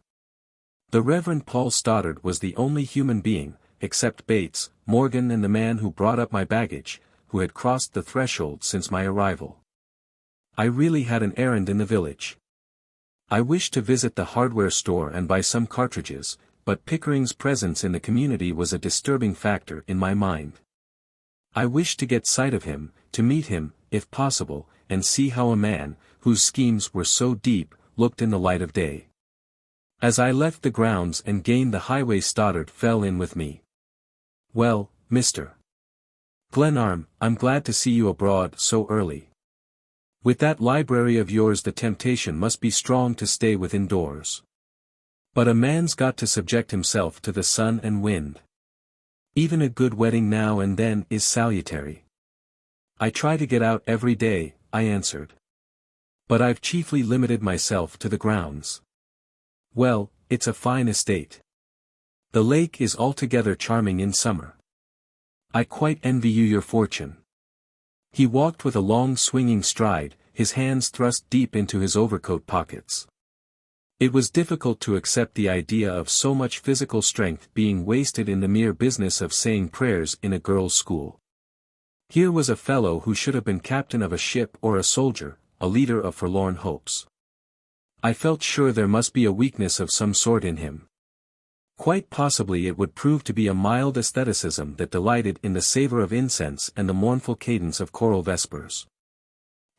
The Reverend Paul Stoddard was the only human being, except Bates, Morgan and the man who brought up my baggage, who had crossed the threshold since my arrival. I really had an errand in the village. I wished to visit the hardware store and buy some cartridges, but Pickering's presence in the community was a disturbing factor in my mind. I wished to get sight of him, to meet him, if possible, and see how a man, whose schemes were so deep, looked in the light of day. As I left the grounds and gained the highway, Stoddard fell in with me. "Well, Mr. Glenarm, I'm glad to see you abroad so early. With that library of yours the temptation must be strong to stay within doors. But a man's got to subject himself to the sun and wind. Even a good wetting now and then is salutary." "I try to get out every day," I answered. "But I've chiefly limited myself to the grounds." "Well, it's a fine estate. The lake is altogether charming in summer. I quite envy you your fortune." He walked with a long swinging stride, his hands thrust deep into his overcoat pockets. It was difficult to accept the idea of so much physical strength being wasted in the mere business of saying prayers in a girls' school. Here was a fellow who should have been captain of a ship or a soldier, a leader of forlorn hopes. I felt sure there must be a weakness of some sort in him. Quite possibly it would prove to be a mild aestheticism that delighted in the savor of incense and the mournful cadence of choral vespers.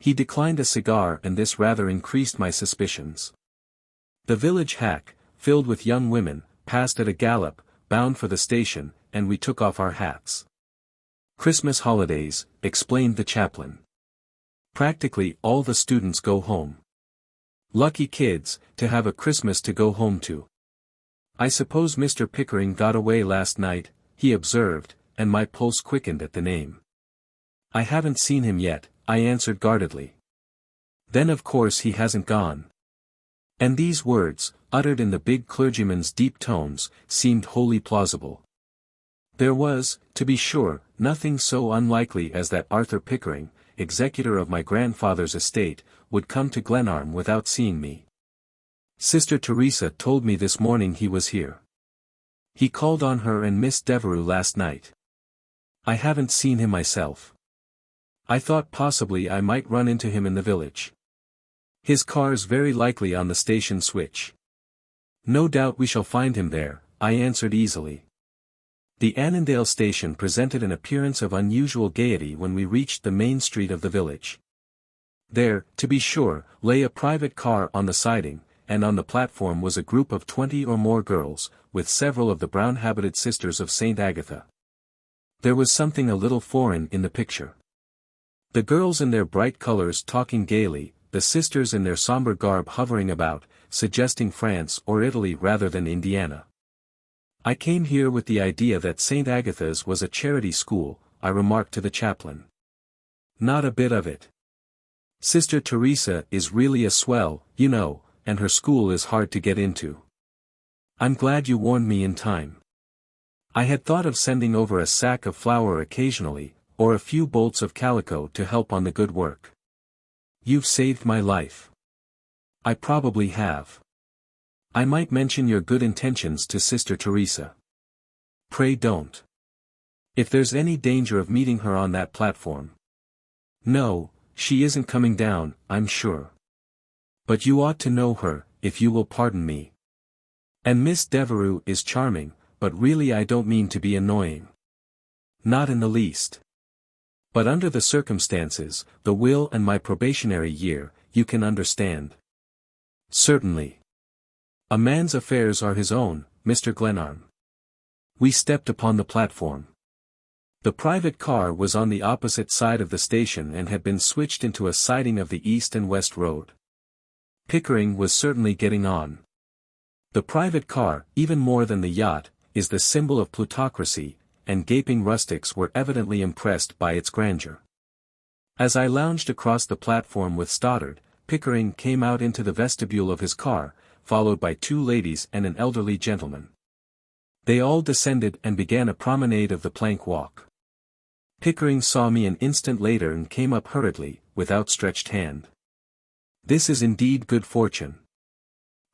He declined a cigar, and this rather increased my suspicions. The village hack, filled with young women, passed at a gallop, bound for the station, and we took off our hats. "Christmas holidays," explained the chaplain. "Practically all the students go home. Lucky kids, to have a Christmas to go home to." "I suppose Mr. Pickering got away last night," he observed, and my pulse quickened at the name. "I haven't seen him yet," I answered guardedly. "Then of course he hasn't gone." And these words, uttered in the big clergyman's deep tones, seemed wholly plausible. There was, to be sure, nothing so unlikely as that Arthur Pickering, executor of my grandfather's estate, would come to Glenarm without seeing me. Sister Teresa told me this morning he was here. He called on her and Miss Devereux last night. I haven't seen him myself. I thought possibly I might run into him in the village. His car's very likely on the station switch. "No doubt we shall find him there," I answered easily. The Annandale station presented an appearance of unusual gaiety when we reached the main street of the village. There, to be sure, lay a private car on the siding, and on the platform was a group of 20 or more girls, with several of the brown-habited Sisters of St. Agatha. There was something a little foreign in the picture. The girls in their bright colors talking gaily, the sisters in their somber garb hovering about, suggesting France or Italy rather than Indiana. "I came here with the idea that St. Agatha's was a charity school," I remarked to the chaplain. "Not a bit of it. Sister Teresa is really a swell, you know, and her school is hard to get into. I'm glad you warned me in time. I had thought of sending over a sack of flour occasionally, or a few bolts of calico to help on the good work. You've saved my life." "I probably have. I might mention your good intentions to Sister Teresa." "Pray don't. If there's any danger of meeting her on that platform." "No, she isn't coming down, I'm sure. But you ought to know her, if you will pardon me. And Miss Devereux is charming, but really I don't mean to be annoying. Not in the least. But under the circumstances, the will and my probationary year, you can understand." "Certainly. A man's affairs are his own, Mr. Glenarm." We stepped upon the platform. The private car was on the opposite side of the station and had been switched into a siding of the East and West Road. Pickering was certainly getting on. The private car, even more than the yacht, is the symbol of plutocracy, and gaping rustics were evidently impressed by its grandeur. As I lounged across the platform with Stoddard, Pickering came out into the vestibule of his car, followed by two ladies and an elderly gentleman. They all descended and began a promenade of the plank walk. Pickering saw me an instant later and came up hurriedly, with outstretched hand. This is indeed good fortune.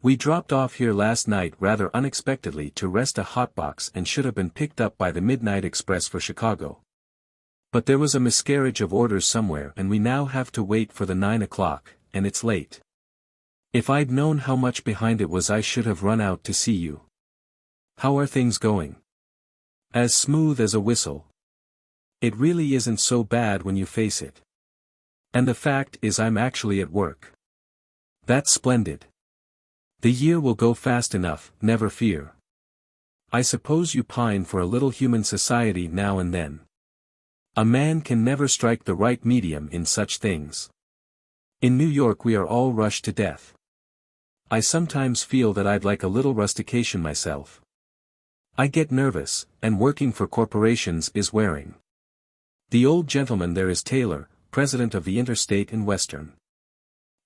We dropped off here last night rather unexpectedly to rest a hotbox and should have been picked up by the midnight express for Chicago. But there was a miscarriage of orders somewhere and we now have to wait for the 9 o'clock, and it's late. If I'd known how much behind it was I should have run out to see you. How are things going? As smooth as a whistle. It really isn't so bad when you face it. And the fact is I'm actually at work. That's splendid. The year will go fast enough, never fear. I suppose you pine for a little human society now and then. A man can never strike the right medium in such things. In New York we are all rushed to death. I sometimes feel that I'd like a little rustication myself. I get nervous, and working for corporations is wearing. The old gentleman there is Taylor, president of the Interstate and Western.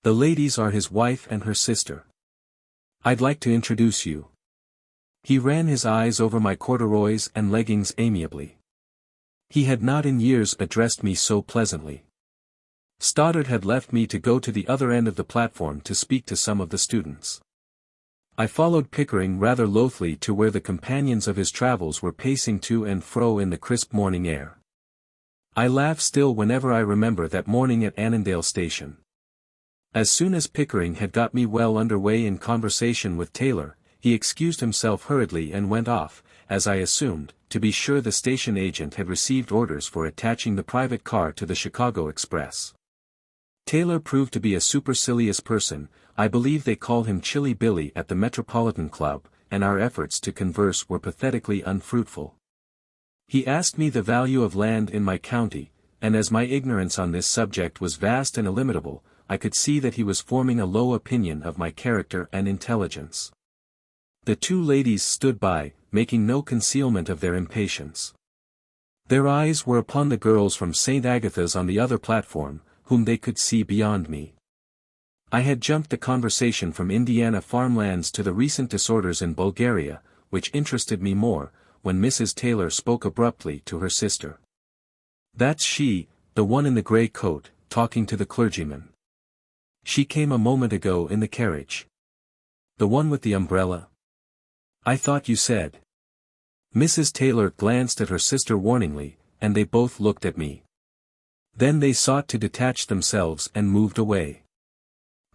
The ladies are his wife and her sister. I'd like to introduce you. He ran his eyes over my corduroys and leggings amiably. He had not in years addressed me so pleasantly. Stoddard had left me to go to the other end of the platform to speak to some of the students. I followed Pickering rather loathly to where the companions of his travels were pacing to and fro in the crisp morning air. I laugh still whenever I remember that morning at Annandale Station. As soon as Pickering had got me well under way in conversation with Taylor, he excused himself hurriedly and went off, as I assumed, to be sure the station agent had received orders for attaching the private car to the Chicago Express. Taylor proved to be a supercilious person. I believe they called him Chilly Billy at the Metropolitan Club, and our efforts to converse were pathetically unfruitful. He asked me the value of land in my county, and as my ignorance on this subject was vast and illimitable, I could see that he was forming a low opinion of my character and intelligence. The two ladies stood by, making no concealment of their impatience. Their eyes were upon the girls from St. Agatha's on the other platform, whom they could see beyond me. I had jumped the conversation from Indiana farmlands to the recent disorders in Bulgaria, which interested me more, when Mrs. Taylor spoke abruptly to her sister. That's she, the one in the grey coat, talking to the clergyman. She came a moment ago in the carriage. The one with the umbrella? I thought you said. Mrs. Taylor glanced at her sister warningly, and they both looked at me. Then they sought to detach themselves and moved away.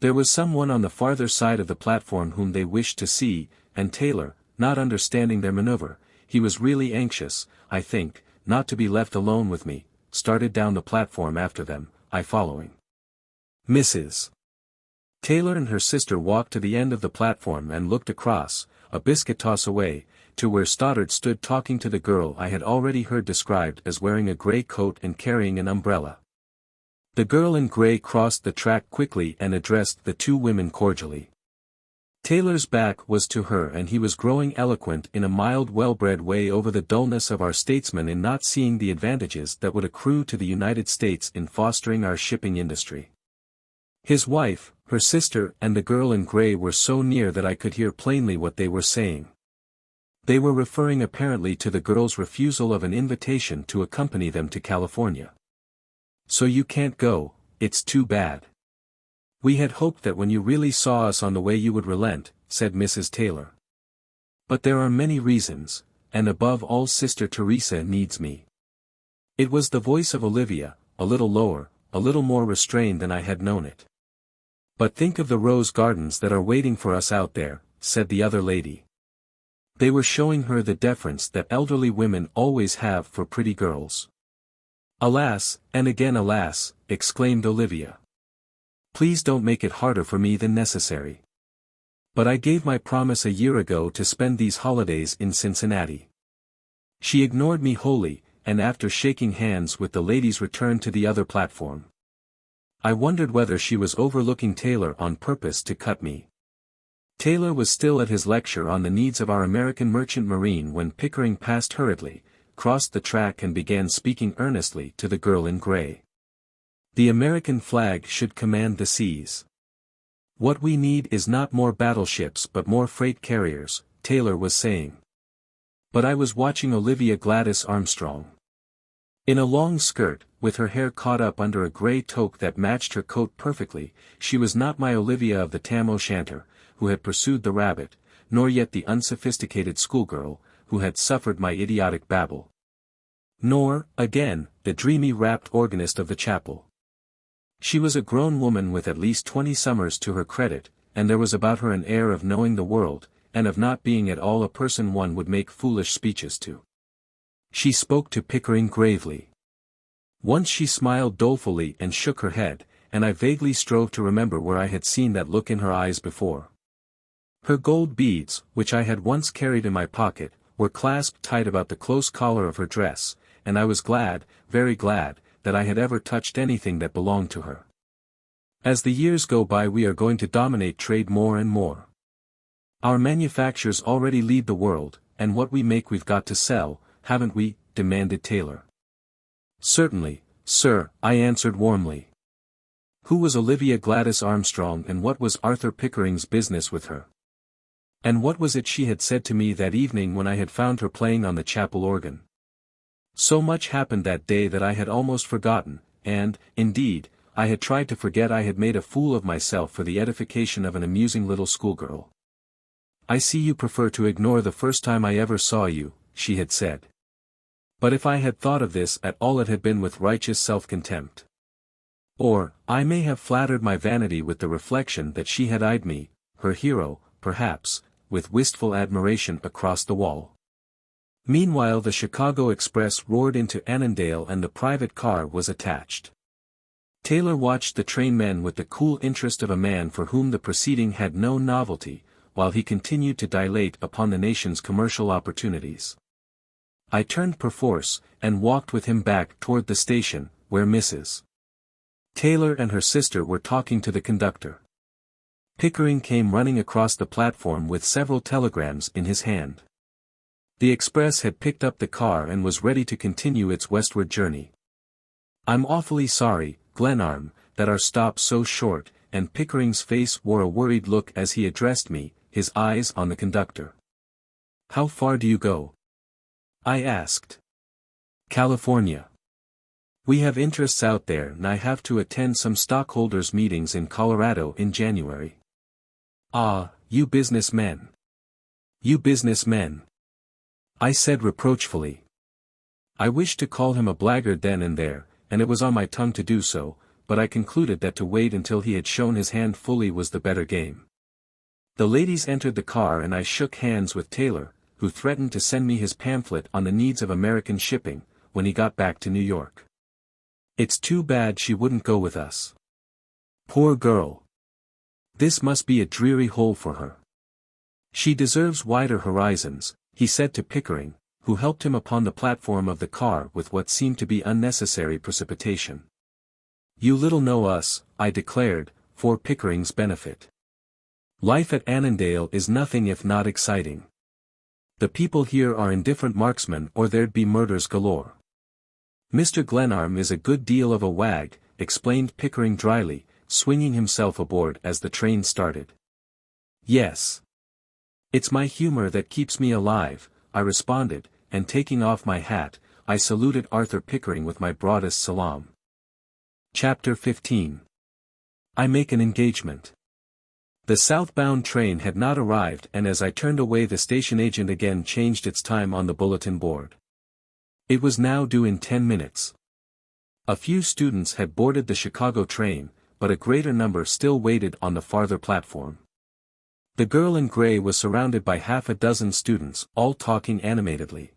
There was someone on the farther side of the platform whom they wished to see, and Taylor, not understanding their maneuver, he was really anxious, I think, not to be left alone with me, started down the platform after them, I following. Mrs. Taylor and her sister walked to the end of the platform and looked across, a biscuit toss away, to where Stoddard stood talking to the girl I had already heard described as wearing a grey coat and carrying an umbrella. The girl in grey crossed the track quickly and addressed the two women cordially. Taylor's back was to her and he was growing eloquent in a mild well-bred way over the dullness of our statesmen in not seeing the advantages that would accrue to the United States in fostering our shipping industry. His wife, her sister and the girl in grey were so near that I could hear plainly what they were saying. They were referring apparently to the girl's refusal of an invitation to accompany them to California. So you can't go, it's too bad. We had hoped that when you really saw us on the way you would relent, said Mrs. Taylor. But there are many reasons, and above all Sister Teresa needs me. It was the voice of Olivia, a little lower, a little more restrained than I had known it. But think of the rose gardens that are waiting for us out there, said the other lady. They were showing her the deference that elderly women always have for pretty girls. Alas, and again alas, exclaimed Olivia. Please don't make it harder for me than necessary. But I gave my promise a year ago to spend these holidays in Cincinnati. She ignored me wholly, and after shaking hands with the ladies returned to the other platform. I wondered whether she was overlooking Taylor on purpose to cut me. Taylor was still at his lecture on the needs of our American merchant marine when Pickering passed hurriedly, crossed the track and began speaking earnestly to the girl in grey. The American flag should command the seas. What we need is not more battleships but more freight carriers, Taylor was saying. But I was watching Olivia Gladys Armstrong. In a long skirt, with her hair caught up under a grey toque that matched her coat perfectly, she was not my Olivia of the Tam O'Shanter, who had pursued the rabbit, nor yet the unsophisticated schoolgirl, who had suffered my idiotic babble. Nor, again, the dreamy rapt organist of the chapel. She was a grown woman with at least 20 summers to her credit, and there was about her an air of knowing the world, and of not being at all a person one would make foolish speeches to. She spoke to Pickering gravely. Once she smiled dolefully and shook her head, and I vaguely strove to remember where I had seen that look in her eyes before. Her gold beads, which I had once carried in my pocket, were clasped tight about the close collar of her dress, and I was glad, very glad, that I had ever touched anything that belonged to her. As the years go by we are going to dominate trade more and more. Our manufactures already lead the world, and what we make we've got to sell, haven't we? Demanded Taylor. Certainly, sir, I answered warmly. Who was Olivia Gladys Armstrong and what was Arthur Pickering's business with her? And what was it she had said to me that evening when I had found her playing on the chapel organ? So much happened that day that I had almost forgotten, and, indeed, I had tried to forget I had made a fool of myself for the edification of an amusing little schoolgirl. I see you prefer to ignore the first time I ever saw you, she had said. But if I had thought of this at all it had been with righteous self-contempt. Or, I may have flattered my vanity with the reflection that she had eyed me, her hero, perhaps, with wistful admiration across the wall. Meanwhile the Chicago Express roared into Annandale and the private car was attached. Taylor watched the trainmen with the cool interest of a man for whom the proceeding had no novelty, while he continued to dilate upon the nation's commercial opportunities. I turned perforce, and walked with him back toward the station, where Mrs. Taylor and her sister were talking to the conductor. Pickering came running across the platform with several telegrams in his hand. The express had picked up the car and was ready to continue its westward journey. I'm awfully sorry, Glenarm, that our stop's so short, and Pickering's face wore a worried look as he addressed me, his eyes on the conductor. How far do you go? I asked. California. We have interests out there and I have to attend some stockholders' meetings in Colorado in January. Ah, you businessmen. You businessmen. I said reproachfully. I wished to call him a blackguard then and there, and it was on my tongue to do so, but I concluded that to wait until he had shown his hand fully was the better game. The ladies entered the car and I shook hands with Taylor, who threatened to send me his pamphlet on the needs of American shipping, when he got back to New York. It's too bad she wouldn't go with us. Poor girl. This must be a dreary hole for her. She deserves wider horizons, he said to Pickering, who helped him upon the platform of the car with what seemed to be unnecessary precipitation. You little know us, I declared, for Pickering's benefit. Life at Annandale is nothing if not exciting. The people here are indifferent marksmen or there'd be murders galore. Mr. Glenarm is a good deal of a wag, explained Pickering dryly, swinging himself aboard as the train started. Yes. It's my humor that keeps me alive, I responded, and taking off my hat, I saluted Arthur Pickering with my broadest salaam. Chapter 15. I make an engagement. The southbound train had not arrived and as I turned away the station agent again changed its time on the bulletin board. It was now due in 10 minutes. A few students had boarded the Chicago train, but a greater number still waited on the farther platform. The girl in gray was surrounded by half a dozen students, all talking animatedly.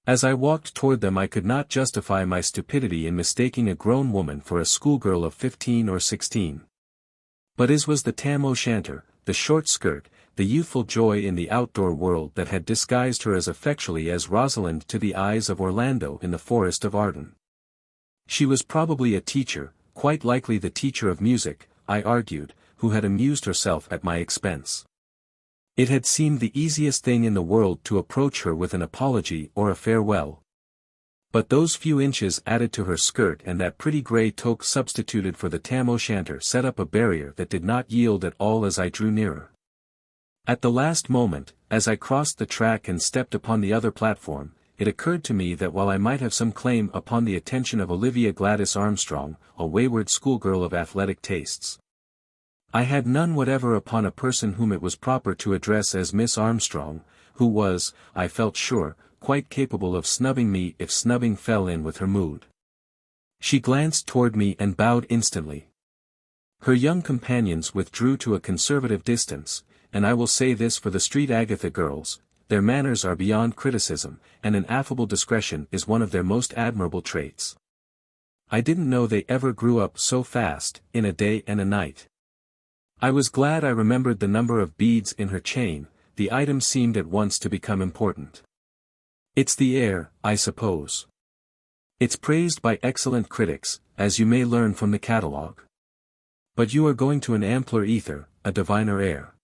As I walked toward them I could not justify my stupidity in mistaking a grown woman for a schoolgirl of 15 or 16. But as was the Tam O'Shanter, the short skirt, the youthful joy in the outdoor world that had disguised her as effectually as Rosalind to the eyes of Orlando in the Forest of Arden. She was probably a teacher, quite likely the teacher of music, I argued, who had amused herself at my expense. It had seemed the easiest thing in the world to approach her with an apology or a farewell. But those few inches added to her skirt and that pretty grey toque substituted for the Tam O'Shanter set up a barrier that did not yield at all as I drew nearer. At the last moment, as I crossed the track and stepped upon the other platform, it occurred to me that while I might have some claim upon the attention of Olivia Gladys Armstrong, a wayward schoolgirl of athletic tastes, I had none whatever upon a person whom it was proper to address as Miss Armstrong, who was, I felt sure, quite capable of snubbing me if snubbing fell in with her mood. She glanced toward me and bowed instantly. Her young companions withdrew to a conservative distance, and I will say this for the Street Agatha girls, their manners are beyond criticism, and an affable discretion is one of their most admirable traits. I didn't know they ever grew up so fast, in a day and a night. I was glad I remembered the number of beads in her chain, the item seemed at once to become important. It's the air, I suppose. It's praised by excellent critics, as you may learn from the catalogue. But you are going to an ampler ether, a diviner air.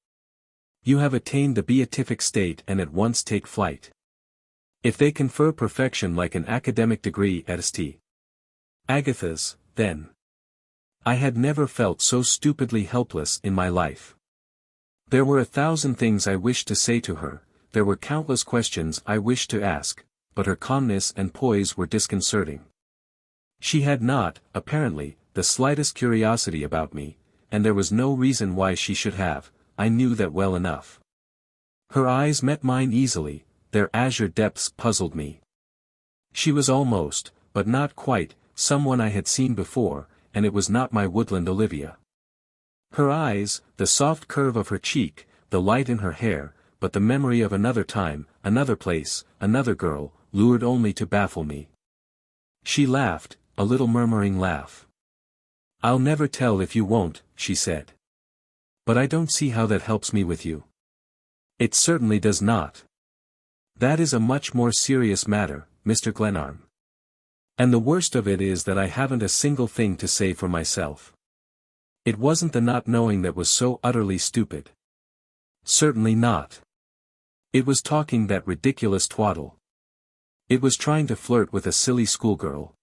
You have attained the beatific state and at once take flight. If they confer perfection like an academic degree at St. Agatha's, then I had never felt so stupidly helpless in my life. There were 1,000 things I wished to say to her, there were countless questions I wished to ask, but her calmness and poise were disconcerting. She had not, apparently, the slightest curiosity about me, and there was no reason why she should have, I knew that well enough. Her eyes met mine easily, their azure depths puzzled me. She was almost, but not quite, someone I had seen before, and it was not my woodland Olivia. Her eyes, the soft curve of her cheek, the light in her hair, but the memory of another time, another place, another girl, lured only to baffle me. She laughed, a little murmuring laugh. "I'll never tell if you won't," she said. "But I don't see how that helps me with you." "It certainly does not. That is a much more serious matter, Mr. Glenarm. And the worst of it is that I haven't a single thing to say for myself. It wasn't the not knowing that was so utterly stupid. Certainly not. It was talking that ridiculous twaddle. It was trying to flirt with a silly schoolgirl.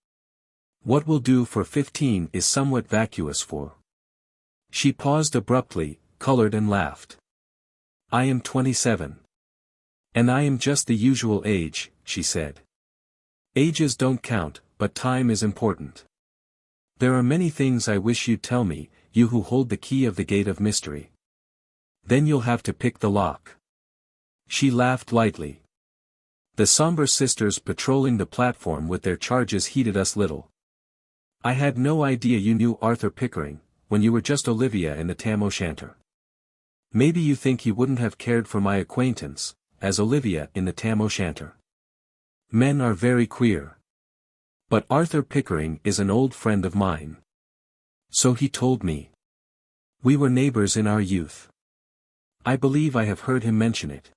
What will do for 15 is somewhat vacuous for." She paused abruptly, colored and laughed. "I am 27. And I am just the usual age," she said. "Ages don't count, but time is important. There are many things I wish you'd tell me, you who hold the key of the gate of mystery. Then you'll have to pick the lock." She laughed lightly. The somber sisters patrolling the platform with their charges heeded us little. "I had no idea you knew Arthur Pickering, when you were just Olivia in the Tam O'Shanter. Maybe you think he wouldn't have cared for my acquaintance, as Olivia in the Tam O'Shanter. Men are very queer. But Arthur Pickering is an old friend of mine. So he told me. We were neighbors in our youth. I believe I have heard him mention it.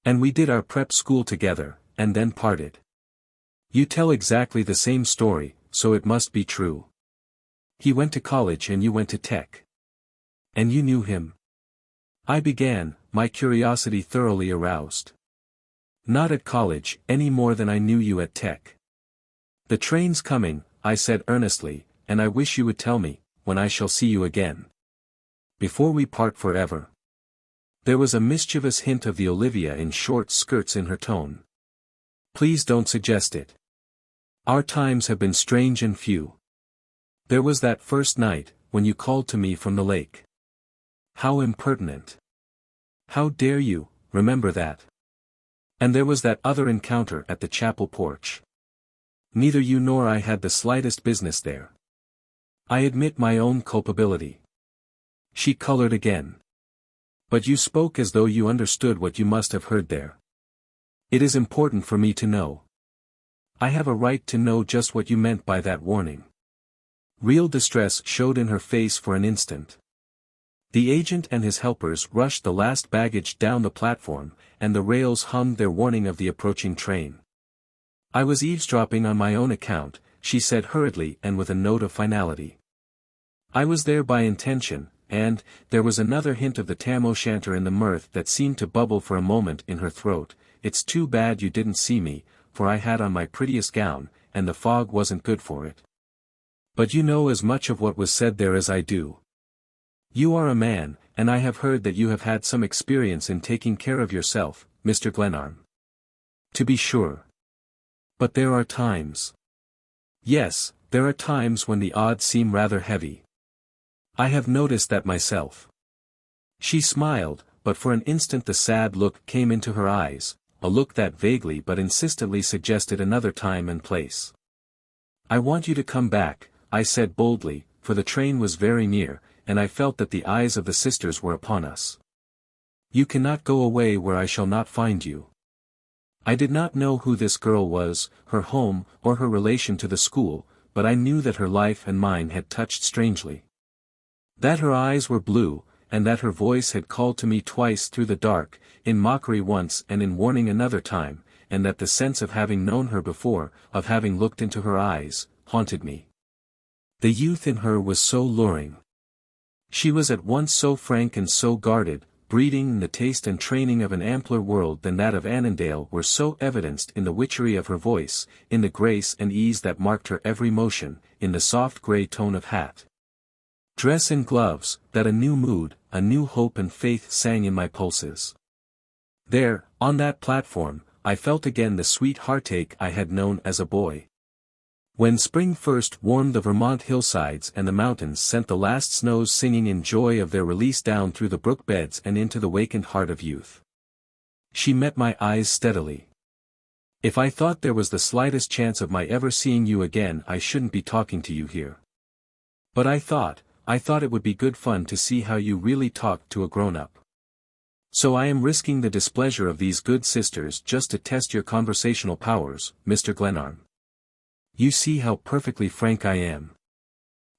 And we did our prep school together, and then parted. You tell exactly the same story, so it must be true. He went to college and you went to Tech. And you knew him?" I began, my curiosity thoroughly aroused. "Not at college, any more than I knew you at Tech." "The train's coming," I said earnestly, "and I wish you would tell me, when I shall see you again. Before we part forever." There was a mischievous hint of the Olivia in short skirts in her tone. "Please don't suggest it. Our times have been strange and few. There was that first night, when you called to me from the lake. How impertinent. How dare you, remember that? And there was that other encounter at the chapel porch. Neither you nor I had the slightest business there. I admit my own culpability." She colored again. "But you spoke as though you understood what you must have heard there. It is important for me to know. I have a right to know just what you meant by that warning." Real distress showed in her face for an instant. The agent and his helpers rushed the last baggage down the platform, and the rails hummed their warning of the approaching train. "I was eavesdropping on my own account," she said hurriedly and with a note of finality. "I was there by intention, and, there was another hint of the Tam O'Shanter in the mirth that seemed to bubble for a moment in her throat. "It's too bad you didn't see me, for I had on my prettiest gown, and the fog wasn't good for it. But you know as much of what was said there as I do. You are a man, and I have heard that you have had some experience in taking care of yourself, Mr. Glenarm. To be sure. But there are times. Yes, there are times when the odds seem rather heavy. I have noticed that myself. She smiled, but for an instant the sad look came into her eyes, a look that vaguely but insistently suggested another time and place. I want you to come back, I said boldly, for the train was very near, and I felt that the eyes of the sisters were upon us. You cannot go away where I shall not find you. I did not know who this girl was, her home, or her relation to the school, but I knew that her life and mine had touched strangely. That her eyes were blue, and that her voice had called to me twice through the dark, in mockery once and in warning another time, and that the sense of having known her before, of having looked into her eyes, haunted me. The youth in her was so luring. She was at once so frank and so guarded, breeding in the taste and training of an ampler world than that of Annandale were so evidenced in the witchery of her voice, in the grace and ease that marked her every motion, in the soft grey tone of hat, dress and gloves, that a new mood, a new hope and faith sang in my pulses. There, on that platform, I felt again the sweet heartache I had known as a boy. When spring first warmed the Vermont hillsides and the mountains sent the last snows singing in joy of their release down through the brook beds and into the wakened heart of youth. She met my eyes steadily. If I thought there was the slightest chance of my ever seeing you again, I shouldn't be talking to you here. But I thought it would be good fun to see how you really talked to a grown-up. So I am risking the displeasure of these good sisters just to test your conversational powers, Mr. Glenarm. You see how perfectly frank I am.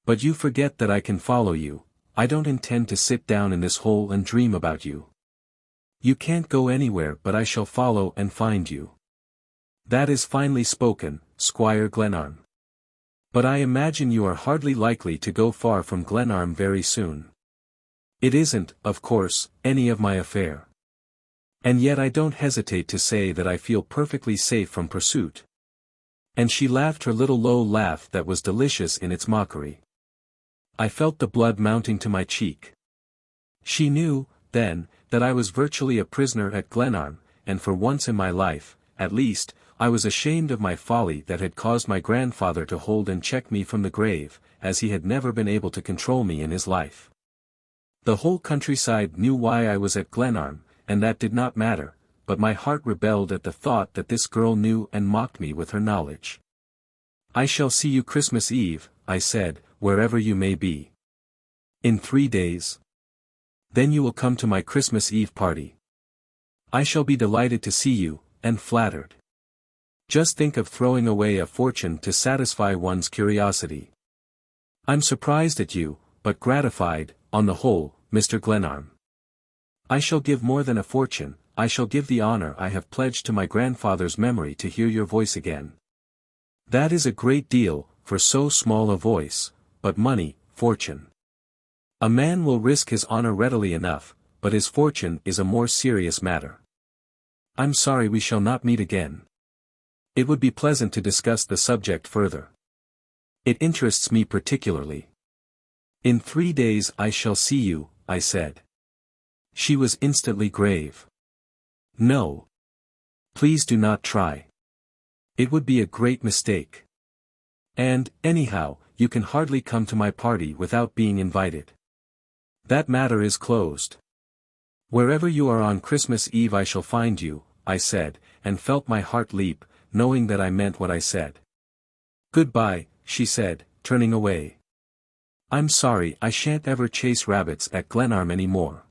But you forget that I can follow you. I don't intend to sit down in this hole and dream about you. You can't go anywhere, but I shall follow and find you. That is finely spoken, Squire Glenarm. But I imagine you are hardly likely to go far from Glenarm very soon. It isn't, of course, any of my affair. And yet I don't hesitate to say that I feel perfectly safe from pursuit. And she laughed her little low laugh that was delicious in its mockery. I felt the blood mounting to my cheek. She knew, then, that I was virtually a prisoner at Glenarm, and for once in my life, at least, I was ashamed of my folly that had caused my grandfather to hold and check me from the grave, as he had never been able to control me in his life. The whole countryside knew why I was at Glenarm, and that did not matter, but my heart rebelled at the thought that this girl knew and mocked me with her knowledge. I shall see you Christmas Eve, I said, wherever you may be. In 3 days? Then you will come to my Christmas Eve party. I shall be delighted to see you, and flattered. Just think of throwing away a fortune to satisfy one's curiosity. I'm surprised at you, but gratified, on the whole, Mr. Glenarm. I shall give more than a fortune, I shall give the honor I have pledged to my grandfather's memory to hear your voice again. That is a great deal, for so small a voice, but money, fortune. A man will risk his honor readily enough, but his fortune is a more serious matter. I'm sorry we shall not meet again. It would be pleasant to discuss the subject further. It interests me particularly. In 3 days I shall see you, I said. She was instantly grave. No. Please do not try. It would be a great mistake. And, anyhow, you can hardly come to my party without being invited. That matter is closed. Wherever you are on Christmas Eve I shall find you, I said, and felt my heart leap, knowing that I meant what I said. Goodbye, she said, turning away. I'm sorry I shan't ever chase rabbits at Glenarm any more.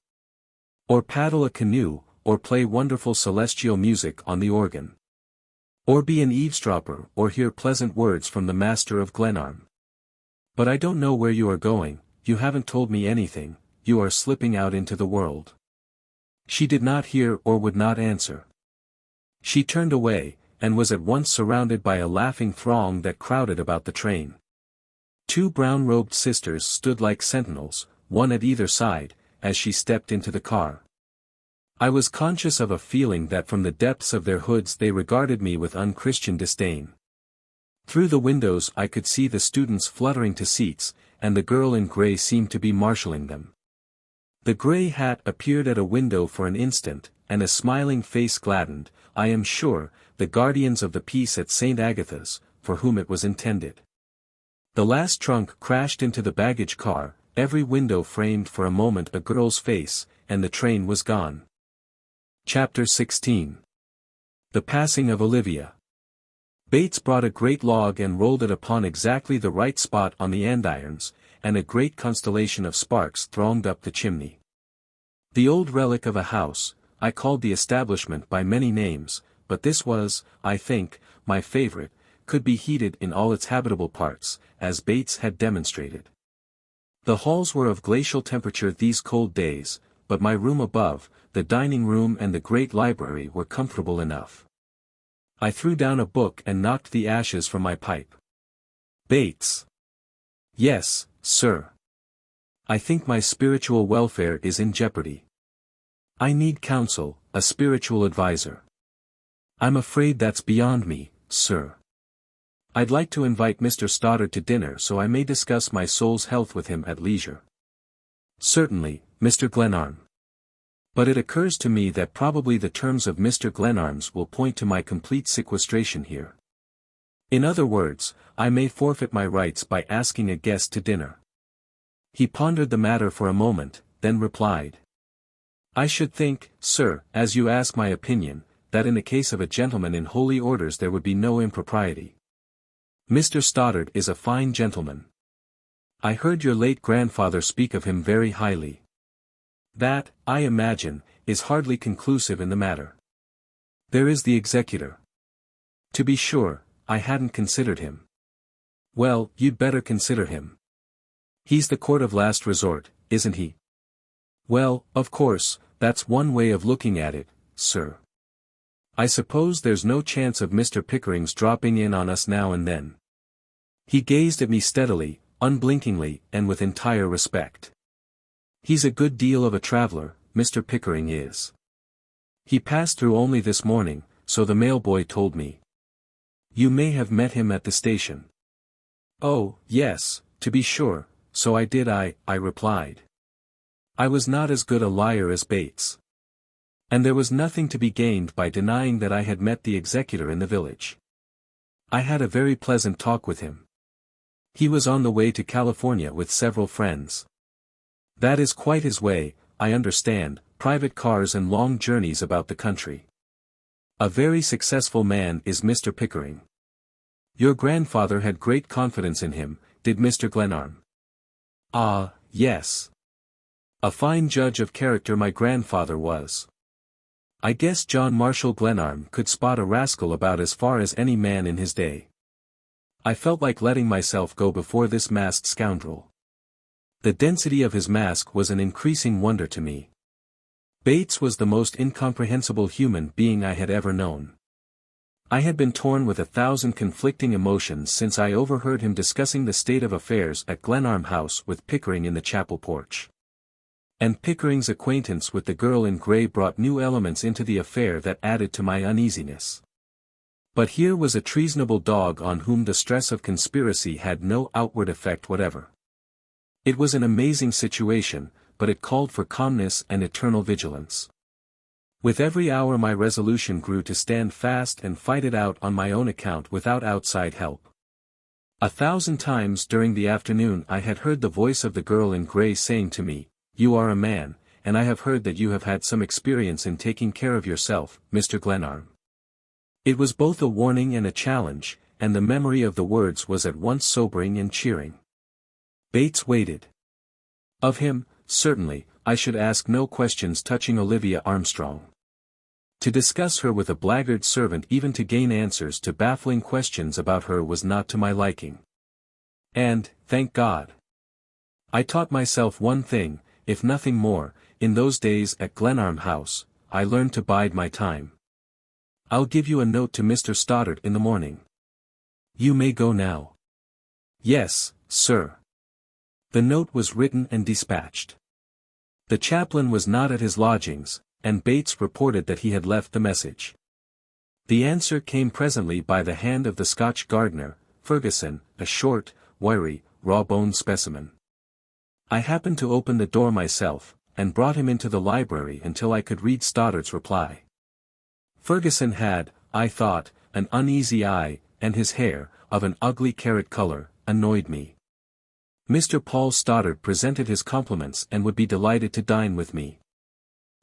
Or paddle a canoe, or play wonderful celestial music on the organ. Or be an eavesdropper or hear pleasant words from the master of Glenarm. But I don't know where you are going, you haven't told me anything, you are slipping out into the world. She did not hear or would not answer. She turned away, and was at once surrounded by a laughing throng that crowded about the train. 2 brown-robed sisters stood like sentinels, one at either side, as she stepped into the car. I was conscious of a feeling that from the depths of their hoods they regarded me with unchristian disdain. Through the windows I could see the students fluttering to seats, and the girl in grey seemed to be marshalling them. The grey hat appeared at a window for an instant, and a smiling face gladdened, I am sure, the guardians of the peace at St. Agatha's, for whom it was intended. The last trunk crashed into the baggage car, every window framed for a moment a girl's face, and the train was gone. Chapter 16. The Passing of Olivia. Bates brought a great log and rolled it upon exactly the right spot on the andirons, and a great constellation of sparks thronged up the chimney. The old relic of a house, I called the establishment by many names, but this was, I think, my favorite, could be heated in all its habitable parts, as Bates had demonstrated. The halls were of glacial temperature these cold days, but my room above, the dining room and the great library were comfortable enough. I threw down a book and knocked the ashes from my pipe. Bates. Yes, sir. I think my spiritual welfare is in jeopardy. I need counsel, a spiritual advisor. I'm afraid that's beyond me, sir. I'd like to invite Mr. Stoddard to dinner so I may discuss my soul's health with him at leisure. Certainly, Mr. Glenarm. But it occurs to me that probably the terms of Mr. Glenarm's will point to my complete sequestration here. In other words, I may forfeit my rights by asking a guest to dinner. He pondered the matter for a moment, then replied. I should think, sir, as you ask my opinion, that in the case of a gentleman in holy orders there would be no impropriety. Mr. Stoddard is a fine gentleman. I heard your late grandfather speak of him very highly. That, I imagine, is hardly conclusive in the matter. There is the executor. To be sure, I hadn't considered him. Well, you'd better consider him. He's the court of last resort, isn't he? Well, of course, that's one way of looking at it, sir. I suppose there's no chance of Mr. Pickering's dropping in on us now and then. He gazed at me steadily, unblinkingly, and with entire respect. He's a good deal of a traveler, Mr. Pickering is. He passed through only this morning, so the mailboy told me. You may have met him at the station. Oh, yes, to be sure, so I did I replied. I was not as good a liar as Bates. And there was nothing to be gained by denying that I had met the executor in the village. I had a very pleasant talk with him. He was on the way to California with several friends. That is quite his way, I understand, private cars and long journeys about the country. A very successful man is Mr. Pickering. Your grandfather had great confidence in him, did Mr. Glenarm? Ah, yes. A fine judge of character my grandfather was. I guess John Marshall Glenarm could spot a rascal about as far as any man in his day. I felt like letting myself go before this masked scoundrel. The density of his mask was an increasing wonder to me. Bates was the most incomprehensible human being I had ever known. I had been torn with 1,000 conflicting emotions since I overheard him discussing the state of affairs at Glenarm House with Pickering in the chapel porch. And Pickering's acquaintance with the girl in grey brought new elements into the affair that added to my uneasiness. But here was a treasonable dog on whom the stress of conspiracy had no outward effect whatever. It was an amazing situation, but it called for calmness and eternal vigilance. With every hour my resolution grew to stand fast and fight it out on my own account without outside help. 1,000 times during the afternoon I had heard the voice of the girl in grey saying to me, "You are a man, and I have heard that you have had some experience in taking care of yourself, Mr. Glenarm." It was both a warning and a challenge, and the memory of the words was at once sobering and cheering. Bates waited. Of him, certainly, I should ask no questions touching Olivia Armstrong. To discuss her with a blackguard servant, even to gain answers to baffling questions about her, was not to my liking. And, thank God, I taught myself one thing, if nothing more, in those days at Glenarm House, I learned to bide my time. I'll give you a note to Mr. Stoddard in the morning. You may go now. Yes, sir. The note was written and dispatched. The chaplain was not at his lodgings, and Bates reported that he had left the message. The answer came presently by the hand of the Scotch gardener, Ferguson, a short, wiry, raw-boned specimen. I happened to open the door myself, and brought him into the library until I could read Stoddard's reply. Ferguson had, I thought, an uneasy eye, and his hair, of an ugly carrot color, annoyed me. Mr. Paul Stoddard presented his compliments and would be delighted to dine with me.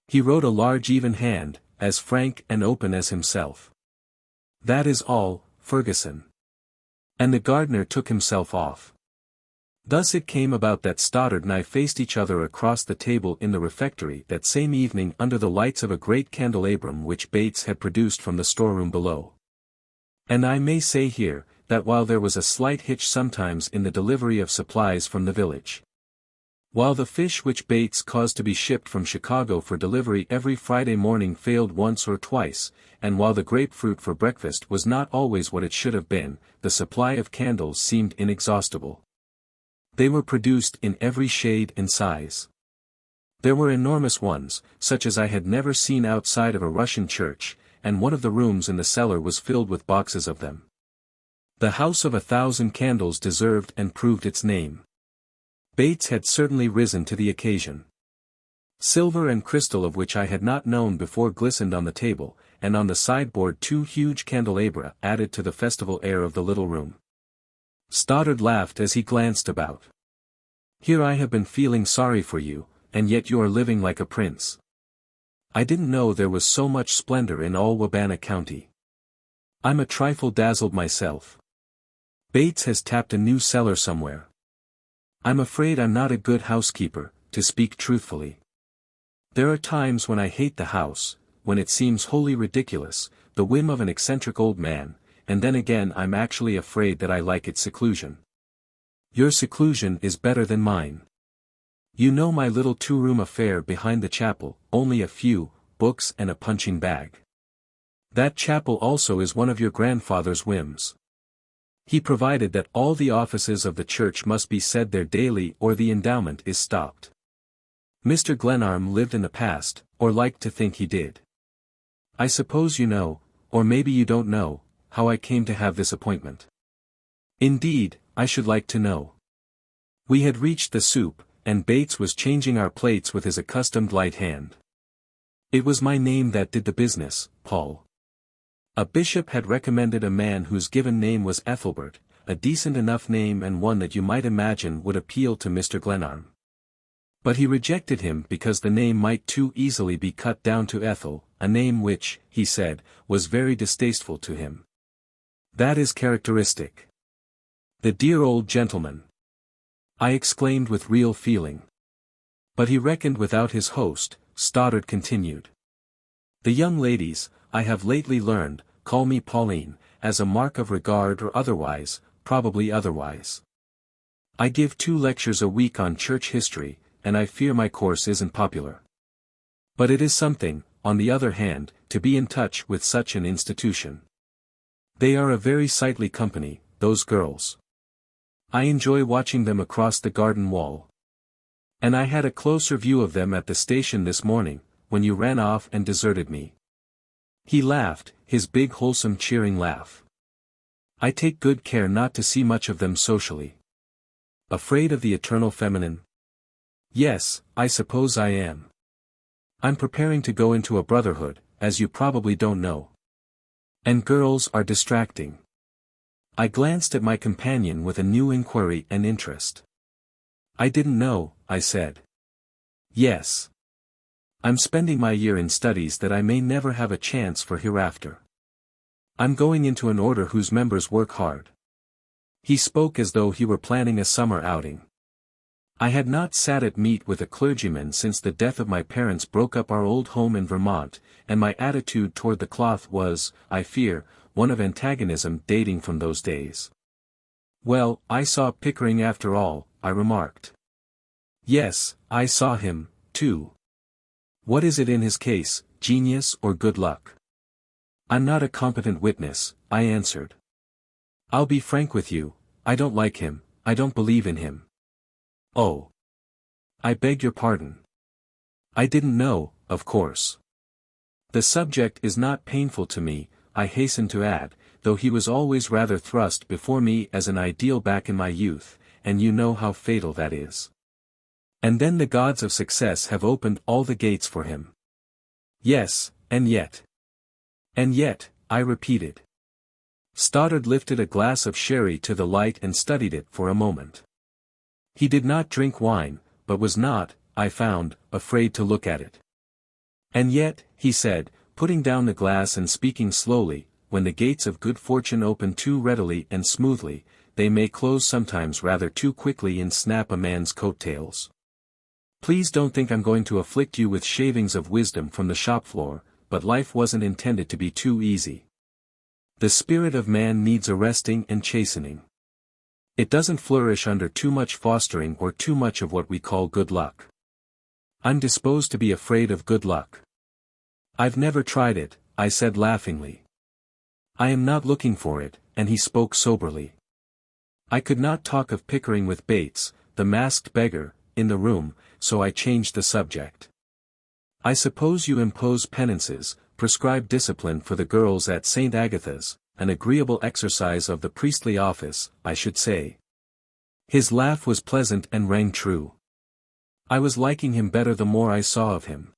He wrote a large even hand, as frank and open as himself. That is all, Ferguson. And the gardener took himself off. Thus it came about that Stoddard and I faced each other across the table in the refectory that same evening under the lights of a great candelabrum which Bates had produced from the storeroom below. And I may say here, that while there was a slight hitch sometimes in the delivery of supplies from the village, while the fish which Bates caused to be shipped from Chicago for delivery every Friday morning failed once or twice, and while the grapefruit for breakfast was not always what it should have been, the supply of candles seemed inexhaustible. They were produced in every shade and size. There were enormous ones, such as I had never seen outside of a Russian church, and one of the rooms in the cellar was filled with boxes of them. The House of 1,000 Candles deserved and proved its name. Bates had certainly risen to the occasion. Silver and crystal of which I had not known before glistened on the table, and on the sideboard 2 huge candelabra added to the festival air of the little room. Stoddard laughed as he glanced about. Here I have been feeling sorry for you, and yet you are living like a prince. I didn't know there was so much splendor in all Wabana County. I'm a trifle dazzled myself. Bates has tapped a new cellar somewhere. I'm afraid I'm not a good housekeeper, to speak truthfully. There are times when I hate the house, when it seems wholly ridiculous, the whim of an eccentric old man, and then again I'm actually afraid that I like its seclusion. Your seclusion is better than mine. You know my little 2-room affair behind the chapel, only a few books and a punching bag. That chapel also is one of your grandfather's whims. He provided that all the offices of the church must be said there daily or the endowment is stopped. Mr. Glenarm lived in the past, or liked to think he did. I suppose you know, or maybe you don't know, how I came to have this appointment. Indeed, I should like to know. We had reached the soup, and Bates was changing our plates with his accustomed light hand. It was my name that did the business, Paul. A bishop had recommended a man whose given name was Ethelbert, a decent enough name and one that you might imagine would appeal to Mr. Glenarm. But he rejected him because the name might too easily be cut down to Ethel, a name which, he said, was very distasteful to him. That is characteristic. The dear old gentleman! I exclaimed with real feeling. But he reckoned without his host, Stoddard continued. The young ladies, I have lately learned, call me Pauline, as a mark of regard or otherwise, probably otherwise. I give 2 lectures a week on church history, and I fear my course isn't popular. But it is something, on the other hand, to be in touch with such an institution. They are a very sightly company, those girls. I enjoy watching them across the garden wall. And I had a closer view of them at the station this morning, when you ran off and deserted me. He laughed, his big wholesome cheering laugh. I take good care not to see much of them socially. Afraid of the eternal feminine? Yes, I suppose I am. I'm preparing to go into a brotherhood, as you probably don't know. And girls are distracting. I glanced at my companion with a new inquiry and interest. I didn't know, I said. Yes. I'm spending my year in studies that I may never have a chance for hereafter. I'm going into an order whose members work hard. He spoke as though he were planning a summer outing. I had not sat at meat with a clergyman since the death of my parents broke up our old home in Vermont, and my attitude toward the cloth was, I fear, one of antagonism dating from those days. Well, I saw Pickering after all, I remarked. Yes, I saw him, too. What is it in his case, genius or good luck? I'm not a competent witness, I answered. I'll be frank with you, I don't like him, I don't believe in him. Oh. I beg your pardon. I didn't know, of course. The subject is not painful to me, I hasten to add, though he was always rather thrust before me as an ideal back in my youth, and you know how fatal that is. And then the gods of success have opened all the gates for him. Yes, and yet. And yet, I repeated. Stoddard lifted a glass of sherry to the light and studied it for a moment. He did not drink wine, but was not, I found, afraid to look at it. And yet, he said, putting down the glass and speaking slowly, when the gates of good fortune open too readily and smoothly, they may close sometimes rather too quickly and snap a man's coat-tails. Please don't think I'm going to afflict you with shavings of wisdom from the shop floor, but life wasn't intended to be too easy. The spirit of man needs arresting and chastening. It doesn't flourish under too much fostering or too much of what we call good luck. I'm disposed to be afraid of good luck. I've never tried it, I said laughingly. I am not looking for it, and he spoke soberly. I could not talk of Pickering with Bates, the masked beggar, in the room, so I changed the subject. I suppose you impose penances, prescribe discipline for the girls at St. Agatha's, an agreeable exercise of the priestly office, I should say. His laugh was pleasant and rang true. I was liking him better the more I saw of him.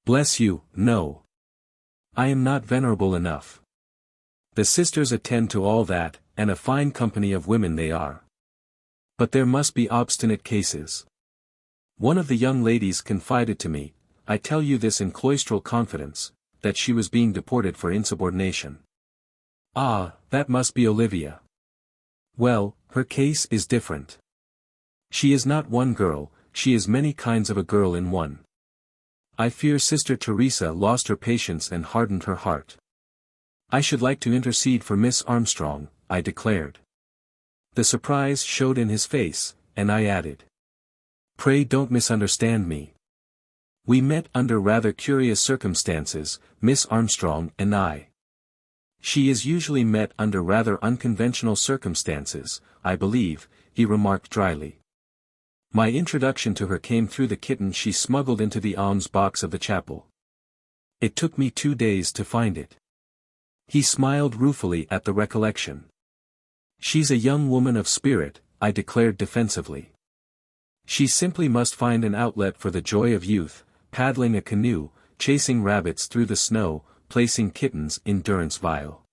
Bless you, no. I am not venerable enough. The sisters attend to all that, and a fine company of women they are. But there must be obstinate cases. One of the young ladies confided to me, I tell you this in cloistral confidence, that she was being deported for insubordination. Ah, that must be Olivia. Well, her case is different. She is not one girl, she is many kinds of a girl in one. I fear Sister Teresa lost her patience and hardened her heart. I should like to intercede for Miss Armstrong, I declared. The surprise showed in his face, and I added. Pray don't misunderstand me. We met under rather curious circumstances, Miss Armstrong and I. She is usually met under rather unconventional circumstances, I believe, he remarked dryly. My introduction to her came through the kitten she smuggled into the alms box of the chapel. It took me 2 days to find it. He smiled ruefully at the recollection. She's a young woman of spirit, I declared defensively. She simply must find an outlet for the joy of youth, paddling a canoe, chasing rabbits through the snow, placing kittens in durance vile.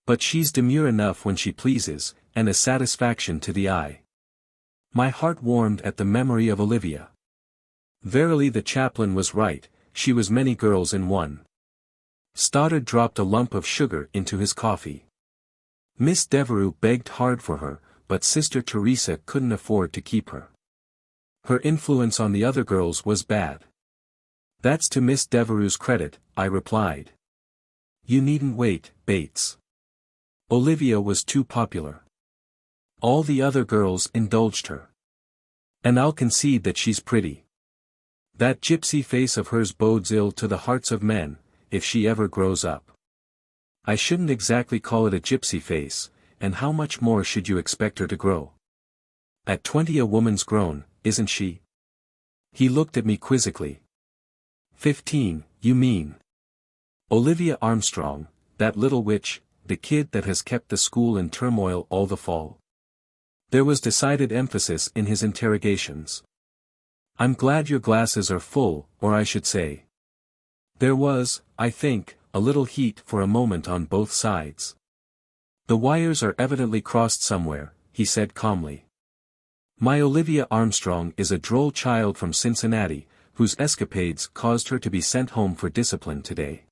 But she's demure enough when she pleases, and a satisfaction to the eye. My heart warmed at the memory of Olivia. Verily the chaplain was right, she was many girls in one. Stoddard dropped a lump of sugar into his coffee. Miss Devereux begged hard for her, but Sister Teresa couldn't afford to keep her. Her influence on the other girls was bad. That's to Miss Devereux's credit, I replied. You needn't wait, Bates. Olivia was too popular. All the other girls indulged her. And I'll concede that she's pretty. That gypsy face of hers bodes ill to the hearts of men, if she ever grows up. I shouldn't exactly call it a gypsy face, and how much more should you expect her to grow? At 20 a woman's grown, isn't she? He looked at me quizzically. 15, you mean? Olivia Armstrong, that little witch, the kid that has kept the school in turmoil all the fall. There was decided emphasis in his interrogations. I'm glad your glasses are full, or I should say. There was, I think, a little heat for a moment on both sides. The wires are evidently crossed somewhere, he said calmly. My Olivia Armstrong is a droll child from Cincinnati, whose escapades caused her to be sent home for discipline today.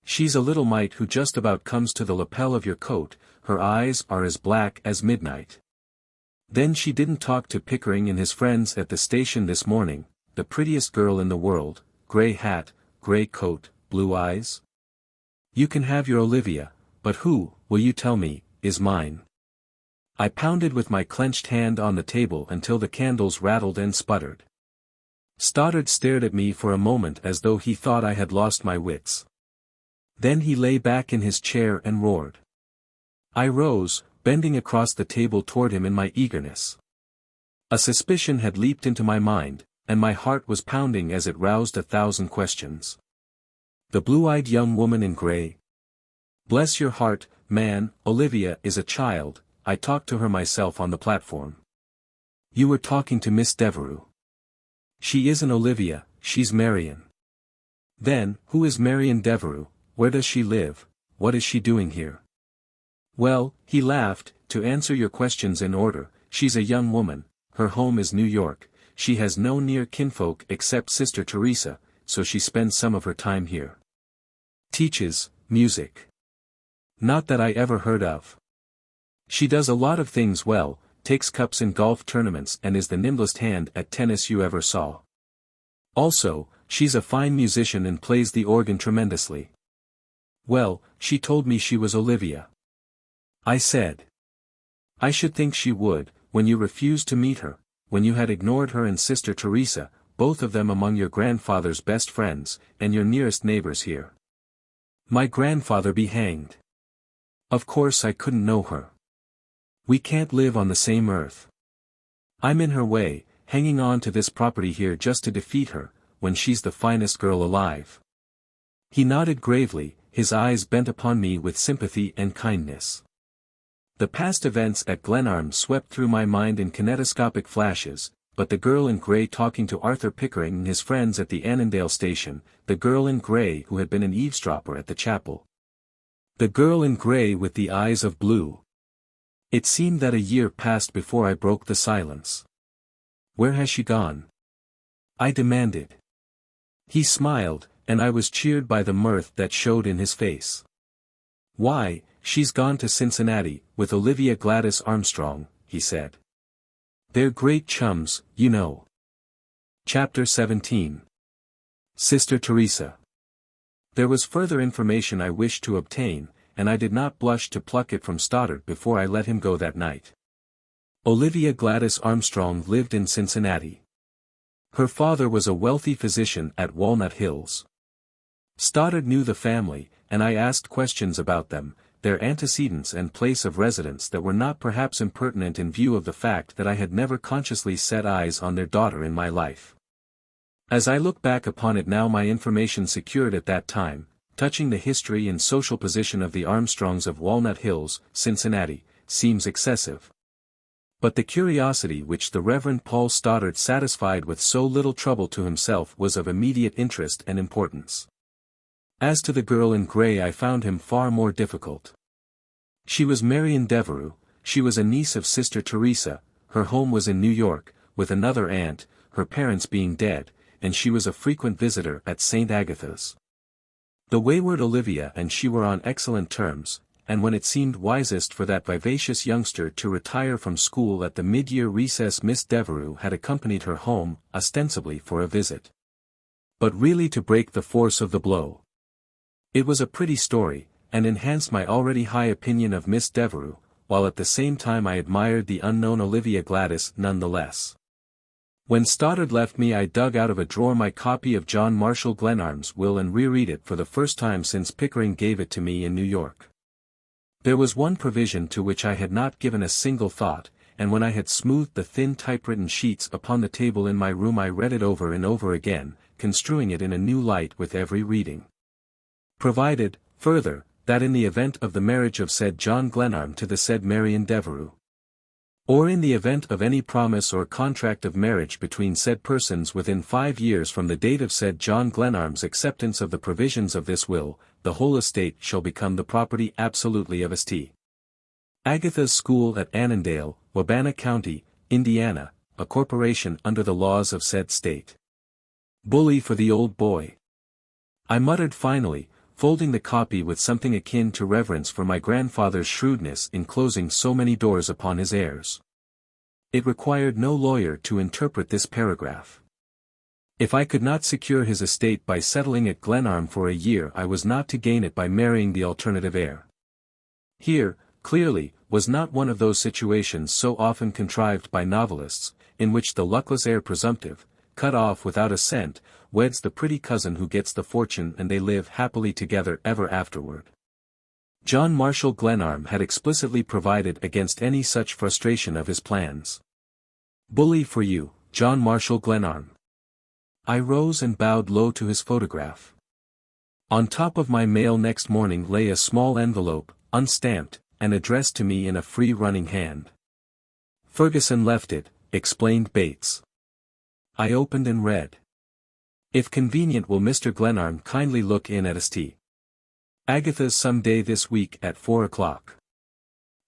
She's a little mite who just about comes to the lapel of your coat, her eyes are as black as midnight. Then she didn't talk to Pickering and his friends at the station this morning, the prettiest girl in the world, gray hat, gray coat, blue eyes. You can have your Olivia, but who, will you tell me, is mine? I pounded with my clenched hand on the table until the candles rattled and sputtered. Stoddard stared at me for a moment as though he thought I had lost my wits. Then he lay back in his chair and roared. I rose, bending across the table toward him in my eagerness. A suspicion had leaped into my mind, and my heart was pounding as it roused 1,000 questions. The blue-eyed young woman in gray. Bless your heart, man, Olivia is a child, I talked to her myself on the platform. You were talking to Miss Devereux. She isn't Olivia, she's Marion. Then, who is Marion Devereux, where does she live, what is she doing here? Well, he laughed, to answer your questions in order, she's a young woman, her home is New York, she has no near kinfolk except Sister Teresa, so she spends some of her time here. Teaches music. Not that I ever heard of. She does a lot of things well, takes cups in golf tournaments and is the nimblest hand at tennis you ever saw. Also, she's a fine musician and plays the organ tremendously. Well, she told me she was Olivia. I said. I should think she would, when you refused to meet her, when you had ignored her and Sister Teresa, both of them among your grandfather's best friends, and your nearest neighbors here. My grandfather be hanged. Of course I couldn't know her. We can't live on the same earth. I'm in her way, hanging on to this property here just to defeat her, when she's the finest girl alive. He nodded gravely, his eyes bent upon me with sympathy and kindness. The past events at Glenarm swept through my mind in kinetoscopic flashes, but the girl in grey talking to Arthur Pickering and his friends at the Annandale station, the girl in grey who had been an eavesdropper at the chapel. The girl in grey with the eyes of blue. It seemed that a year passed before I broke the silence. Where has she gone? I demanded. He smiled, and I was cheered by the mirth that showed in his face. Why, she's gone to Cincinnati, with Olivia Gladys Armstrong, he said. They're great chums, you know. Chapter 17. Sister Teresa. There was further information I wished to obtain, and I did not blush to pluck it from Stoddard before I let him go that night. Olivia Gladys Armstrong lived in Cincinnati. Her father was a wealthy physician at Walnut Hills. Stoddard knew the family, and I asked questions about them, their antecedents and place of residence that were not perhaps impertinent in view of the fact that I had never consciously set eyes on their daughter in my life. As I look back upon it now, my information secured at that time, touching the history and social position of the Armstrongs of Walnut Hills, Cincinnati, seems excessive. But the curiosity which the Reverend Paul Stoddard satisfied with so little trouble to himself was of immediate interest and importance. As to the girl in grey, I found him far more difficult. She was Marion Devereux, she was a niece of Sister Teresa, her home was in New York, with another aunt, her parents being dead, and she was a frequent visitor at St. Agatha's. The wayward Olivia and she were on excellent terms, and when it seemed wisest for that vivacious youngster to retire from school at the mid-year recess, Miss Devereux had accompanied her home, ostensibly for a visit, but really to break the force of the blow. It was a pretty story, and enhanced my already high opinion of Miss Devereux, while at the same time I admired the unknown Olivia Gladys none the less. When Stoddard left me, I dug out of a drawer my copy of John Marshall Glenarm's will and reread it for the first time since Pickering gave it to me in New York. There was one provision to which I had not given a single thought, and when I had smoothed the thin typewritten sheets upon the table in my room I read it over and over again, construing it in a new light with every reading. Provided, further, that in the event of the marriage of said John Glenarm to the said Marion Devereux, or in the event of any promise or contract of marriage between said persons within 5 years from the date of said John Glenarm's acceptance of the provisions of this will, the whole estate shall become the property absolutely of St. Agatha's School at Annandale, Wabana County, Indiana, a corporation under the laws of said state. Bully for the old boy. I muttered finally, folding the copy with something akin to reverence for my grandfather's shrewdness in closing so many doors upon his heirs. It required no lawyer to interpret this paragraph. If I could not secure his estate by settling at Glenarm for a year, I was not to gain it by marrying the alternative heir. Here, clearly, was not one of those situations so often contrived by novelists, in which the luckless heir presumptive, cut off without a cent, weds the pretty cousin who gets the fortune and they live happily together ever afterward. John Marshall Glenarm had explicitly provided against any such frustration of his plans. Bully for you, John Marshall Glenarm. I rose and bowed low to his photograph. On top of my mail next morning lay a small envelope, unstamped, and addressed to me in a free-running hand. Ferguson left it, explained Bates. I opened and read. If convenient, will Mr. Glenarm kindly look in at St. Agatha's some day this week at 4 o'clock.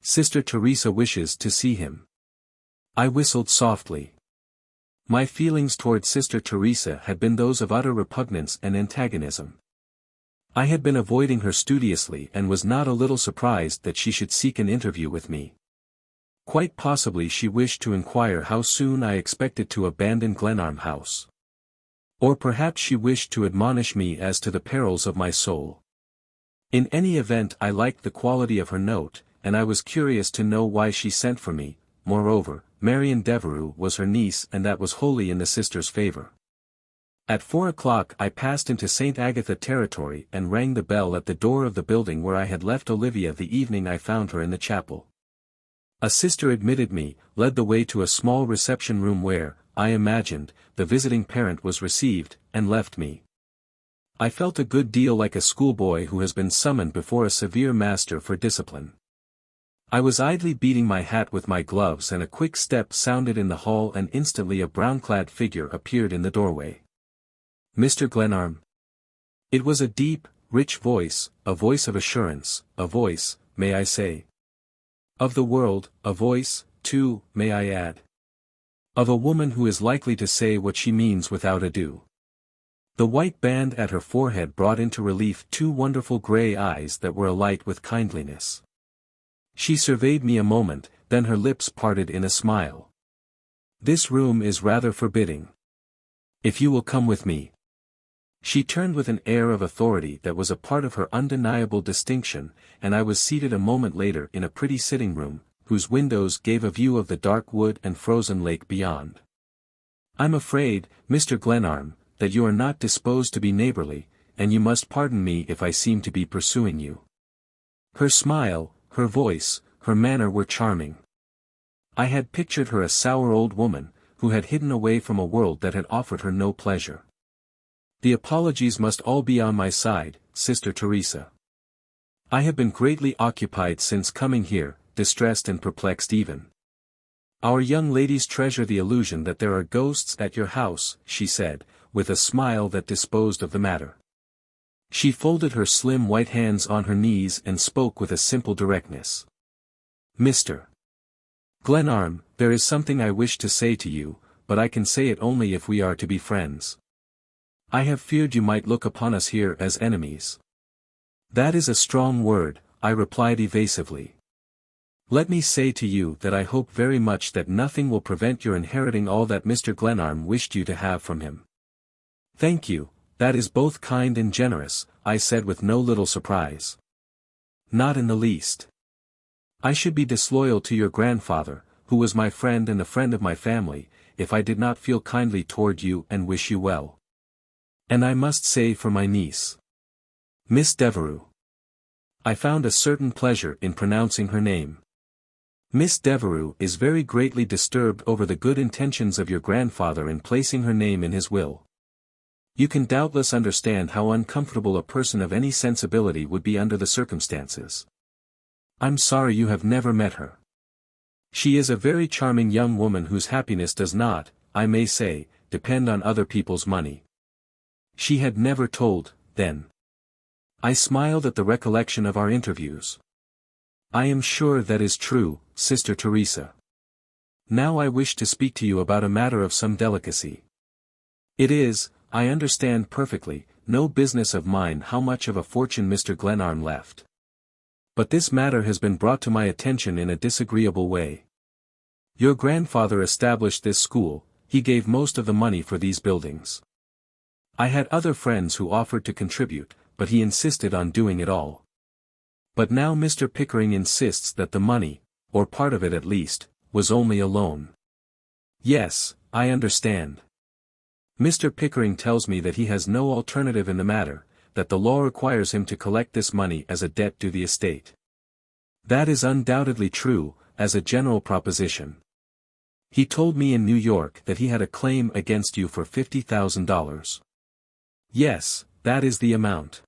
Sister Teresa wishes to see him. I whistled softly. My feelings toward Sister Teresa had been those of utter repugnance and antagonism. I had been avoiding her studiously and was not a little surprised that she should seek an interview with me. Quite possibly she wished to inquire how soon I expected to abandon Glenarm House. Or perhaps she wished to admonish me as to the perils of my soul. In any event, I liked the quality of her note, and I was curious to know why she sent for me. Moreover, Marion Devereux was her niece, and that was wholly in the sister's favor. At 4 o'clock I passed into St. Agatha territory and rang the bell at the door of the building where I had left Olivia the evening I found her in the chapel. A sister admitted me, led the way to a small reception room where, I imagined, the visiting parent was received, and left me. I felt a good deal like a schoolboy who has been summoned before a severe master for discipline. I was idly beating my hat with my gloves, and a quick step sounded in the hall, and instantly a brown-clad figure appeared in the doorway. Mr. Glenarm. It was a deep, rich voice, a voice of assurance, a voice, may I say, of the world, a voice, too, may I add, of a woman who is likely to say what she means without ado. The white band at her forehead brought into relief two wonderful grey eyes that were alight with kindliness. She surveyed me a moment, then her lips parted in a smile. This room is rather forbidding. If you will come with me. She turned with an air of authority that was a part of her undeniable distinction, and I was seated a moment later in a pretty sitting room, whose windows gave a view of the dark wood and frozen lake beyond. I'm afraid, Mr. Glenarm, that you are not disposed to be neighborly, and you must pardon me if I seem to be pursuing you. Her smile, her voice, her manner were charming. I had pictured her a sour old woman, who had hidden away from a world that had offered her no pleasure. The apologies must all be on my side, Sister Teresa. I have been greatly occupied since coming here, distressed and perplexed even. Our young ladies treasure the illusion that there are ghosts at your house, she said, with a smile that disposed of the matter. She folded her slim white hands on her knees and spoke with a simple directness. Mr. Glenarm, there is something I wish to say to you, but I can say it only if we are to be friends. I have feared you might look upon us here as enemies. That is a strong word, I replied evasively. Let me say to you that I hope very much that nothing will prevent your inheriting all that Mr. Glenarm wished you to have from him. Thank you, that is both kind and generous, I said with no little surprise. Not in the least. I should be disloyal to your grandfather, who was my friend and a friend of my family, if I did not feel kindly toward you and wish you well. And I must say for my niece, Miss Devereux. I found a certain pleasure in pronouncing her name. Miss Devereux is very greatly disturbed over the good intentions of your grandfather in placing her name in his will. You can doubtless understand how uncomfortable a person of any sensibility would be under the circumstances. I'm sorry you have never met her. She is a very charming young woman whose happiness does not, I may say, depend on other people's money. She had never told, then. I smiled at the recollection of our interviews. I am sure that is true, Sister Teresa. Now I wish to speak to you about a matter of some delicacy. It is, I understand perfectly, no business of mine how much of a fortune Mr. Glenarm left. But this matter has been brought to my attention in a disagreeable way. Your grandfather established this school, he gave most of the money for these buildings. I had other friends who offered to contribute, but he insisted on doing it all. But now Mr. Pickering insists that the money, or part of it at least, was only a loan. Yes, I understand. Mr. Pickering tells me that he has no alternative in the matter, that the law requires him to collect this money as a debt to the estate. That is undoubtedly true, as a general proposition. He told me in New York that he had a claim against you for $50,000. Yes, that is the amount.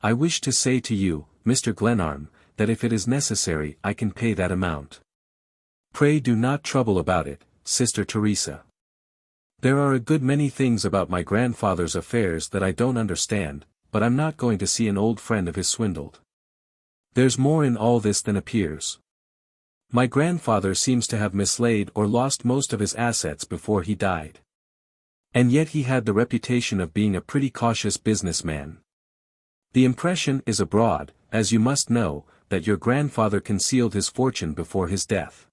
I wish to say to you, Mr. Glenarm, that if it is necessary I can pay that amount. Pray do not trouble about it, Sister Teresa. There are a good many things about my grandfather's affairs that I don't understand, but I'm not going to see an old friend of his swindled. There's more in all this than appears. My grandfather seems to have mislaid or lost most of his assets before he died. And yet he had the reputation of being a pretty cautious businessman. The impression is abroad, as you must know, that your grandfather concealed his fortune before his death.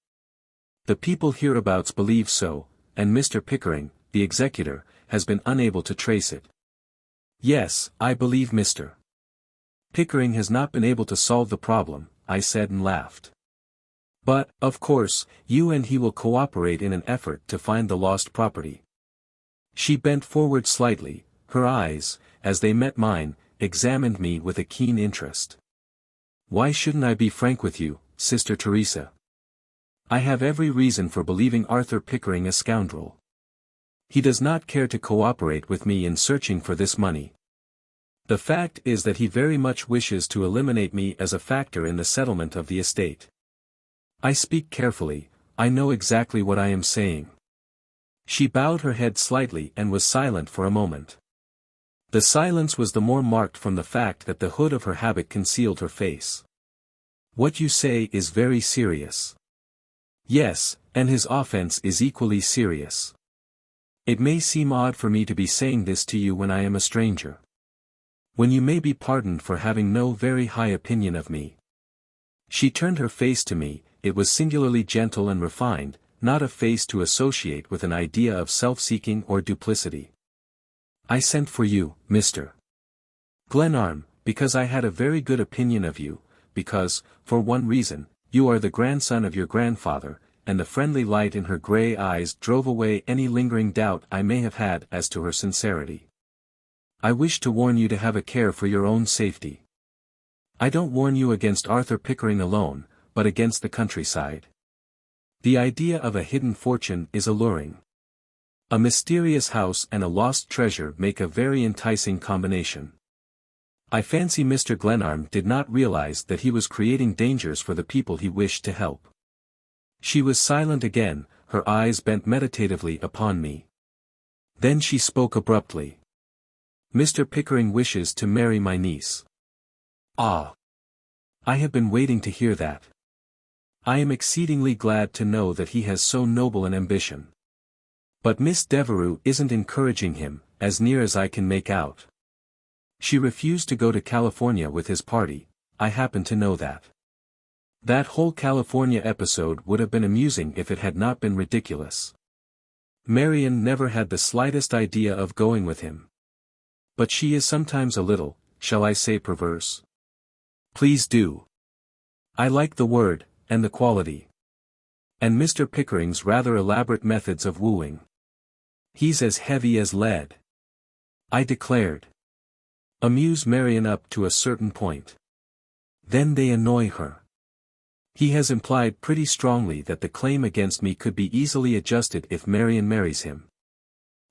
The people hereabouts believe so, and Mr. Pickering, the executor, has been unable to trace it. Yes, I believe Mr. Pickering has not been able to solve the problem, I said and laughed. But, of course, you and he will cooperate in an effort to find the lost property. She bent forward slightly, her eyes, as they met mine, examined me with a keen interest. Why shouldn't I be frank with you, Sister Teresa? I have every reason for believing Arthur Pickering a scoundrel. He does not care to cooperate with me in searching for this money. The fact is that he very much wishes to eliminate me as a factor in the settlement of the estate. I speak carefully, I know exactly what I am saying. She bowed her head slightly and was silent for a moment. The silence was the more marked from the fact that the hood of her habit concealed her face. What you say is very serious. Yes, and his offense is equally serious. It may seem odd for me to be saying this to you when I am a stranger. When you may be pardoned for having no very high opinion of me. She turned her face to me, it was singularly gentle and refined, not a face to associate with an idea of self-seeking or duplicity. I sent for you, Mr. Glenarm, because I had a very good opinion of you, because, for one reason, you are the grandson of your grandfather, and the friendly light in her grey eyes drove away any lingering doubt I may have had as to her sincerity. I wish to warn you to have a care for your own safety. I don't warn you against Arthur Pickering alone, but against the countryside. The idea of a hidden fortune is alluring. A mysterious house and a lost treasure make a very enticing combination. I fancy Mr. Glenarm did not realize that he was creating dangers for the people he wished to help. She was silent again, her eyes bent meditatively upon me. Then she spoke abruptly. Mr. Pickering wishes to marry my niece. Ah! I have been waiting to hear that. I am exceedingly glad to know that he has so noble an ambition. But Miss Devereux isn't encouraging him, as near as I can make out. She refused to go to California with his party, I happen to know that. That whole California episode would have been amusing if it had not been ridiculous. Marian never had the slightest idea of going with him. But she is sometimes a little, shall I say perverse? Please do. I like the word, and the quality. And Mr. Pickering's rather elaborate methods of wooing. He's as heavy as lead. I declared. Amuse Marian up to a certain point. Then they annoy her. He has implied pretty strongly that the claim against me could be easily adjusted if Marian marries him.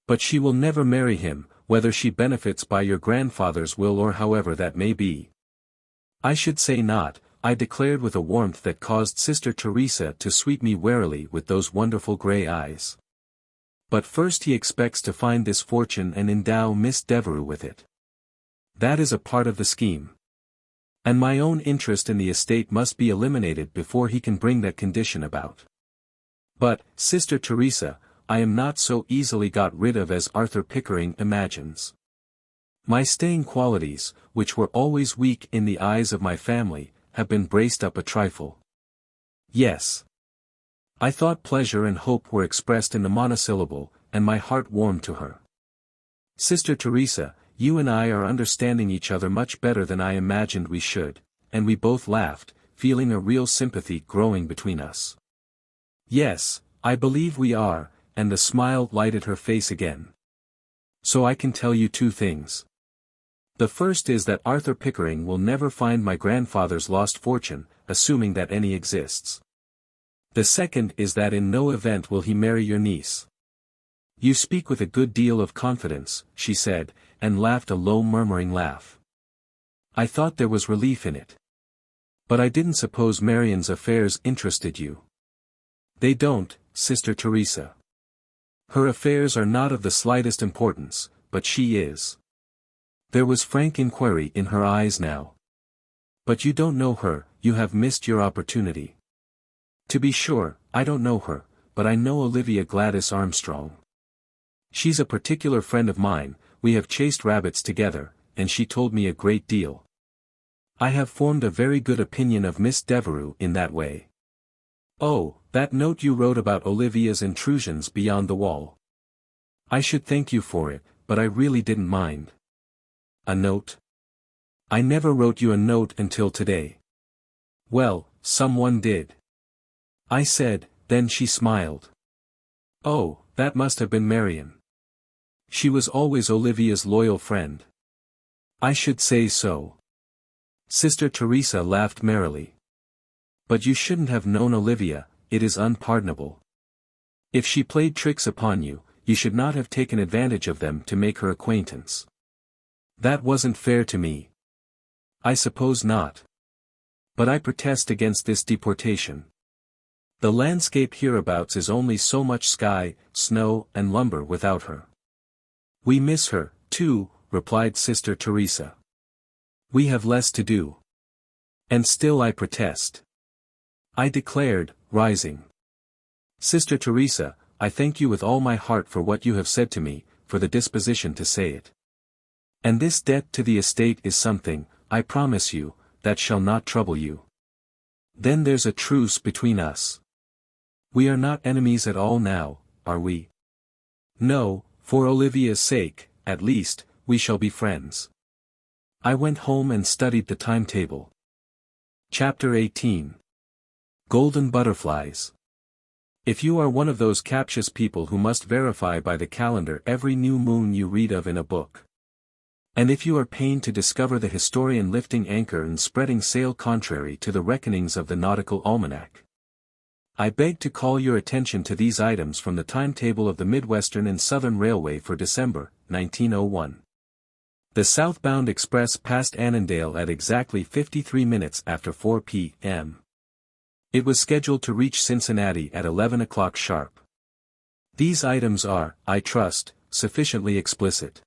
But she will never marry him, whether she benefits by your grandfather's will or however that may be. I should say not, I declared with a warmth that caused Sister Teresa to sweep me warily with those wonderful grey eyes. But first he expects to find this fortune and endow Miss Devereux with it. That is a part of the scheme. And my own interest in the estate must be eliminated before he can bring that condition about. But, Sister Teresa, I am not so easily got rid of as Arthur Pickering imagines. My staying qualities, which were always weak in the eyes of my family, have been braced up a trifle. Yes. I thought pleasure and hope were expressed in the monosyllable, and my heart warmed to her. Sister Teresa, you and I are understanding each other much better than I imagined we should, and we both laughed, feeling a real sympathy growing between us. Yes, I believe we are, and the smile lighted her face again. So I can tell you two things. The first is that Arthur Pickering will never find my grandfather's lost fortune, assuming that any exists. The second is that in no event will he marry your niece. You speak with a good deal of confidence, she said, and laughed a low murmuring laugh. I thought there was relief in it. But I didn't suppose Marian's affairs interested you. They don't, Sister Teresa. Her affairs are not of the slightest importance, but she is. There was frank inquiry in her eyes now. But you don't know her, you have missed your opportunity. To be sure, I don't know her, but I know Olivia Gladys Armstrong. She's a particular friend of mine, we have chased rabbits together, and she told me a great deal. I have formed a very good opinion of Miss Devereux in that way. Oh, that note you wrote about Olivia's intrusions beyond the wall. I should thank you for it, but I really didn't mind. A note? I never wrote you a note until today. Well, someone did. I said, then she smiled. Oh, that must have been Marion. She was always Olivia's loyal friend. I should say so. Sister Teresa laughed merrily. But you shouldn't have known Olivia, it is unpardonable. If she played tricks upon you, you should not have taken advantage of them to make her acquaintance. That wasn't fair to me. I suppose not. But I protest against this deportation. The landscape hereabouts is only so much sky, snow, and lumber without her. We miss her, too, replied Sister Teresa. We have less to do. And still I protest. I declared, rising. Sister Teresa, I thank you with all my heart for what you have said to me, for the disposition to say it. And this debt to the estate is something, I promise you, that shall not trouble you. Then there's a truce between us. We are not enemies at all now, are we? No, for Olivia's sake, at least, we shall be friends. I went home and studied the timetable. Chapter 18. Golden Butterflies. If you are one of those captious people who must verify by the calendar every new moon you read of in a book, and if you are pained to discover the historian lifting anchor and spreading sail contrary to the reckonings of the nautical almanac, I beg to call your attention to these items from the timetable of the Midwestern and Southern Railway for December, 1901. The southbound express passed Annandale at exactly 53 minutes after 4 p.m. It was scheduled to reach Cincinnati at 11 o'clock sharp. These items are, I trust, sufficiently explicit.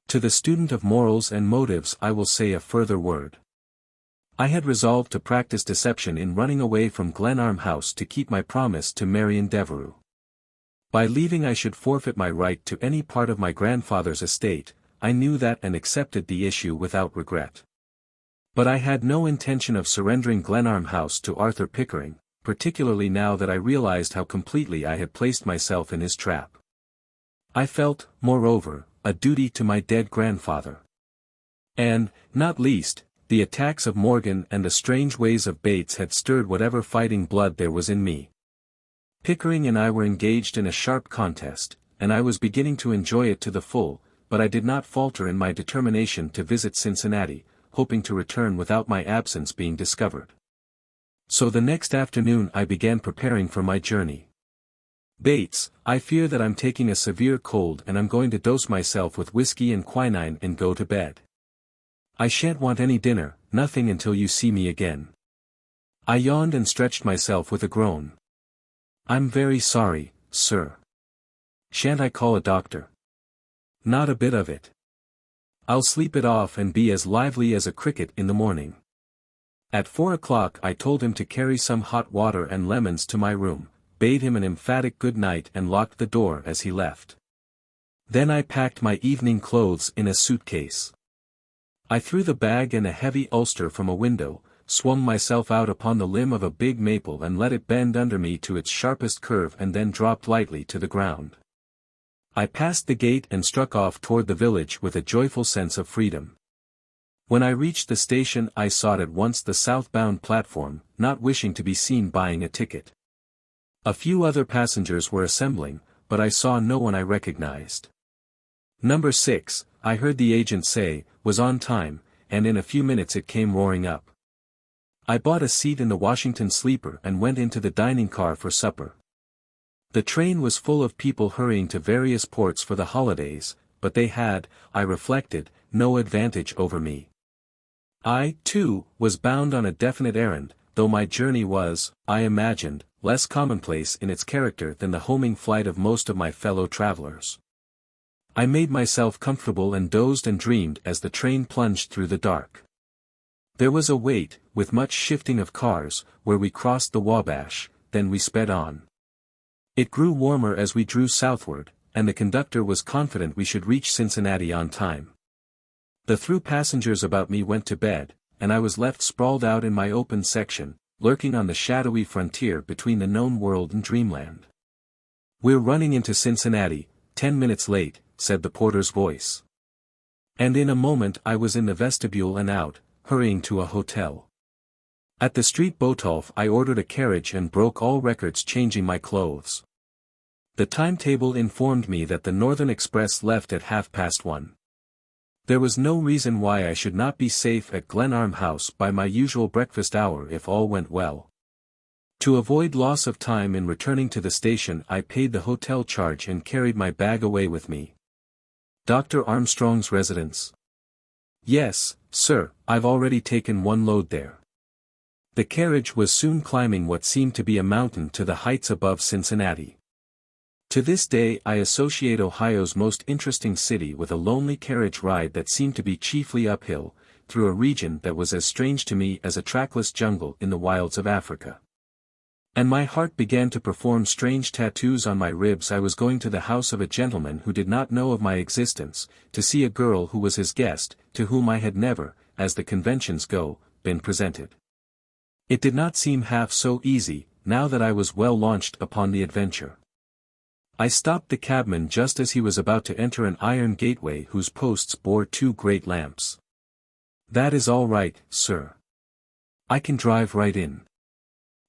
To the student of morals and motives I will say a further word. I had resolved to practice deception in running away from Glenarm House to keep my promise to Marion Devereux. By leaving I should forfeit my right to any part of my grandfather's estate, I knew that and accepted the issue without regret. But I had no intention of surrendering Glenarm House to Arthur Pickering, particularly now that I realized how completely I had placed myself in his trap. I felt, moreover, a duty to my dead grandfather. And, not least, the attacks of Morgan and the strange ways of Bates had stirred whatever fighting blood there was in me. Pickering and I were engaged in a sharp contest, and I was beginning to enjoy it to the full, but I did not falter in my determination to visit Cincinnati, hoping to return without my absence being discovered. So the next afternoon I began preparing for my journey. Bates, I fear that I'm taking a severe cold and I'm going to dose myself with whiskey and quinine and go to bed. I shan't want any dinner, nothing until you see me again. I yawned and stretched myself with a groan. I'm very sorry, sir. Shan't I call a doctor? Not a bit of it. I'll sleep it off and be as lively as a cricket in the morning. At 4 o'clock I told him to carry some hot water and lemons to my room, bade him an emphatic good night and locked the door as he left. Then I packed my evening clothes in a suitcase. I threw the bag and a heavy ulster from a window, swung myself out upon the limb of a big maple and let it bend under me to its sharpest curve and then dropped lightly to the ground. I passed the gate and struck off toward the village with a joyful sense of freedom. When I reached the station I sought at once the southbound platform, not wishing to be seen buying a ticket. A few other passengers were assembling, but I saw no one I recognized. Number 6, I heard the agent say, was on time, and in a few minutes it came roaring up. I bought a seat in the Washington sleeper and went into the dining car for supper. The train was full of people hurrying to various ports for the holidays, but they had, I reflected, no advantage over me. I, too, was bound on a definite errand, though my journey was, I imagined, less commonplace in its character than the homing flight of most of my fellow travelers. I made myself comfortable and dozed and dreamed as the train plunged through the dark. There was a wait, with much shifting of cars, where we crossed the Wabash, then we sped on. It grew warmer as we drew southward, and the conductor was confident we should reach Cincinnati on time. The through passengers about me went to bed, and I was left sprawled out in my open section, lurking on the shadowy frontier between the known world and dreamland. "We're running into Cincinnati, 10 minutes late," said the porter's voice. And in a moment I was in the vestibule and out, hurrying to a hotel. At the Street Botolph I ordered a carriage and broke all records changing my clothes. The timetable informed me that the Northern Express left at 1:30. There was no reason why I should not be safe at Glenarm House by my usual breakfast hour if all went well. To avoid loss of time in returning to the station I paid the hotel charge and carried my bag away with me. "Dr. Armstrong's residence?" "Yes, sir, I've already taken one load there." The carriage was soon climbing what seemed to be a mountain to the heights above Cincinnati. To this day I associate Ohio's most interesting city with a lonely carriage ride that seemed to be chiefly uphill, through a region that was as strange to me as a trackless jungle in the wilds of Africa. And my heart began to perform strange tattoos on my ribs. I was going to the house of a gentleman who did not know of my existence, to see a girl who was his guest, to whom I had never, as the conventions go, been presented. It did not seem half so easy, now that I was well launched upon the adventure. I stopped the cabman just as he was about to enter an iron gateway whose posts bore two great lamps. "That is all right, sir. I can drive right in."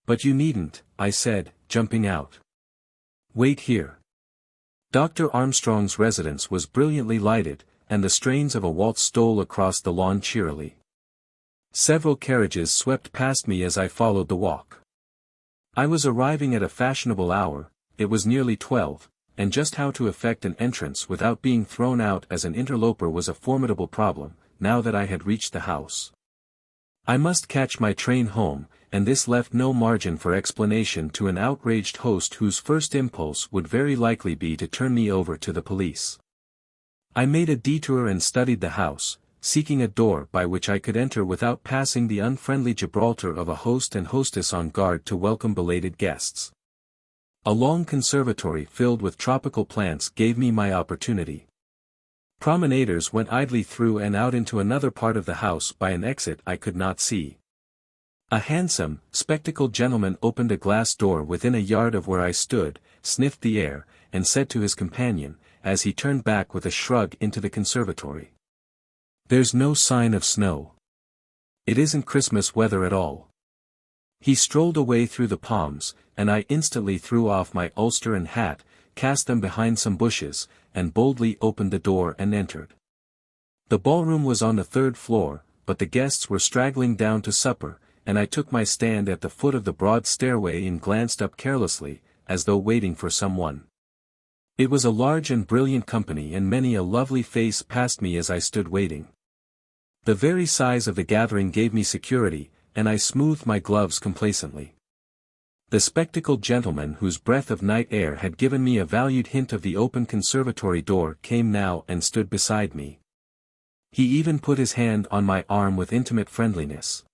"But you needn't," I said, jumping out. "Wait here." Dr. Armstrong's residence was brilliantly lighted, and the strains of a waltz stole across the lawn cheerily. Several carriages swept past me as I followed the walk. I was arriving at a fashionable hour. It was nearly 12, and just how to effect an entrance without being thrown out as an interloper was a formidable problem, now that I had reached the house. I must catch my train home, and this left no margin for explanation to an outraged host whose first impulse would very likely be to turn me over to the police. I made a detour and studied the house, seeking a door by which I could enter without passing the unfriendly Gibraltar of a host and hostess on guard to welcome belated guests. A long conservatory filled with tropical plants gave me my opportunity. Promenaders went idly through and out into another part of the house by an exit I could not see. A handsome, spectacled gentleman opened a glass door within a yard of where I stood, sniffed the air, and said to his companion, as he turned back with a shrug into the conservatory, "There's no sign of snow. It isn't Christmas weather at all." He strolled away through the palms, and I instantly threw off my ulster and hat, cast them behind some bushes, and boldly opened the door and entered. The ballroom was on the 3rd floor, but the guests were straggling down to supper, and I took my stand at the foot of the broad stairway and glanced up carelessly, as though waiting for someone. It was a large and brilliant company, and many a lovely face passed me as I stood waiting. The very size of the gathering gave me security, and I smoothed my gloves complacently. The spectacled gentleman whose breath of night air had given me a valued hint of the open conservatory door came now and stood beside me. He even put his hand on my arm with intimate friendliness.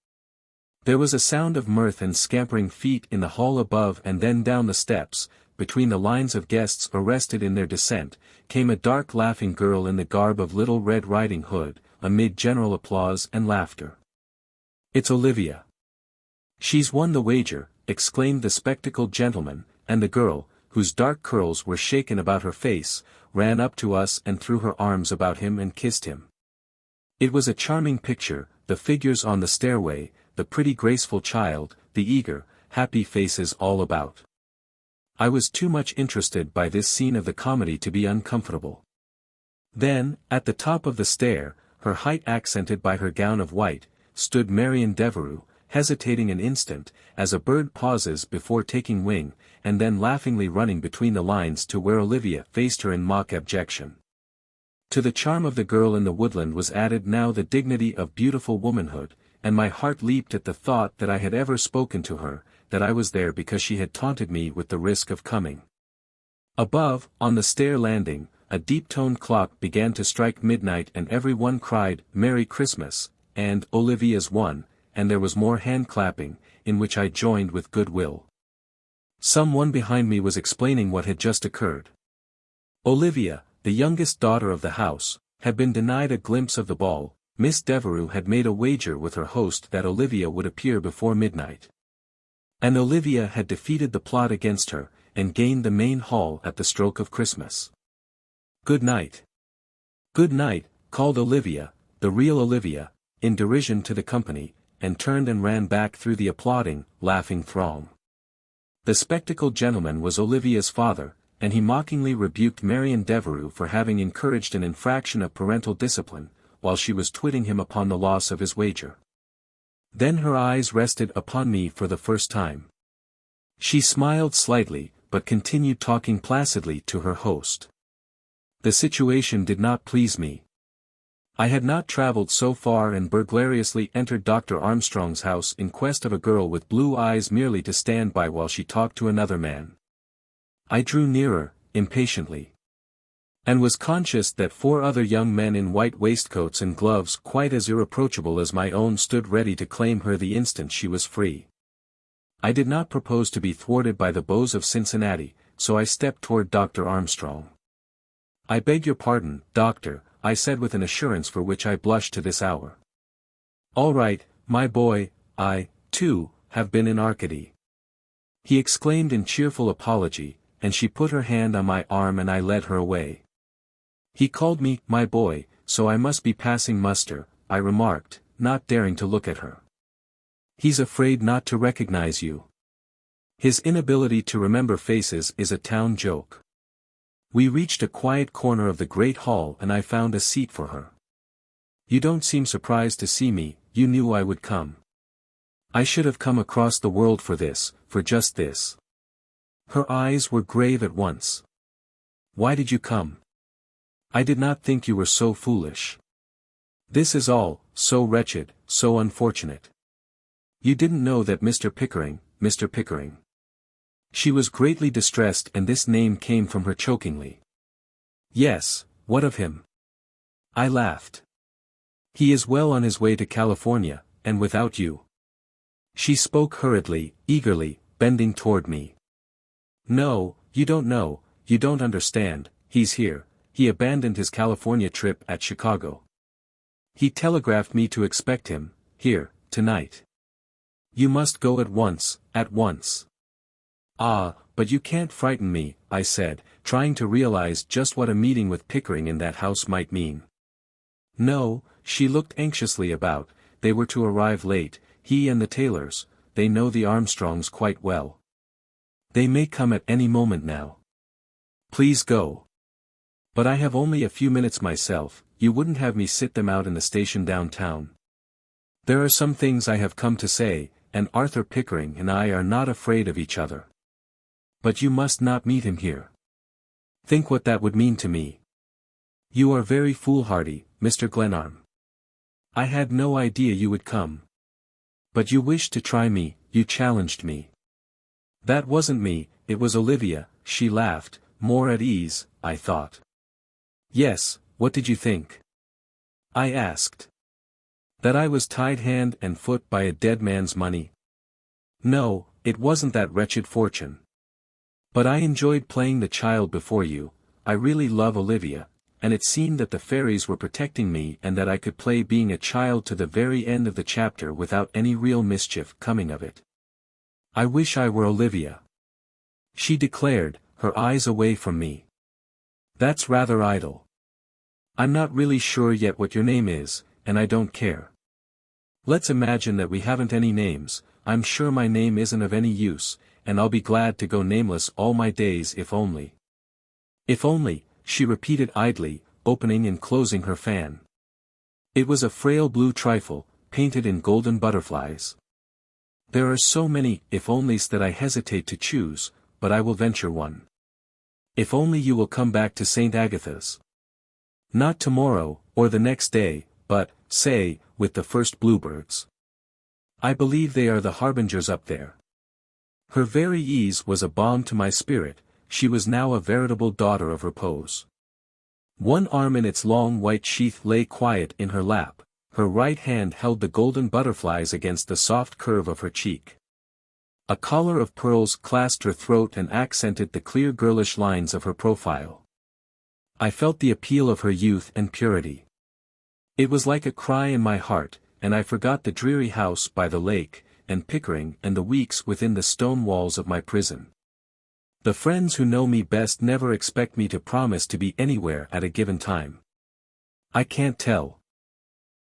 There was a sound of mirth and scampering feet in the hall above, and then down the steps, between the lines of guests arrested in their descent, came a dark laughing girl in the garb of Little Red Riding Hood, amid general applause and laughter. "It's Olivia. She's won the wager," exclaimed the spectacled gentleman, and the girl, whose dark curls were shaken about her face, ran up to us and threw her arms about him and kissed him. It was a charming picture, the figures on the stairway, the pretty graceful child, the eager, happy faces all about. I was too much interested by this scene of the comedy to be uncomfortable. Then, at the top of the stair, her height accented by her gown of white, stood Marion Devereux, hesitating an instant, as a bird pauses before taking wing, and then laughingly running between the lines to where Olivia faced her in mock abjection. To the charm of the girl in the woodland was added now the dignity of beautiful womanhood, and my heart leaped at the thought that I had ever spoken to her, that I was there because she had taunted me with the risk of coming. Above, on the stair landing, a deep-toned clock began to strike midnight and everyone cried, "Merry Christmas," and "Olivia's won," and there was more hand-clapping, in which I joined with good will. Someone behind me was explaining what had just occurred. Olivia, the youngest daughter of the house, had been denied a glimpse of the ball. Miss Devereux had made a wager with her host that Olivia would appear before midnight. And Olivia had defeated the plot against her, and gained the main hall at the stroke of Christmas. "Good night." "Good night," called Olivia, the real Olivia, in derision to the company, and turned and ran back through the applauding, laughing throng. The spectacled gentleman was Olivia's father, and he mockingly rebuked Marian Devereux for having encouraged an infraction of parental discipline, while she was twitting him upon the loss of his wager. Then her eyes rested upon me for the first time. She smiled slightly, but continued talking placidly to her host. The situation did not please me. I had not traveled so far and burglariously entered Dr. Armstrong's house in quest of a girl with blue eyes merely to stand by while she talked to another man. I drew nearer, impatiently. And was conscious that 4 other young men in white waistcoats and gloves quite as irreproachable as my own stood ready to claim her the instant she was free. I did not propose to be thwarted by the beaux of Cincinnati, so I stepped toward Dr. Armstrong. "I beg your pardon, Doctor," I said with an assurance for which I blush to this hour. "All right, my boy, I, too, have been in Arcady," he exclaimed in cheerful apology, and she put her hand on my arm and I led her away. "He called me, my boy, so I must be passing muster," I remarked, not daring to look at her. "He's afraid not to recognize you. His inability to remember faces is a town joke." We reached a quiet corner of the great hall and I found a seat for her. "You don't seem surprised to see me, you knew I would come." "I should have come across the world for this, for just this." Her eyes were grave at once. "Why did you come?" "I did not think you were so foolish. This is all, so wretched, so unfortunate. You didn't know that Mr. Pickering. She was greatly distressed and this name came from her chokingly. "Yes, what of him?" I laughed. "He is well on his way to California, and without you." She spoke hurriedly, eagerly, bending toward me. "No, you don't know, you don't understand, he's here. He abandoned his California trip at Chicago. He telegraphed me to expect him, here, tonight. You must go at once, at once." "Ah, but you can't frighten me," I said, trying to realize just what a meeting with Pickering in that house might mean. "No," she looked anxiously about, "they were to arrive late, he and the Taylors, they know the Armstrongs quite well. They may come at any moment now. Please go." "But I have only a few minutes myself, you wouldn't have me sit them out in the station downtown. There are some things I have come to say, and Arthur Pickering and I are not afraid of each other. But you must not meet him here. Think what that would mean to me. You are very foolhardy, Mr. Glenarm. I had no idea you would come. But you wished to try me, you challenged me." "That wasn't me, it was Olivia," she laughed, more at ease, I thought. "Yes, what did you think?" I asked. "That I was tied hand and foot by a dead man's money?" "No, it wasn't that wretched fortune. But I enjoyed playing the child before you. I really love Olivia, and it seemed that the fairies were protecting me and that I could play being a child to the very end of the chapter without any real mischief coming of it. I wish I were Olivia," she declared, her eyes away from me. "That's rather idle. I'm not really sure yet what your name is, and I don't care. Let's imagine that we haven't any names. I'm sure my name isn't of any use, and I'll be glad to go nameless all my days if only." "If only," she repeated idly, opening and closing her fan. It was a frail blue trifle, painted in golden butterflies. There are so many if-onlys that I hesitate to choose, but I will venture one. If only you will come back to St. Agatha's. Not tomorrow, or the next day, but, say, with the first bluebirds. I believe they are the harbingers up there. Her very ease was a balm to my spirit. She was now a veritable daughter of repose. One arm in its long white sheath lay quiet in her lap, her right hand held the golden butterflies against the soft curve of her cheek. A collar of pearls clasped her throat and accented the clear girlish lines of her profile. I felt the appeal of her youth and purity. It was like a cry in my heart, and I forgot the dreary house by the lake, and Pickering and the weeks within the stone walls of my prison. The friends who know me best never expect me to promise to be anywhere at a given time. I can't tell.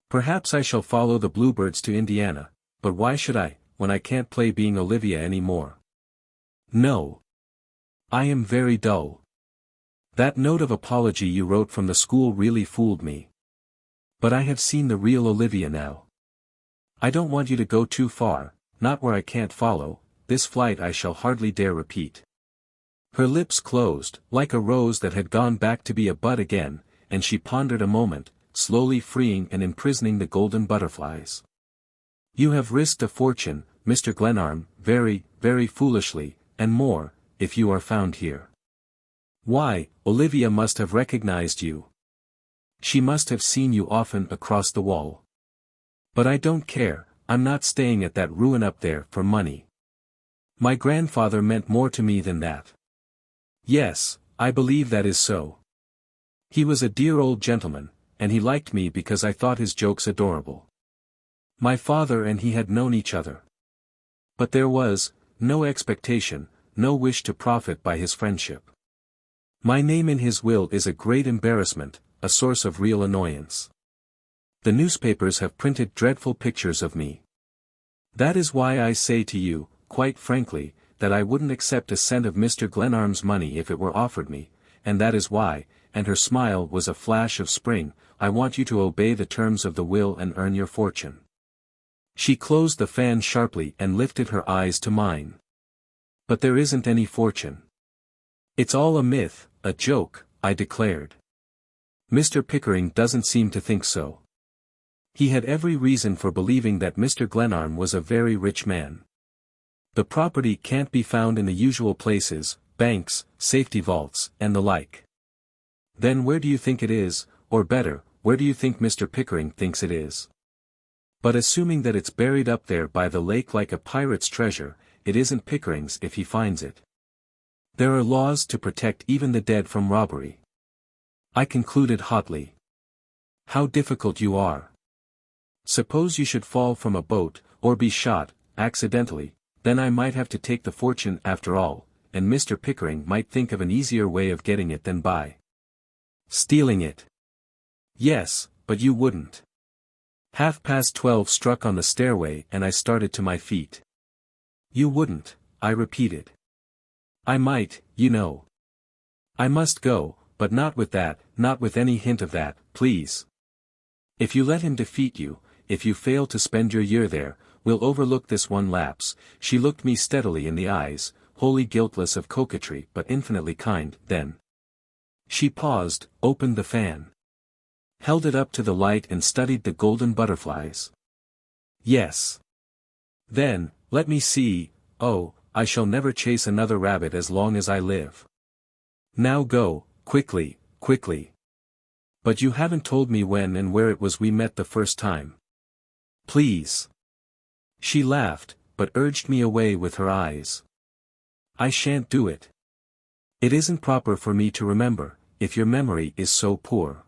Perhaps I shall follow the Bluebirds to Indiana, but why should I, when I can't play being Olivia any more? No. I am very dull. That note of apology you wrote from the school really fooled me. But I have seen the real Olivia now. I don't want you to go too far, not where I can't follow. This flight I shall hardly dare repeat. Her lips closed, like a rose that had gone back to be a bud again, and she pondered a moment, slowly freeing and imprisoning the golden butterflies. You have risked a fortune, Mr. Glenarm, very, very foolishly, and more, if you are found here. Why, Olivia must have recognized you. She must have seen you often across the wall. But I don't care, I'm not staying at that ruin up there for money. My grandfather meant more to me than that. Yes, I believe that is so. He was a dear old gentleman, and he liked me because I thought his jokes adorable. My father and he had known each other. But there was no expectation, no wish to profit by his friendship. My name in his will is a great embarrassment, a source of real annoyance. The newspapers have printed dreadful pictures of me. That is why I say to you, quite frankly, that I wouldn't accept a cent of Mr. Glenarm's money if it were offered me, and that is why, and her smile was a flash of spring, I want you to obey the terms of the will and earn your fortune. She closed the fan sharply and lifted her eyes to mine. But there isn't any fortune. It's all a myth, a joke, I declared. Mr. Pickering doesn't seem to think so. He had every reason for believing that Mr. Glenarm was a very rich man. The property can't be found in the usual places, banks, safety vaults, and the like. Then where do you think it is, or better, where do you think Mr. Pickering thinks it is? But assuming that it's buried up there by the lake like a pirate's treasure, it isn't Pickering's if he finds it. There are laws to protect even the dead from robbery. I concluded hotly. How difficult you are. Suppose you should fall from a boat, or be shot, accidentally, then I might have to take the fortune after all, and Mr. Pickering might think of an easier way of getting it than by stealing it. Yes, but you wouldn't. 12:30 struck on the stairway and I started to my feet. You wouldn't, I repeated. I might, you know. I must go, but not with that, not with any hint of that, please. If you let him defeat you, if you fail to spend your year there, we'll overlook this one lapse. She looked me steadily in the eyes, wholly guiltless of coquetry but infinitely kind, then. She paused, opened the fan. Held it up to the light and studied the golden butterflies. Yes. Then, let me see, oh, I shall never chase another rabbit as long as I live. Now go, quickly, quickly. But you haven't told me when and where it was we met the first time. Please. She laughed, but urged me away with her eyes. I shan't do it. It isn't proper for me to remember, if your memory is so poor.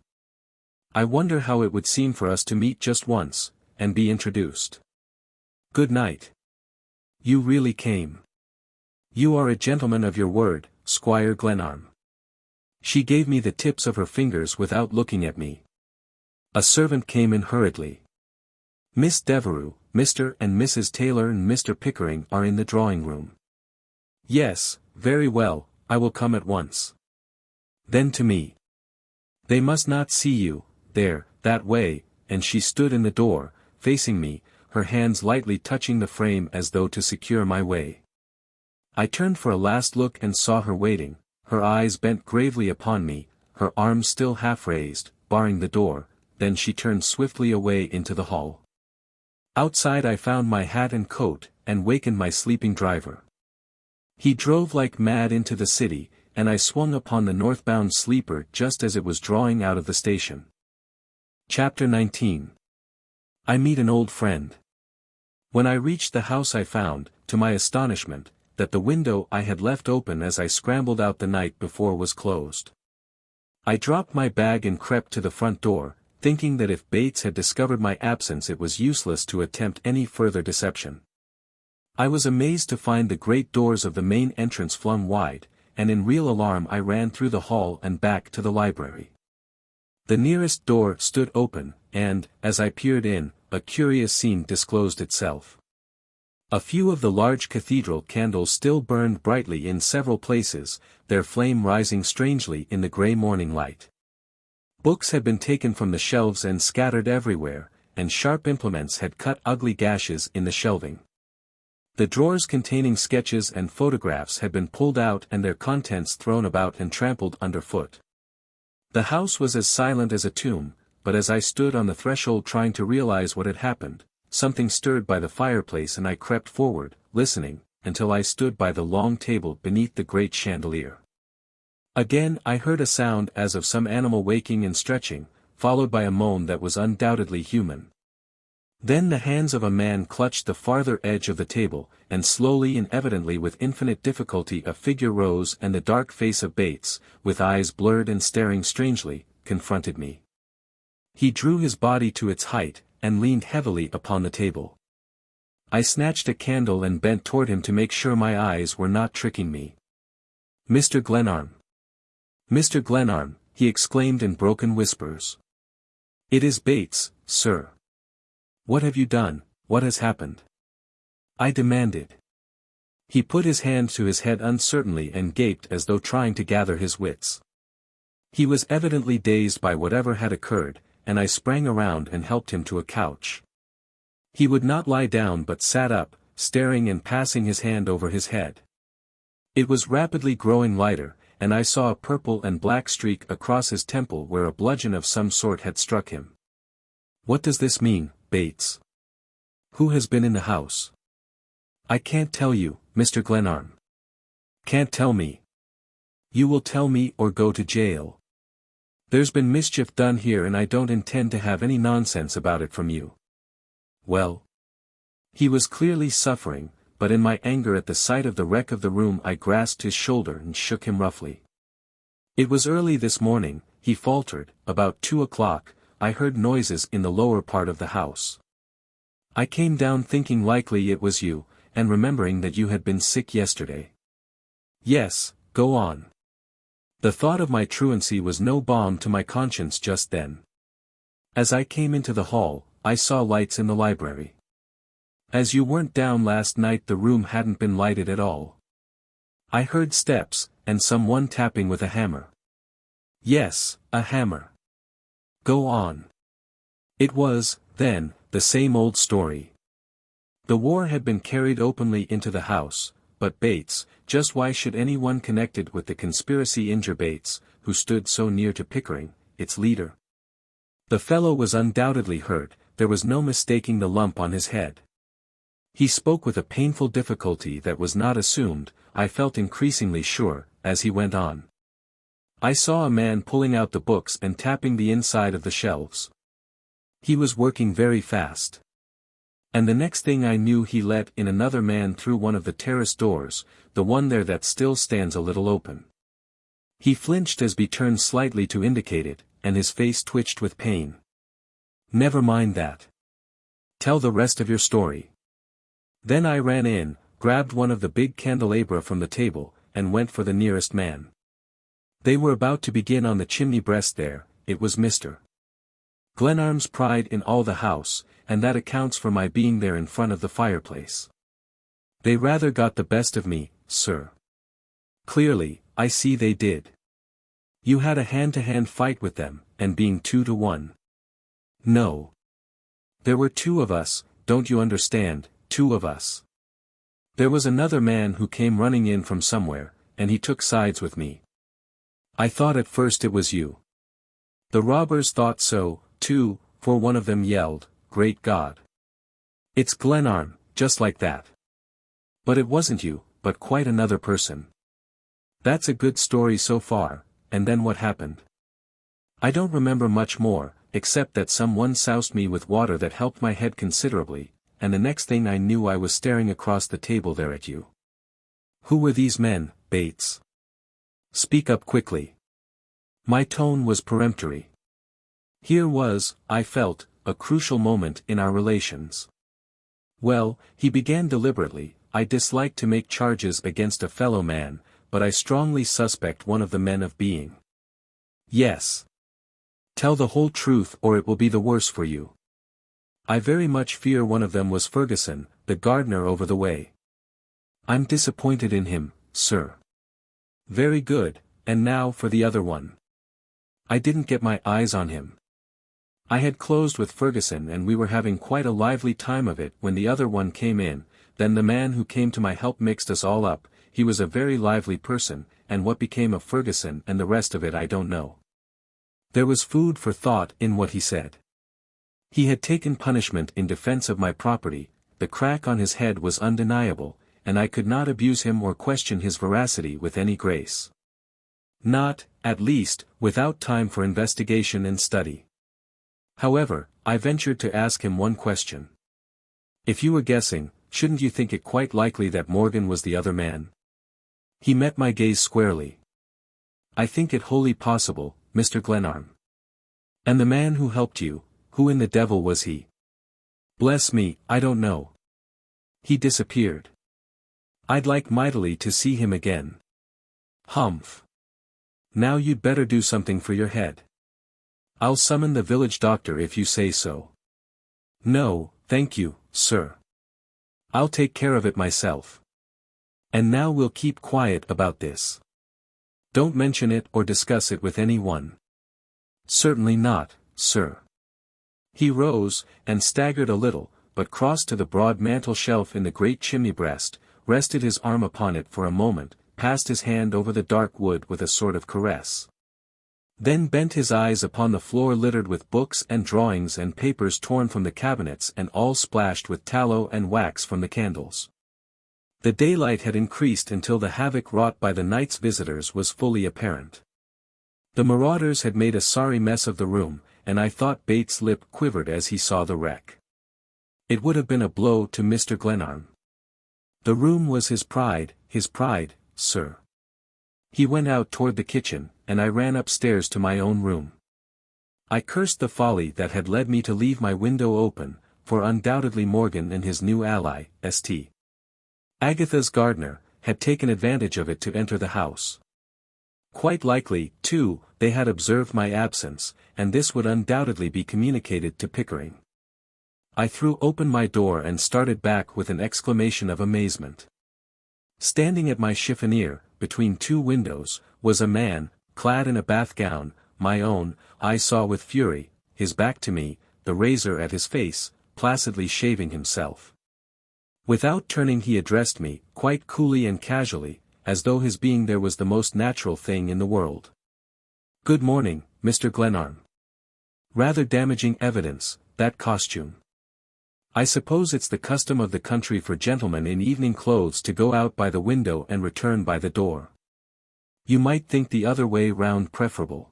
I wonder how it would seem for us to meet just once, and be introduced. Good night. You really came. You are a gentleman of your word, Squire Glenarm. She gave me the tips of her fingers without looking at me. A servant came in hurriedly. Miss Devereux, Mr. and Mrs. Taylor and Mr. Pickering are in the drawing-room. Yes, very well, I will come at once. Then to me. They must not see you, there, that way, and she stood in the door, facing me, her hands lightly touching the frame as though to secure my way. I turned for a last look and saw her waiting, her eyes bent gravely upon me, her arms still half raised, barring the door, then she turned swiftly away into the hall. Outside I found my hat and coat, and wakened my sleeping driver. He drove like mad into the city, and I swung upon the northbound sleeper just as it was drawing out of the station. Chapter 19. I meet an old friend. When I reached the house I found, to my astonishment, that the window I had left open as I scrambled out the night before was closed. I dropped my bag and crept to the front door, thinking that if Bates had discovered my absence it was useless to attempt any further deception. I was amazed to find the great doors of the main entrance flung wide, and in real alarm I ran through the hall and back to the library. The nearest door stood open, and, as I peered in, a curious scene disclosed itself. A few of the large cathedral candles still burned brightly in several places, their flame rising strangely in the grey morning light. Books had been taken from the shelves and scattered everywhere, and sharp implements had cut ugly gashes in the shelving. The drawers containing sketches and photographs had been pulled out and their contents thrown about and trampled underfoot. The house was as silent as a tomb, but as I stood on the threshold trying to realize what had happened, something stirred by the fireplace and I crept forward, listening, until I stood by the long table beneath the great chandelier. Again I heard a sound as of some animal waking and stretching, followed by a moan that was undoubtedly human. Then the hands of a man clutched the farther edge of the table, and slowly and evidently with infinite difficulty a figure rose and the dark face of Bates, with eyes blurred and staring strangely, confronted me. He drew his body to its height, and leaned heavily upon the table. I snatched a candle and bent toward him to make sure my eyes were not tricking me. "Mr. Glenarm! Mr. Glenarm!" he exclaimed in broken whispers. "It is Bates, sir. What have you done? What has happened?" I demanded. He put his hand to his head uncertainly and gaped as though trying to gather his wits. He was evidently dazed by whatever had occurred, and I sprang around and helped him to a couch. He would not lie down but sat up, staring and passing his hand over his head. It was rapidly growing lighter, and I saw a purple and black streak across his temple where a bludgeon of some sort had struck him. "What does this mean, Bates? Who has been in the house?" "I can't tell you, Mr. Glenarm." "Can't tell me? You will tell me or go to jail. There's been mischief done here and I don't intend to have any nonsense about it from you." "Well?" He was clearly suffering, but in my anger at the sight of the wreck of the room I grasped his shoulder and shook him roughly. "It was early this morning," he faltered, "about 2 o'clock, I heard noises in the lower part of the house. I came down thinking likely it was you, and remembering that you had been sick yesterday." "Yes, go on." The thought of my truancy was no balm to my conscience just then. "As I came into the hall, I saw lights in the library. As you weren't down last night the room hadn't been lighted at all. I heard steps, and someone tapping with a hammer." "Yes, a hammer. Go on." It was, then, the same old story. The war had been carried openly into the house, but Bates, just why should anyone connected with the conspiracy injure Bates, who stood so near to Pickering, its leader? The fellow was undoubtedly hurt, there was no mistaking the lump on his head. He spoke with a painful difficulty that was not assumed, I felt increasingly sure, as he went on. "I saw a man pulling out the books and tapping the inside of the shelves. He was working very fast. And the next thing I knew he let in another man through one of the terrace doors, the one there that still stands a little open. He flinched as he turned slightly to indicate it, and his face twitched with pain." "Never mind that. Tell the rest of your story." "Then I ran in, grabbed one of the big candelabra from the table, and went for the nearest man. They were about to begin on the chimney breast there, it was Mr. Glenarm's pride in all the house, and that accounts for my being there in front of the fireplace. They rather got the best of me, sir." "Clearly, I see they did. You had a hand-to-hand fight with them, and being 2-1. "No. There were 2 of us, don't you understand, 2 of us. There was another man who came running in from somewhere, and he took sides with me. I thought at first it was you. The robbers thought so, too, for one of them yelled, 'Great God! It's Glenarm,' just like that. But it wasn't you, but quite another person. That's a good story so far, and then what happened? I don't remember much more, except that someone soused me with water that helped my head considerably, and the next thing I knew I was staring across the table there at you. Who were these men, Bates? Speak up quickly. My tone was peremptory. Here was, I felt, a crucial moment in our relations. Well, he began deliberately, I dislike to make charges against a fellow man, but I strongly suspect one of the men of being. Yes. Tell the whole truth or it will be the worse for you. I very much fear one of them was Ferguson, the gardener over the way. I'm disappointed in him, sir. Very good, and now for the other one. I didn't get my eyes on him. I had closed with Ferguson and we were having quite a lively time of it when the other one came in, then the man who came to my help mixed us all up. He was a very lively person, and what became of Ferguson and the rest of it I don't know. There was food for thought in what he said. He had taken punishment in defense of my property, the crack on his head was undeniable, and I could not abuse him or question his veracity with any grace. Not, at least, without time for investigation and study. However, I ventured to ask him one question. If you were guessing, shouldn't you think it quite likely that Morgan was the other man? He met my gaze squarely. I think it wholly possible, Mr. Glenarm. And the man who helped you, who in the devil was he? Bless me, I don't know. He disappeared. I'd like mightily to see him again. Humph. Now you'd better do something for your head. I'll summon the village doctor if you say so. No, thank you, sir. I'll take care of it myself. And now we'll keep quiet about this. Don't mention it or discuss it with anyone. Certainly not, sir. He rose, and staggered a little, but crossed to the broad mantel shelf in the great chimney breast, rested his arm upon it for a moment, passed his hand over the dark wood with a sort of caress. Then bent his eyes upon the floor littered with books and drawings and papers torn from the cabinets and all splashed with tallow and wax from the candles. The daylight had increased until the havoc wrought by the night's visitors was fully apparent. The marauders had made a sorry mess of the room, and I thought Bates' lip quivered as he saw the wreck. It would have been a blow to Mr. Glenarm. The room was his pride, sir. He went out toward the kitchen, and I ran upstairs to my own room. I cursed the folly that had led me to leave my window open, for undoubtedly Morgan and his new ally, St. Agatha's gardener, had taken advantage of it to enter the house. Quite likely, too, they had observed my absence, and this would undoubtedly be communicated to Pickering. I threw open my door and started back with an exclamation of amazement. Standing at my chiffonier, between two windows, was a man, clad in a bath gown, my own. I saw with fury, his back to me, the razor at his face, placidly shaving himself. Without turning he addressed me, quite coolly and casually, as though his being there was the most natural thing in the world. Good morning, Mr. Glenarm. Rather damaging evidence, that costume. I suppose it's the custom of the country for gentlemen in evening clothes to go out by the window and return by the door. You might think the other way round preferable.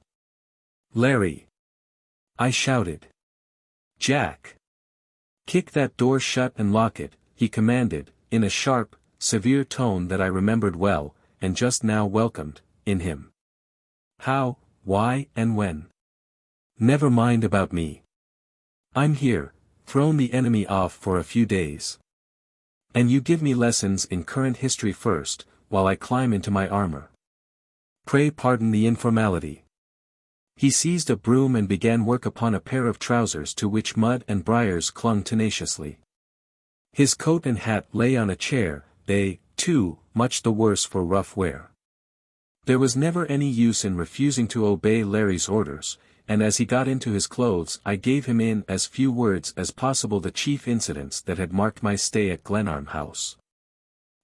Larry! I shouted. Jack! Kick that door shut and lock it, he commanded, in a sharp, severe tone that I remembered well, and just now welcomed, in him. How, why and when? Never mind about me. I'm here, thrown the enemy off for a few days. And you give me lessons in current history first, while I climb into my armor. Pray pardon the informality. He seized a broom and began work upon a pair of trousers to which mud and briars clung tenaciously. His coat and hat lay on a chair, they, too, much the worse for rough wear. There was never any use in refusing to obey Larry's orders, and as he got into his clothes I gave him in as few words as possible the chief incidents that had marked my stay at Glenarm House.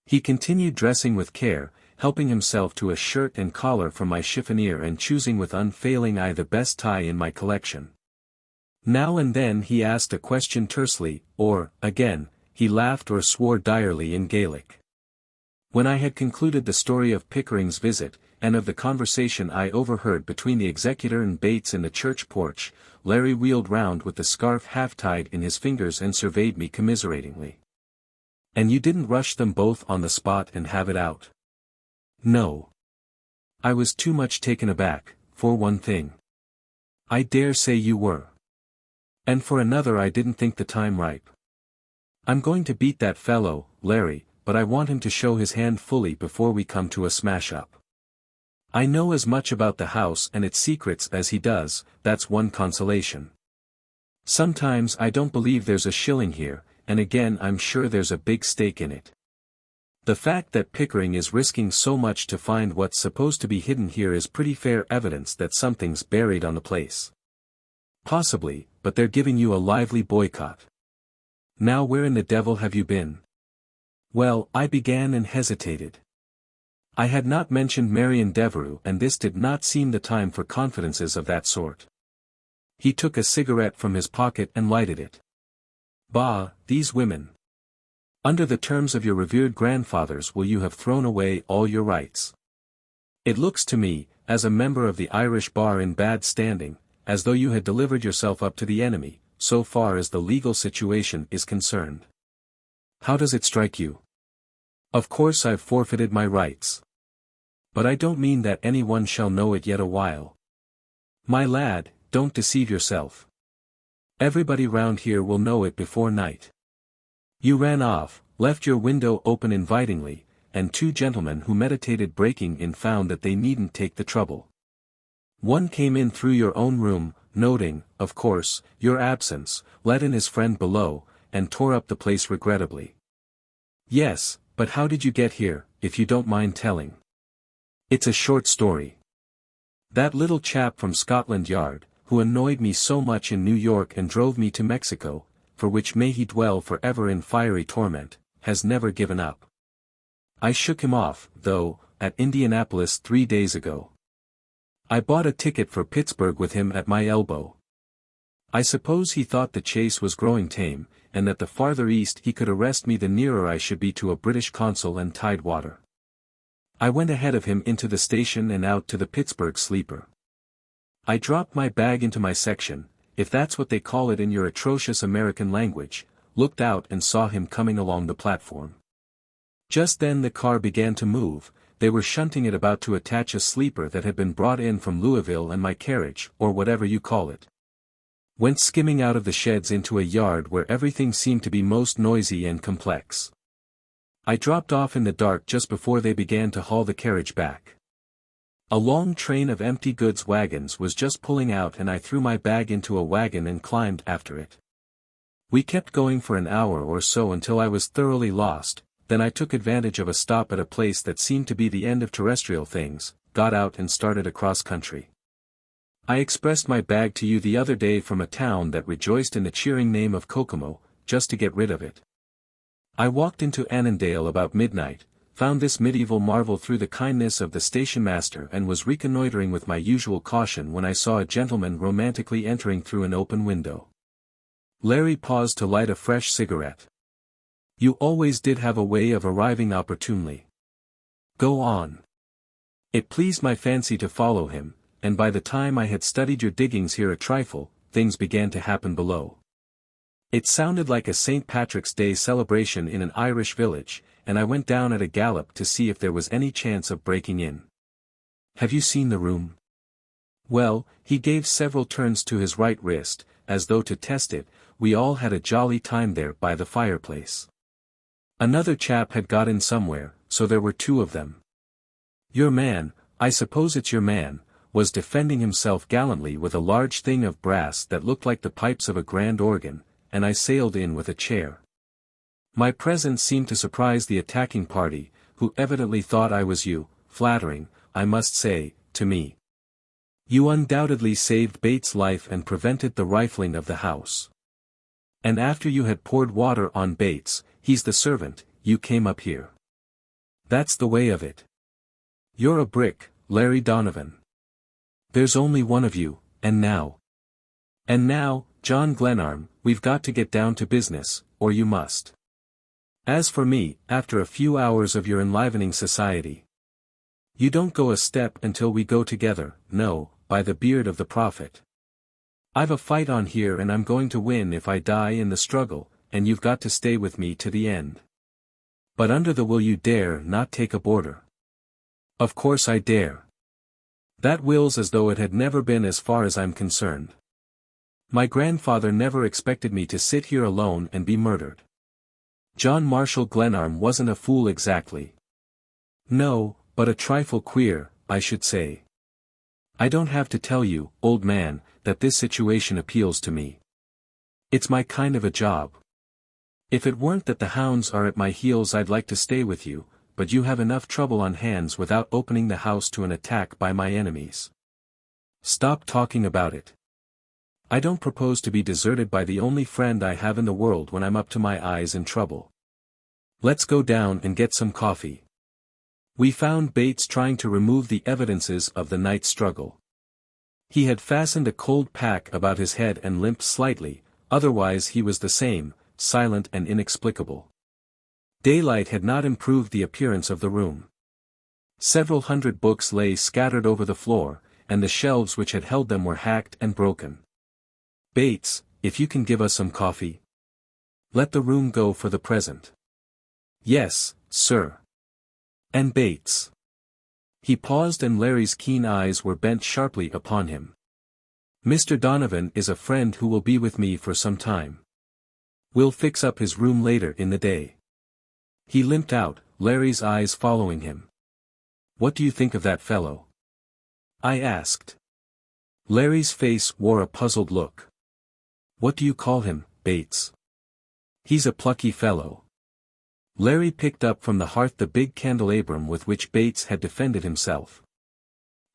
He continued dressing with care, helping himself to a shirt and collar from my chiffonier and choosing with unfailing eye the best tie in my collection. Now and then he asked a question tersely, or, again, he laughed or swore direly in Gaelic. When I had concluded the story of Pickering's visit, and of the conversation I overheard between the executor and Bates in the church porch, Larry wheeled round with the scarf half-tied in his fingers and surveyed me commiseratingly. "And you didn't rush them both on the spot and have it out?" "No. I was too much taken aback, for one thing." "I dare say you were. And for another, I didn't think the time ripe. I'm going to beat that fellow, Larry, but I want him to show his hand fully before we come to a smash-up. I know as much about the house and its secrets as he does, that's one consolation. Sometimes I don't believe there's a shilling here, and again I'm sure there's a big stake in it. The fact that Pickering is risking so much to find what's supposed to be hidden here is pretty fair evidence that something's buried on the place. Possibly, but they're giving you a lively boycott. Now where in the devil have you been?" Well, I began and hesitated. I had not mentioned Marion Devereux, and this did not seem the time for confidences of that sort. He took a cigarette from his pocket and lighted it. "Bah, these women. Under the terms of your revered grandfathers will you have thrown away all your rights? It looks to me, as a member of the Irish bar in bad standing, as though you had delivered yourself up to the enemy, so far as the legal situation is concerned. How does it strike you? Of course I've forfeited my rights. But I don't mean that anyone shall know it yet a while. My lad, don't deceive yourself. Everybody round here will know it before night. You ran off, left your window open invitingly, and two gentlemen who meditated breaking in found that they needn't take the trouble. One came in through your own room, noting, of course, your absence, let in his friend below, and tore up the place regrettably. Yes, but how did you get here, if you don't mind telling? It's a short story. That little chap from Scotland Yard, who annoyed me so much in New York and drove me to Mexico, for which may he dwell forever in fiery torment, has never given up. I shook him off, though, at Indianapolis 3 days ago. I bought a ticket for Pittsburgh with him at my elbow. I suppose he thought the chase was growing tame, and that the farther east he could arrest me the nearer I should be to a British consul and tidewater. I went ahead of him into the station and out to the Pittsburgh sleeper. I dropped my bag into my section, if that's what they call it in your atrocious American language, looked out and saw him coming along the platform. Just then the car began to move, they were shunting it about to attach a sleeper that had been brought in from Louisville, and my carriage, or whatever you call it, went skimming out of the sheds into a yard where everything seemed to be most noisy and complex. I dropped off in the dark just before they began to haul the carriage back. A long train of empty goods wagons was just pulling out, and I threw my bag into a wagon and climbed after it. We kept going for an hour or so until I was thoroughly lost, then I took advantage of a stop at a place that seemed to be the end of terrestrial things, got out and started across country. I expressed my bag to you the other day from a town that rejoiced in the cheering name of Kokomo, just to get rid of it. I walked into Annandale about midnight, found this medieval marvel through the kindness of the station master, and was reconnoitering with my usual caution when I saw a gentleman romantically entering through an open window. Larry paused to light a fresh cigarette. You always did have a way of arriving opportunely. Go on. It pleased my fancy to follow him, and by the time I had studied your diggings here a trifle, things began to happen below. It sounded like a St. Patrick's Day celebration in an Irish village, and I went down at a gallop to see if there was any chance of breaking in. Have you seen the room? Well, he gave several turns to his right wrist, as though to test it. We all had a jolly time there by the fireplace. Another chap had got in somewhere, so there were two of them. Your man, I suppose it's your man, was defending himself gallantly with a large thing of brass that looked like the pipes of a grand organ, and I sailed in with a chair. My presence seemed to surprise the attacking party, who evidently thought I was you, flattering, I must say, to me. You undoubtedly saved Bates' life and prevented the rifling of the house. And after you had poured water on Bates, he's the servant, you came up here. That's the way of it. You're a brick, Larry Donovan. There's only one of you, and now, John Glenarm, we've got to get down to business, or you must. As for me, after a few hours of your enlivening society, you don't go a step until we go together. No, by the beard of the prophet. I've a fight on here and I'm going to win if I die in the struggle, and you've got to stay with me to the end. But under the will you dare not take a boarder? Of course I dare. That will's as though it had never been as far as I'm concerned. My grandfather never expected me to sit here alone and be murdered. John Marshall Glenarm wasn't a fool exactly. No, but a trifle queer, I should say. I don't have to tell you, old man, that this situation appeals to me. It's my kind of a job. If it weren't that the hounds are at my heels I'd like to stay with you, but you have enough trouble on hands without opening the house to an attack by my enemies. Stop talking about it. I don't propose to be deserted by the only friend I have in the world when I'm up to my eyes in trouble. Let's go down and get some coffee. We found Bates trying to remove the evidences of the night struggle. He had fastened a cold pack about his head and limped slightly, otherwise he was the same, silent and inexplicable. Daylight had not improved the appearance of the room. Several hundred books lay scattered over the floor, and the shelves which had held them were hacked and broken. Bates, if you can give us some coffee. Let the room go for the present. Yes, sir. And Bates. He paused and Larry's keen eyes were bent sharply upon him. Mr. Donovan is a friend who will be with me for some time. We'll fix up his room later in the day. He limped out, Larry's eyes following him. What do you think of that fellow? I asked. Larry's face wore a puzzled look. What do you call him, Bates? He's a plucky fellow. Larry picked up from the hearth the big candelabrum with which Bates had defended himself.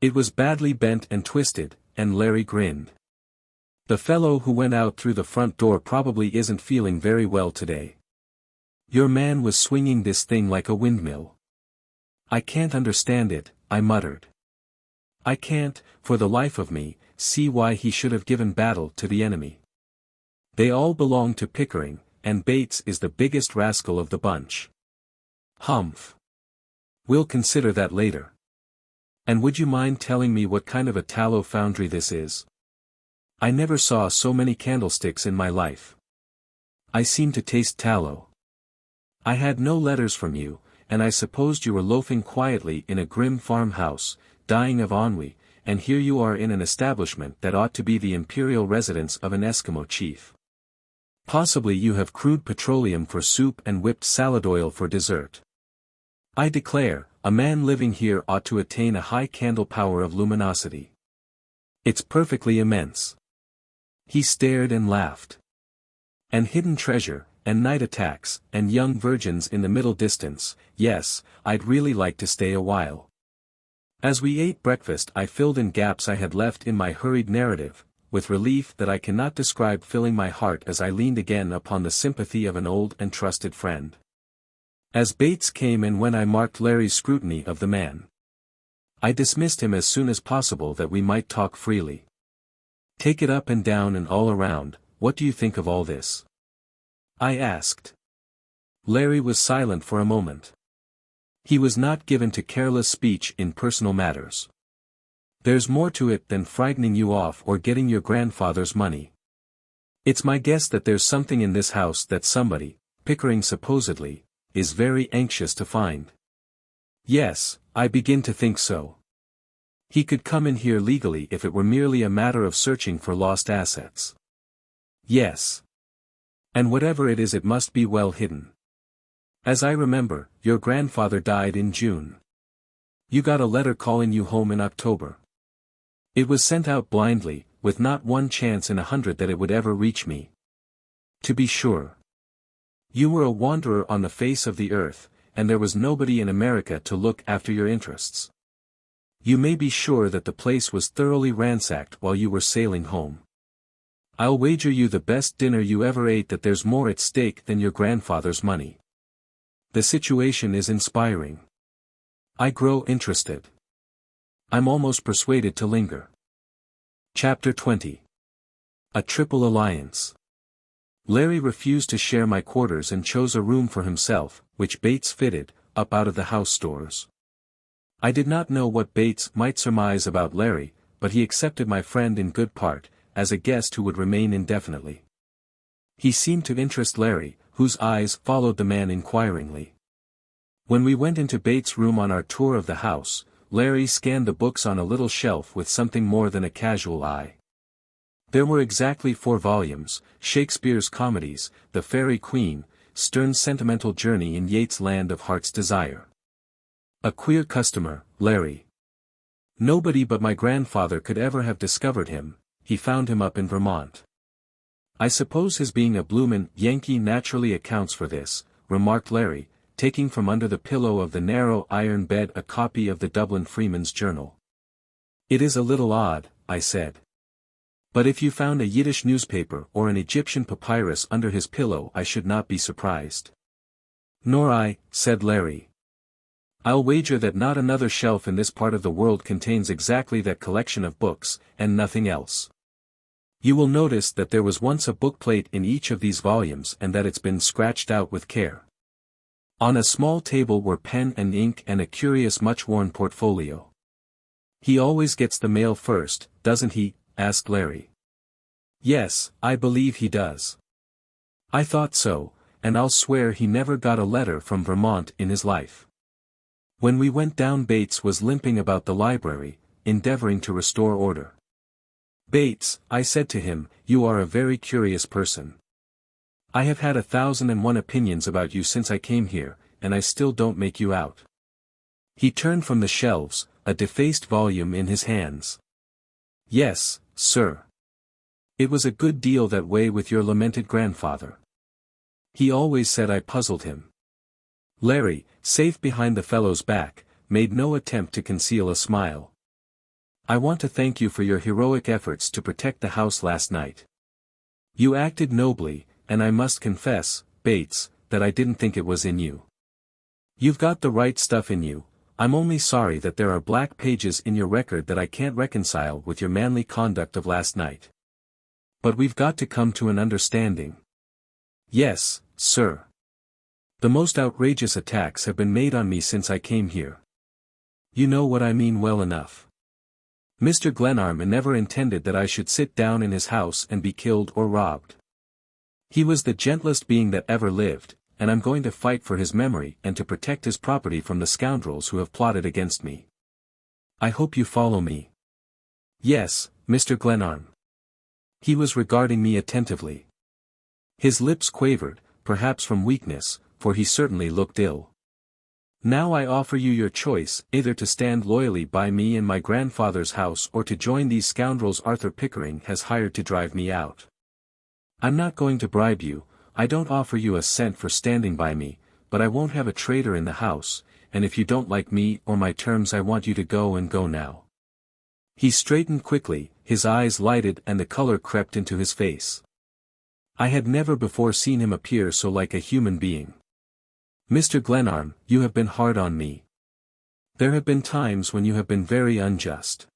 It was badly bent and twisted, and Larry grinned. The fellow who went out through the front door probably isn't feeling very well today. Your man was swinging this thing like a windmill. I can't understand it, I muttered. I can't, for the life of me, see why he should have given battle to the enemy. They all belong to Pickering, and Bates is the biggest rascal of the bunch. Humph. We'll consider that later. And would you mind telling me what kind of a tallow foundry this is? I never saw so many candlesticks in my life. I seem to taste tallow. I had no letters from you, and I supposed you were loafing quietly in a grim farmhouse, dying of ennui, and here you are in an establishment that ought to be the imperial residence of an Eskimo chief. Possibly you have crude petroleum for soup and whipped salad oil for dessert. I declare, a man living here ought to attain a high candle power of luminosity. It's perfectly immense. He stared and laughed. And hidden treasure, and night attacks, and young virgins in the middle distance, yes, I'd really like to stay a while. As we ate breakfast I filled in gaps I had left in my hurried narrative, with relief that I cannot describe filling my heart as I leaned again upon the sympathy of an old and trusted friend. As Bates came and when I marked Larry's scrutiny of the man, I dismissed him as soon as possible that we might talk freely. Take it up and down and all around, what do you think of all this? I asked. Larry was silent for a moment. He was not given to careless speech in personal matters. There's more to it than frightening you off or getting your grandfather's money. It's my guess that there's something in this house that somebody, Pickering supposedly, is very anxious to find. Yes, I begin to think so. He could come in here legally if it were merely a matter of searching for lost assets. Yes. And whatever it is it must be well hidden. As I remember, your grandfather died in June. You got a letter calling you home in October. It was sent out blindly, with not one chance in 100 that it would ever reach me. To be sure. You were a wanderer on the face of the earth, and there was nobody in America to look after your interests. You may be sure that the place was thoroughly ransacked while you were sailing home. I'll wager you the best dinner you ever ate that there's more at stake than your grandfather's money. The situation is inspiring. I grow interested. I'm almost persuaded to linger. Chapter 20. A Triple Alliance. Larry refused to share my quarters and chose a room for himself, which Bates fitted, up out of the house stores. I did not know what Bates might surmise about Larry, but he accepted my friend in good part, as a guest who would remain indefinitely. He seemed to interest Larry, whose eyes followed the man inquiringly. When we went into Bates' room on our tour of the house, Larry scanned the books on a little shelf with something more than a casual eye. There were exactly 4 volumes: Shakespeare's comedies, The Faerie Queene, Sterne's Sentimental Journey in Yeats' Land of Heart's Desire. A queer customer, Larry. Nobody but my grandfather could ever have discovered him. He found him up in Vermont. I suppose his being a bloomin' Yankee naturally accounts for this, remarked Larry, taking from under the pillow of the narrow iron bed a copy of the Dublin Freeman's Journal. It is a little odd, I said. But if you found a Yiddish newspaper or an Egyptian papyrus under his pillow I should not be surprised. Nor I, said Larry. I'll wager that not another shelf in this part of the world contains exactly that collection of books, and nothing else. You will notice that there was once a bookplate in each of these volumes and that it's been scratched out with care. On a small table were pen and ink and a curious much-worn portfolio. He always gets the mail first, doesn't he? Asked Larry. Yes, I believe he does. I thought so, and I'll swear he never got a letter from Vermont in his life. When we went down Bates was limping about the library, endeavoring to restore order. Bates, I said to him, you are a very curious person. I have had 1,001 opinions about you since I came here, and I still don't make you out. He turned from the shelves, a defaced volume in his hands. Yes, sir. It was a good deal that way with your lamented grandfather. He always said I puzzled him. Larry, safe behind the fellow's back, made no attempt to conceal a smile. I want to thank you for your heroic efforts to protect the house last night. You acted nobly, and I must confess, Bates, that I didn't think it was in you. You've got the right stuff in you. I'm only sorry that there are black pages in your record that I can't reconcile with your manly conduct of last night. But we've got to come to an understanding. Yes, sir. The most outrageous attacks have been made on me since I came here. You know what I mean well enough. Mr. Glenarm never intended that I should sit down in his house and be killed or robbed. He was the gentlest being that ever lived, and I'm going to fight for his memory and to protect his property from the scoundrels who have plotted against me. I hope you follow me. Yes, Mr. Glenarm. He was regarding me attentively. His lips quavered, perhaps from weakness, for he certainly looked ill. Now I offer you your choice, either to stand loyally by me in my grandfather's house or to join these scoundrels Arthur Pickering has hired to drive me out. I'm not going to bribe you, I don't offer you a cent for standing by me, but I won't have a traitor in the house, and if you don't like me or my terms I want you to go and go now. He straightened quickly, his eyes lighted and the color crept into his face. I had never before seen him appear so like a human being. Mr. Glenarm, you have been hard on me. There have been times when you have been very unjust.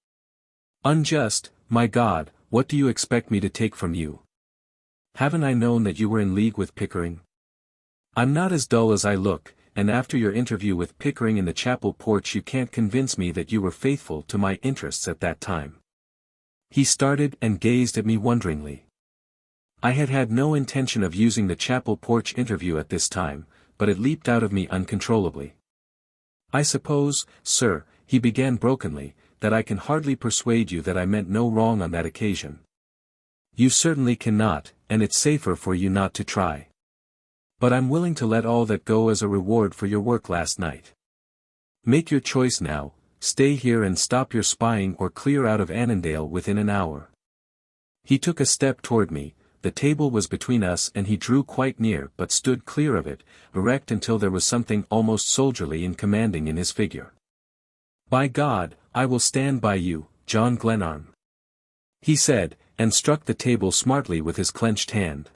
Unjust, my God, what do you expect me to take from you? Haven't I known that you were in league with Pickering? I'm not as dull as I look, and after your interview with Pickering in the chapel porch you can't convince me that you were faithful to my interests at that time. He started and gazed at me wonderingly. I had had no intention of using the chapel porch interview at this time, but it leaped out of me uncontrollably. I suppose, sir, he began brokenly, that I can hardly persuade you that I meant no wrong on that occasion. You certainly cannot, and it's safer for you not to try. But I'm willing to let all that go as a reward for your work last night. Make your choice now, stay here and stop your spying or clear out of Annandale within an hour. He took a step toward me. The table was between us and he drew quite near but stood clear of it, erect until there was something almost soldierly and commanding in his figure. By God, I will stand by you, John Glenarm. He said, and struck the table smartly with his clenched hand.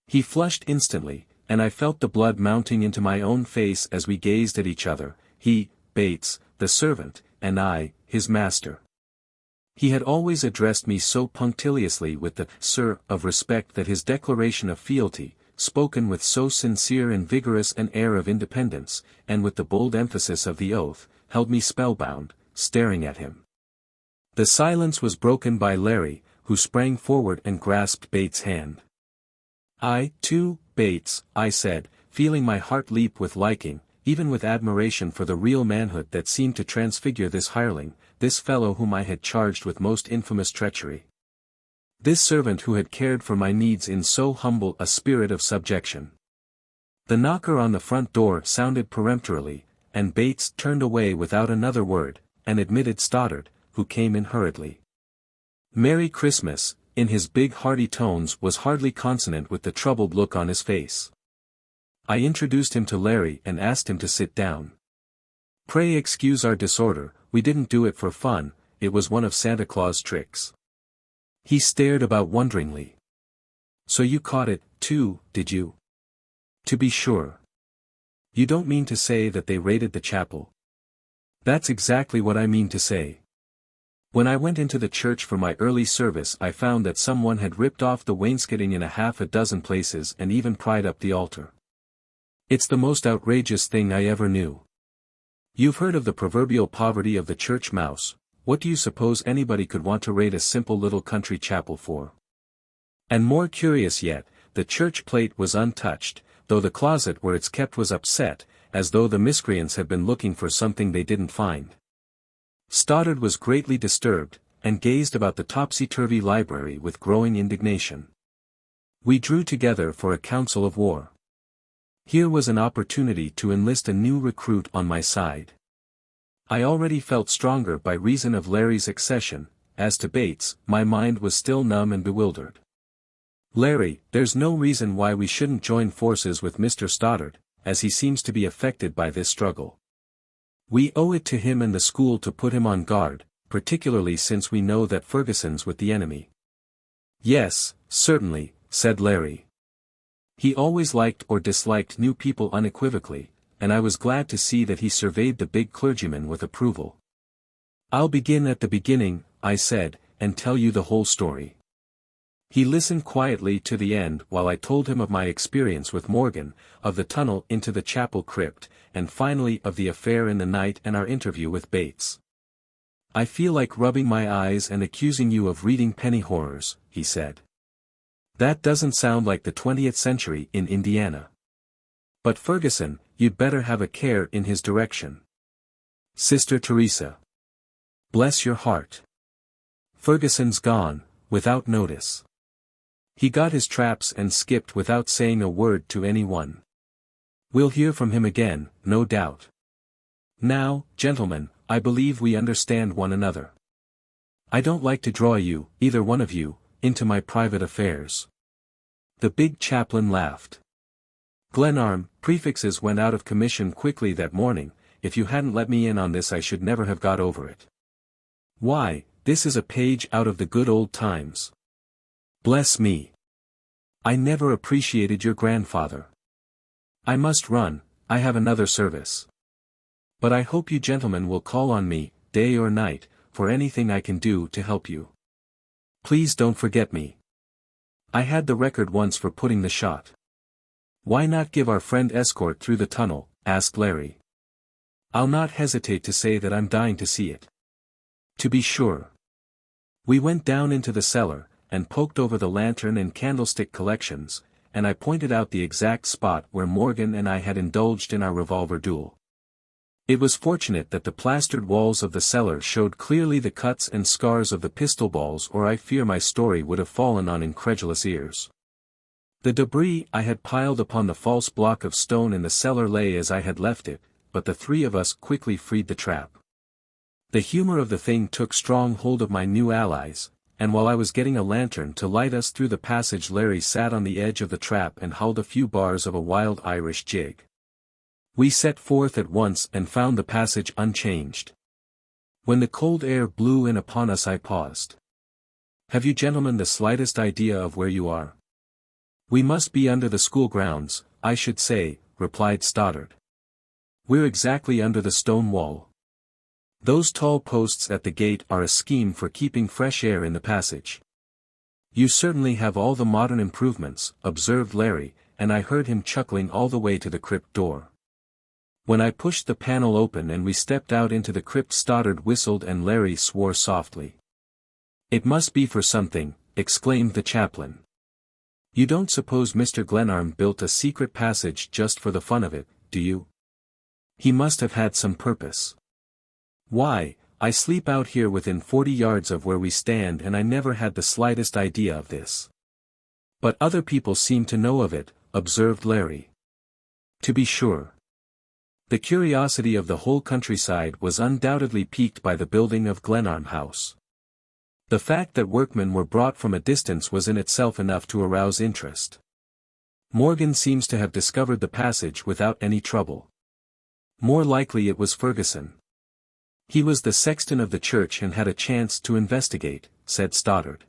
He flushed instantly, and I felt the blood mounting into my own face as we gazed at each other, he, Bates, the servant, and I, his master. He had always addressed me so punctiliously with the "sir" of respect that his declaration of fealty, spoken with so sincere and vigorous an air of independence, and with the bold emphasis of the oath, held me spellbound, staring at him. The silence was broken by Larry, who sprang forward and grasped Bates' hand. "I, too, Bates," I said, feeling my heart leap with liking, even with admiration for the real manhood that seemed to transfigure this hireling, this fellow whom I had charged with most infamous treachery. This servant who had cared for my needs in so humble a spirit of subjection. The knocker on the front door sounded peremptorily, and Bates turned away without another word, and admitted Stoddard, who came in hurriedly. "Merry Christmas," in his big hearty tones, was hardly consonant with the troubled look on his face. I introduced him to Larry and asked him to sit down. "Pray excuse our disorder, we didn't do it for fun, it was one of Santa Claus' tricks." He stared about wonderingly. "So you caught it, too, did you?" "To be sure. You don't mean to say that they raided the chapel?" "That's exactly what I mean to say. When I went into the church for my early service I found that someone had ripped off the wainscoting in half a dozen places and even pried up the altar. It's the most outrageous thing I ever knew. You've heard of the proverbial poverty of the church mouse. What do you suppose anybody could want to raid a simple little country chapel for? And more curious yet, the church plate was untouched, though the closet where it's kept was upset, as though the miscreants had been looking for something they didn't find." Stoddard was greatly disturbed, and gazed about the topsy-turvy library with growing indignation. We drew together for a council of war. Here was an opportunity to enlist a new recruit on my side. I already felt stronger by reason of Larry's accession. As to Bates, my mind was still numb and bewildered. "Larry, there's no reason why we shouldn't join forces with Mr. Stoddard, as he seems to be affected by this struggle. We owe it to him and the school to put him on guard, particularly since we know that Ferguson's with the enemy." "Yes, certainly," said Larry. He always liked or disliked new people unequivocally, and I was glad to see that he surveyed the big clergyman with approval. "I'll begin at the beginning," I said, "and tell you the whole story." He listened quietly to the end while I told him of my experience with Morgan, of the tunnel into the chapel crypt, and finally of the affair in the night and our interview with Bates. "I feel like rubbing my eyes and accusing you of reading penny horrors," he said. "That doesn't sound like the 20th century in Indiana. But Ferguson, you'd better have a care in his direction. Sister Teresa. Bless your heart. Ferguson's gone, without notice. He got his traps and skipped without saying a word to anyone. We'll hear from him again, no doubt. Now, gentlemen, I believe we understand one another. I don't like to draw you, either one of you, into my private affairs." The big chaplain laughed. "Glenarm, prefixes went out of commission quickly that morning. If you hadn't let me in on this I should never have got over it. Why, this is a page out of the good old times. Bless me. I never appreciated your grandfather. I must run, I have another service. But I hope you gentlemen will call on me, day or night, for anything I can do to help you. Please don't forget me. I had the record once for putting the shot." "Why not give our friend escort through the tunnel?" asked Larry. "I'll not hesitate to say that I'm dying to see it." "To be sure." We went down into the cellar, and poked over the lantern and candlestick collections, and I pointed out the exact spot where Morgan and I had indulged in our revolver duel. It was fortunate that the plastered walls of the cellar showed clearly the cuts and scars of the pistol balls, or I fear my story would have fallen on incredulous ears. The debris I had piled upon the false block of stone in the cellar lay as I had left it, but the three of us quickly freed the trap. The humor of the thing took strong hold of my new allies, and while I was getting a lantern to light us through the passage Larry sat on the edge of the trap and howled a few bars of a wild Irish jig. We set forth at once and found the passage unchanged. When the cold air blew in upon us I paused. "Have you gentlemen the slightest idea of where you are?" "We must be under the school grounds, I should say," replied Stoddard. "We're exactly under the stone wall." Those tall posts at the gate are a scheme for keeping fresh air in the passage. You certainly have all the modern improvements, observed Larry, and I heard him chuckling all the way to the crypt door. When I pushed the panel open and we stepped out into the crypt, Stoddard whistled and Larry swore softly. It must be for something, exclaimed the chaplain. You don't suppose Mr. Glenarm built a secret passage just for the fun of it, do you? He must have had some purpose. Why, I sleep out here within 40 yards of where we stand and I never had the slightest idea of this. But other people seem to know of it, observed Larry. To be sure. The curiosity of the whole countryside was undoubtedly piqued by the building of Glenarm House. The fact that workmen were brought from a distance was in itself enough to arouse interest. Morgan seems to have discovered the passage without any trouble. More likely it was Ferguson. He was the sexton of the church and had a chance to investigate, said Stoddard.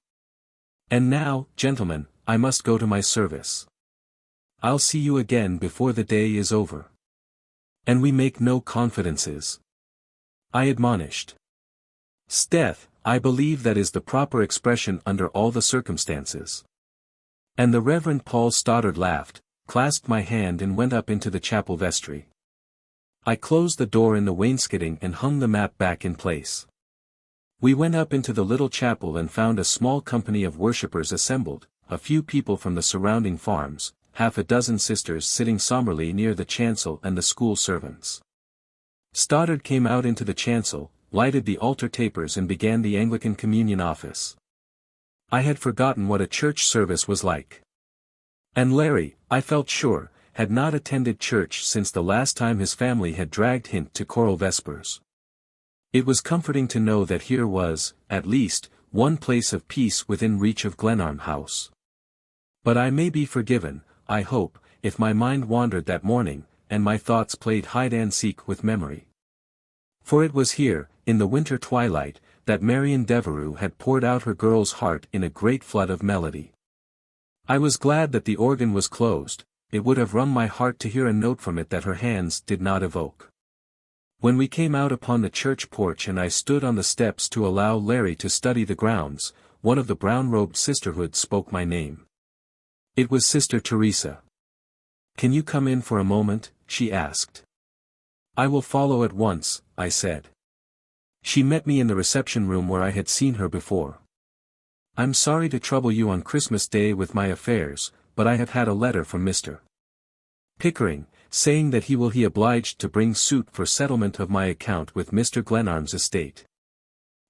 And now, gentlemen, I must go to my service. I'll see you again before the day is over. And we make no confidences, I admonished. "'S'death, I believe that is the proper expression under all the circumstances." And the Reverend Paul Stoddard laughed, clasped my hand and went up into the chapel vestry. I closed the door in the wainscoting and hung the map back in place. We went up into the little chapel and found a small company of worshippers assembled, a few people from the surrounding farms, half a dozen sisters sitting somberly near the chancel and the school servants. Stoddard came out into the chancel, lighted the altar tapers and began the Anglican communion office. I had forgotten what a church service was like. And Larry, I felt sure, had not attended church since the last time his family had dragged him to choral vespers. It was comforting to know that here was, at least, one place of peace within reach of Glenarm House. But I may be forgiven, I hope, if my mind wandered that morning, and my thoughts played hide-and-seek with memory. For it was here, in the winter twilight, that Marion Devereux had poured out her girl's heart in a great flood of melody. I was glad that the organ was closed. It would have wrung my heart to hear a note from it that her hands did not evoke. When we came out upon the church porch and I stood on the steps to allow Larry to study the grounds, one of the brown-robed sisterhood spoke my name. It was Sister Teresa. "Can you come in for a moment?" she asked. "I will follow at once," I said. She met me in the reception room where I had seen her before. "I'm sorry to trouble you on Christmas Day with my affairs, but I have had a letter from Mr. Pickering, saying that he will be obliged to bring suit for settlement of my account with Mr. Glenarm's estate.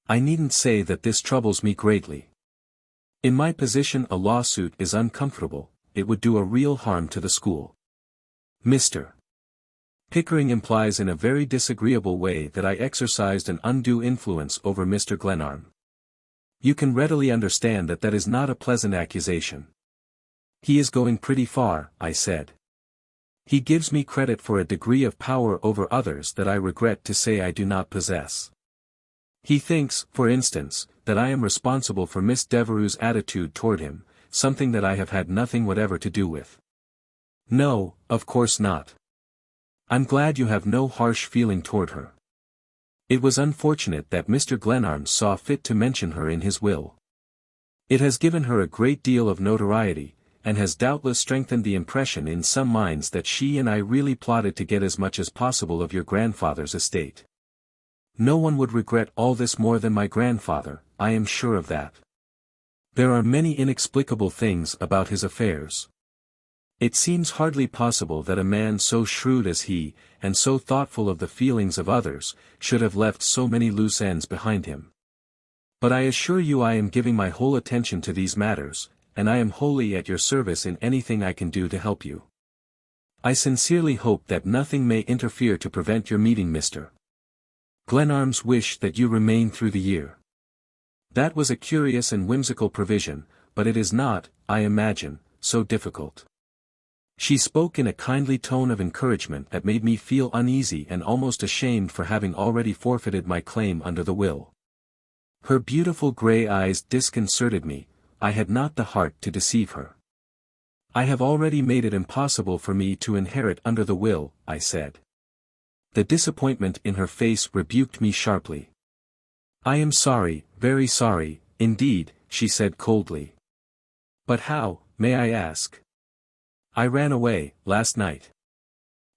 I needn't say that this troubles me greatly. In my position a lawsuit is uncomfortable, it would do a real harm to the school. Mr. Pickering implies in a very disagreeable way that I exercised an undue influence over Mr. Glenarm. You can readily understand that that is not a pleasant accusation." "He is going pretty far," I said. "He gives me credit for a degree of power over others that I regret to say I do not possess. He thinks, for instance, that I am responsible for Miss Devereux's attitude toward him, something that I have had nothing whatever to do with." "No, of course not. I'm glad you have no harsh feeling toward her. It was unfortunate that Mr. Glenarm saw fit to mention her in his will. It has given her a great deal of notoriety, and has doubtless strengthened the impression in some minds that she and I really plotted to get as much as possible of your grandfather's estate. No one would regret all this more than my grandfather, I am sure of that. There are many inexplicable things about his affairs. It seems hardly possible that a man so shrewd as he, and so thoughtful of the feelings of others, should have left so many loose ends behind him. But I assure you I am giving my whole attention to these matters, and I am wholly at your service in anything I can do to help you. I sincerely hope that nothing may interfere to prevent your meeting Mr. Glenarm's wish that you remain through the year. That was a curious and whimsical provision, but it is not, I imagine, so difficult." She spoke in a kindly tone of encouragement that made me feel uneasy and almost ashamed for having already forfeited my claim under the will. Her beautiful grey eyes disconcerted me. I had not the heart to deceive her. "I have already made it impossible for me to inherit under the will," I said. The disappointment in her face rebuked me sharply. "I am sorry, very sorry, indeed," she said coldly. "But how, may I ask?" "I ran away, last night.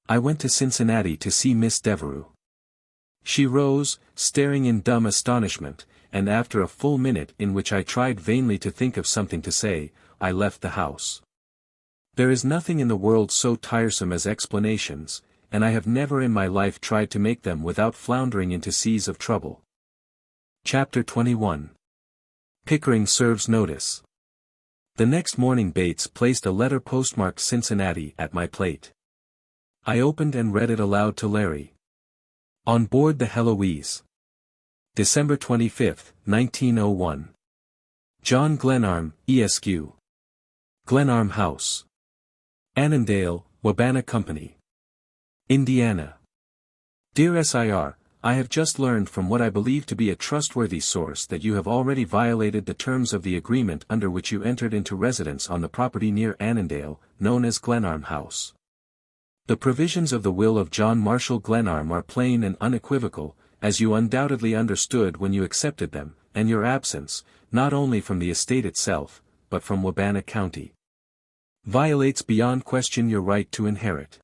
I went to Cincinnati to see Miss Devereux." She rose, staring in dumb astonishment, and after a full minute in which I tried vainly to think of something to say, I left the house. There is nothing in the world so tiresome as explanations, and I have never in my life tried to make them without floundering into seas of trouble. Chapter 21. Pickering serves notice. The next morning Bates placed a letter postmarked Cincinnati at my plate. I opened and read it aloud to Larry. On board the Heloise. December 25, 1901. John Glenarm, Esq. Glenarm House. Annandale, Wabana Company. Indiana. Dear Sir, I have just learned from what I believe to be a trustworthy source that you have already violated the terms of the agreement under which you entered into residence on the property near Annandale, known as Glenarm House. The provisions of the will of John Marshall Glenarm are plain and unequivocal, as you undoubtedly understood when you accepted them, and your absence, not only from the estate itself, but from Wabana County, violates beyond question your right to inherit.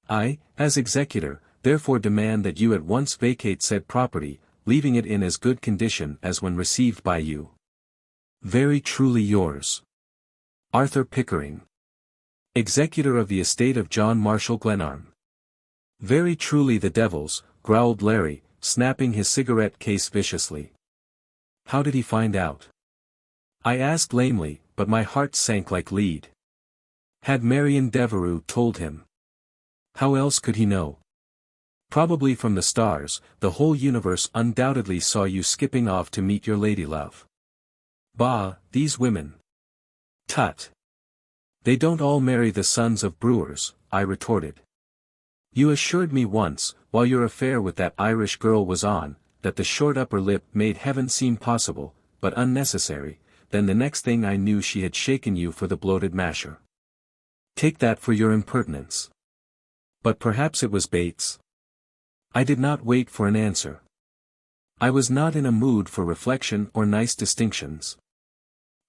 I, as executor, therefore demand that you at once vacate said property, leaving it in as good condition as when received by you. Very truly yours, Arthur Pickering, executor of the estate of John Marshall Glenarm. Very truly the devils, growled Larry, snapping his cigarette case viciously. How did he find out? I asked lamely, but my heart sank like lead. Had Marian Devereux told him? How else could he know? Probably from the stars, the whole universe undoubtedly saw you skipping off to meet your lady-love. Bah, these women. Tut. They don't all marry the sons of brewers, I retorted. You assured me once, while your affair with that Irish girl was on, that the short upper lip made heaven seem possible, but unnecessary. Then the next thing I knew she had shaken you for the bloated masher. Take that for your impertinence. But perhaps it was Bates. I did not wait for an answer. I was not in a mood for reflection or nice distinctions.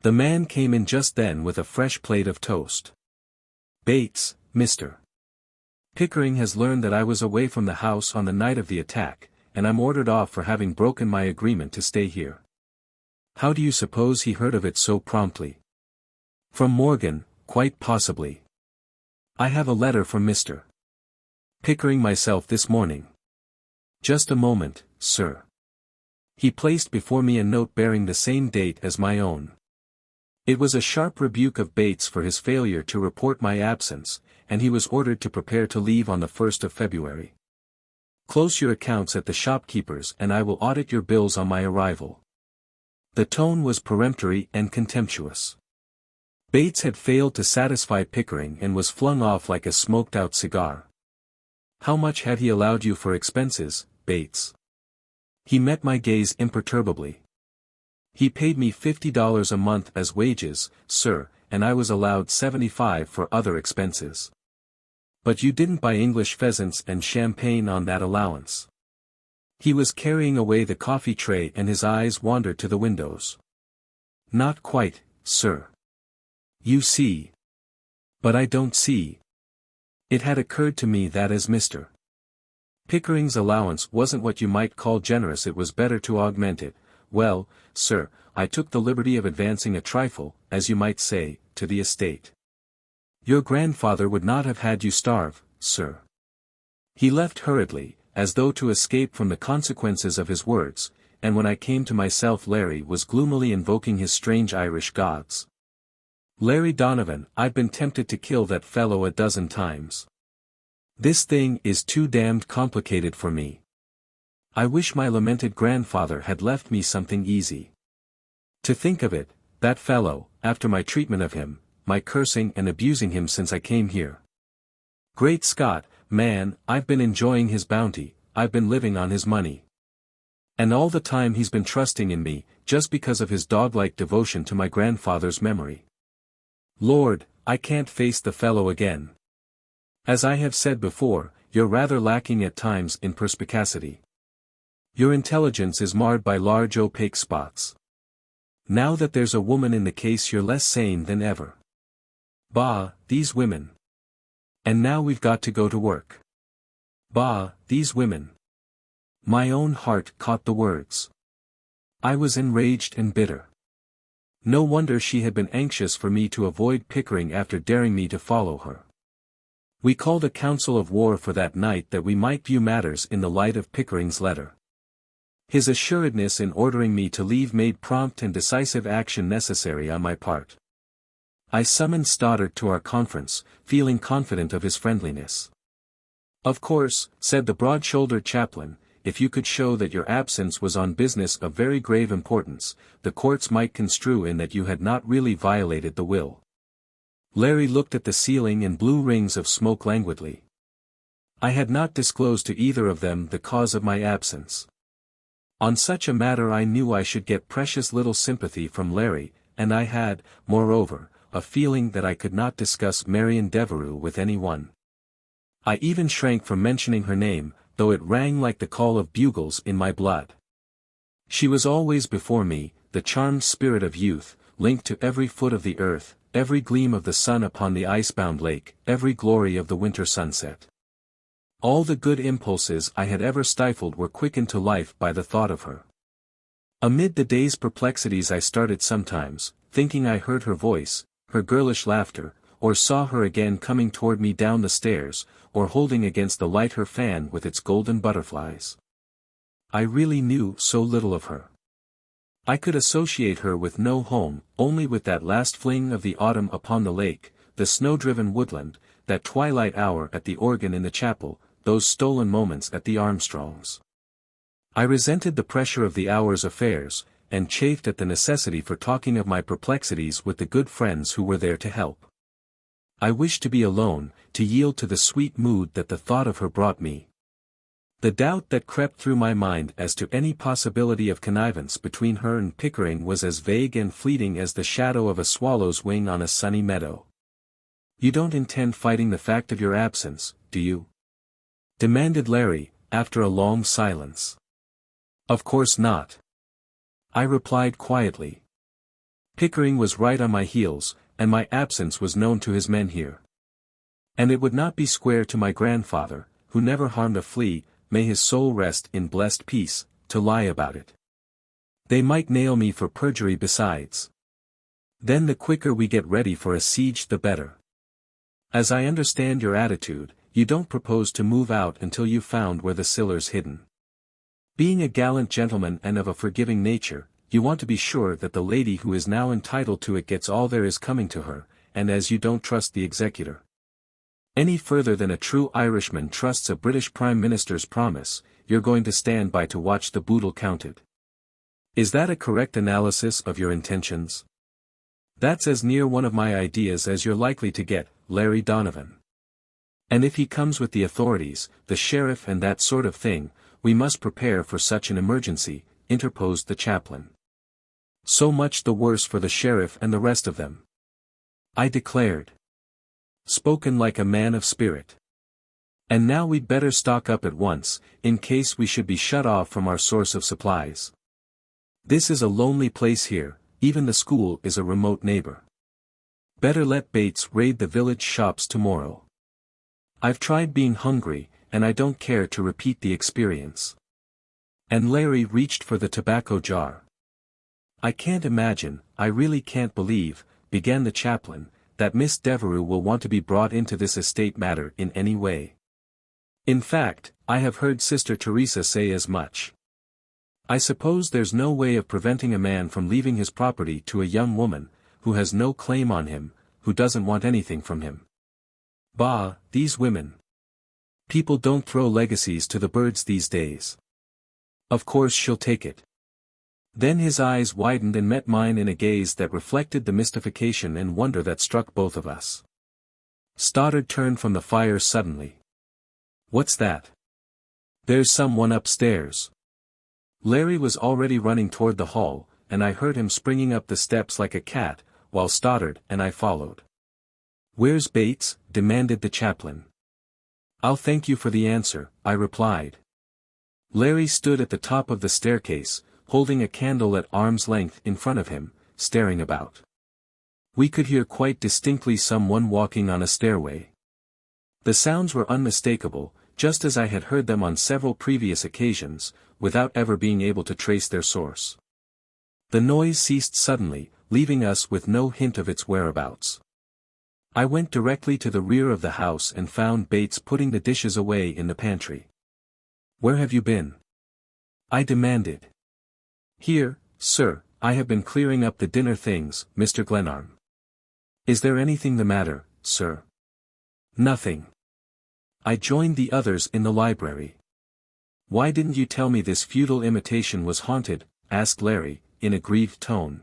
The man came in just then with a fresh plate of toast. Bates, Mr. Pickering has learned that I was away from the house on the night of the attack, and I'm ordered off for having broken my agreement to stay here. How do you suppose he heard of it so promptly? From Morgan, quite possibly. I have a letter from Mr. Pickering myself this morning. Just a moment, sir. He placed before me a note bearing the same date as my own. It was a sharp rebuke of Bates for his failure to report my absence, and he was ordered to prepare to leave on the 1st of February. Close your accounts at the shopkeeper's and I will audit your bills on my arrival. The tone was peremptory and contemptuous. Bates had failed to satisfy Pickering and was flung off like a smoked-out cigar. How much had he allowed you for expenses, Bates? He met my gaze imperturbably. He paid me $50 a month as wages, sir, and I was allowed $75 for other expenses. But you didn't buy English pheasants and champagne on that allowance. He was carrying away the coffee tray and his eyes wandered to the windows. Not quite, sir. You see. But I don't see. It had occurred to me that as Mr. Pickering's allowance wasn't what you might call generous, it was better to augment it. Well, sir, I took the liberty of advancing a trifle, as you might say, to the estate. Your grandfather would not have had you starve, sir. He left hurriedly, as though to escape from the consequences of his words, and when I came to myself Larry was gloomily invoking his strange Irish gods. Larry Donovan, I've been tempted to kill that fellow a dozen times. This thing is too damned complicated for me. I wish my lamented grandfather had left me something easy. To think of it, that fellow, after my treatment of him, my cursing and abusing him since I came here. Great Scott, man, I've been enjoying his bounty, I've been living on his money. And all the time he's been trusting in me, just because of his dog-like devotion to my grandfather's memory. Lord, I can't face the fellow again. As I have said before, you're rather lacking at times in perspicacity. Your intelligence is marred by large opaque spots. Now that there's a woman in the case, you're less sane than ever. Bah, these women. And now we've got to go to work. Bah, these women. My own heart caught the words. I was enraged and bitter. No wonder she had been anxious for me to avoid Pickering after daring me to follow her. We called a council of war for that night that we might view matters in the light of Pickering's letter. His assuredness in ordering me to leave made prompt and decisive action necessary on my part. I summoned Stoddard to our conference, feeling confident of his friendliness. Of course, said the broad-shouldered chaplain, if you could show that your absence was on business of very grave importance, the courts might construe in that you had not really violated the will. Larry looked at the ceiling and blew rings of smoke languidly. I had not disclosed to either of them the cause of my absence. On such a matter I knew I should get precious little sympathy from Larry, and I had, moreover, a feeling that I could not discuss Marion Devereux with anyone. I even shrank from mentioning her name, though it rang like the call of bugles in my blood. She was always before me, the charmed spirit of youth, linked to every foot of the earth, every gleam of the sun upon the ice-bound lake, every glory of the winter sunset. All the good impulses I had ever stifled were quickened to life by the thought of her. Amid the day's perplexities I started sometimes, thinking I heard her voice, her girlish laughter, or saw her again coming toward me down the stairs, or holding against the light her fan with its golden butterflies. I really knew so little of her. I could associate her with no home, only with that last fling of the autumn upon the lake, the snow-driven woodland, that twilight hour at the organ in the chapel, those stolen moments at the Armstrongs. I resented the pressure of the hour's affairs, and chafed at the necessity for talking of my perplexities with the good friends who were there to help. I wished to be alone, to yield to the sweet mood that the thought of her brought me. The doubt that crept through my mind as to any possibility of connivance between her and Pickering was as vague and fleeting as the shadow of a swallow's wing on a sunny meadow. You don't intend fighting the fact of your absence, do you? Demanded Larry, after a long silence. Of course not. I replied quietly. Pickering was right on my heels, and my absence was known to his men here. And it would not be square to my grandfather, who never harmed a flea, may his soul rest in blessed peace, to lie about it. They might nail me for perjury besides. Then the quicker we get ready for a siege the better. As I understand your attitude, you don't propose to move out until you've found where the Siller's hidden. Being a gallant gentleman and of a forgiving nature, you want to be sure that the lady who is now entitled to it gets all there is coming to her, and as you don't trust the executor any further than a true Irishman trusts a British Prime Minister's promise, you're going to stand by to watch the boodle counted. Is that a correct analysis of your intentions? That's as near one of my ideas as you're likely to get, Larry Donovan. And if he comes with the authorities, the sheriff and that sort of thing, we must prepare for such an emergency, interposed the chaplain. So much the worse for the sheriff and the rest of them. I declared. Spoken like a man of spirit. And now we'd better stock up at once, in case we should be shut off from our source of supplies. This is a lonely place here, even the school is a remote neighbor. Better let Bates raid the village shops tomorrow. I've tried being hungry, and I don't care to repeat the experience. And Larry reached for the tobacco jar. I can't imagine, I really can't believe, began the chaplain, that Miss Devereux will want to be brought into this estate matter in any way. In fact, I have heard Sister Teresa say as much. I suppose there's no way of preventing a man from leaving his property to a young woman, who has no claim on him, who doesn't want anything from him. Bah, these women. People don't throw legacies to the birds these days. Of course she'll take it. Then his eyes widened and met mine in a gaze that reflected the mystification and wonder that struck both of us. Stoddard turned from the fire suddenly. What's that? There's someone upstairs. Larry was already running toward the hall, and I heard him springing up the steps like a cat, while Stoddard and I followed. Where's Bates? Demanded the chaplain. "I'll thank you for the answer," I replied. Larry stood at the top of the staircase, holding a candle at arm's length in front of him, staring about. We could hear quite distinctly someone walking on a stairway. The sounds were unmistakable, just as I had heard them on several previous occasions, without ever being able to trace their source. The noise ceased suddenly, leaving us with no hint of its whereabouts. I went directly to the rear of the house and found Bates putting the dishes away in the pantry. "Where have you been?" I demanded. "Here, sir, I have been clearing up the dinner things, Mr. Glenarm." "Is there anything the matter, sir?" "Nothing." I joined the others in the library. "Why didn't you tell me this futile imitation was haunted?" asked Larry, in a grieved tone.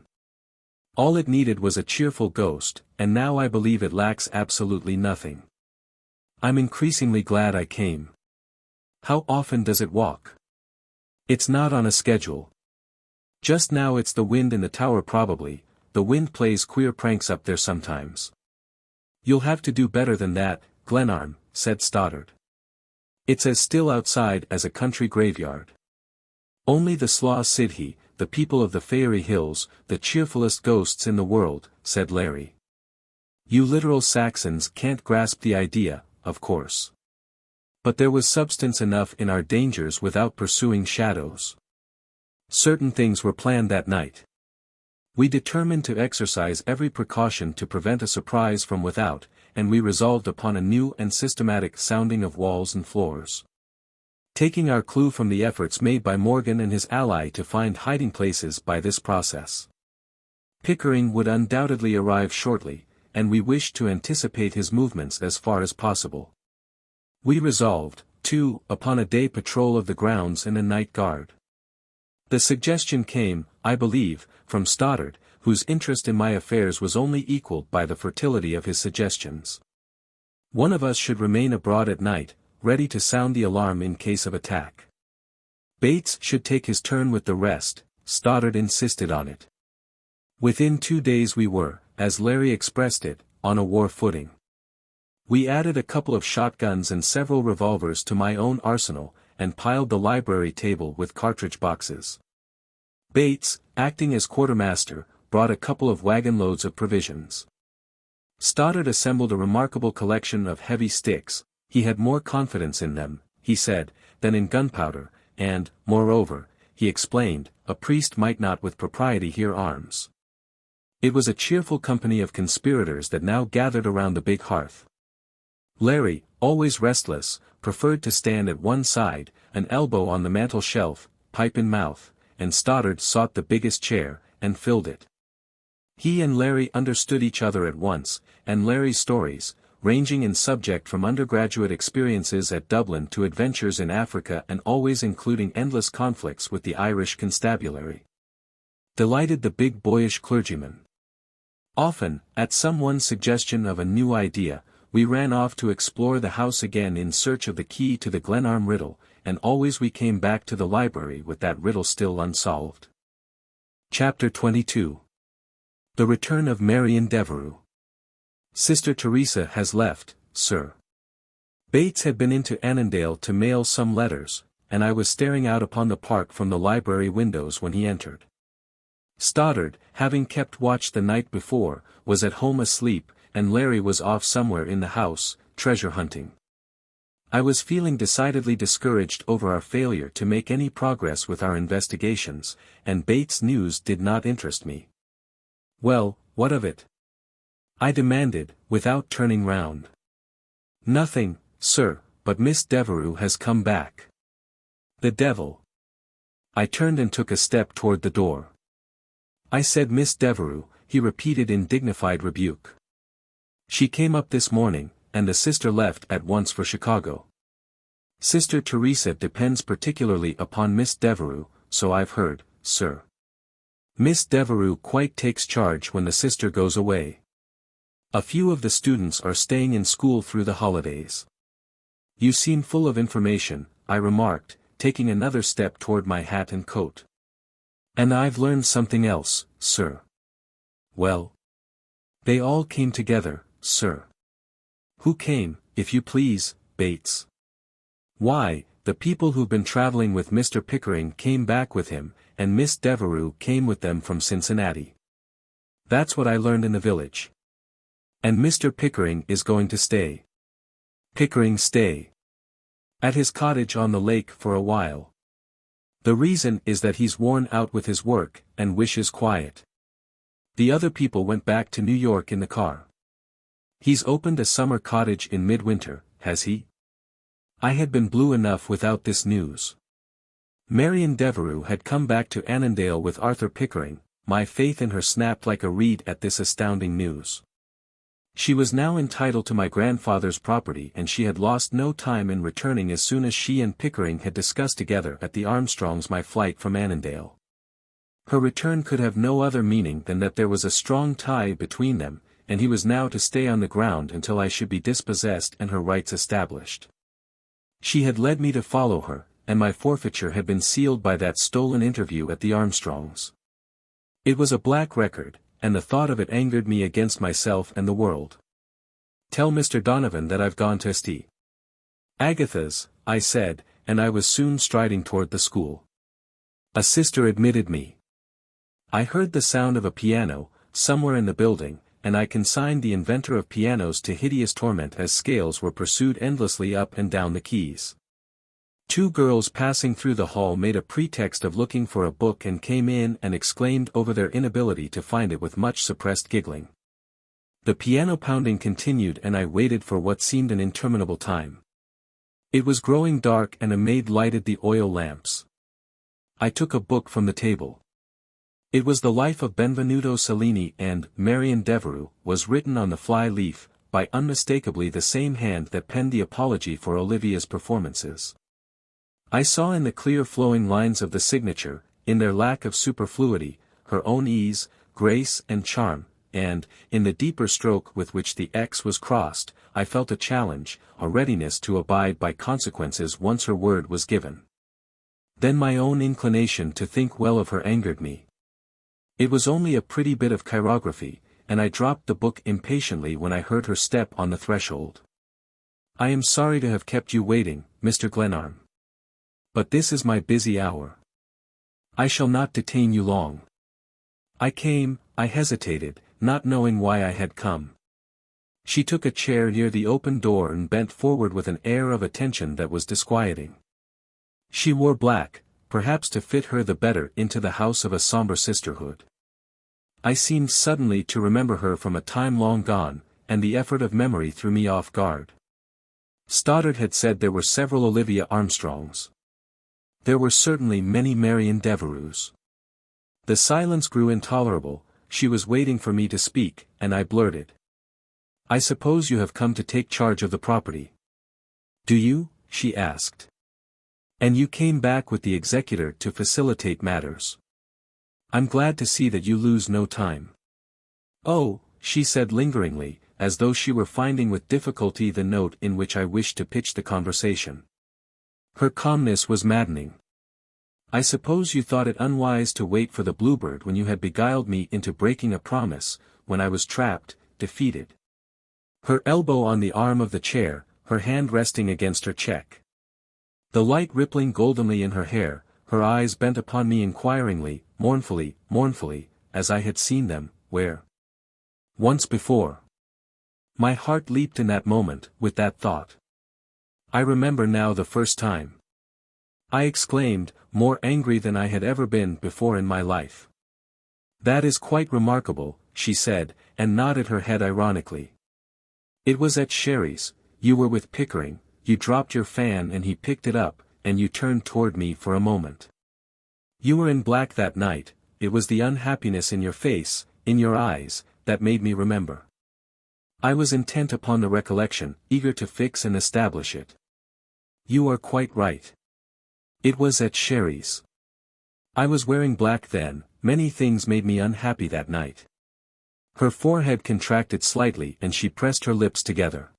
"All it needed was a cheerful ghost, and now I believe it lacks absolutely nothing. I'm increasingly glad I came." "How often does it walk?" "It's not on a schedule. Just now it's the wind in the tower probably. The wind plays queer pranks up there sometimes." "You'll have to do better than that, Glenarm," said Stoddard. "It's as still outside as a country graveyard." "Only the Slaw Sidhe, the people of the Fairy Hills, the cheerfulest ghosts in the world," said Larry. "You literal Saxons can't grasp the idea, of course. But there was substance enough in our dangers without pursuing shadows. Certain things were planned that night. We determined to exercise every precaution to prevent a surprise from without, and we resolved upon a new and systematic sounding of walls and floors. Taking our clue from the efforts made by Morgan and his ally to find hiding places by this process. Pickering would undoubtedly arrive shortly, and we wished to anticipate his movements as far as possible. We resolved, too, upon a day patrol of the grounds and a night guard. The suggestion came, I believe, from Stoddard, whose interest in my affairs was only equaled by the fertility of his suggestions. One of us should remain abroad at night, ready to sound the alarm in case of attack. Bates should take his turn with the rest. Stoddard insisted on it. Within 2 days we were, as Larry expressed it, on a war footing. We added a couple of shotguns and several revolvers to my own arsenal, and piled the library table with cartridge boxes. Bates, acting as quartermaster, brought a couple of wagon loads of provisions. Stoddard assembled a remarkable collection of heavy sticks. He had more confidence in them, he said, than in gunpowder, and, moreover, he explained, a priest might not with propriety hear arms. It was a cheerful company of conspirators that now gathered around the big hearth. Larry, always restless, preferred to stand at one side, an elbow on the mantel shelf, pipe in mouth, and Stoddard sought the biggest chair, and filled it. He and Larry understood each other at once, and Larry's stories, ranging in subject from undergraduate experiences at Dublin to adventures in Africa and always including endless conflicts with the Irish constabulary, delighted the big boyish clergyman. Often, at someone's suggestion of a new idea, we ran off to explore the house again in search of the key to the Glenarm riddle, and always we came back to the library with that riddle still unsolved. Chapter 22. The Return of Marion Devereux. Sister Teresa has left, sir. Bates had been into Annandale to mail some letters, and I was staring out upon the park from the library windows when he entered. Stoddard, having kept watch the night before, was at home asleep, and Larry was off somewhere in the house, treasure hunting. I was feeling decidedly discouraged over our failure to make any progress with our investigations, and Bates' news did not interest me. "Well, what of it?" I demanded, without turning round. "Nothing, sir, but Miss Devereux has come back." "The devil!" I turned and took a step toward the door. "I said Miss Devereux," he repeated in dignified rebuke. "She came up this morning, and the sister left at once for Chicago. Sister Teresa depends particularly upon Miss Devereux, so I've heard, sir. Miss Devereux quite takes charge when the sister goes away. A few of the students are staying in school through the holidays." "You seem full of information," I remarked, taking another step toward my hat and coat. "And I've learned something else, sir." "Well?" "They all came together, sir." "Who came, if you please, Bates?" Why, the people who've been traveling with Mr. Pickering came back with him, and Miss Devereux came with them from Cincinnati. That's what I learned in the village. And Mr. Pickering is going to stay. Pickering stay at his cottage on the lake for a while. The reason is that he's worn out with his work, and wishes quiet. The other people went back to New York in the car. He's opened a summer cottage in midwinter, has he? I had been blue enough without this news. Marian Devereux had come back to Annandale with Arthur Pickering. My faith in her snapped like a reed at this astounding news. She was now entitled to my grandfather's property, and she had lost no time in returning as soon as she and Pickering had discussed together at the Armstrongs my flight from Annandale. Her return could have no other meaning than that there was a strong tie between them, and he was now to stay on the ground until I should be dispossessed and her rights established. She had led me to follow her, and my forfeiture had been sealed by that stolen interview at the Armstrongs. It was a black record, and the thought of it angered me against myself and the world. Tell Mr. Donovan that I've gone to St. Agatha's, I said, and I was soon striding toward the school. A sister admitted me. I heard the sound of a piano, somewhere in the building, and I consigned the inventor of pianos to hideous torment as scales were pursued endlessly up and down the keys. Two girls passing through the hall made a pretext of looking for a book and came in and exclaimed over their inability to find it with much suppressed giggling. The piano pounding continued, and I waited for what seemed an interminable time. It was growing dark, and a maid lighted the oil lamps. I took a book from the table. It was the Life of Benvenuto Cellini, and Marian Devereux was written on the fly leaf, by unmistakably the same hand that penned the apology for Olivia's performances. I saw in the clear flowing lines of the signature, in their lack of superfluity, her own ease, grace and charm, and, in the deeper stroke with which the X was crossed, I felt a challenge, a readiness to abide by consequences once her word was given. Then my own inclination to think well of her angered me. It was only a pretty bit of chirography, and I dropped the book impatiently when I heard her step on the threshold. I am sorry to have kept you waiting, Mr. Glenarm. But this is my busy hour. I shall not detain you long. I hesitated, not knowing why I had come. She took a chair near the open door and bent forward with an air of attention that was disquieting. She wore black, perhaps to fit her the better into the house of a somber sisterhood. I seemed suddenly to remember her from a time long gone, and the effort of memory threw me off guard. Stoddard had said there were several Olivia Armstrongs. There were certainly many Marian Devereux. The silence grew intolerable. She was waiting for me to speak, and I blurted. I suppose you have come to take charge of the property. Do you? She asked. And you came back with the executor to facilitate matters. I'm glad to see that you lose no time. Oh, she said lingeringly, as though she were finding with difficulty the note in which I wished to pitch the conversation. Her calmness was maddening. I suppose you thought it unwise to wait for the Bluebird when you had beguiled me into breaking a promise, when I was trapped, defeated. Her elbow on the arm of the chair, her hand resting against her cheek. The light rippling goldenly in her hair, her eyes bent upon me inquiringly, mournfully, as I had seen them, where? Once before. My heart leaped in that moment, with that thought. I remember now the first time. I exclaimed, more angry than I had ever been before in my life. That is quite remarkable, she said, and nodded her head ironically. It was at Sherry's, you were with Pickering, you dropped your fan and he picked it up, and you turned toward me for a moment. You were in black that night, it was the unhappiness in your face, in your eyes, that made me remember. I was intent upon the recollection, eager to fix and establish it. You are quite right. It was at Sherry's. I was wearing black then, many things made me unhappy that night. Her forehead contracted slightly and she pressed her lips together.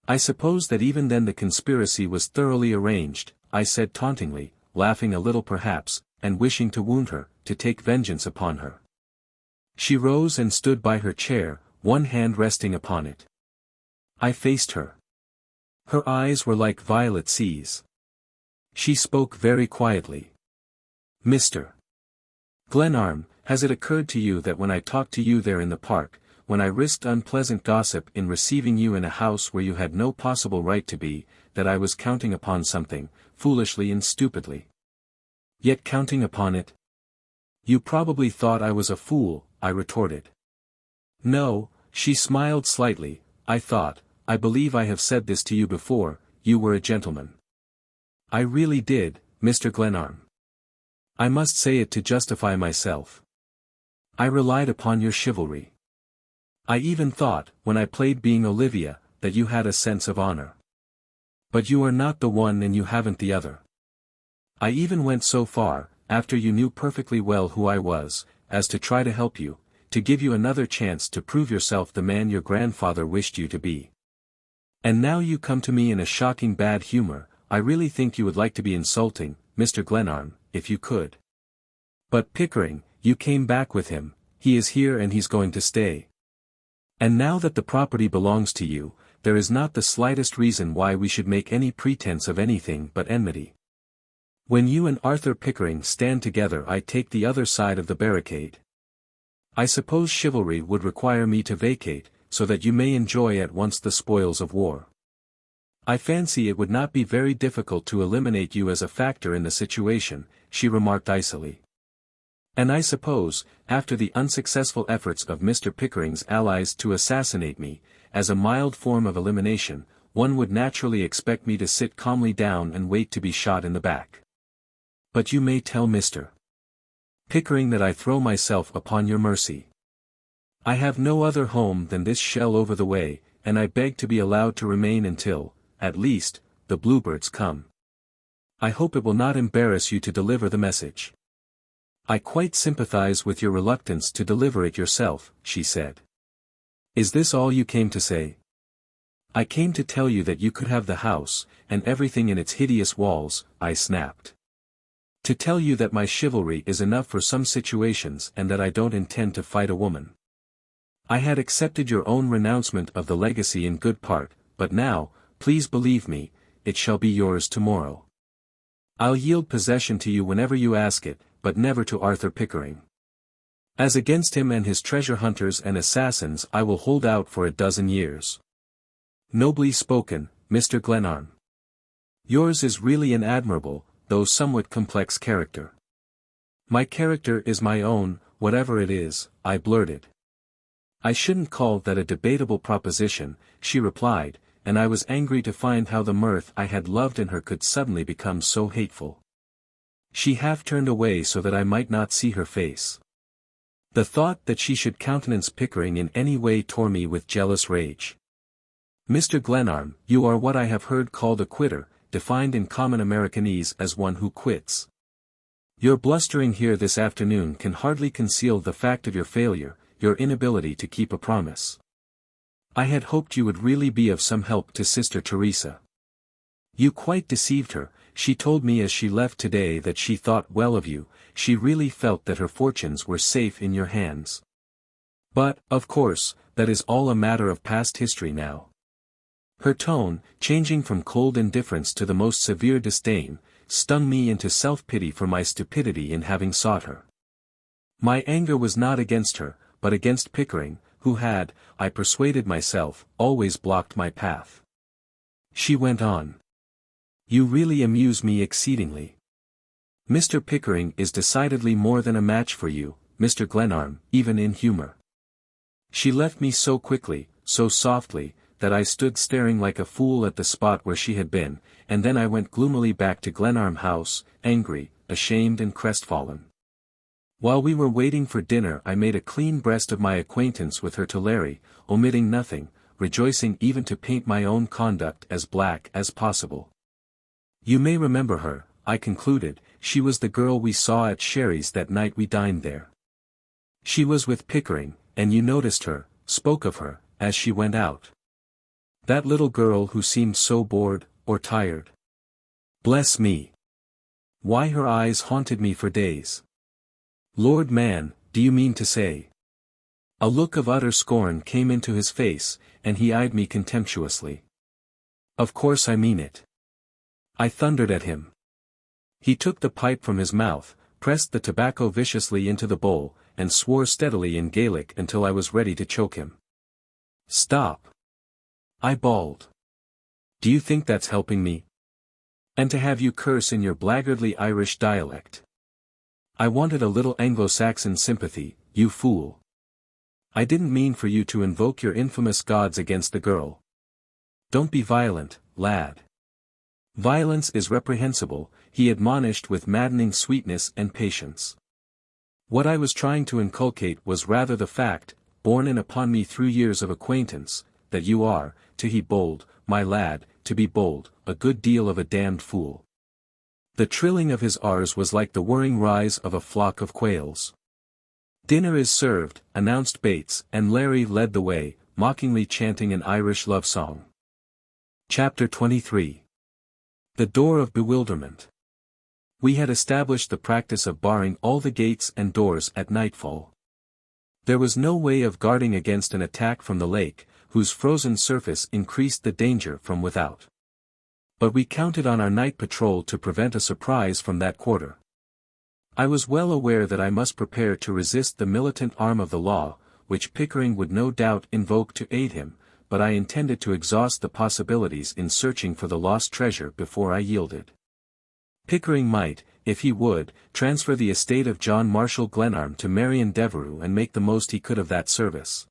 I suppose that even then the conspiracy was thoroughly arranged, I said tauntingly, laughing a little perhaps, and wishing to wound her, to take vengeance upon her. She rose and stood by her chair, one hand resting upon it. I faced her. Her eyes were like violet seas. She spoke very quietly. Mr. Glenarm, has it occurred to you that when I talked to you there in the park, when I risked unpleasant gossip in receiving you in a house where you had no possible right to be, that I was counting upon something, foolishly and stupidly? Yet counting upon it? You probably thought I was a fool, I retorted. No, she smiled slightly. I believe I have said this to you before, you were a gentleman. I really did, Mr. Glenarm. I must say it to justify myself. I relied upon your chivalry. I even thought, when I played being Olivia, that you had a sense of honor. But you are not the one and you haven't the other. I even went so far, after you knew perfectly well who I was, as to try to help you, to give you another chance to prove yourself the man your grandfather wished you to be. And now you come to me in a shocking bad humor. I really think you would like to be insulting, Mr. Glenarm, if you could. But Pickering, you came back with him, he is here and he's going to stay. And now that the property belongs to you, there is not the slightest reason why we should make any pretense of anything but enmity. When you and Arthur Pickering stand together I take the other side of the barricade. I suppose chivalry would require me to vacate, so that you may enjoy at once the spoils of war. I fancy it would not be very difficult to eliminate you as a factor in the situation, she remarked icily. And I suppose, after the unsuccessful efforts of Mr. Pickering's allies to assassinate me, as a mild form of elimination, one would naturally expect me to sit calmly down and wait to be shot in the back. But you may tell Mr. Pickering that I throw myself upon your mercy. I have no other home than this shell over the way, and I beg to be allowed to remain until, at least, the bluebirds come. I hope it will not embarrass you to deliver the message. I quite sympathize with your reluctance to deliver it yourself, she said. Is this all you came to say? I came to tell you that you could have the house, and everything in its hideous walls, I snapped. To tell you that my chivalry is enough for some situations and that I don't intend to fight a woman. I had accepted your own renouncement of the legacy in good part, but now, please believe me, it shall be yours tomorrow. I'll yield possession to you whenever you ask it, but never to Arthur Pickering. As against him and his treasure hunters and assassins I will hold out for a dozen years. Nobly spoken, Mr. Glenarm. Yours is really an admirable, though somewhat complex character. My character is my own, whatever it is, I blurted. I shouldn't call that a debatable proposition, she replied, and I was angry to find how the mirth I had loved in her could suddenly become so hateful. She half turned away so that I might not see her face. The thought that she should countenance Pickering in any way tore me with jealous rage. Mr. Glenarm, you are what I have heard called a quitter, defined in common Americanese as one who quits. Your blustering here this afternoon can hardly conceal the fact of your failure, your inability to keep a promise. I had hoped you would really be of some help to Sister Teresa. You quite deceived her. She told me as she left today that she thought well of you, she really felt that her fortunes were safe in your hands. But, of course, that is all a matter of past history now. Her tone, changing from cold indifference to the most severe disdain, stung me into self-pity for my stupidity in having sought her. My anger was not against her, but against Pickering, who had, I persuaded myself, always blocked my path. She went on. You really amuse me exceedingly. Mr. Pickering is decidedly more than a match for you, Mr. Glenarm, even in humor. She left me so quickly, so softly, that I stood staring like a fool at the spot where she had been, and then I went gloomily back to Glenarm House, angry, ashamed and crestfallen. While we were waiting for dinner I made a clean breast of my acquaintance with her Tulare, omitting nothing, rejoicing even to paint my own conduct as black as possible. You may remember her, I concluded, she was the girl we saw at Sherry's that night we dined there. She was with Pickering, and you noticed her, spoke of her, as she went out. That little girl who seemed so bored, or tired. Bless me! Why her eyes haunted me for days. Lord man, do you mean to say? A look of utter scorn came into his face, and he eyed me contemptuously. Of course I mean it. I thundered at him. He took the pipe from his mouth, pressed the tobacco viciously into the bowl, and swore steadily in Gaelic until I was ready to choke him. Stop! I bawled. Do you think that's helping me? And to have you curse in your blackguardly Irish dialect. I wanted a little Anglo-Saxon sympathy, you fool. I didn't mean for you to invoke your infamous gods against the girl. Don't be violent, lad. Violence is reprehensible, he admonished with maddening sweetness and patience. What I was trying to inculcate was rather the fact, borne in upon me through years of acquaintance, that you are, to be bold, my lad, to be bold, a good deal of a damned fool. The trilling of his R's was like the whirring rise of a flock of quails. Dinner is served, announced Bates, and Larry led the way, mockingly chanting an Irish love song. Chapter 23. The Door of Bewilderment. We had established the practice of barring all the gates and doors at nightfall. There was no way of guarding against an attack from the lake, whose frozen surface increased the danger from without. But we counted on our night patrol to prevent a surprise from that quarter. I was well aware that I must prepare to resist the militant arm of the law, which Pickering would no doubt invoke to aid him, but I intended to exhaust the possibilities in searching for the lost treasure before I yielded. Pickering might, if he would, transfer the estate of John Marshall Glenarm to Marion Devereux and make the most he could of that service.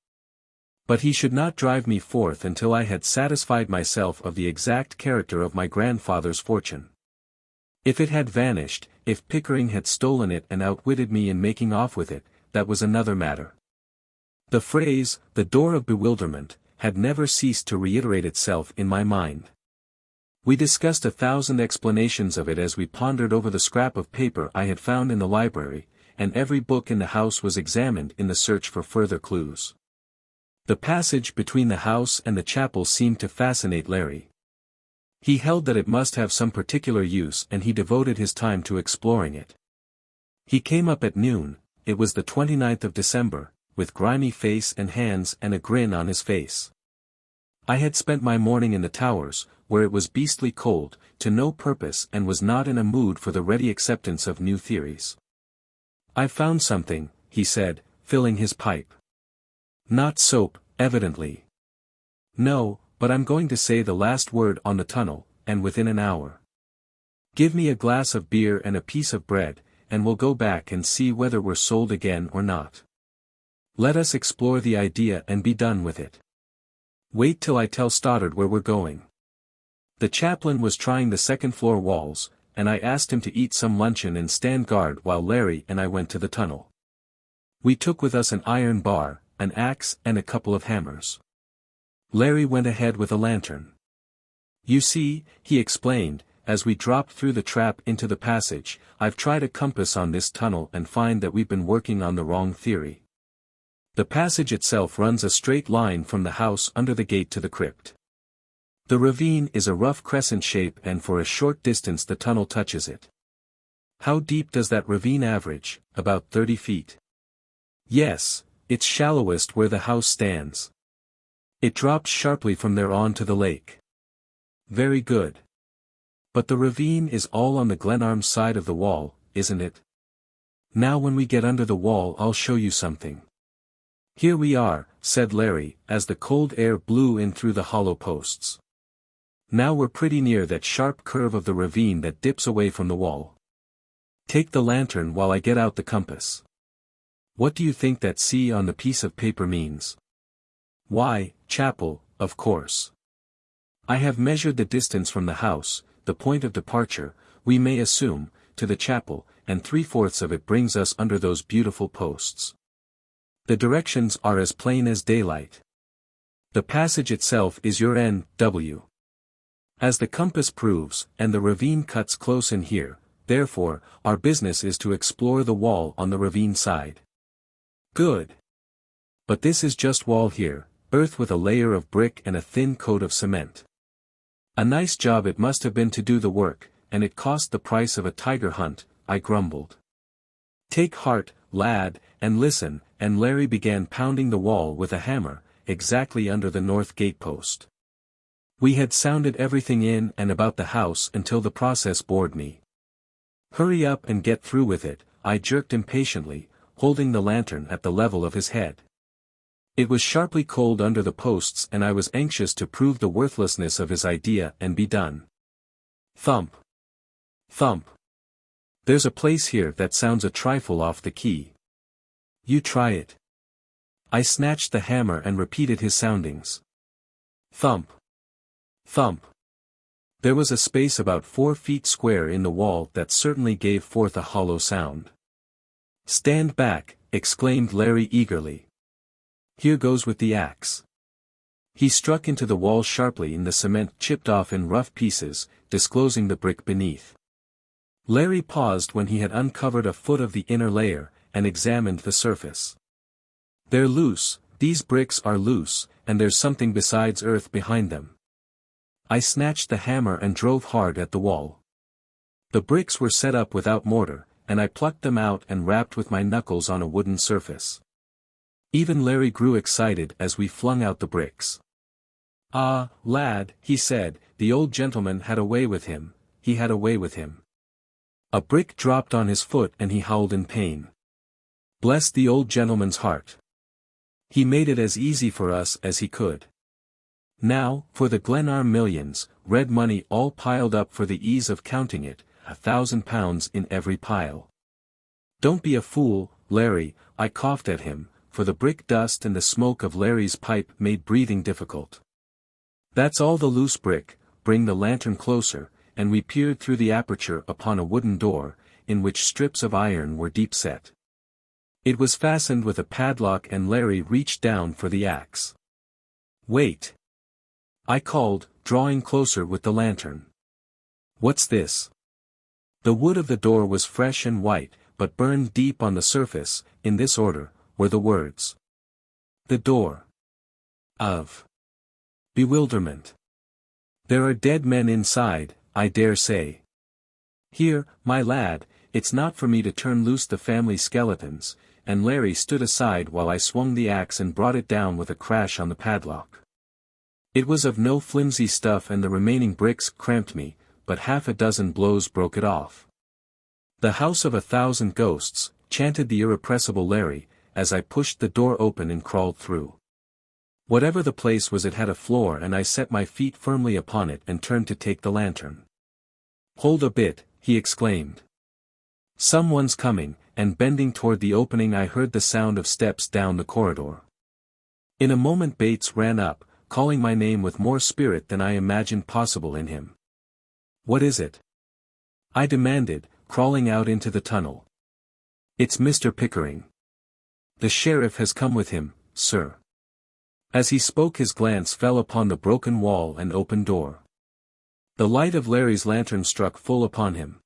But he should not drive me forth until I had satisfied myself of the exact character of my grandfather's fortune. If it had vanished, if Pickering had stolen it and outwitted me in making off with it, that was another matter. The phrase, the door of bewilderment, had never ceased to reiterate itself in my mind. We discussed 1,000 explanations of it as we pondered over the scrap of paper I had found in the library, and every book in the house was examined in the search for further clues. The passage between the house and the chapel seemed to fascinate Larry. He held that it must have some particular use and he devoted his time to exploring it. He came up at noon, it was the 29th of December, with grimy face and hands and a grin on his face. I had spent my morning in the towers, where it was beastly cold, to no purpose and was not in a mood for the ready acceptance of new theories. "I've found something," he said, filling his pipe. "Not soap, evidently." "No, but I'm going to say the last word on the tunnel, and within an hour. Give me a glass of beer and a piece of bread, and we'll go back and see whether we're sold again or not. Let us explore the idea and be done with it. Wait till I tell Stoddard where we're going." The chaplain was trying the second-floor walls, and I asked him to eat some luncheon and stand guard while Larry and I went to the tunnel. We took with us an iron bar, an axe and a couple of hammers. Larry went ahead with a lantern. "You see," he explained, as we dropped through the trap into the passage, "I've tried a compass on this tunnel and find that we've been working on the wrong theory. The passage itself runs a straight line from the house under the gate to the crypt. The ravine is a rough crescent shape and for a short distance the tunnel touches it. How deep does that ravine average? About 30 feet. Yes, it's shallowest where the house stands. It drops sharply from there on to the lake. Very good. But the ravine is all on the Glenarm side of the wall, isn't it? Now when we get under the wall I'll show you something." "Here we are," said Larry, as the cold air blew in through the hollow posts. "Now we're pretty near that sharp curve of the ravine that dips away from the wall. Take the lantern while I get out the compass. What do you think that C on the piece of paper means?" "Why, chapel, of course. I have measured the distance from the house, the point of departure, we may assume, to the chapel, and 3/4 of it brings us under those beautiful posts. The directions are as plain as daylight. The passage itself is your N.W. as the compass proves, and the ravine cuts close in here, therefore, our business is to explore the wall on the ravine side." "Good. But this is just wall here, earth with a layer of brick and a thin coat of cement. A nice job it must have been to do the work, and it cost the price of a tiger hunt," I grumbled. "Take heart, lad, and listen," and Larry began pounding the wall with a hammer, exactly under the north gate post. We had sounded everything in and about the house until the process bored me. "Hurry up and get through with it," I jerked impatiently, holding the lantern at the level of his head. It was sharply cold under the posts and I was anxious to prove the worthlessness of his idea and be done. Thump. Thump. "There's a place here that sounds a trifle off the key. You try it." I snatched the hammer and repeated his soundings. Thump. Thump. There was a space about 4 feet square in the wall that certainly gave forth a hollow sound. "Stand back," exclaimed Larry eagerly. "Here goes with the axe." He struck into the wall sharply and the cement chipped off in rough pieces, disclosing the brick beneath. Larry paused when he had uncovered a foot of the inner layer, and examined the surface. "They're loose, these bricks are loose, and there's something besides earth behind them." I snatched the hammer and drove hard at the wall. The bricks were set up without mortar, and I plucked them out and rapped with my knuckles on a wooden surface. Even Larry grew excited as we flung out the bricks. "Ah, lad," he said, "the old gentleman had a way with him, he had a way with him." A brick dropped on his foot and he howled in pain. Bless the old gentleman's heart. He made it as easy for us as he could. Now, for the Glenarm millions, red money all piled up for the ease of counting it, £1,000 in every pile. "Don't be a fool, Larry," I coughed at him, for the brick dust and the smoke of Larry's pipe made breathing difficult. "That's all the loose brick, bring the lantern closer," and we peered through the aperture upon a wooden door, in which strips of iron were deep set. It was fastened with a padlock and Larry reached down for the axe. "Wait!" I called, drawing closer with the lantern. "What's this?" The wood of the door was fresh and white, but burned deep on the surface. In this order were the words: "The door of bewilderment. There are dead men inside, I dare say. Here, my lad, it's not for me to turn loose the family skeletons," and Larry stood aside while I swung the axe and brought it down with a crash on the padlock. It was of no flimsy stuff and the remaining bricks cramped me, but half a dozen blows broke it off. "The House of 1,000 Ghosts," chanted the irrepressible Larry, as I pushed the door open and crawled through. Whatever the place was, it had a floor and I set my feet firmly upon it and turned to take the lantern. "Hold a bit," he exclaimed. "Someone's coming," and bending toward the opening I heard the sound of steps down the corridor. In a moment Bates ran up, calling my name with more spirit than I imagined possible in him. "What is it?" I demanded, crawling out into the tunnel. "It's Mr. Pickering. The sheriff has come with him, sir." As he spoke his glance fell upon the broken wall and open door. The light of Larry's lantern struck full upon him.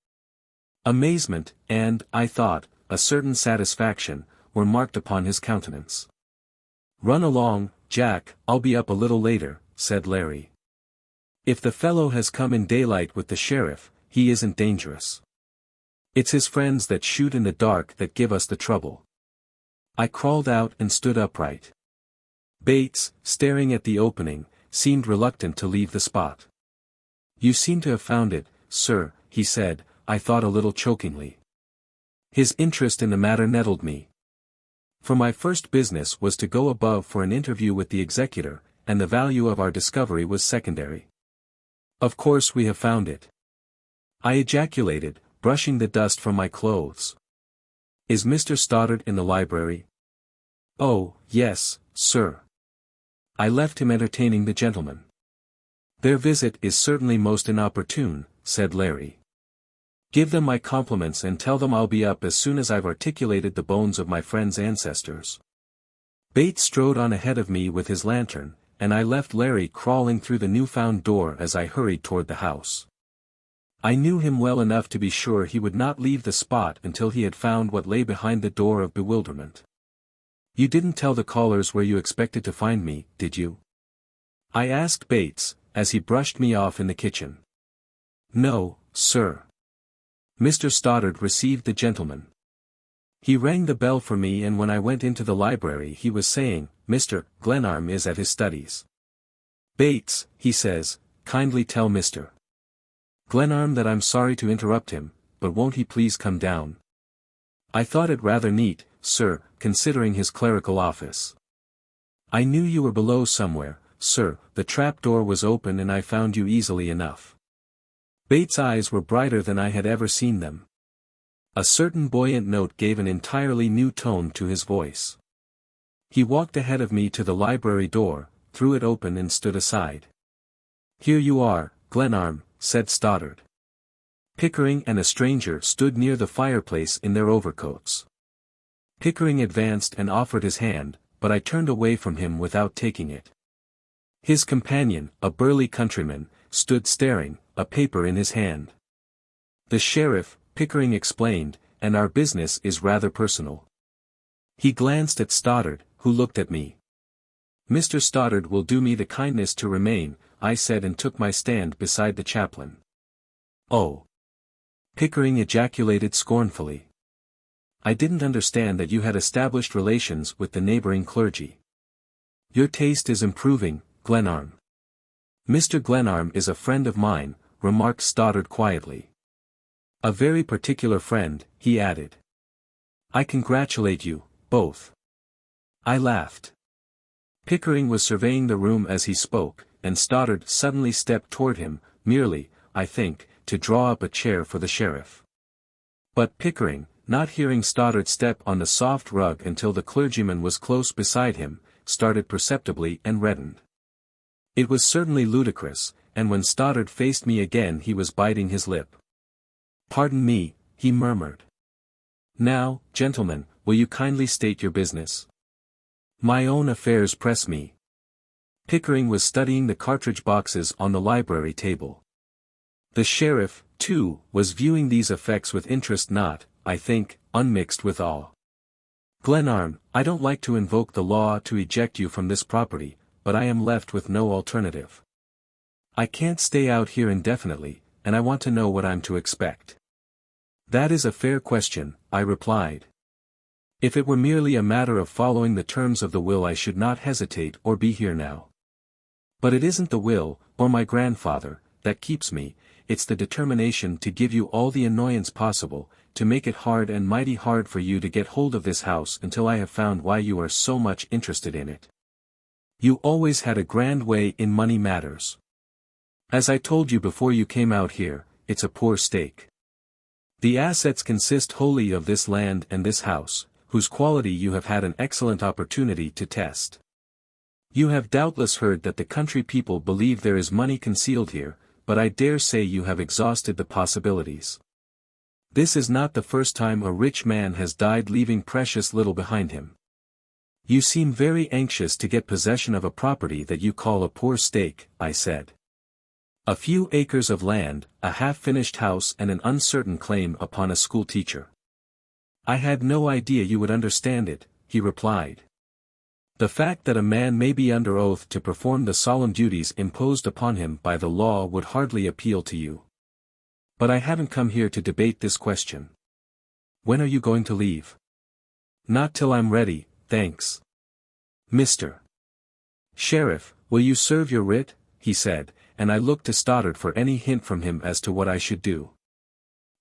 Amazement, and, I thought, a certain satisfaction, were marked upon his countenance. "Run along, Jack, I'll be up a little later," said Larry. "If the fellow has come in daylight with the sheriff, he isn't dangerous. It's his friends that shoot in the dark that give us the trouble." I crawled out and stood upright. Bates, staring at the opening, seemed reluctant to leave the spot. "You seem to have found it, sir," he said, I thought a little chokingly. His interest in the matter nettled me. For my first business was to go above for an interview with the executor, and the value of our discovery was secondary. "Of course we have found it," I ejaculated, brushing the dust from my clothes. "Is Mr. Stoddard in the library?" "Oh, yes, sir. I left him entertaining the gentlemen." "Their visit is certainly most inopportune," said Larry. "Give them my compliments and tell them I'll be up as soon as I've articulated the bones of my friend's ancestors." Bates strode on ahead of me with his lantern, and I left Larry crawling through the newfound door as I hurried toward the house. I knew him well enough to be sure he would not leave the spot until he had found what lay behind the door of bewilderment. "You didn't tell the callers where you expected to find me, did you?" I asked Bates, as he brushed me off in the kitchen. "No, sir. Mr. Stoddard received the gentleman. He rang the bell for me, and when I went into the library he was saying, 'Mr. Glenarm is at his studies. Bates, he says, kindly tell Mr. Glenarm that I'm sorry to interrupt him, but won't he please come down? I thought it rather neat, sir, considering his clerical office. I knew you were below somewhere, sir, the trap-door was open and I found you easily enough. Bates' eyes were brighter than I had ever seen them. A certain buoyant note gave an entirely new tone to his voice. He walked ahead of me to the library door, threw it open and stood aside. "Here you are, Glenarm," said Stoddard. Pickering and a stranger stood near the fireplace in their overcoats. Pickering advanced and offered his hand, but I turned away from him without taking it. His companion, a burly countryman, stood staring, a paper in his hand. "The sheriff," Pickering explained, "and our business is rather personal." He glanced at Stoddard, who looked at me. "Mr. Stoddard will do me the kindness to remain," I said, and took my stand beside the chaplain. "Oh!" Pickering ejaculated scornfully. "I didn't understand that you had established relations with the neighboring clergy." "Your taste is improving, Glenarm." "Mr. Glenarm is a friend of mine," remarked Stoddard quietly. "A very particular friend," he added. "I congratulate you, both." I laughed. Pickering was surveying the room as he spoke, and Stoddard suddenly stepped toward him, merely, I think, to draw up a chair for the sheriff. But Pickering, not hearing Stoddard step on the soft rug until the clergyman was close beside him, started perceptibly and reddened. It was certainly ludicrous, and when Stoddard faced me again he was biting his lip. "Pardon me," he murmured. "Now, gentlemen, will you kindly state your business? My own affairs press me." Pickering was studying the cartridge boxes on the library table. The sheriff, too, was viewing these effects with interest not, I think, unmixed with awe. "Glenarm, I don't like to invoke the law to eject you from this property, but I am left with no alternative. I can't stay out here indefinitely, and I want to know what I'm to expect." "That is a fair question," I replied. "If it were merely a matter of following the terms of the will I should not hesitate or be here now. But it isn't the will, or my grandfather, that keeps me, it's the determination to give you all the annoyance possible, to make it hard and mighty hard for you to get hold of this house until I have found why you are so much interested in it. You always had a grand way in money matters. As I told you before you came out here, it's a poor stake. The assets consist wholly of this land and this house, whose quality you have had an excellent opportunity to test. You have doubtless heard that the country people believe there is money concealed here, but I dare say you have exhausted the possibilities. This is not the first time a rich man has died leaving precious little behind him. You seem very anxious to get possession of a property that you call a poor stake," I said. "A few acres of land, a half-finished house and an uncertain claim upon a school teacher." "I had no idea you would understand it," he replied. "The fact that a man may be under oath to perform the solemn duties imposed upon him by the law would hardly appeal to you. But I haven't come here to debate this question. When are you going to leave?" "Not till I'm ready, thanks." "Mr. Sheriff, will you serve your writ?" he said, and I looked to Stoddard for any hint from him as to what I should do.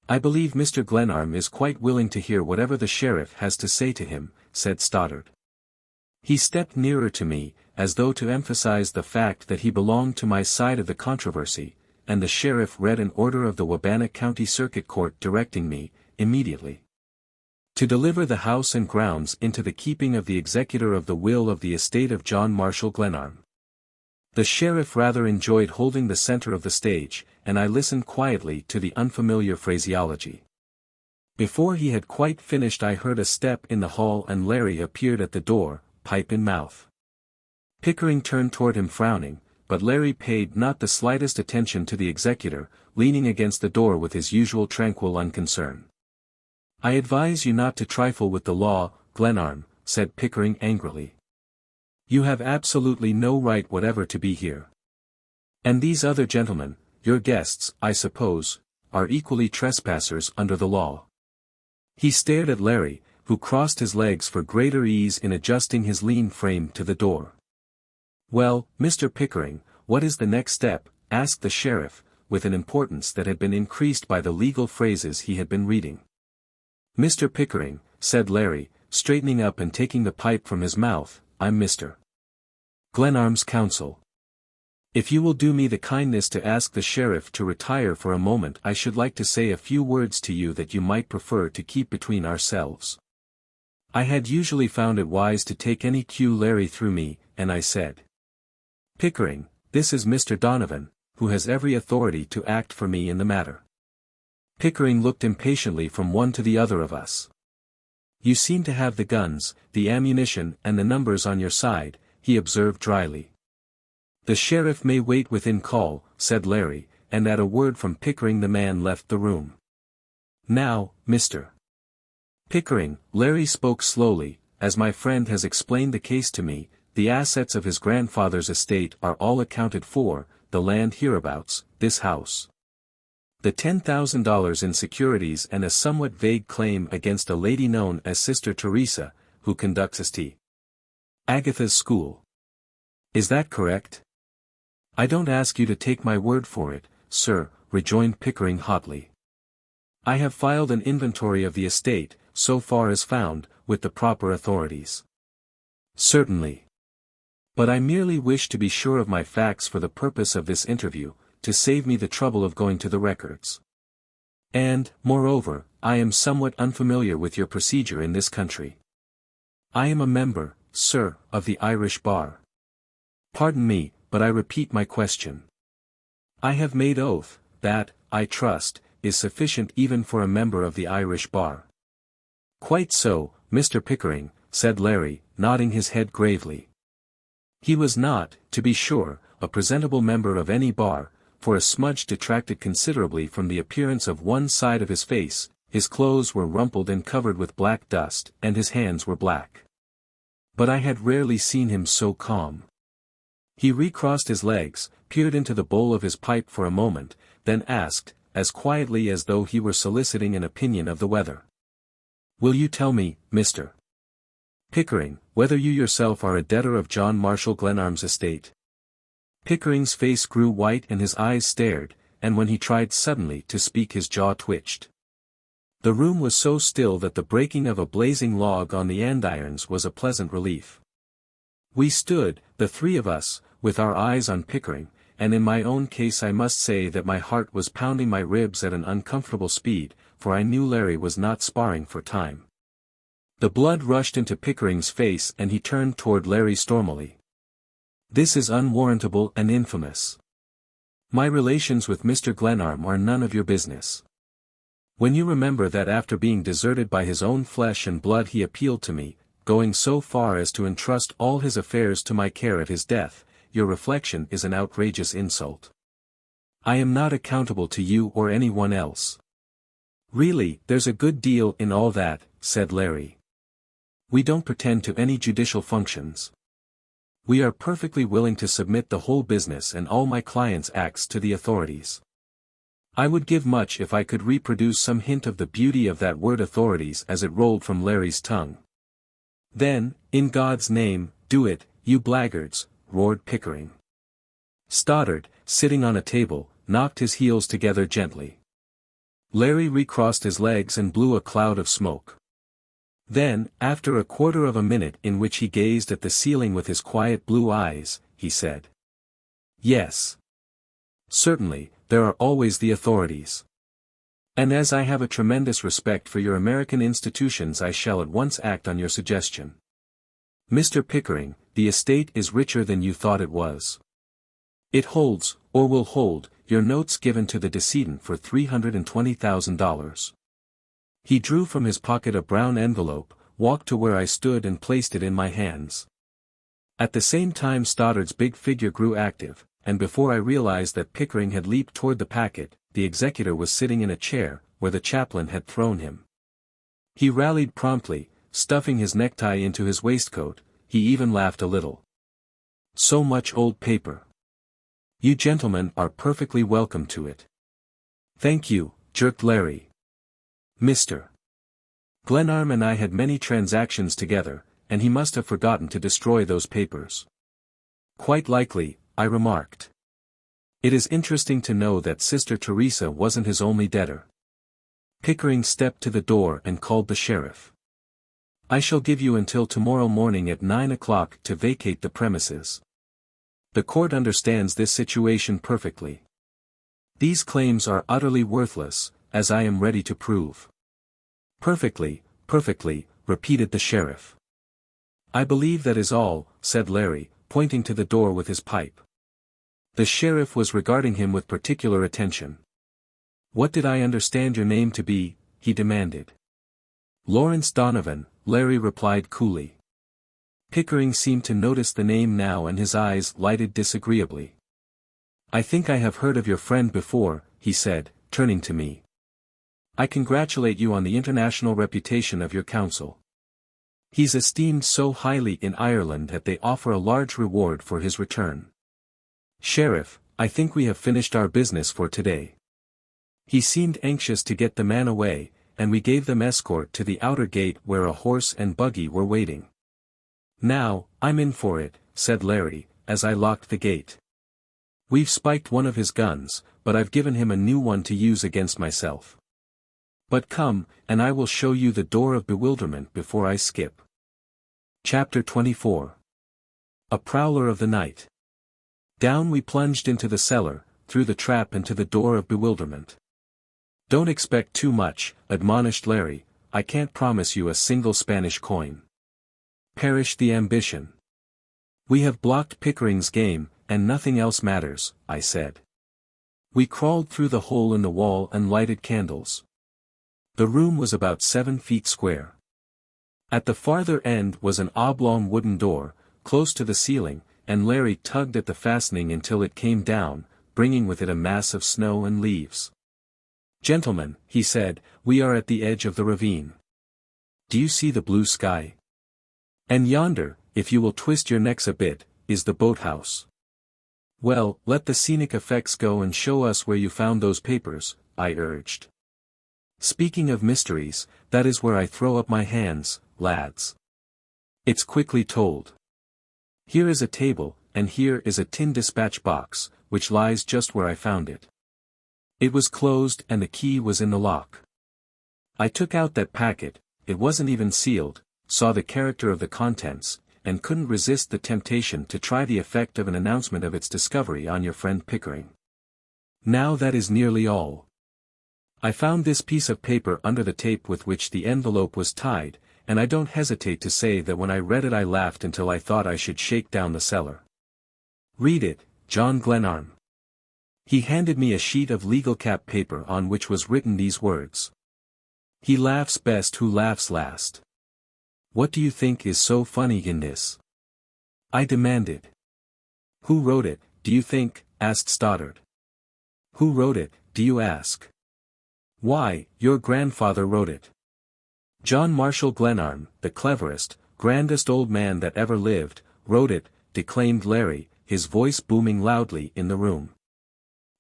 "I believe Mr. Glenarm is quite willing to hear whatever the sheriff has to say to him," said Stoddard. He stepped nearer to me, as though to emphasize the fact that he belonged to my side of the controversy, and the sheriff read an order of the Wabannock County Circuit Court directing me, immediately, to deliver the house and grounds into the keeping of the executor of the will of the estate of John Marshall Glenarm. The sheriff rather enjoyed holding the center of the stage, and I listened quietly to the unfamiliar phraseology. Before he had quite finished I heard a step in the hall and Larry appeared at the door, pipe in mouth. Pickering turned toward him frowning, but Larry paid not the slightest attention to the executor, leaning against the door with his usual tranquil unconcern. "I advise you not to trifle with the law, Glenarm," said Pickering angrily. "You have absolutely no right whatever to be here. And these other gentlemen, your guests, I suppose, are equally trespassers under the law." He stared at Larry, who crossed his legs for greater ease in adjusting his lean frame to the door. "Well, Mr. Pickering, what is the next step?" asked the sheriff, with an importance that had been increased by the legal phrases he had been reading. "Mr. Pickering," said Larry, straightening up and taking the pipe from his mouth, "I'm Mr. Glenarm's counsel. If you will do me the kindness to ask the sheriff to retire for a moment, I should like to say a few words to you that you might prefer to keep between ourselves." I had usually found it wise to take any cue Larry threw me, and I said, "Pickering, this is Mr. Donovan, who has every authority to act for me in the matter." Pickering looked impatiently from one to the other of us. "You seem to have the guns, the ammunition and the numbers on your side," he observed dryly. "The sheriff may wait within call," said Larry, and at a word from Pickering the man left the room. "Now, Mr. Pickering," Larry spoke slowly, "as my friend has explained the case to me, the assets of his grandfather's estate are all accounted for, the land hereabouts, this house. The $10,000 in securities and a somewhat vague claim against a lady known as Sister Teresa, who conducts St. Agatha's school. Is that correct?" "I don't ask you to take my word for it, sir," rejoined Pickering hotly. "I have filed an inventory of the estate, so far as found, with the proper authorities." "Certainly. But I merely wish to be sure of my facts for the purpose of this interview, to save me the trouble of going to the records. And, moreover, I am somewhat unfamiliar with your procedure in this country. I am a member, sir, of the Irish Bar. Pardon me, but I repeat my question. I have made oath, that, I trust, is sufficient even for a member of the Irish Bar." "Quite so, Mr. Pickering," said Larry, nodding his head gravely. He was not, to be sure, a presentable member of any bar, for a smudge detracted considerably from the appearance of one side of his face, his clothes were rumpled and covered with black dust, and his hands were black. But I had rarely seen him so calm. He recrossed his legs, peered into the bowl of his pipe for a moment, then asked, as quietly as though he were soliciting an opinion of the weather. "Will you tell me, Mr. Pickering, whether you yourself are a debtor of John Marshall Glenarm's estate?" Pickering's face grew white and his eyes stared, and when he tried suddenly to speak his jaw twitched. The room was so still that the breaking of a blazing log on the andirons was a pleasant relief. We stood, the three of us, with our eyes on Pickering, and in my own case I must say that my heart was pounding my ribs at an uncomfortable speed, for I knew Larry was not sparring for time. The blood rushed into Pickering's face and he turned toward Larry stormily. "This is unwarrantable and infamous. My relations with Mr. Glenarm are none of your business. When you remember that after being deserted by his own flesh and blood he appealed to me, going so far as to entrust all his affairs to my care at his death, your reflection is an outrageous insult. I am not accountable to you or anyone else." "Really, there's a good deal in all that," said Larry. "We don't pretend to any judicial functions. We are perfectly willing to submit the whole business and all my clients' acts to the authorities. I would give much if I could reproduce some hint of the beauty of that word authorities as it rolled from Larry's tongue." "Then, in God's name, do it, you blackguards," roared Pickering. Stoddard, sitting on a table, knocked his heels together gently. Larry recrossed his legs and blew a cloud of smoke. Then, after a quarter of a minute in which he gazed at the ceiling with his quiet blue eyes, he said, "Yes. Certainly, there are always the authorities. And as I have a tremendous respect for your American institutions, I shall at once act on your suggestion. Mr. Pickering, the estate is richer than you thought it was. It holds, or will hold, your notes given to the decedent for $320,000. He drew from his pocket a brown envelope, walked to where I stood and placed it in my hands. At the same time Stoddard's big figure grew active, and before I realized that Pickering had leaped toward the packet, the executor was sitting in a chair, where the chaplain had thrown him. He rallied promptly, stuffing his necktie into his waistcoat. He even laughed a little. "So much old paper. You gentlemen are perfectly welcome to it." "Thank you," jerked Larry. "Mr. Glenarm and I had many transactions together, and he must have forgotten to destroy those papers." "Quite likely," I remarked. It is interesting to know that Sister Teresa wasn't his only debtor. Pickering stepped to the door and called the sheriff. I shall give you until tomorrow morning at 9 o'clock to vacate the premises. The court understands this situation perfectly. These claims are utterly worthless, as I am ready to prove. Perfectly, repeated the sheriff. I believe that is all, said Larry, pointing to the door with his pipe. The sheriff was regarding him with particular attention. What did I understand your name to be? He demanded. Lawrence Donovan, Larry replied coolly. Pickering seemed to notice the name now and his eyes lighted disagreeably. I think I have heard of your friend before, he said, turning to me. I congratulate you on the international reputation of your counsel. He's esteemed so highly in Ireland that they offer a large reward for his return. Sheriff, I think we have finished our business for today. He seemed anxious to get the man away, and we gave them escort to the outer gate where a horse and buggy were waiting. Now, I'm in for it, said Larry, as I locked the gate. We've spiked one of his guns, but I've given him a new one to use against myself. But come, and I will show you the door of bewilderment before I skip. Chapter 24. A Prowler of the Night. Down we plunged into the cellar, through the trap and to the door of bewilderment. Don't expect too much, admonished Larry, I can't promise you a single Spanish coin. Perish the ambition. We have blocked Pickering's game, and nothing else matters, I said. We crawled through the hole in the wall and lighted candles. The room was about 7 feet square. At the farther end was an oblong wooden door, close to the ceiling, and Larry tugged at the fastening until it came down, bringing with it a mass of snow and leaves. Gentlemen, he said, we are at the edge of the ravine. Do you see the blue sky? And yonder, if you will twist your necks a bit, is the boathouse. Well, let the scenic effects go and show us where you found those papers, I urged. Speaking of mysteries, that is where I throw up my hands, lads. It's quickly told. Here is a table, and here is a tin dispatch box, which lies just where I found it. It was closed and the key was in the lock. I took out that packet, it wasn't even sealed, saw the character of the contents, and couldn't resist the temptation to try the effect of an announcement of its discovery on your friend Pickering. Now that is nearly all. I found this piece of paper under the tape with which the envelope was tied, and I don't hesitate to say that when I read it I laughed until I thought I should shake down the cellar. Read it, John Glenarm. He handed me a sheet of legal cap paper on which was written these words. He laughs best who laughs last. What do you think is so funny in this? I demanded. Who wrote it, do you think? Asked Stoddard. Who wrote it, do you ask? Why, your grandfather wrote it. John Marshall Glenarm, the cleverest, grandest old man that ever lived, wrote it, declaimed Larry, his voice booming loudly in the room.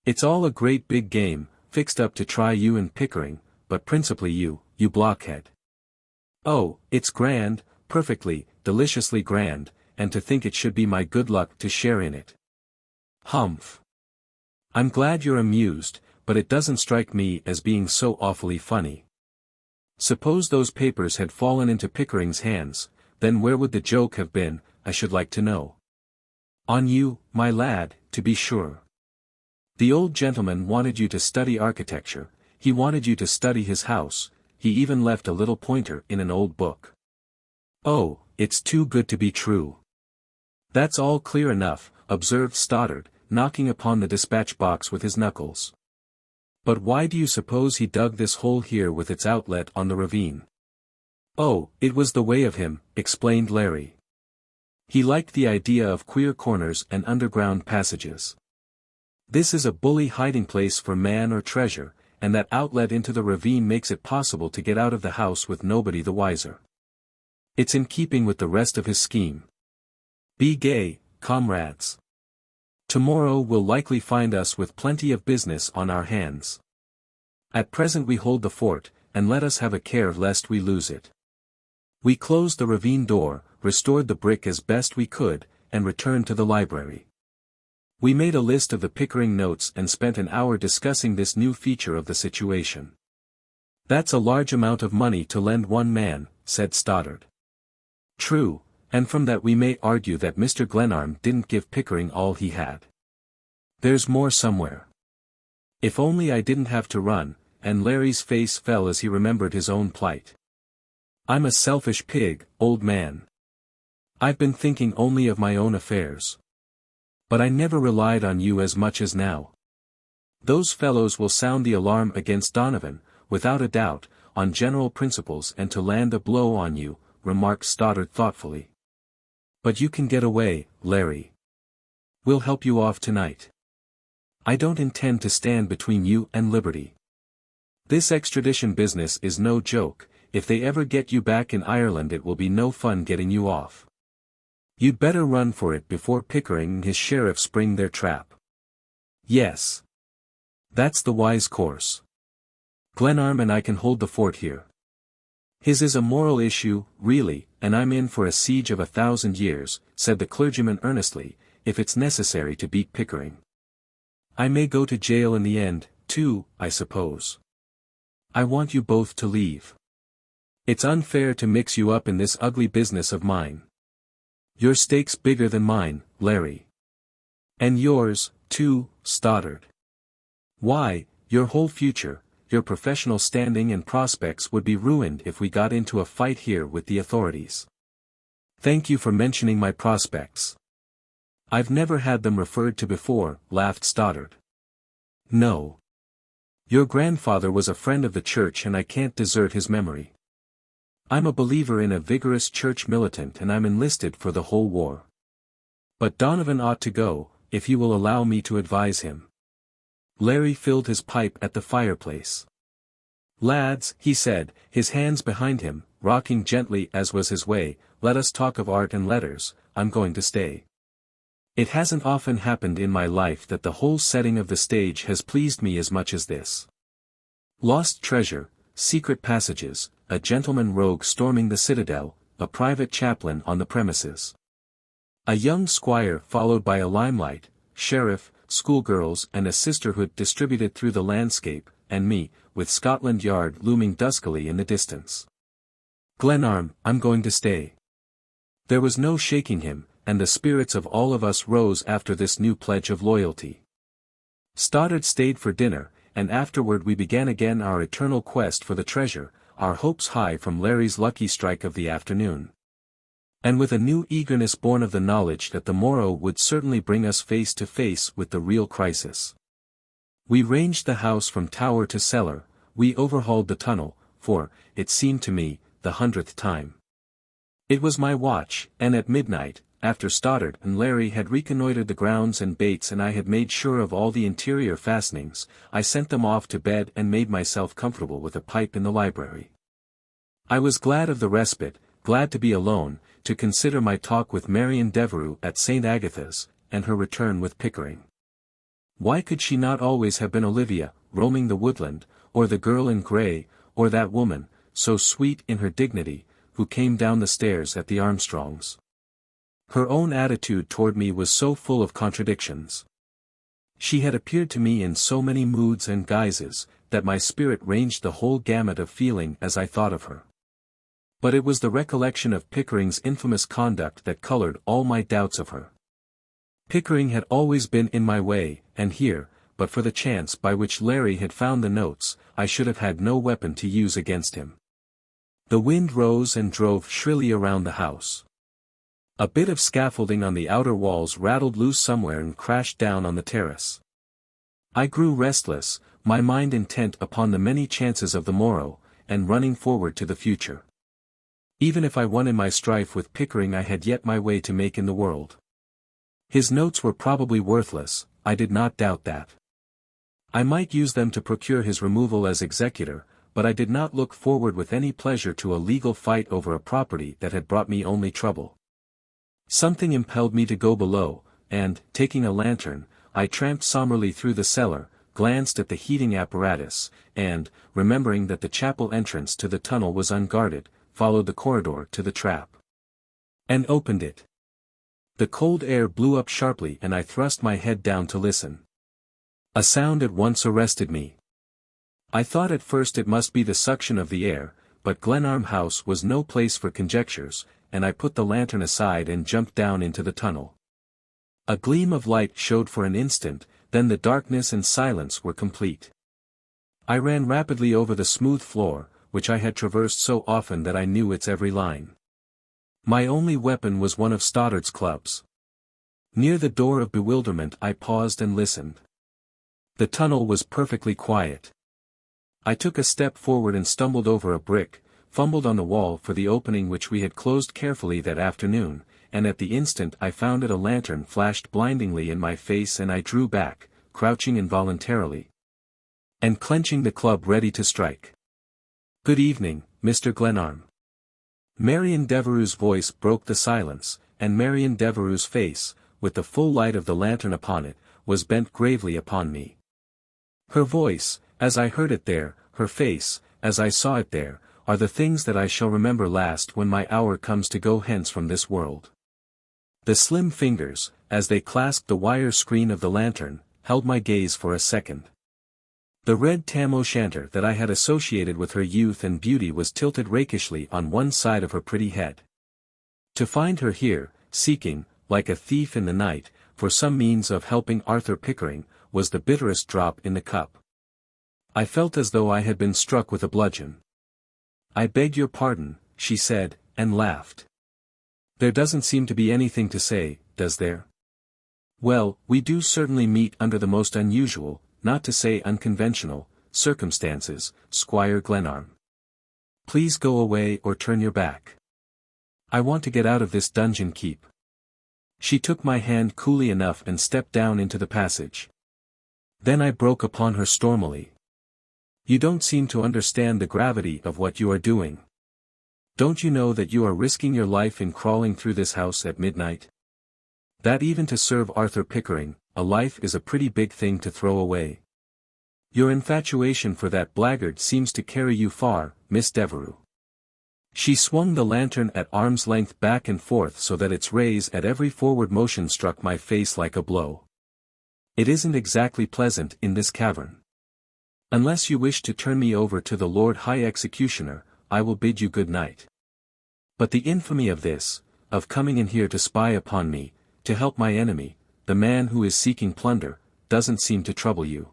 It's all a great big game, fixed up to try you and Pickering, but principally you blockhead. Oh, it's grand, perfectly, deliciously grand, and to think it should be my good luck to share in it. Humph. I'm glad you're amused, but it doesn't strike me as being so awfully funny. Suppose those papers had fallen into Pickering's hands, then where would the joke have been, I should like to know. On you, my lad, to be sure. The old gentleman wanted you to study architecture, he wanted you to study his house, he even left a little pointer in an old book. Oh, it's too good to be true. That's all clear enough, observed Stoddard, knocking upon the dispatch box with his knuckles. But why do you suppose he dug this hole here with its outlet on the ravine? Oh, it was the way of him, explained Larry. He liked the idea of queer corners and underground passages. This is a bully hiding place for man or treasure, and that outlet into the ravine makes it possible to get out of the house with nobody the wiser. It's in keeping with the rest of his scheme. Be gay, comrades. Tomorrow will likely find us with plenty of business on our hands. At present we hold the fort, and let us have a care lest we lose it. We closed the ravine door, restored the brick as best we could, and returned to the library. We made a list of the Pickering notes and spent an hour discussing this new feature of the situation. "That's a large amount of money to lend one man," said Stoddard. "True, and from that we may argue that Mr. Glenarm didn't give Pickering all he had. There's more somewhere. If only I didn't have to run," and Larry's face fell as he remembered his own plight. "I'm a selfish pig, old man. I've been thinking only of my own affairs. But I never relied on you as much as now. Those fellows will sound the alarm against Donovan, without a doubt, on general principles and to land a blow on you," remarked Stoddard thoughtfully. "But you can get away, Larry. We'll help you off tonight. I don't intend to stand between you and liberty. This extradition business is no joke. If they ever get you back in Ireland it will be no fun getting you off. You'd better run for it before Pickering and his sheriff spring their trap." "Yes. That's the wise course. Glenarm and I can hold the fort here. His is a moral issue, really, and I'm in for a siege of 1,000 years, said the clergyman earnestly, if it's necessary to beat Pickering. I may go to jail in the end, too, I suppose. I want you both to leave. It's unfair to mix you up in this ugly business of mine. Your stake's bigger than mine, Larry. And yours, too, Stoddard. Why, your whole future, your professional standing and prospects would be ruined if we got into a fight here with the authorities. Thank you for mentioning my prospects. I've never had them referred to before, laughed Stoddard. No. Your grandfather was a friend of the church and I can't desert his memory. I'm a believer in a vigorous church militant and I'm enlisted for the whole war. But Donovan ought to go, if you will allow me to advise him. Larry filled his pipe at the fireplace. Lads, he said, his hands behind him, rocking gently as was his way, let us talk of art and letters, I'm going to stay. It hasn't often happened in my life that the whole setting of the stage has pleased me as much as this. Lost treasure, secret passages, a gentleman rogue storming the citadel, a private chaplain on the premises. A young squire followed by a limelight, sheriff, schoolgirls and a sisterhood distributed through the landscape, and me, with Scotland Yard looming duskily in the distance. Glenarm, I'm going to stay. There was no shaking him, and the spirits of all of us rose after this new pledge of loyalty. Stoddard stayed for dinner, and afterward we began again our eternal quest for the treasure, our hopes high from Larry's lucky strike of the afternoon. And with a new eagerness born of the knowledge that the morrow would certainly bring us face to face with the real crisis. We ranged the house from tower to cellar, we overhauled the tunnel, for, it seemed to me, the 100th time. It was my watch, and at midnight, after Stoddard and Larry had reconnoitered the grounds and Bates and I had made sure of all the interior fastenings, I sent them off to bed and made myself comfortable with a pipe in the library. I was glad of the respite, glad to be alone, to consider my talk with Marion Devereux at St. Agatha's, and her return with Pickering. Why could she not always have been Olivia, roaming the woodland, or the girl in grey, or that woman, so sweet in her dignity, who came down the stairs at the Armstrongs'? Her own attitude toward me was so full of contradictions. She had appeared to me in so many moods and guises, that my spirit ranged the whole gamut of feeling as I thought of her. But it was the recollection of Pickering's infamous conduct that colored all my doubts of her. Pickering had always been in my way, and here, but for the chance by which Larry had found the notes, I should have had no weapon to use against him. The wind rose and drove shrilly around the house. A bit of scaffolding on the outer walls rattled loose somewhere and crashed down on the terrace. I grew restless, my mind intent upon the many chances of the morrow, and running forward to the future. Even if I won in my strife with Pickering I had yet my way to make in the world. His notes were probably worthless, I did not doubt that. I might use them to procure his removal as executor, but I did not look forward with any pleasure to a legal fight over a property that had brought me only trouble. Something impelled me to go below, and, taking a lantern, I tramped somberly through the cellar, glanced at the heating apparatus, and, remembering that the chapel entrance to the tunnel was unguarded, followed the corridor to the trap. And opened it. The cold air blew up sharply and I thrust my head down to listen. A sound at once arrested me. I thought at first it must be the suction of the air, but Glenarm House was no place for conjectures, and I put the lantern aside and jumped down into the tunnel. A gleam of light showed for an instant, then the darkness and silence were complete. I ran rapidly over the smooth floor, which I had traversed so often that I knew its every line. My only weapon was one of Stoddard's clubs. Near the door of bewilderment I paused and listened. The tunnel was perfectly quiet. I took a step forward and stumbled over a brick, fumbled on the wall for the opening which we had closed carefully that afternoon, and at the instant I found it a lantern flashed blindingly in my face and I drew back, crouching involuntarily, and clenching the club ready to strike. "Good evening, Mr. Glenarm." Marion Devereux's voice broke the silence, and Marion Devereux's face, with the full light of the lantern upon it, was bent gravely upon me. Her voice, as I heard it there, her face, as I saw it there, are the things that I shall remember last when my hour comes to go hence from this world. The slim fingers, as they clasped the wire screen of the lantern, held my gaze for a second. The red tam o' shanter that I had associated with her youth and beauty was tilted rakishly on one side of her pretty head. To find her here, seeking, like a thief in the night, for some means of helping Arthur Pickering, was the bitterest drop in the cup. I felt as though I had been struck with a bludgeon. "I beg your pardon," she said, and laughed. "There doesn't seem to be anything to say, does there? Well, we do certainly meet under the most unusual, not to say unconventional, circumstances, Squire Glenarm. Please go away or turn your back. I want to get out of this dungeon keep." She took my hand coolly enough and stepped down into the passage. Then I broke upon her stormily. "You don't seem to understand the gravity of what you are doing. Don't you know that you are risking your life in crawling through this house at midnight? That even to serve Arthur Pickering, a life is a pretty big thing to throw away. Your infatuation for that blackguard seems to carry you far, Miss Devereux." She swung the lantern at arm's length back and forth so that its rays at every forward motion struck my face like a blow. "It isn't exactly pleasant in this cavern. Unless you wish to turn me over to the Lord High Executioner, I will bid you good night. But the infamy of this, of coming in here to spy upon me, to help my enemy, the man who is seeking plunder, doesn't seem to trouble you."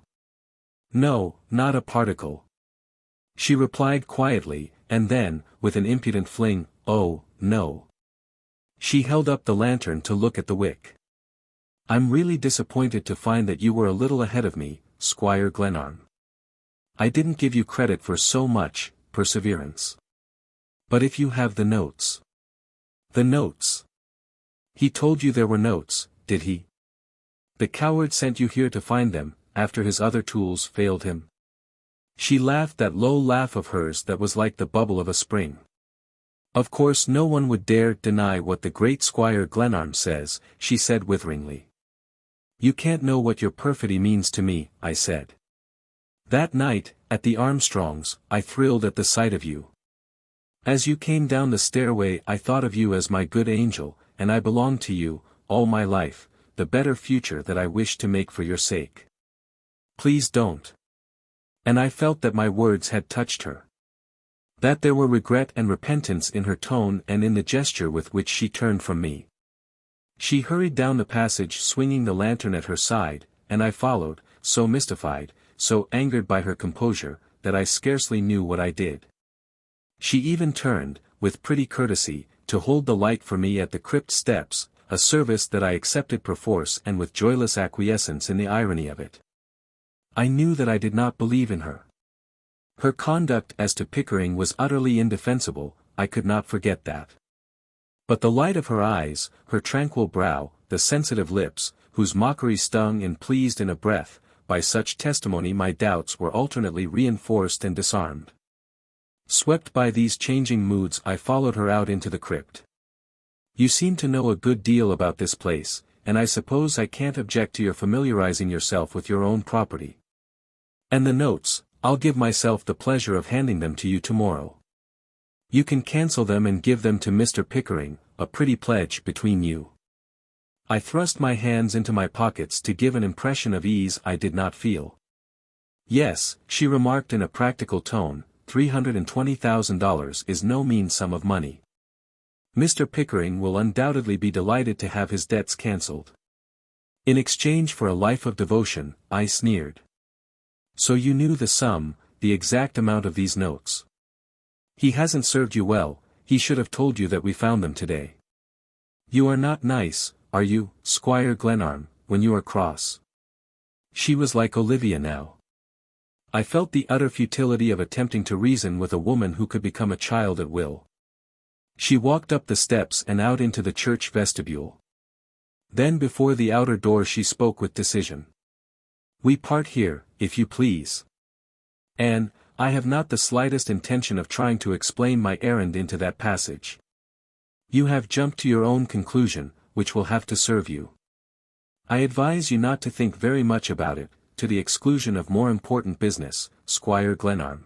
"No, not a particle," she replied quietly, and then, with an impudent fling, "Oh, no." She held up the lantern to look at the wick. "I'm really disappointed to find that you were a little ahead of me, Squire Glenarm. I didn't give you credit for so much perseverance. But if you have the notes." "The notes? He told you there were notes, did he? The coward sent you here to find them, after his other tools failed him?" She laughed that low laugh of hers that was like the bubble of a spring. "Of course no one would dare deny what the great Squire Glenarm says," she said witheringly. "You can't know what your perfidy means to me," I said. "That night, at the Armstrongs', I thrilled at the sight of you. As you came down the stairway I thought of you as my good angel, and I belonged to you, all my life, the better future that I wish to make for your sake. Please don't." And I felt that my words had touched her. That there were regret and repentance in her tone and in the gesture with which she turned from me. She hurried down the passage swinging the lantern at her side, and I followed, so mystified, so angered by her composure, that I scarcely knew what I did. She even turned, with pretty courtesy, to hold the light for me at the crypt steps, a service that I accepted perforce and with joyless acquiescence in the irony of it. I knew that I did not believe in her. Her conduct as to Pickering was utterly indefensible, I could not forget that. But the light of her eyes, her tranquil brow, the sensitive lips, whose mockery stung and pleased in a breath, by such testimony my doubts were alternately reinforced and disarmed. Swept by these changing moods I followed her out into the crypt. "You seem to know a good deal about this place, and I suppose I can't object to your familiarizing yourself with your own property. And the notes, I'll give myself the pleasure of handing them to you tomorrow. You can cancel them and give them to Mr. Pickering, a pretty pledge between you." I thrust my hands into my pockets to give an impression of ease I did not feel. Yes, she remarked in a practical tone, $320,000 is no mean sum of money. Mr. Pickering will undoubtedly be delighted to have his debts cancelled. In exchange for a life of devotion, I sneered. So you knew the sum, the exact amount of these notes. He hasn't served you well, he should have told you that we found them today. You are not nice, are you, Squire Glenarm, when you are cross? She was like Olivia now. I felt the utter futility of attempting to reason with a woman who could become a child at will. She walked up the steps and out into the church vestibule. Then before the outer door she spoke with decision. We part here, if you please. Anne, I have not the slightest intention of trying to explain my errand into that passage. You have jumped to your own conclusion, which will have to serve you. I advise you not to think very much about it, to the exclusion of more important business, Squire Glenarm.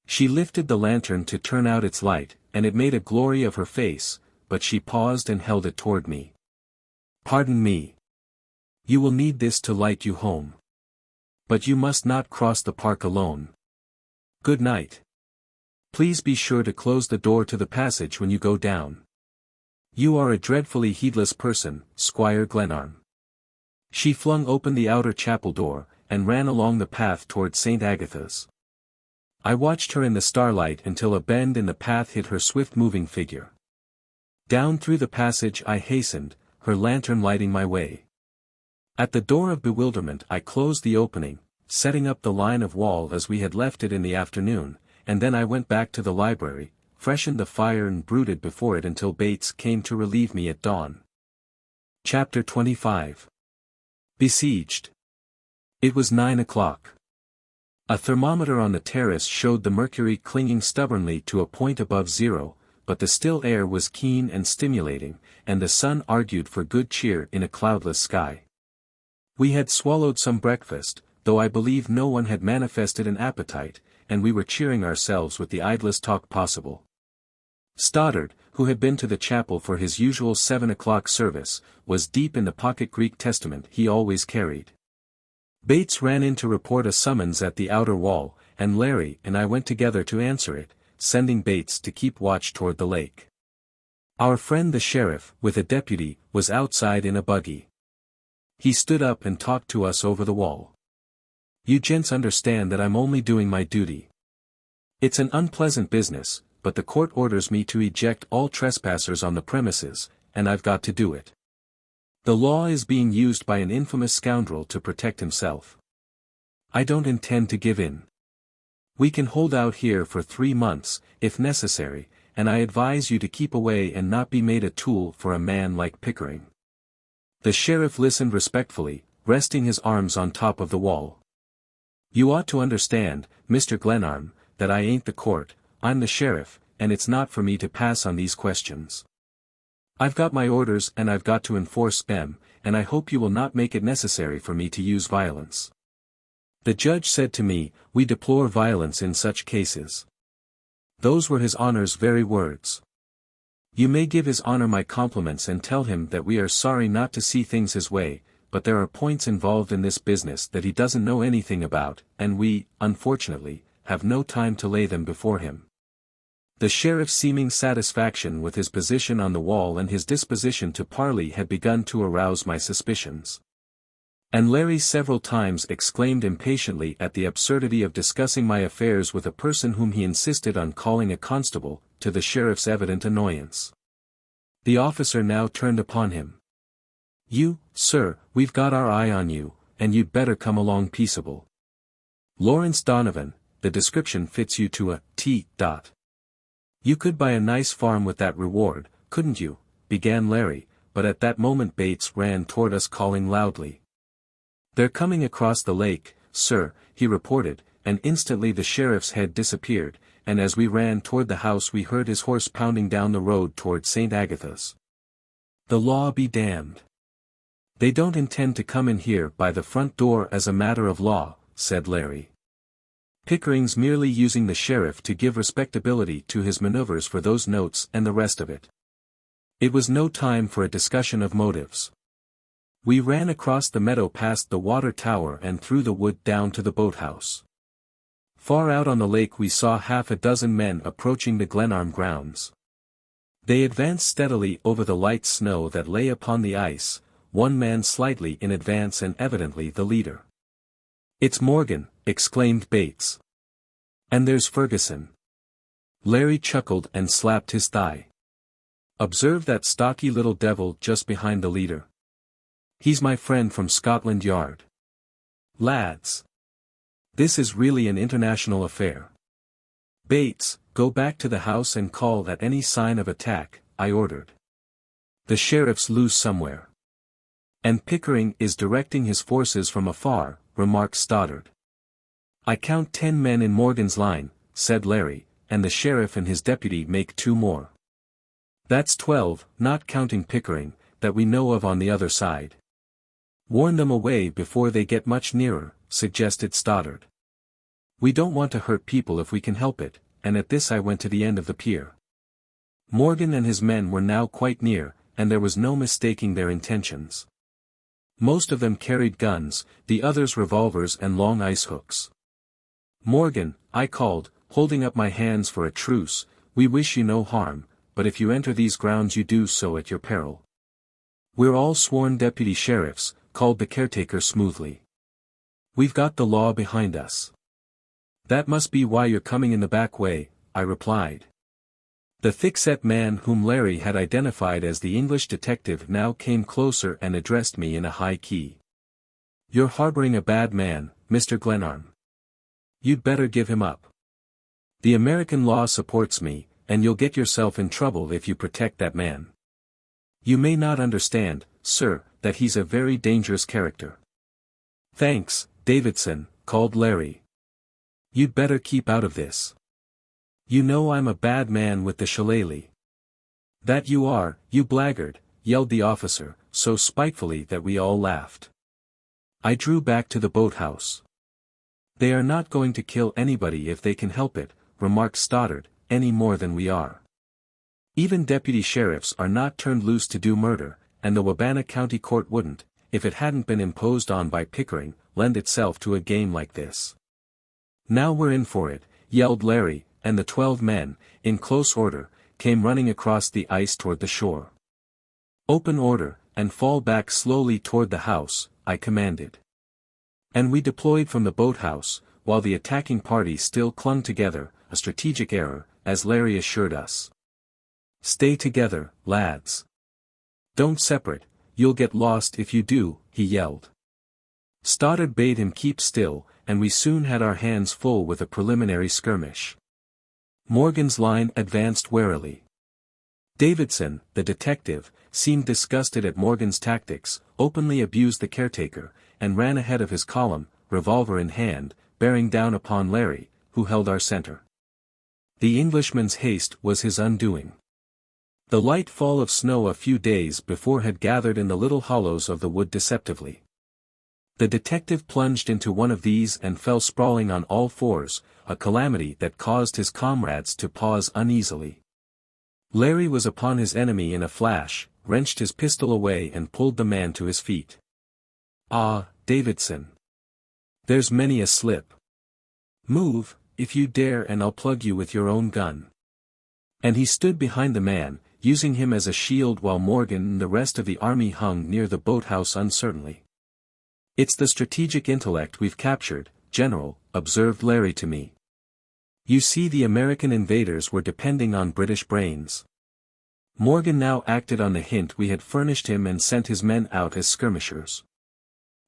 She lifted the lantern to turn out its light, and it made a glory of her face, but she paused and held it toward me. Pardon me. You will need this to light you home. But you must not cross the park alone. Good night. Please be sure to close the door to the passage when you go down. You are a dreadfully heedless person, Squire Glenarm. She flung open the outer chapel door, and ran along the path toward St. Agatha's. I watched her in the starlight until a bend in the path hid her swift-moving figure. Down through the passage I hastened, her lantern lighting my way. At the door of bewilderment I closed the opening, setting up the line of wall as we had left it in the afternoon, and then I went back to the library, freshened the fire and brooded before it until Bates came to relieve me at dawn. Chapter 25. Besieged. It was 9 o'clock. A thermometer on the terrace showed the mercury clinging stubbornly to a point above zero, but the still air was keen and stimulating, and the sun argued for good cheer in a cloudless sky. We had swallowed some breakfast, though I believe no one had manifested an appetite, and we were cheering ourselves with the idlest talk possible. Stoddard, who had been to the chapel for his usual 7 o'clock service, was deep in the pocket Greek Testament he always carried. Bates ran in to report a summons at the outer wall, and Larry and I went together to answer it, sending Bates to keep watch toward the lake. Our friend the sheriff, with a deputy, was outside in a buggy. He stood up and talked to us over the wall. You gents understand that I'm only doing my duty. It's an unpleasant business, but the court orders me to eject all trespassers on the premises, and I've got to do it. The law is being used by an infamous scoundrel to protect himself. I don't intend to give in. We can hold out here for 3 months, if necessary, and I advise you to keep away and not be made a tool for a man like Pickering. The sheriff listened respectfully, resting his arms on top of the wall. You ought to understand, Mr. Glenarm, that I ain't the court, I'm the sheriff, and it's not for me to pass on these questions. I've got my orders and I've got to enforce them, and I hope you will not make it necessary for me to use violence. The judge said to me, we deplore violence in such cases. Those were his honor's very words. You may give his honor my compliments and tell him that we are sorry not to see things his way, but there are points involved in this business that he doesn't know anything about, and we, unfortunately, have no time to lay them before him. The sheriff's seeming satisfaction with his position on the wall and his disposition to parley had begun to arouse my suspicions. And Larry several times exclaimed impatiently at the absurdity of discussing my affairs with a person whom he insisted on calling a constable, to the sheriff's evident annoyance. The officer now turned upon him. You, sir, we've got our eye on you, and you'd better come along peaceable. Lawrence Donovan, the description fits you to a T. You could buy a nice farm with that reward, couldn't you? Began Larry, but at that moment Bates ran toward us calling loudly. They're coming across the lake, sir, he reported, and instantly the sheriff's head disappeared, and as we ran toward the house we heard his horse pounding down the road toward St. Agatha's. The law be damned. They don't intend to come in here by the front door as a matter of law, said Larry. Pickering's merely using the sheriff to give respectability to his maneuvers for those notes and the rest of it. It was no time for a discussion of motives. We ran across the meadow past the water tower and through the wood down to the boathouse. Far out on the lake we saw half a dozen men approaching the Glenarm grounds. They advanced steadily over the light snow that lay upon the ice, one man slightly in advance and evidently the leader. "It's Morgan," exclaimed Bates. "And there's Ferguson." Larry chuckled and slapped his thigh. "Observe that stocky little devil just behind the leader. He's my friend from Scotland Yard. Lads, this is really an international affair. Bates, go back to the house and call at any sign of attack," I ordered. "The sheriff's loose somewhere. And Pickering is directing his forces from afar," remarked Stoddard. "I count 10 men in Morgan's line," said Larry, "and the sheriff and his deputy make 2 more. That's 12, not counting Pickering, that we know of on the other side." "Warn them away before they get much nearer," suggested Stoddard. "We don't want to hurt people if we can help it," and at this I went to the end of the pier. Morgan and his men were now quite near, and there was no mistaking their intentions. Most of them carried guns, the others revolvers and long ice hooks. "Morgan," I called, holding up my hands for a truce, "we wish you no harm, but if you enter these grounds you do so at your peril." "We're all sworn deputy sheriffs," called the caretaker smoothly. "We've got the law behind us." "That must be why you're coming in the back way," I replied. The thick-set man whom Larry had identified as the English detective now came closer and addressed me in a high key. "You're harboring a bad man, Mr. Glenarm. You'd better give him up. The American law supports me, and you'll get yourself in trouble if you protect that man. You may not understand, sir, that he's a very dangerous character." "Thanks, Davidson," called Larry. "You'd better keep out of this. You know I'm a bad man with the shillelagh." "That you are, you blackguard," yelled the officer, so spitefully that we all laughed. I drew back to the boathouse. "They are not going to kill anybody if they can help it," remarked Stoddard, "any more than we are. Even deputy sheriffs are not turned loose to do murder, and the Wabana County Court wouldn't, if it hadn't been imposed on by Pickering, lend itself to a game like this." "Now we're in for it," yelled Larry, and the 12 men, in close order, came running across the ice toward the shore. "Open order, and fall back slowly toward the house," I commanded. And we deployed from the boathouse, while the attacking party still clung together, a strategic error, as Larry assured us. "Stay together, lads. Don't separate, you'll get lost if you do," he yelled. Stoddard bade him keep still, and we soon had our hands full with a preliminary skirmish. Morgan's line advanced warily. Davidson, the detective, seemed disgusted at Morgan's tactics, openly abused the caretaker, and ran ahead of his column, revolver in hand, bearing down upon Larry, who held our center. The Englishman's haste was his undoing. The light fall of snow a few days before had gathered in the little hollows of the wood deceptively. The detective plunged into one of these and fell sprawling on all fours, a calamity that caused his comrades to pause uneasily. Larry was upon his enemy in a flash, wrenched his pistol away and pulled the man to his feet. "Ah, Davidson. There's many a slip. Move, if you dare, and I'll plug you with your own gun." And he stood behind the man, using him as a shield while Morgan and the rest of the army hung near the boathouse uncertainly. "It's the strategic intellect we've captured, General," observed Larry to me. "You see, the American invaders were depending on British brains. Morgan now acted on the hint we had furnished him and sent his men out as skirmishers.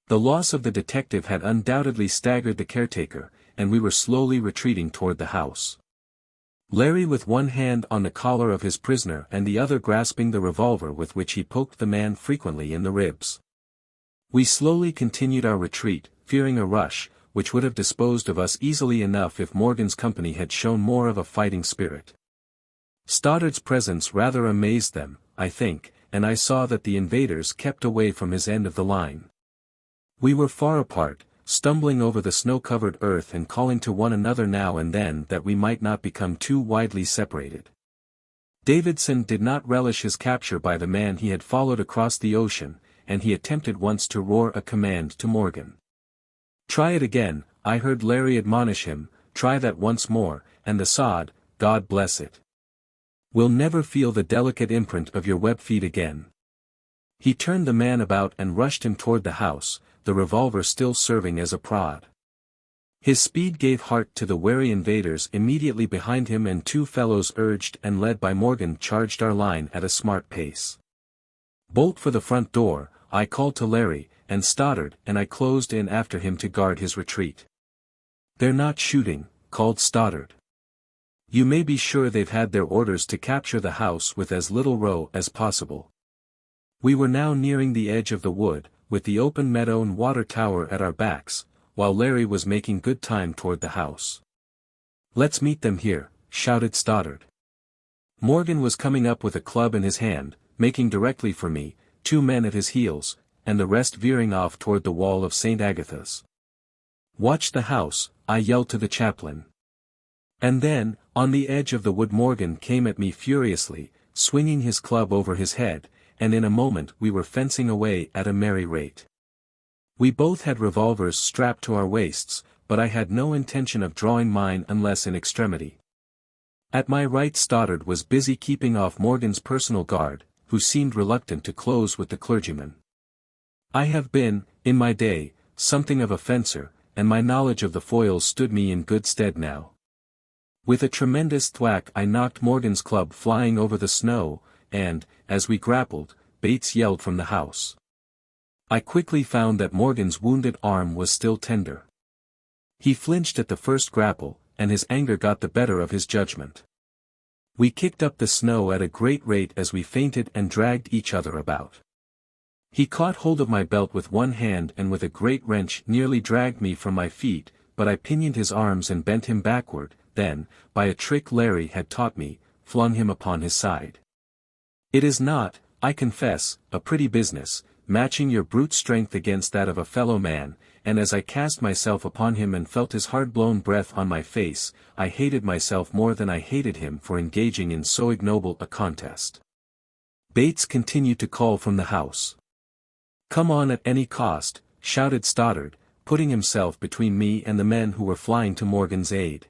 The loss of the detective had undoubtedly staggered the caretaker, and we were slowly retreating toward the house. Larry with one hand on the collar of his prisoner and the other grasping the revolver with which he poked the man frequently in the ribs. We slowly continued our retreat, fearing a rush, which would have disposed of us easily enough if Morgan's company had shown more of a fighting spirit. Stoddard's presence rather amazed them, I think, and I saw that the invaders kept away from his end of the line. We were far apart, stumbling over the snow-covered earth and calling to one another now and then that we might not become too widely separated. Davidson did not relish his capture by the man he had followed across the ocean, and he attempted once to roar a command to Morgan. "Try it again," I heard Larry admonish him, "try that once more, and the sod, God bless it, will never feel the delicate imprint of your web feet again." He turned the man about and rushed him toward the house, the revolver still serving as a prod. His speed gave heart to the wary invaders immediately behind him, and two fellows urged and led by Morgan charged our line at a smart pace. "Bolt for the front door," I called to Larry, and Stoddard and I closed in after him to guard his retreat. "They're not shooting," called Stoddard. "You may be sure they've had their orders to capture the house with as little row as possible." We were now nearing the edge of the wood, with the open meadow and water tower at our backs, while Larry was making good time toward the house. "Let's meet them here," shouted Stoddard. Morgan was coming up with a club in his hand, making directly for me, two men at his heels, and the rest veering off toward the wall of St. Agatha's. "Watch the house," I yelled to the chaplain. And then, on the edge of the wood, Morgan came at me furiously, swinging his club over his head, and in a moment we were fencing away at a merry rate. We both had revolvers strapped to our waists, but I had no intention of drawing mine unless in extremity. At my right Stoddard was busy keeping off Morgan's personal guard, who seemed reluctant to close with the clergyman. I have been, in my day, something of a fencer, and my knowledge of the foils stood me in good stead now. With a tremendous thwack I knocked Morgan's club flying over the snow, and, as we grappled, Bates yelled from the house. I quickly found that Morgan's wounded arm was still tender. He flinched at the first grapple, and his anger got the better of his judgment. We kicked up the snow at a great rate as we feinted and dragged each other about. He caught hold of my belt with one hand and with a great wrench nearly dragged me from my feet, but I pinioned his arms and bent him backward, then, by a trick Larry had taught me, flung him upon his side. It is not, I confess, a pretty business, matching your brute strength against that of a fellow man, and as I cast myself upon him and felt his hard-blown breath on my face, I hated myself more than I hated him for engaging in so ignoble a contest. Bates continued to call from the house. "Come on at any cost," shouted Stoddard, putting himself between me and the men who were flying to Morgan's aid.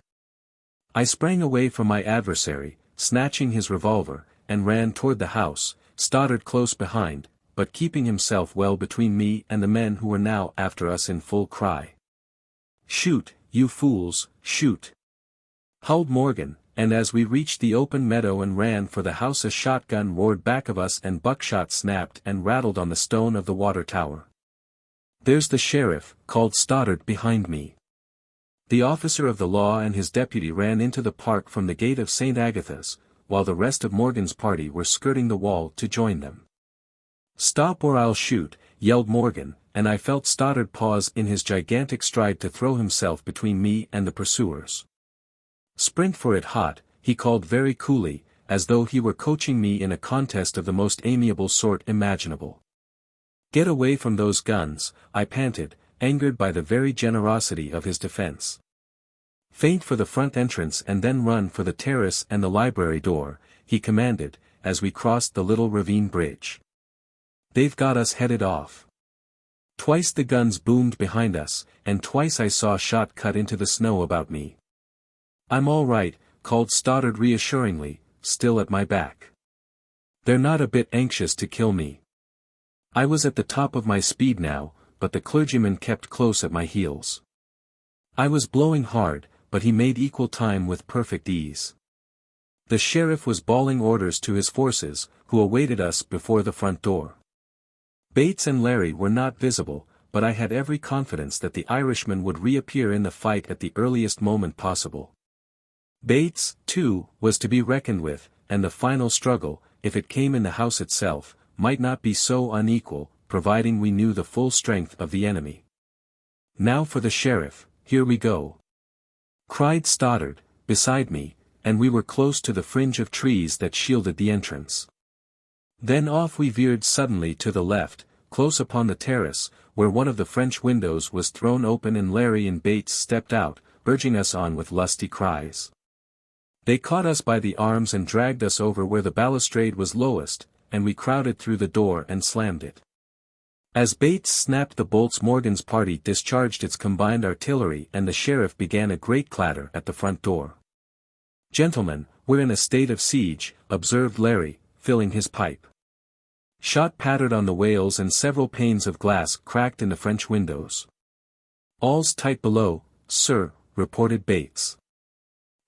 I sprang away from my adversary, snatching his revolver, and ran toward the house, Stoddard close behind, but keeping himself well between me and the men who were now after us in full cry. "Shoot, you fools, shoot!" howled Morgan, and as we reached the open meadow and ran for the house a shotgun roared back of us and buckshot snapped and rattled on the stone of the water tower. "There's the sheriff," called Stoddard behind me. The officer of the law and his deputy ran into the park from the gate of St. Agatha's, while the rest of Morgan's party were skirting the wall to join them. "Stop or I'll shoot," yelled Morgan, and I felt Stoddard pause in his gigantic stride to throw himself between me and the pursuers. "Sprint for it hot," he called very coolly, as though he were coaching me in a contest of the most amiable sort imaginable. "Get away from those guns," I panted, angered by the very generosity of his defense. "Feint for the front entrance and then run for the terrace and the library door," he commanded, as we crossed the little ravine bridge. "They've got us headed off." Twice the guns boomed behind us, and twice I saw a shot cut into the snow about me. "I'm all right," called Stoddard reassuringly, still at my back. "They're not a bit anxious to kill me." I was at the top of my speed now, but the clergyman kept close at my heels. I was blowing hard, but he made equal time with perfect ease. The sheriff was bawling orders to his forces, who awaited us before the front door. Bates and Larry were not visible, but I had every confidence that the Irishman would reappear in the fight at the earliest moment possible. Bates, too, was to be reckoned with, and the final struggle, if it came in the house itself, might not be so unequal, providing we knew the full strength of the enemy. "Now for the sheriff, here we go!" cried Stoddard, beside me, and we were close to the fringe of trees that shielded the entrance. Then off we veered suddenly to the left, close upon the terrace, where one of the French windows was thrown open and Larry and Bates stepped out, urging us on with lusty cries. They caught us by the arms and dragged us over where the balustrade was lowest, and we crowded through the door and slammed it. As Bates snapped the bolts, Morgan's party discharged its combined artillery and the sheriff began a great clatter at the front door. "Gentlemen, we're in a state of siege," observed Larry, filling his pipe. Shot pattered on the rails and several panes of glass cracked in the French windows. "All's tight below, sir," reported Bates.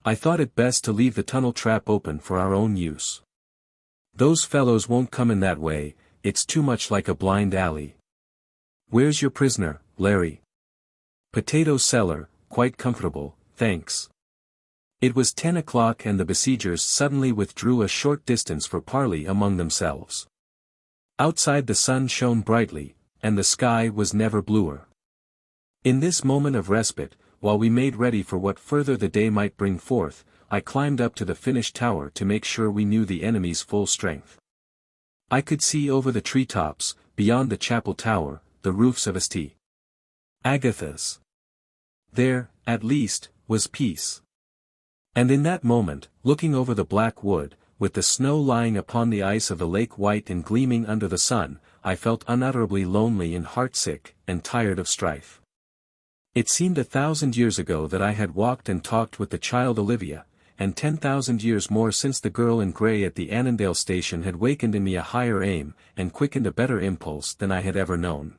"I thought it best to leave the tunnel trap open for our own use. Those fellows won't come in that way, it's too much like a blind alley." "Where's your prisoner, Larry?" "Potato cellar, quite comfortable, thanks." It was 10 o'clock and the besiegers suddenly withdrew a short distance for parley among themselves. Outside the sun shone brightly, and the sky was never bluer. In this moment of respite, while we made ready for what further the day might bring forth, I climbed up to the finished tower to make sure we knew the enemy's full strength. I could see over the treetops, beyond the chapel tower, the roofs of St. Agatha's. There, at least, was peace. And in that moment, looking over the black wood, with the snow lying upon the ice of the lake white and gleaming under the sun, I felt unutterably lonely and heartsick, and tired of strife. It seemed 1,000 years ago that I had walked and talked with the child Olivia, and 10,000 years more since the girl in grey at the Annandale station had wakened in me a higher aim, and quickened a better impulse than I had ever known.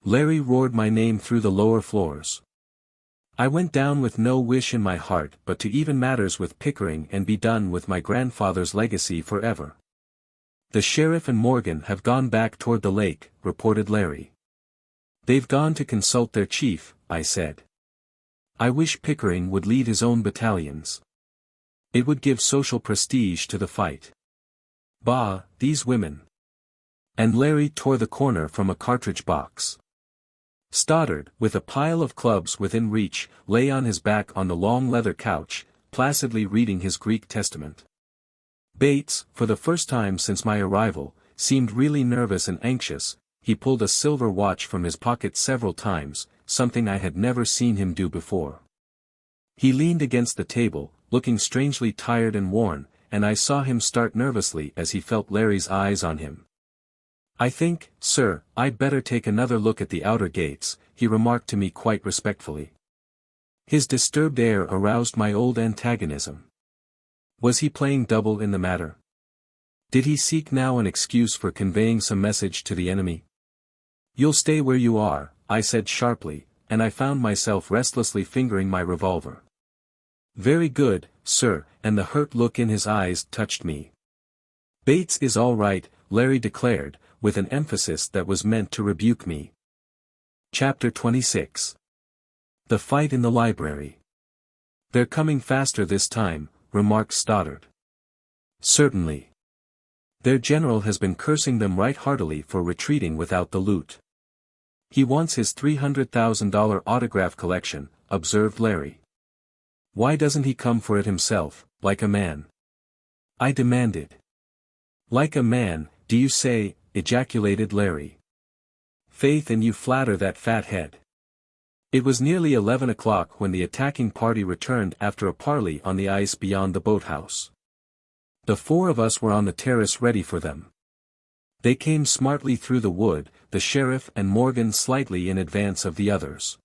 Larry roared my name through the lower floors. I went down with no wish in my heart but to even matters with Pickering and be done with my grandfather's legacy forever. "The sheriff and Morgan have gone back toward the lake," reported Larry. "They've gone to consult their chief," I said. "I wish Pickering would lead his own battalions. It would give social prestige to the fight. Bah, these women." And Larry tore the corner from a cartridge box. Stoddard, with a pile of clubs within reach, lay on his back on the long leather couch, placidly reading his Greek Testament. Bates, for the first time since my arrival, seemed really nervous and anxious. He pulled a silver watch from his pocket several times, something I had never seen him do before. He leaned against the table, looking strangely tired and worn, and I saw him start nervously as he felt Larry's eyes on him. "I think, sir, I'd better take another look at the outer gates," he remarked to me quite respectfully. His disturbed air aroused my old antagonism. Was he playing double in the matter? Did he seek now an excuse for conveying some message to the enemy? "You'll stay where you are," I said sharply, and I found myself restlessly fingering my revolver. "Very good, sir," and the hurt look in his eyes touched me. "Bates is all right," Larry declared, with an emphasis that was meant to rebuke me. Chapter 26. The fight in the library. "They're coming faster this time," remarked Stoddard. "Certainly. Their general has been cursing them right heartily for retreating without the loot. He wants his $300,000 autograph collection," observed Larry. "Why doesn't he come for it himself, like a man?" I demanded. "Like a man, do you say?" ejaculated Larry. "Faith, and you flatter that fat head." It was nearly 11 o'clock when the attacking party returned after a parley on the ice beyond the boathouse. The four of us were on the terrace ready for them. They came smartly through the wood, the sheriff and Morgan slightly in advance of the others.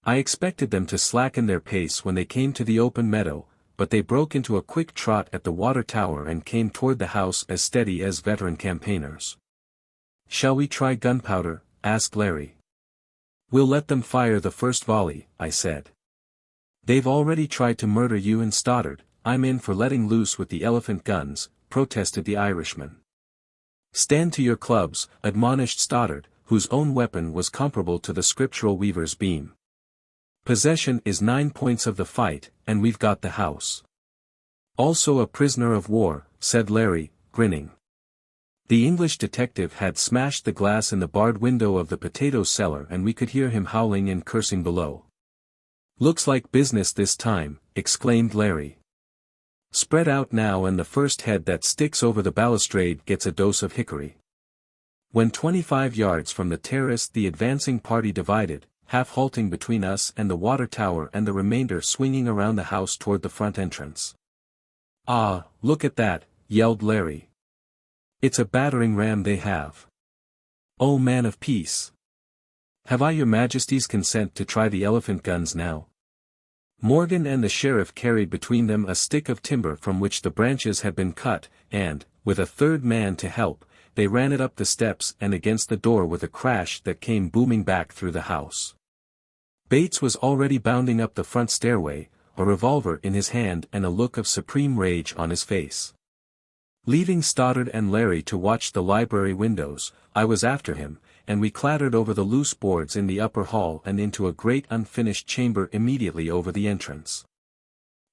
I expected them to slacken their pace when they came to the open meadow, but they broke into a quick trot at the water tower and came toward the house as steady as veteran campaigners. "Shall we try gunpowder?" asked Larry. "We'll let them fire the first volley," I said. "They've already tried to murder you and Stoddard, I'm in for letting loose with the elephant guns," protested the Irishman. "Stand to your clubs," admonished Stoddard, whose own weapon was comparable to the scriptural weaver's beam. "Possession is 9 points of the fight, and we've got the house." "Also a prisoner of war," said Larry, grinning. The English detective had smashed the glass in the barred window of the potato cellar and we could hear him howling and cursing below. "Looks like business this time," exclaimed Larry. "Spread out now and the first head that sticks over the balustrade gets a dose of hickory." When 25 yards from the terrace the advancing party divided, half halting between us and the water tower and the remainder swinging around the house toward the front entrance. "Ah, look at that," yelled Larry. "It's a battering ram they have." "O man of peace! Have I your majesty's consent to try the elephant guns now?" Morgan and the sheriff carried between them a stick of timber from which the branches had been cut, and, with a third man to help, they ran it up the steps and against the door with a crash that came booming back through the house. Bates was already bounding up the front stairway, a revolver in his hand and a look of supreme rage on his face. Leaving Stoddard and Larry to watch the library windows, I was after him, and we clattered over the loose boards in the upper hall and into a great unfinished chamber immediately over the entrance.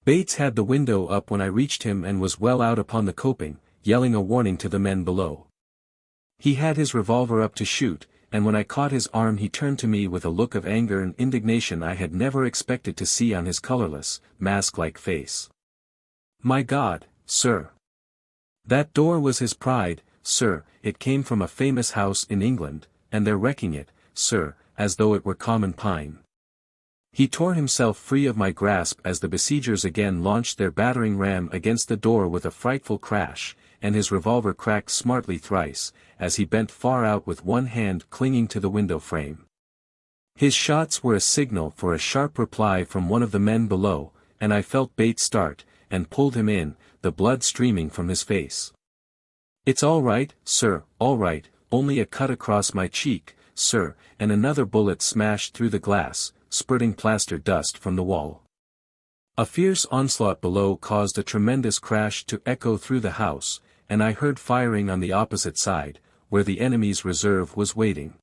Bates had the window up when I reached him and was well out upon the coping, yelling a warning to the men below. He had his revolver up to shoot, and when I caught his arm he turned to me with a look of anger and indignation I had never expected to see on his colorless, mask-like face. "My God, sir! That door was his pride, sir, it came from a famous house in England, and they're wrecking it, sir, as though it were common pine." He tore himself free of my grasp as the besiegers again launched their battering ram against the door with a frightful crash, and his revolver cracked smartly thrice, as he bent far out with one hand clinging to the window frame. His shots were a signal for a sharp reply from one of the men below, and I felt Bates start, and pulled him in, the blood streaming from his face. "It's all right, sir, all right, only a cut across my cheek, sir," and another bullet smashed through the glass, spurting plaster dust from the wall. A fierce onslaught below caused a tremendous crash to echo through the house, and I heard firing on the opposite side, where the enemy's reserve was waiting.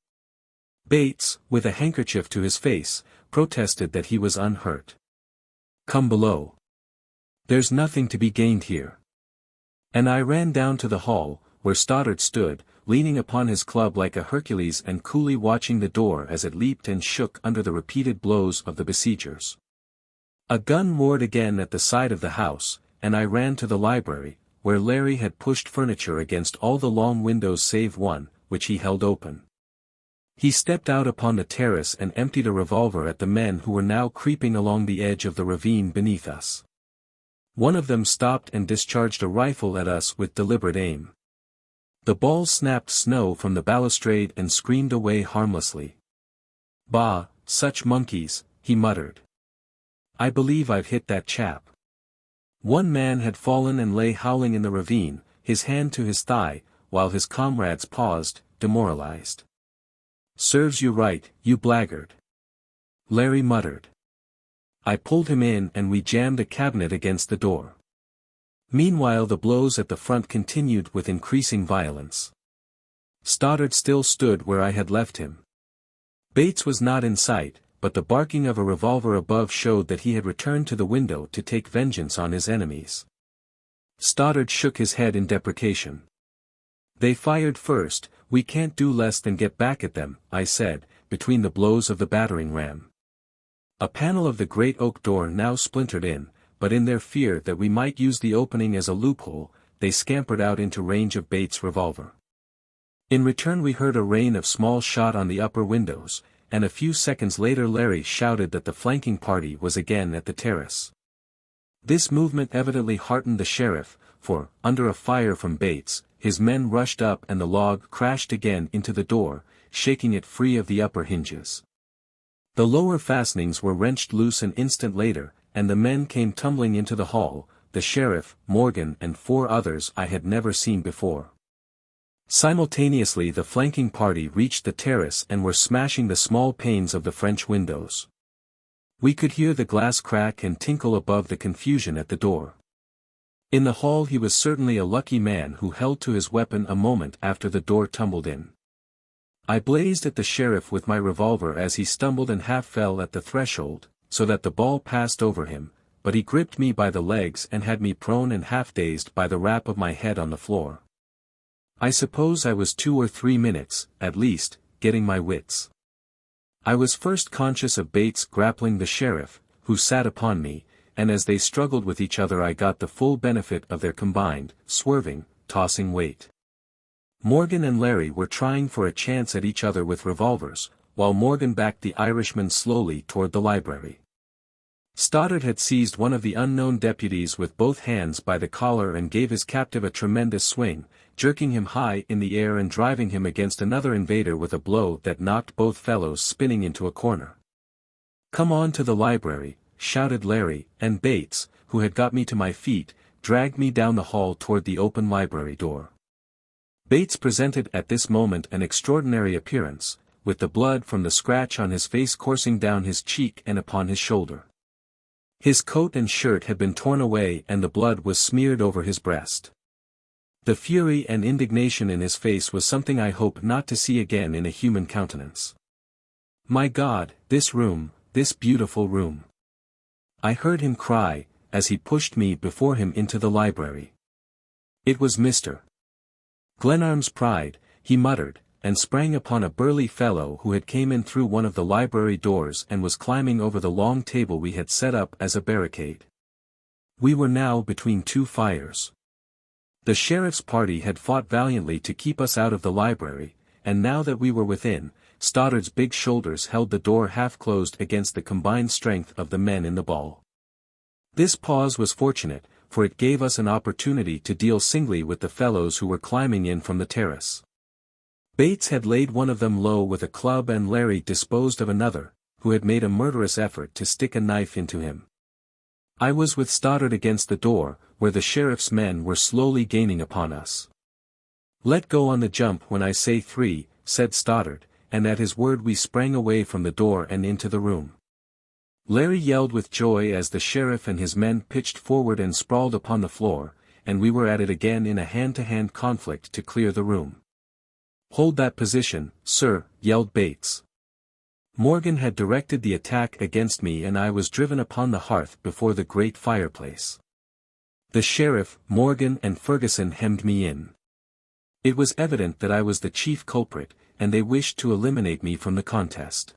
Bates, with a handkerchief to his face, protested that he was unhurt. "Come below. There's nothing to be gained here." And I ran down to the hall, where Stoddard stood, leaning upon his club like a Hercules and coolly watching the door as it leaped and shook under the repeated blows of the besiegers. A gun roared again at the side of the house, and I ran to the library, where Larry had pushed furniture against all the long windows save one, which he held open. He stepped out upon the terrace and emptied a revolver at the men who were now creeping along the edge of the ravine beneath us. One of them stopped and discharged a rifle at us with deliberate aim. The ball snapped snow from the balustrade and screamed away harmlessly. "Bah, such monkeys," he muttered. "I believe I've hit that chap." One man had fallen and lay howling in the ravine, his hand to his thigh, while his comrades paused, demoralized. "Serves you right, you blackguard," Larry muttered. I pulled him in and we jammed a cabinet against the door. Meanwhile the blows at the front continued with increasing violence. Stoddard still stood where I had left him. Bates was not in sight, but the barking of a revolver above showed that he had returned to the window to take vengeance on his enemies. Stoddard shook his head in deprecation. "They fired first, we can't do less than get back at them," I said, between the blows of the battering ram. A panel of the great oak door now splintered in, but in their fear that we might use the opening as a loophole, they scampered out into range of Bates' revolver. In return we heard a rain of small shot on the upper windows, and a few seconds later Larry shouted that the flanking party was again at the terrace. This movement evidently heartened the sheriff, for, under a fire from Bates, his men rushed up and the log crashed again into the door, shaking it free of the upper hinges. The lower fastenings were wrenched loose an instant later, and the men came tumbling into the hall, the sheriff, Morgan and 4 others I had never seen before. Simultaneously the flanking party reached the terrace and were smashing the small panes of the French windows. We could hear the glass crack and tinkle above the confusion at the door. In the hall he was certainly a lucky man who held to his weapon a moment after the door tumbled in. I blazed at the sheriff with my revolver as he stumbled and half fell at the threshold, so that the ball passed over him, but he gripped me by the legs and had me prone and half-dazed by the rap of my head on the floor. I suppose I was 2 or 3 minutes, at least, getting my wits. I was first conscious of Bates grappling the sheriff, who sat upon me, and as they struggled with each other I got the full benefit of their combined, swerving, tossing weight. Morgan and Larry were trying for a chance at each other with revolvers, while Morgan backed the Irishman slowly toward the library. Stoddard had seized one of the unknown deputies with both hands by the collar and gave his captive a tremendous swing, jerking him high in the air and driving him against another invader with a blow that knocked both fellows spinning into a corner. "Come on to the library," shouted Larry, and Bates, who had got me to my feet, dragged me down the hall toward the open library door. Bates presented at this moment an extraordinary appearance, with the blood from the scratch on his face coursing down his cheek and upon his shoulder. His coat and shirt had been torn away and the blood was smeared over his breast. The fury and indignation in his face was something I hope not to see again in a human countenance. "My God, this room, this beautiful room!" I heard him cry, as he pushed me before him into the library. It was Mr. Glenarm's pride, he muttered, and sprang upon a burly fellow who had came in through one of the library doors and was climbing over the long table we had set up as a barricade. We were now between two fires. The sheriff's party had fought valiantly to keep us out of the library, and now that we were within, Stoddard's big shoulders held the door half closed against the combined strength of the men in the ball. This pause was fortunate, for it gave us an opportunity to deal singly with the fellows who were climbing in from the terrace. Bates had laid one of them low with a club and Larry disposed of another, who had made a murderous effort to stick a knife into him. I was with Stoddard against the door, where the sheriff's men were slowly gaining upon us. "Let go on the jump when I say 3, said Stoddard, and at his word we sprang away from the door and into the room. Larry yelled with joy as the sheriff and his men pitched forward and sprawled upon the floor, and we were at it again in a hand-to-hand conflict to clear the room. "Hold that position, sir," yelled Bates. Morgan had directed the attack against me and I was driven upon the hearth before the great fireplace. The sheriff, Morgan and Ferguson hemmed me in. It was evident that I was the chief culprit, and they wished to eliminate me from the contest.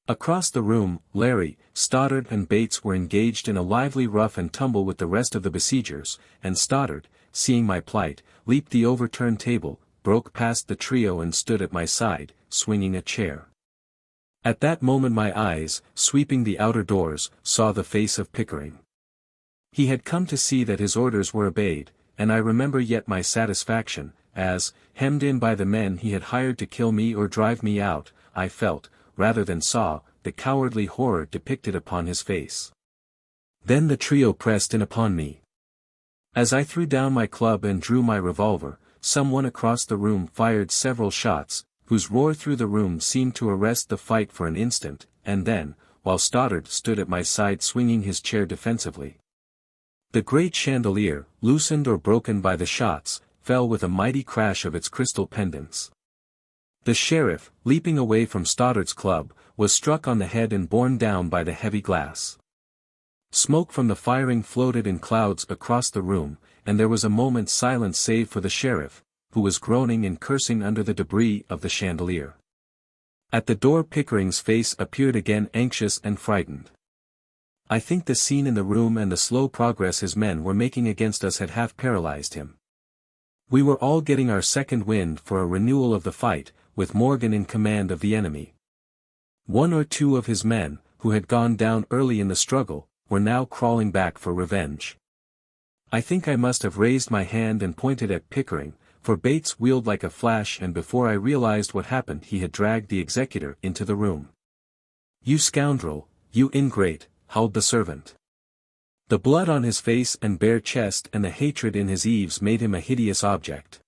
Across the room, Larry, Stoddard and Bates were engaged in a lively rough and tumble with the rest of the besiegers, and Stoddard, seeing my plight, leaped the overturned table, broke past the trio and stood at my side, swinging a chair. At that moment my eyes, sweeping the outer doors, saw the face of Pickering. He had come to see that his orders were obeyed, and I remember yet my satisfaction, as, hemmed in by the men he had hired to kill me or drive me out, I felt, rather than saw, the cowardly horror depicted upon his face. Then the trio pressed in upon me. As I threw down my club and drew my revolver, someone across the room fired several shots, whose roar through the room seemed to arrest the fight for an instant, and then, while Stoddard stood at my side swinging his chair defensively, the great chandelier, loosened or broken by the shots, fell with a mighty crash of its crystal pendants. The sheriff, leaping away from Stoddard's club, was struck on the head and borne down by the heavy glass. Smoke from the firing floated in clouds across the room, and there was a moment's silence save for the sheriff, who was groaning and cursing under the debris of the chandelier. At the door Pickering's face appeared again anxious and frightened. I think the scene in the room and the slow progress his men were making against us had half paralyzed him. We were all getting our second wind for a renewal of the fight, with Morgan in command of the enemy. One or two of his men, who had gone down early in the struggle, were now crawling back for revenge. I think I must have raised my hand and pointed at Pickering, for Bates wheeled like a flash and before I realized what happened he had dragged the executor into the room. "You scoundrel, you ingrate," howled the servant. The blood on his face and bare chest and the hatred in his eyes made him a hideous object.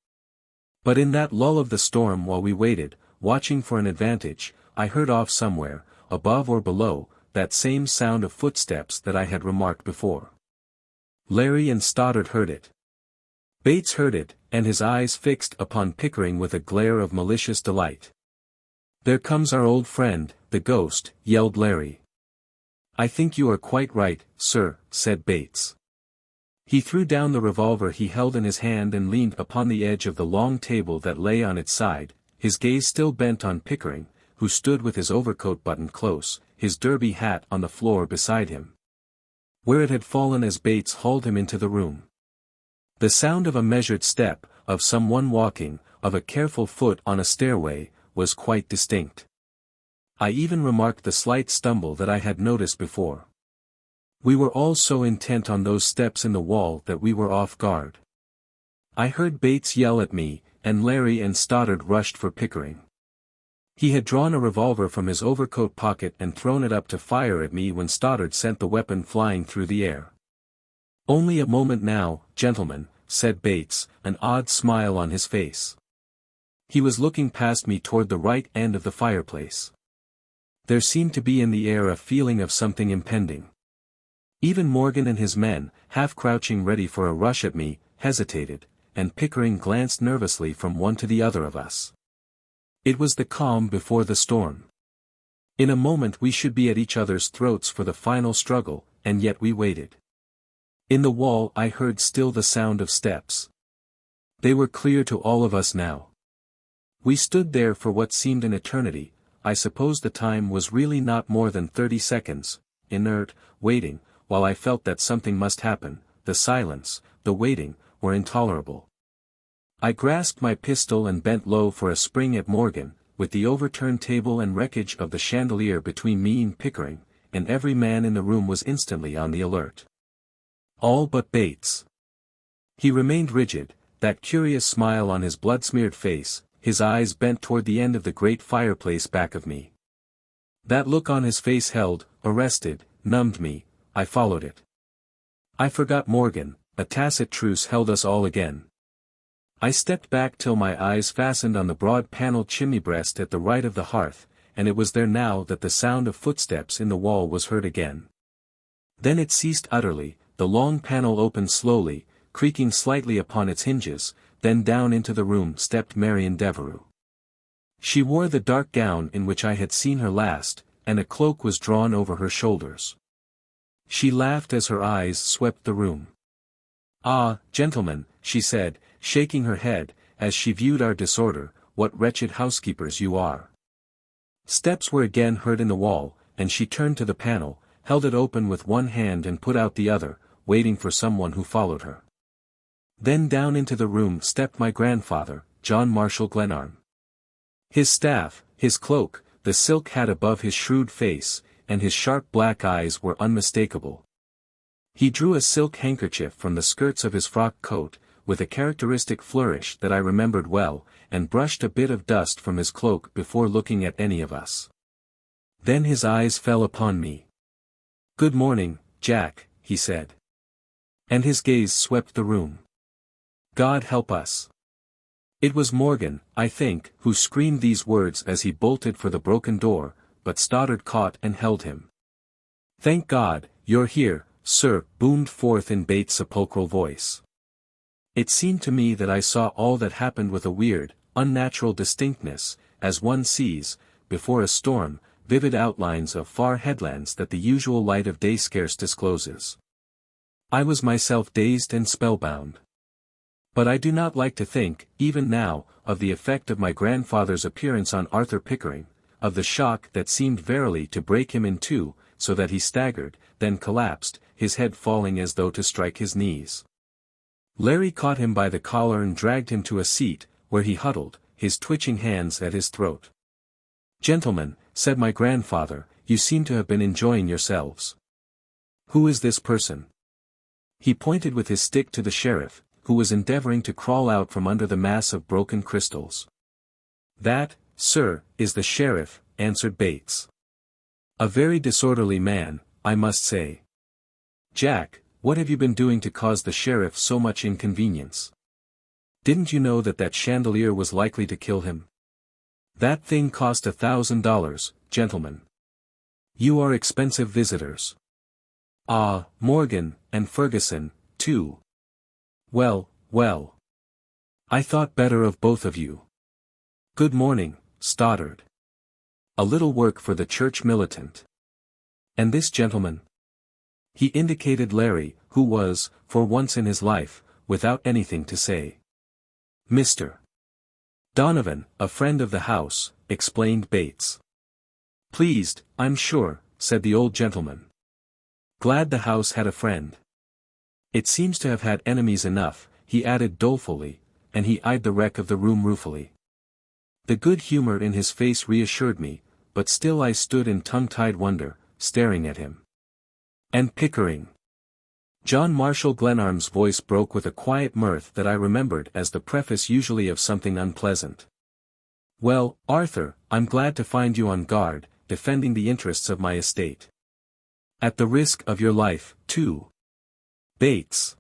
But in that lull of the storm while we waited, watching for an advantage, I heard off somewhere, above or below, that same sound of footsteps that I had remarked before. Larry and Stoddard heard it. Bates heard it, and his eyes fixed upon Pickering with a glare of malicious delight. "There comes our old friend, the ghost," yelled Larry. "I think you are quite right, sir," said Bates. He threw down the revolver he held in his hand and leaned upon the edge of the long table that lay on its side, his gaze still bent on Pickering, who stood with his overcoat buttoned close, his derby hat on the floor beside him, where it had fallen as Bates hauled him into the room. The sound of a measured step, of someone walking, of a careful foot on a stairway, was quite distinct. I even remarked the slight stumble that I had noticed before. We were all so intent on those steps in the wall that we were off guard. I heard Bates yell at me, and Larry and Stoddard rushed for Pickering. He had drawn a revolver from his overcoat pocket and thrown it up to fire at me when Stoddard sent the weapon flying through the air. "Only a moment now, gentlemen," said Bates, an odd smile on his face. He was looking past me toward the right end of the fireplace. There seemed to be in the air a feeling of something impending. Even Morgan and his men, half crouching ready for a rush at me, hesitated, and Pickering glanced nervously from one to the other of us. It was the calm before the storm. In a moment we should be at each other's throats for the final struggle, and yet we waited. In the wall I heard still the sound of steps. They were clear to all of us now. We stood there for what seemed an eternity. I suppose the time was really not more than 30 seconds, inert, waiting, while I felt that something must happen. The silence, the waiting, were intolerable. I grasped my pistol and bent low for a spring at Morgan, with the overturned table and wreckage of the chandelier between me and Pickering, and every man in the room was instantly on the alert. All but Bates. He remained rigid, that curious smile on his blood-smeared face, his eyes bent toward the end of the great fireplace back of me. That look on his face held, arrested, numbed me. I followed it. I forgot Morgan. A tacit truce held us all again. I stepped back till my eyes fastened on the broad paneled chimney breast at the right of the hearth, and it was there now that the sound of footsteps in the wall was heard again. Then it ceased utterly. The long panel opened slowly, creaking slightly upon its hinges, then down into the room stepped Marion Devereux. She wore the dark gown in which I had seen her last, and a cloak was drawn over her shoulders. She laughed as her eyes swept the room. "Ah, gentlemen," she said, shaking her head, as she viewed our disorder, "what wretched housekeepers you are." Steps were again heard in the wall, and she turned to the panel, held it open with one hand and put out the other, waiting for someone who followed her. Then down into the room stepped my grandfather, John Marshall Glenarm. His staff, his cloak, the silk hat above his shrewd face, and his sharp black eyes were unmistakable. He drew a silk handkerchief from the skirts of his frock coat, with a characteristic flourish that I remembered well, and brushed a bit of dust from his cloak before looking at any of us. Then his eyes fell upon me. "Good morning, Jack," he said. And his gaze swept the room. God help us. It was Morgan, I think, who screamed these words as he bolted for the broken door, but Stoddard caught and held him. "Thank God, you're here, sir," boomed forth in Bates' sepulchral voice. It seemed to me that I saw all that happened with a weird, unnatural distinctness, as one sees, before a storm, vivid outlines of far headlands that the usual light of day scarce discloses. I was myself dazed and spellbound. But I do not like to think, even now, of the effect of my grandfather's appearance on Arthur Pickering, of the shock that seemed verily to break him in two, so that he staggered, then collapsed, his head falling as though to strike his knees. Larry caught him by the collar and dragged him to a seat, where he huddled, his twitching hands at his throat. "Gentlemen," said my grandfather, "you seem to have been enjoying yourselves. Who is this person?" He pointed with his stick to the sheriff, who was endeavoring to crawl out from under the mass of broken crystals. "That, sir, is the sheriff," answered Bates. "A very disorderly man, I must say. Jack, what have you been doing to cause the sheriff so much inconvenience? Didn't you know that chandelier was likely to kill him? That thing cost $1,000, gentlemen. You are expensive visitors. Ah, Morgan, and Ferguson, too. Well, well. I thought better of both of you. Good morning, Stoddard. A little work for the church militant. And this gentleman?" He indicated Larry, who was, for once in his life, without anything to say. "Mr. Donovan, a friend of the house," explained Bates. "Pleased, I'm sure," said the old gentleman. "Glad the house had a friend. It seems to have had enemies enough," he added dolefully, and he eyed the wreck of the room ruefully. The good humor in his face reassured me, but still I stood in tongue-tied wonder, staring at him. And Pickering. John Marshall Glenarm's voice broke with a quiet mirth that I remembered as the preface usually of something unpleasant. Well, Arthur, I'm glad to find you on guard, defending the interests of my estate. At the risk of your life, too. Bates.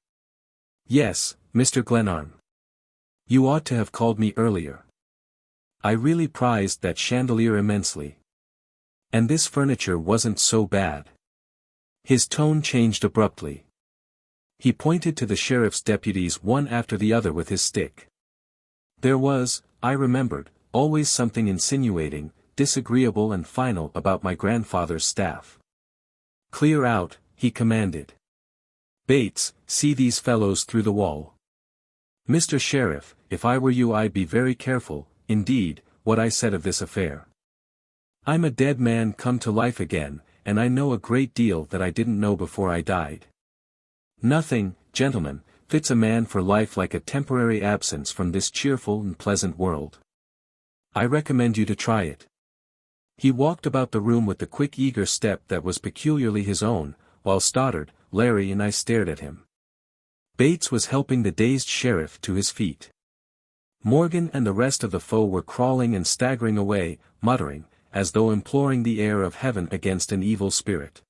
Yes, Mr. Glenarm. You ought to have called me earlier. I really prized that chandelier immensely. And this furniture wasn't so bad. His tone changed abruptly. He pointed to the sheriff's deputies one after the other with his stick. There was, I remembered, always something insinuating, disagreeable and final about my grandfather's staff. Clear out, he commanded. Bates, see these fellows through the wall. Mr. Sheriff, if I were you I'd be very careful, indeed, what I said of this affair. I'm a dead man come to life again, and I know a great deal that I didn't know before I died. Nothing, gentlemen, fits a man for life like a temporary absence from this cheerful and pleasant world. I recommend you to try it. He walked about the room with the quick eager step that was peculiarly his own, while Stoddard, Larry and I stared at him. Bates was helping the dazed sheriff to his feet. Morgan and the rest of the foe were crawling and staggering away, muttering, as though imploring the air of heaven against an evil spirit.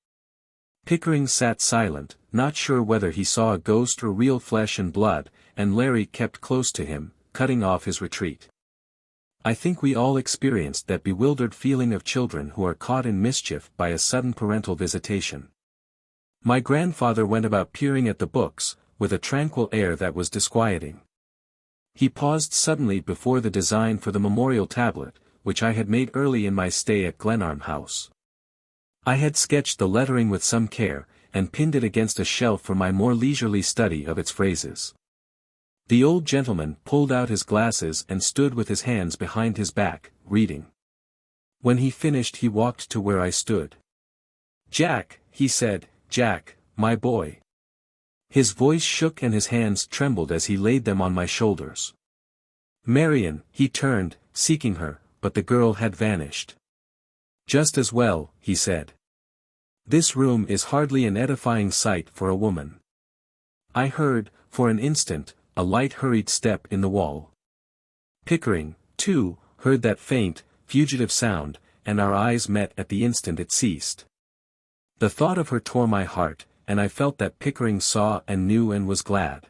Pickering sat silent, not sure whether he saw a ghost or real flesh and blood, and Larry kept close to him, cutting off his retreat. I think we all experienced that bewildered feeling of children who are caught in mischief by a sudden parental visitation. My grandfather went about peering at the books, with a tranquil air that was disquieting. He paused suddenly before the design for the memorial tablet, which I had made early in my stay at Glenarm House. I had sketched the lettering with some care, and pinned it against a shelf for my more leisurely study of its phrases. The old gentleman pulled out his glasses and stood with his hands behind his back, reading. When he finished he walked to where I stood. "Jack," he said, "Jack, my boy." His voice shook and his hands trembled as he laid them on my shoulders. "Marion," he turned, seeking her, but the girl had vanished. "Just as well," he said. "This room is hardly an edifying sight for a woman." I heard, for an instant, a light hurried step in the wall. Pickering, too, heard that faint, fugitive sound, and our eyes met at the instant it ceased. The thought of her tore my heart, and I felt that Pickering saw and knew and was glad.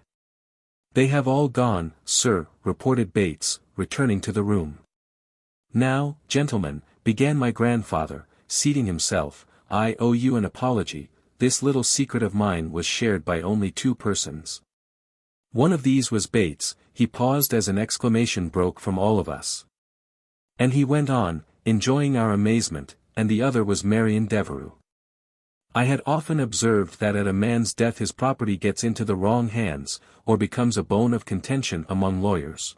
"They have all gone, sir," reported Bates, returning to the room. "Now, gentlemen," began my grandfather, seating himself, "I owe you an apology. This little secret of mine was shared by only two persons. One of these was Bates." He paused as an exclamation broke from all of us. And he went on, enjoying our amazement, "and the other was Marion Devereux. I had often observed that at a man's death his property gets into the wrong hands, or becomes a bone of contention among lawyers.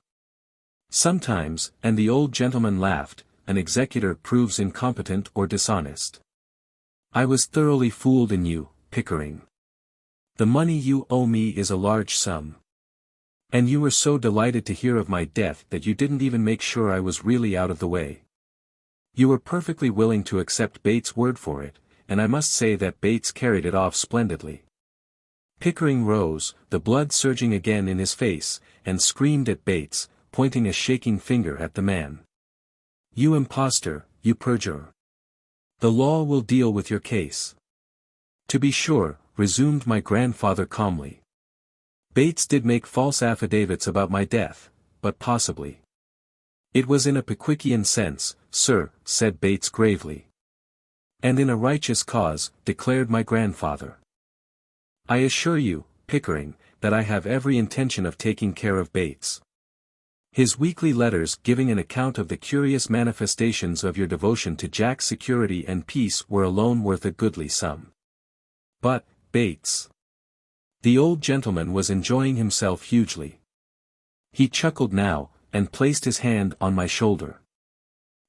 Sometimes, and the old gentleman laughed, an executor proves incompetent or dishonest. I was thoroughly fooled in you, Pickering. The money you owe me is a large sum. And you were so delighted to hear of my death that you didn't even make sure I was really out of the way. You were perfectly willing to accept Bates' word for it, and I must say that Bates carried it off splendidly." Pickering rose, the blood surging again in his face, and screamed at Bates, pointing a shaking finger at the man. "You impostor, you perjurer! The law will deal with your case." "To be sure," resumed my grandfather calmly. "Bates did make false affidavits about my death, but possibly. It was in a Pickwickian sense, sir," said Bates gravely. "And in a righteous cause," declared my grandfather. "I assure you, Pickering, that I have every intention of taking care of Bates. His weekly letters giving an account of the curious manifestations of your devotion to Jack's security and peace were alone worth a goodly sum. But, Bates." The old gentleman was enjoying himself hugely. He chuckled now, and placed his hand on my shoulder.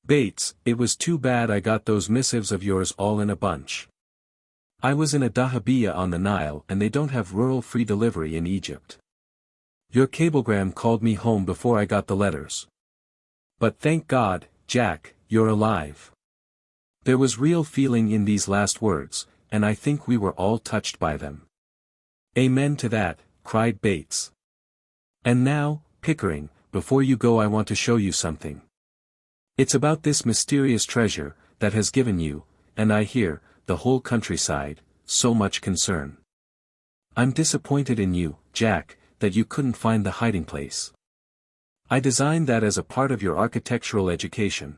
"Bates, it was too bad I got those missives of yours all in a bunch. I was in a dahabeeyah on the Nile and they don't have rural free delivery in Egypt. Your cablegram called me home before I got the letters. But thank God, Jack, you're alive." There was real feeling in these last words, and I think we were all touched by them. Amen to that, cried Bates. And now, Pickering, before you go I want to show you something. It's about this mysterious treasure, that has given you, and I hear, the whole countryside, so much concern. I'm disappointed in you, Jack, that you couldn't find the hiding place. I designed that as a part of your architectural education.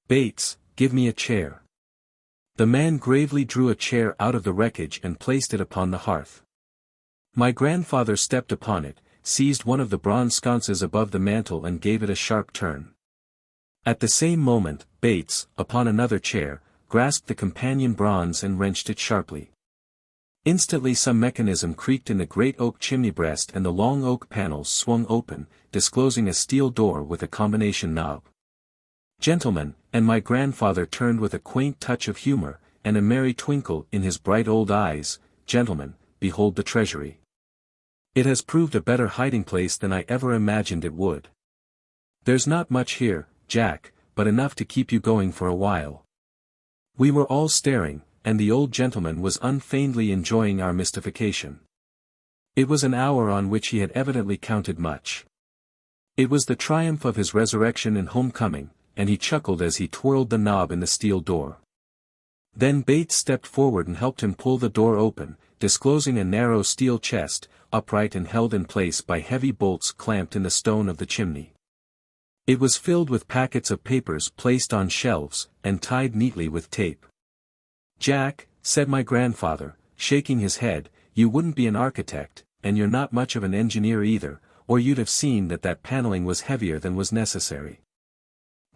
Bates, give me a chair. The man gravely drew a chair out of the wreckage and placed it upon the hearth. My grandfather stepped upon it, seized one of the bronze sconces above the mantel and gave it a sharp turn. At the same moment, Bates, upon another chair, grasped the companion bronze and wrenched it sharply. Instantly some mechanism creaked in the great oak chimney breast and the long oak panels swung open, disclosing a steel door with a combination knob. Gentlemen, and my grandfather turned with a quaint touch of humor, and a merry twinkle in his bright old eyes, gentlemen, behold the treasury. It has proved a better hiding place than I ever imagined it would. There's not much here, Jack, but enough to keep you going for a while. We were all staring, and the old gentleman was unfeignedly enjoying our mystification. It was an hour on which he had evidently counted much. It was the triumph of his resurrection and homecoming, and he chuckled as he twirled the knob in the steel door. Then Bates stepped forward and helped him pull the door open, disclosing a narrow steel chest, upright and held in place by heavy bolts clamped in the stone of the chimney. It was filled with packets of papers placed on shelves, and tied neatly with tape. Jack, said my grandfather, shaking his head, you wouldn't be an architect, and you're not much of an engineer either, or you'd have seen that that paneling was heavier than was necessary.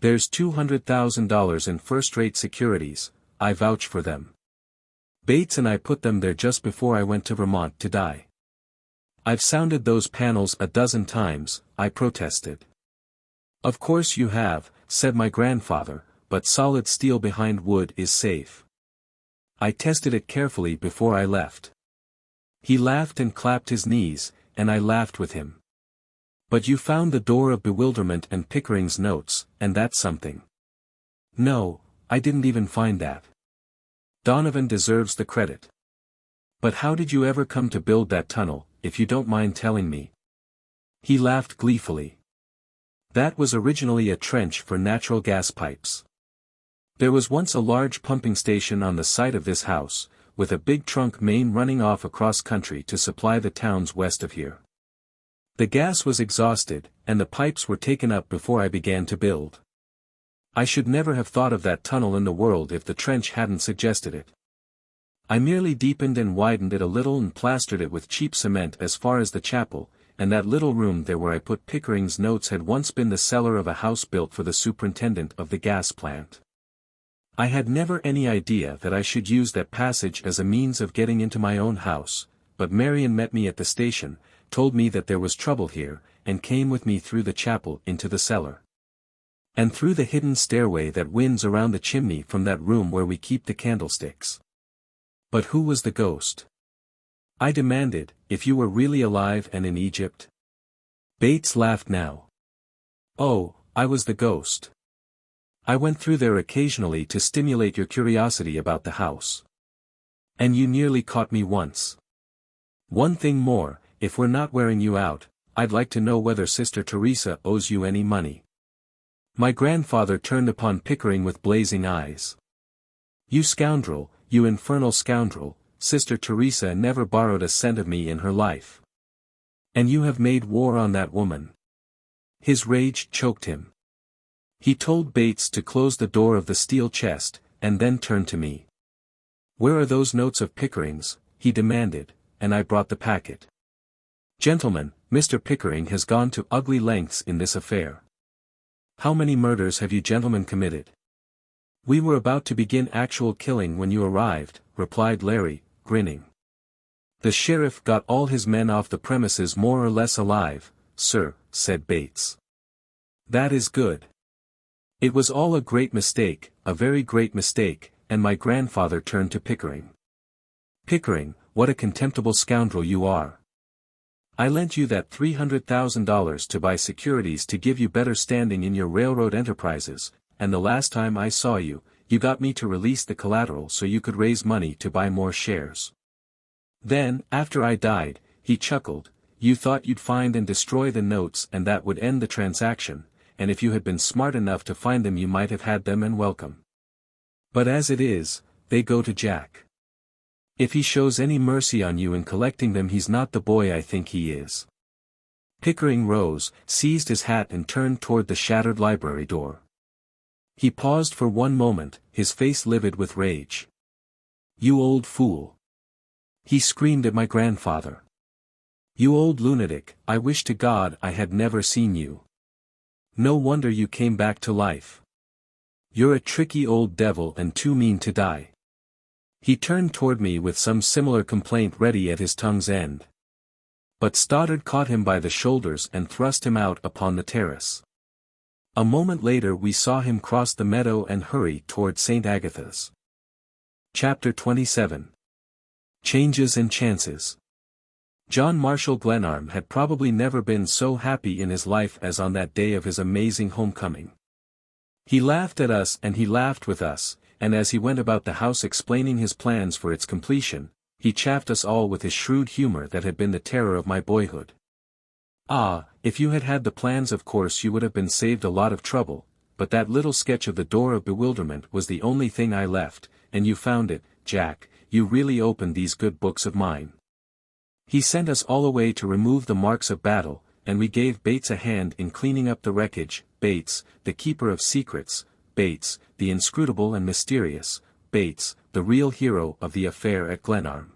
There's $200,000 in first-rate securities, I vouch for them. Bates and I put them there just before I went to Vermont to die. I've sounded those panels a dozen times, I protested. Of course you have, said my grandfather, but solid steel behind wood is safe. I tested it carefully before I left. He laughed and clapped his knees, and I laughed with him. But you found the door of bewilderment and Pickering's notes, and that's something. No, I didn't even find that. Donovan deserves the credit. But how did you ever come to build that tunnel, if you don't mind telling me? He laughed gleefully. That was originally a trench for natural gas pipes. There was once a large pumping station on the site of this house, with a big trunk main running off across country to supply the towns west of here. The gas was exhausted, and the pipes were taken up before I began to build. I should never have thought of that tunnel in the world if the trench hadn't suggested it. I merely deepened and widened it a little and plastered it with cheap cement as far as the chapel, and that little room there where I put Pickering's notes had once been the cellar of a house built for the superintendent of the gas plant. I had never any idea that I should use that passage as a means of getting into my own house, but Marion met me at the station, told me that there was trouble here, and came with me through the chapel into the cellar. And through the hidden stairway that winds around the chimney from that room where we keep the candlesticks. But who was the ghost? I demanded, if you were really alive and in Egypt? Bates laughed now. Oh, I was the ghost. I went through there occasionally to stimulate your curiosity about the house. And you nearly caught me once. One thing more, if we're not wearing you out, I'd like to know whether Sister Teresa owes you any money. My grandfather turned upon Pickering with blazing eyes. You scoundrel, you infernal scoundrel, Sister Teresa never borrowed a cent of me in her life. And you have made war on that woman. His rage choked him. He told Bates to close the door of the steel chest, and then turned to me. Where are those notes of Pickering's? He demanded, and I brought the packet. Gentlemen, Mr. Pickering has gone to ugly lengths in this affair. How many murders have you gentlemen committed? We were about to begin actual killing when you arrived, replied Larry, grinning. The sheriff got all his men off the premises more or less alive, sir, said Bates. That is good. It was all a great mistake, a very great mistake, and my grandfather turned to Pickering. Pickering, what a contemptible scoundrel you are. I lent you that $300,000 to buy securities to give you better standing in your railroad enterprises, and the last time I saw you, you got me to release the collateral so you could raise money to buy more shares. Then, after I died, he chuckled, you thought you'd find and destroy the notes and that would end the transaction, and if you had been smart enough to find them you might have had them and welcome. But as it is, they go to Jack. If he shows any mercy on you in collecting them he's not the boy I think he is. Pickering rose, seized his hat and turned toward the shattered library door. He paused for one moment, his face livid with rage. You old fool! He screamed at my grandfather. You old lunatic, I wish to God I had never seen you. No wonder you came back to life. You're a tricky old devil and too mean to die. He turned toward me with some similar complaint ready at his tongue's end. But Stoddard caught him by the shoulders and thrust him out upon the terrace. A moment later we saw him cross the meadow and hurry toward St. Agatha's. Chapter 27. Changes and Chances. John Marshall Glenarm had probably never been so happy in his life as on that day of his amazing homecoming. He laughed at us and he laughed with us, and as he went about the house explaining his plans for its completion, he chaffed us all with his shrewd humor that had been the terror of my boyhood. Ah, if you had had the plans of course you would have been saved a lot of trouble, but that little sketch of the Door of Bewilderment was the only thing I left, and you found it, Jack, you really opened these good books of mine. He sent us all away to remove the marks of battle, and we gave Bates a hand in cleaning up the wreckage, Bates, the keeper of secrets, Bates, the inscrutable and mysterious, Bates, the real hero of the affair at Glenarm.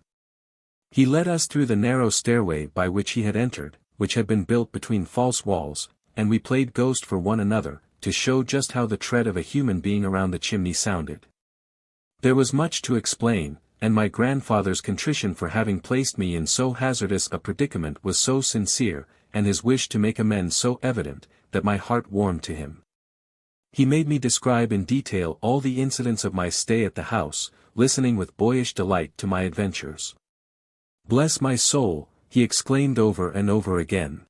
He led us through the narrow stairway by which he had entered, which had been built between false walls, and we played ghost for one another, to show just how the tread of a human being around the chimney sounded. There was much to explain, and my grandfather's contrition for having placed me in so hazardous a predicament was so sincere, and his wish to make amends so evident, that my heart warmed to him. He made me describe in detail all the incidents of my stay at the house, listening with boyish delight to my adventures. Bless my soul, he exclaimed over and over again.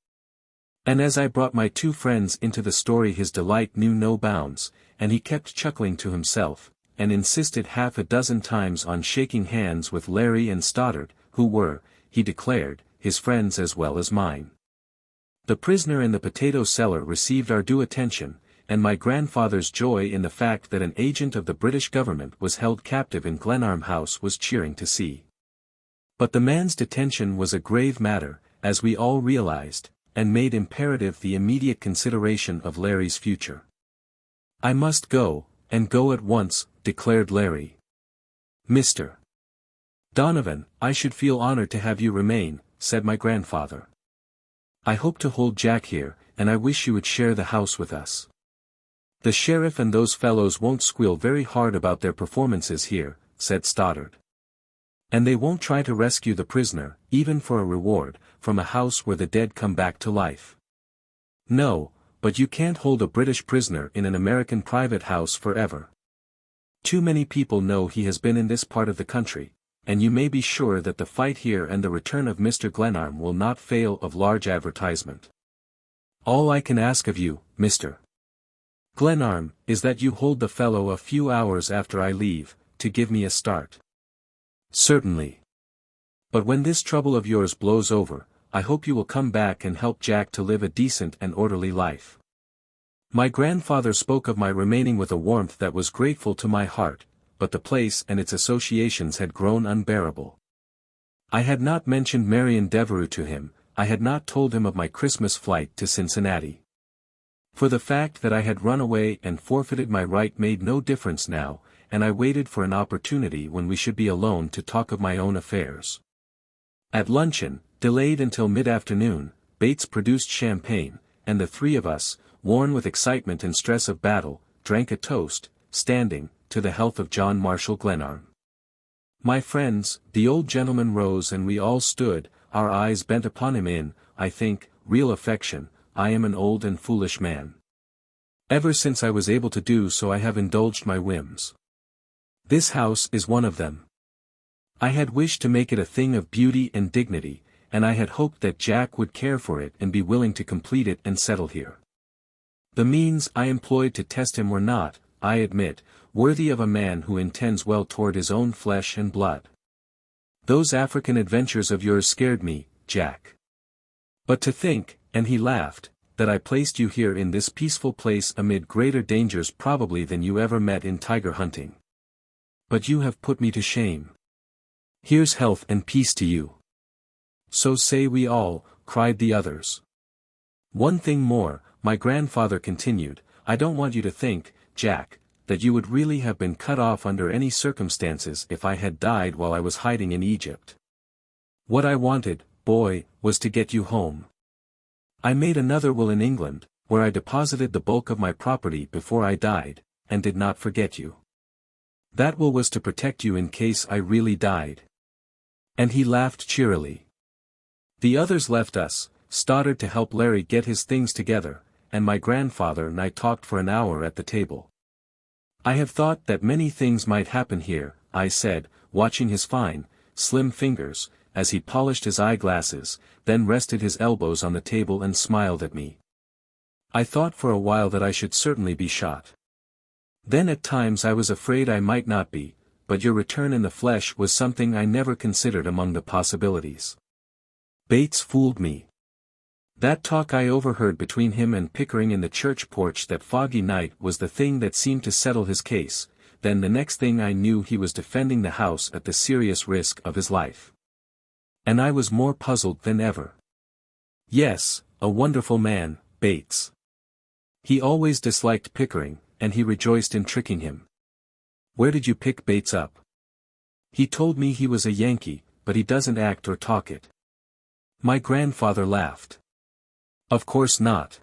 And as I brought my two friends into the story his delight knew no bounds, and he kept chuckling to himself, and insisted half a dozen times on shaking hands with Larry and Stoddard, who were, he declared, his friends as well as mine. The prisoner in the potato cellar received our due attention, and my grandfather's joy in the fact that an agent of the British government was held captive in Glenarm House was cheering to see. But the man's detention was a grave matter, as we all realized, and made imperative the immediate consideration of Larry's future. I must go, and go at once, declared Larry. Mr. Donovan, I should feel honored to have you remain, said my grandfather. I hope to hold Jack here, and I wish you would share the house with us. The sheriff and those fellows won't squeal very hard about their performances here, said Stoddard. And they won't try to rescue the prisoner, even for a reward, from a house where the dead come back to life. No, but you can't hold a British prisoner in an American private house forever. Too many people know he has been in this part of the country, and you may be sure that the fight here and the return of Mr. Glenarm will not fail of large advertisement. All I can ask of you, Mr. Glenarm, is that you hold the fellow a few hours after I leave, to give me a start. Certainly. But when this trouble of yours blows over, I hope you will come back and help Jack to live a decent and orderly life. My grandfather spoke of my remaining with a warmth that was grateful to my heart, but the place and its associations had grown unbearable. I had not mentioned Marion Devereux to him, I had not told him of my Christmas flight to Cincinnati. For the fact that I had run away and forfeited my right made no difference now, and I waited for an opportunity when we should be alone to talk of my own affairs. At luncheon, delayed until mid-afternoon, Bates produced champagne, and the three of us, worn with excitement and stress of battle, drank a toast, standing, to the health of John Marshall Glenarm. My friends, the old gentleman rose and we all stood, our eyes bent upon him in, I think, real affection. I am an old and foolish man. Ever since I was able to do so I have indulged my whims. This house is one of them. I had wished to make it a thing of beauty and dignity, and I had hoped that Jack would care for it and be willing to complete it and settle here. The means I employed to test him were not, I admit, worthy of a man who intends well toward his own flesh and blood. Those African adventures of yours scared me, Jack. But to think," and he laughed, "that I placed you here in this peaceful place amid greater dangers probably than you ever met in tiger hunting. But you have put me to shame. Here's health and peace to you." "So say we all," cried the others. "One thing more," my grandfather continued, "I don't want you to think, Jack, that you would really have been cut off under any circumstances if I had died while I was hiding in Egypt. What I wanted, boy, was to get you home. I made another will in England, where I deposited the bulk of my property before I died, and did not forget you. That will was to protect you in case I really died." And he laughed cheerily. The others left us, Stoddard to help Larry get his things together, and my grandfather and I talked for an hour at the table. "I have thought that many things might happen here," I said, watching his fine, slim fingers, as he polished his eyeglasses, then rested his elbows on the table and smiled at me. "I thought for a while that I should certainly be shot. Then at times I was afraid I might not be, but your return in the flesh was something I never considered among the possibilities." Bates fooled me. That talk I overheard between him and Pickering in the church porch that foggy night was the thing that seemed to settle his case. Then the next thing I knew he was defending the house at the serious risk of his life. And I was more puzzled than ever. Yes, a wonderful man, Bates. He always disliked Pickering, and he rejoiced in tricking him. "Where did you pick Bates up?" "He told me he was a Yankee, but he doesn't act or talk it." My grandfather laughed. "Of course not.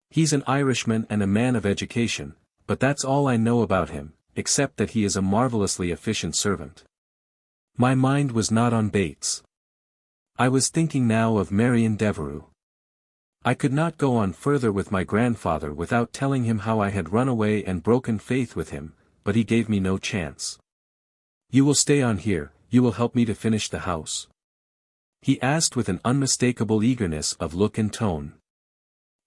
He's an Irishman and a man of education, but that's all I know about him, except that he is a marvelously efficient servant." My mind was not on Bates. I was thinking now of Marion Devereux. I could not go on further with my grandfather without telling him how I had run away and broken faith with him, but he gave me no chance. "You will stay on here, you will help me to finish the house?" he asked with an unmistakable eagerness of look and tone.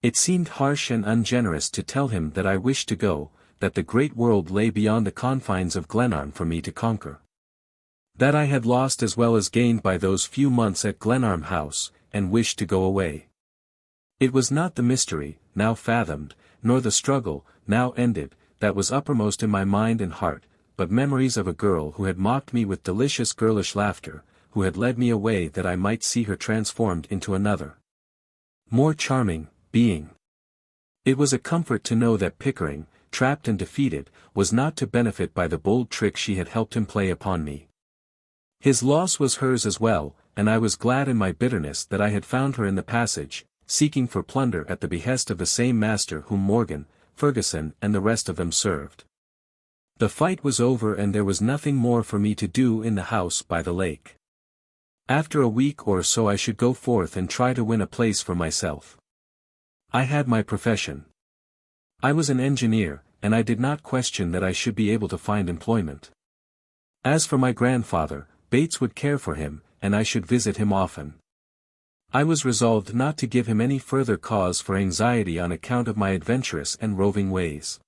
It seemed harsh and ungenerous to tell him that I wished to go, that the great world lay beyond the confines of Glenarm for me to conquer. That I had lost as well as gained by those few months at Glenarm House, and wished to go away. It was not the mystery, now fathomed, nor the struggle, now ended, that was uppermost in my mind and heart, but memories of a girl who had mocked me with delicious girlish laughter, who had led me away that I might see her transformed into another, more charming, being. It was a comfort to know that Pickering, trapped and defeated, was not to benefit by the bold trick she had helped him play upon me. His loss was hers as well, and I was glad in my bitterness that I had found her in the passage, seeking for plunder at the behest of the same master whom Morgan, Ferguson and the rest of them served. The fight was over and there was nothing more for me to do in the house by the lake. After a week or so I should go forth and try to win a place for myself. I had my profession. I was an engineer, and I did not question that I should be able to find employment. As for my grandfather, Bates would care for him, and I should visit him often. I was resolved not to give him any further cause for anxiety on account of my adventurous and roving ways.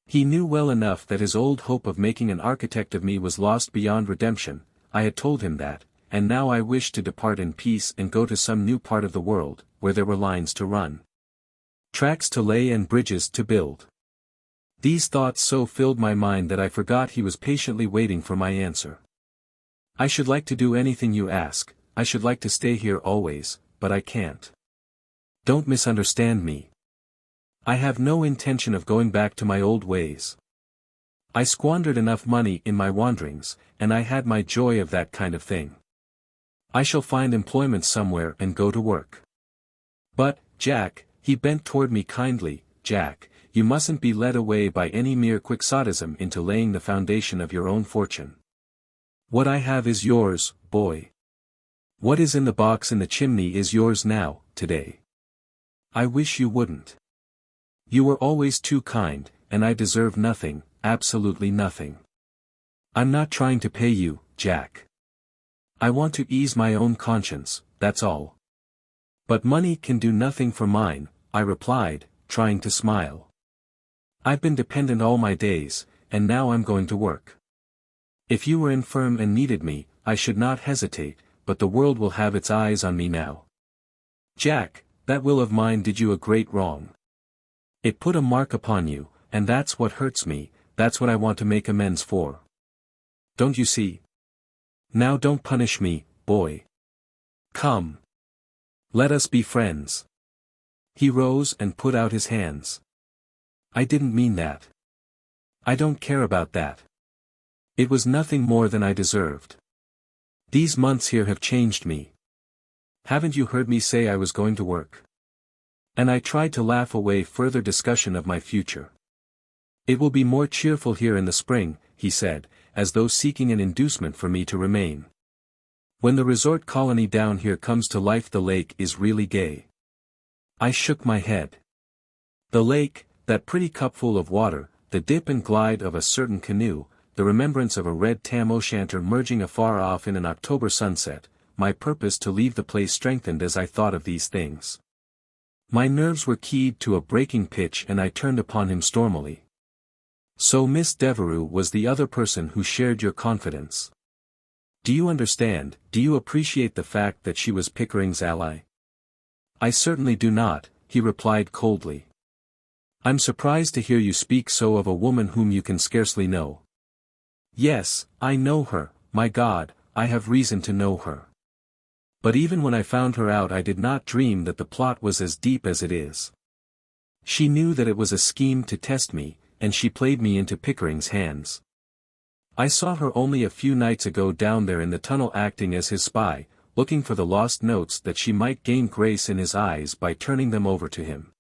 He knew well enough that his old hope of making an architect of me was lost beyond redemption. I had told him that, and now I wished to depart in peace and go to some new part of the world, where there were lines to run, tracks to lay and bridges to build. These thoughts so filled my mind that I forgot he was patiently waiting for my answer. "I should like to do anything you ask, I should like to stay here always, but I can't. Don't misunderstand me. I have no intention of going back to my old ways. I squandered enough money in my wanderings, and I had my joy of that kind of thing. I shall find employment somewhere and go to work. But, Jack," he bent toward me kindly, "Jack, you mustn't be led away by any mere quixotism into laying the foundation of your own fortune. What I have is yours, boy. What is in the box in the chimney is yours now, today. I wish you wouldn't. You were always too kind, and I deserve nothing, absolutely nothing. I'm not trying to pay you, Jack. I want to ease my own conscience, that's all. But money can do nothing for mine," I replied, trying to smile. I've been dependent all my days, and now I'm going to work. If you were infirm and needed me, I should not hesitate, but the world will have its eyes on me now. Jack, that will of mine did you a great wrong. It put a mark upon you, and that's what hurts me, that's what I want to make amends for. Don't you see? Now don't punish me, boy. Come. Let us be friends. He rose and put out his hands. I didn't mean that. I don't care about that. It was nothing more than I deserved. These months here have changed me. Haven't you heard me say I was going to work? And I tried to laugh away further discussion of my future. It will be more cheerful here in the spring, he said, as though seeking an inducement for me to remain. When the resort colony down here comes to life, the lake is really gay. I shook my head. The lake, that pretty cupful of water, the dip and glide of a certain canoe, the remembrance of a red tam-o'-shanter merging afar off in an October sunset, my purpose to leave the place strengthened as I thought of these things. My nerves were keyed to a breaking pitch and I turned upon him stormily. So Miss Devereux was the other person who shared your confidence. Do you understand, do you appreciate the fact that she was Pickering's ally? I certainly do not, he replied coldly. I'm surprised to hear you speak so of a woman whom you can scarcely know. Yes, I know her, my God, I have reason to know her. But even when I found her out I did not dream that the plot was as deep as it is. She knew that it was a scheme to test me, and she played me into Pickering's hands. I saw her only a few nights ago down there in the tunnel acting as his spy, looking for the lost notes that she might gain grace in his eyes by turning them over to him.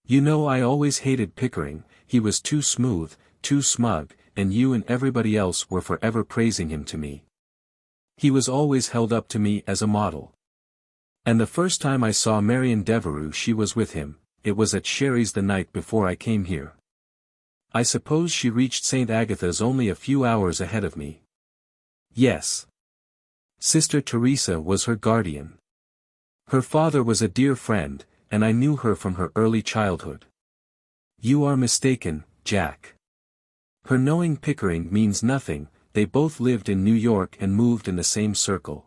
You know I always hated Pickering, he was too smooth, too smug, and you and everybody else were forever praising him to me. He was always held up to me as a model. And the first time I saw Marion Devereux she was with him, it was at Sherry's the night before I came here. I suppose she reached St. Agatha's only a few hours ahead of me. Yes. Sister Teresa was her guardian. Her father was a dear friend, and I knew her from her early childhood. You are mistaken, Jack. Her knowing Pickering means nothing, they both lived in New York and moved in the same circle.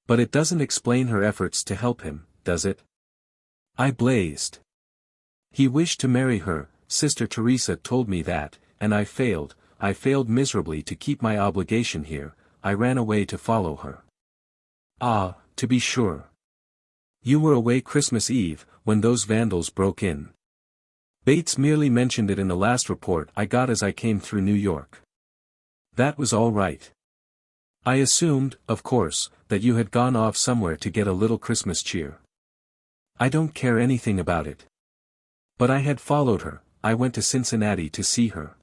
But it doesn't explain her efforts to help him, does it? I blazed. He wished to marry her, Sister Teresa told me that, and I failed miserably to keep my obligation here, I ran away to follow her. Ah, to be sure. You were away Christmas Eve, when those vandals broke in. Bates merely mentioned it in the last report I got as I came through New York. That was all right. I assumed, of course, that you had gone off somewhere to get a little Christmas cheer. I don't care anything about it. But I had followed her, I went to Cincinnati to see her.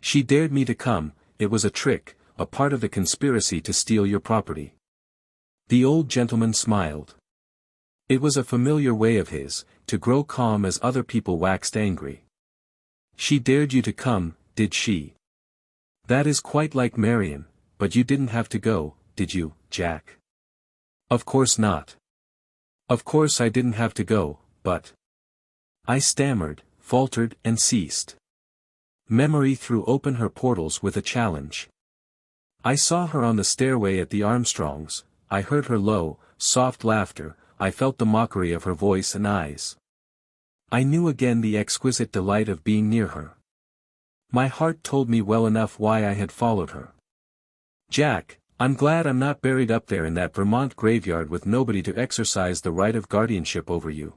She dared me to come, it was a trick, a part of the conspiracy to steal your property. The old gentleman smiled. It was a familiar way of his, to grow calm as other people waxed angry. She dared you to come, did she? That is quite like Marion, but you didn't have to go, did you, Jack? Of course not. Of course I didn't have to go, but... I stammered, faltered and ceased. Memory threw open her portals with a challenge. I saw her on the stairway at the Armstrongs, I heard her low, soft laughter, I felt the mockery of her voice and eyes. I knew again the exquisite delight of being near her. My heart told me well enough why I had followed her. Jack, I'm glad I'm not buried up there in that Vermont graveyard with nobody to exercise the right of guardianship over you.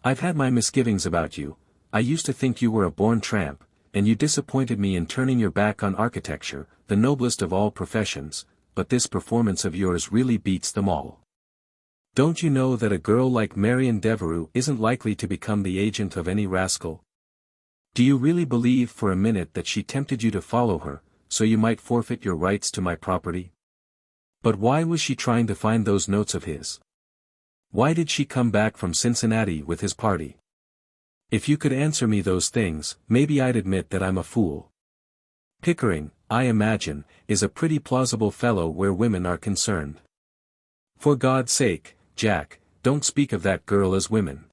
I've had my misgivings about you, I used to think you were a born tramp, and you disappointed me in turning your back on architecture, the noblest of all professions, but this performance of yours really beats them all. Don't you know that a girl like Marion Devereux isn't likely to become the agent of any rascal? Do you really believe for a minute that she tempted you to follow her, so you might forfeit your rights to my property? But why was she trying to find those notes of his? Why did she come back from Cincinnati with his party? If you could answer me those things, maybe I'd admit that I'm a fool. Pickering, I imagine, is a pretty plausible fellow where women are concerned. For God's sake, Jack, don't speak of that girl as women.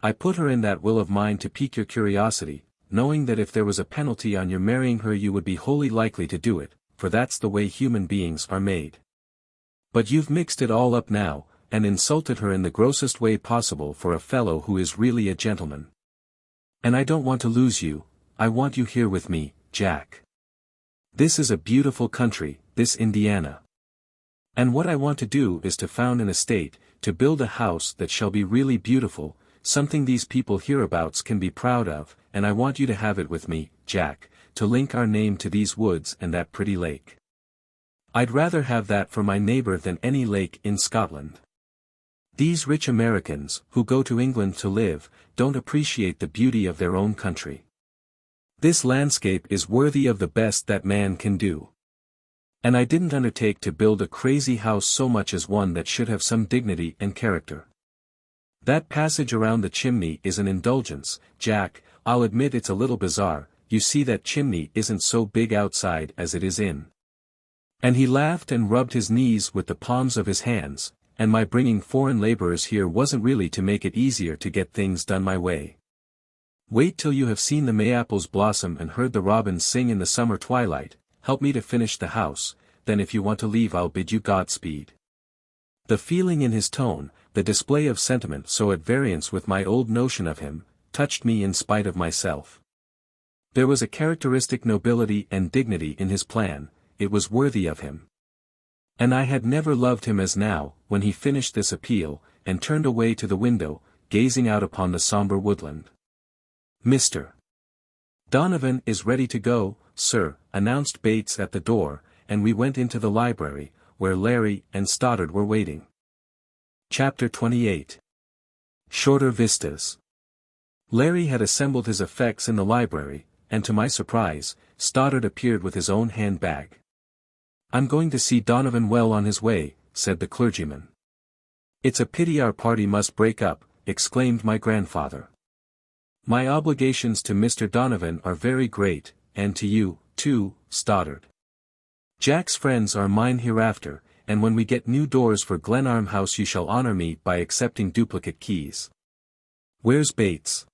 I put her in that will of mine to pique your curiosity, knowing that if there was a penalty on your marrying her you would be wholly likely to do it, for that's the way human beings are made. But you've mixed it all up now, and insulted her in the grossest way possible for a fellow who is really a gentleman. And I don't want to lose you, I want you here with me, Jack. This is a beautiful country, this Indiana. And what I want to do is to found an estate, to build a house that shall be really beautiful, something these people hereabouts can be proud of, and I want you to have it with me, Jack, to link our name to these woods and that pretty lake. I'd rather have that for my neighbor than any lake in Scotland. These rich Americans, who go to England to live, don't appreciate the beauty of their own country. This landscape is worthy of the best that man can do. And I didn't undertake to build a crazy house so much as one that should have some dignity and character. That passage around the chimney is an indulgence, Jack, I'll admit it's a little bizarre, you see that chimney isn't so big outside as it is in. And he laughed and rubbed his knees with the palms of his hands, and my bringing foreign laborers here wasn't really to make it easier to get things done my way. Wait till you have seen the Mayapples blossom and heard the robins sing in the summer twilight, help me to finish the house, then if you want to leave I'll bid you Godspeed. The feeling in his tone, the display of sentiment so at variance with my old notion of him, touched me in spite of myself. There was a characteristic nobility and dignity in his plan, it was worthy of him. And I had never loved him as now, when he finished this appeal, and turned away to the window, gazing out upon the somber woodland. Mr. Donovan is ready to go, sir, announced Bates at the door, and we went into the library, where Larry and Stoddard were waiting. Chapter 28. Shorter Vistas. Larry had assembled his effects in the library, and to my surprise, Stoddard appeared with his own handbag. I'm going to see Donovan well on his way, said the clergyman. It's a pity our party must break up, exclaimed my grandfather. My obligations to Mr. Donovan are very great, and to you, too, Stoddard. Jack's friends are mine hereafter, and when we get new doors for Glenarm House you shall honor me by accepting duplicate keys. Where's Bates?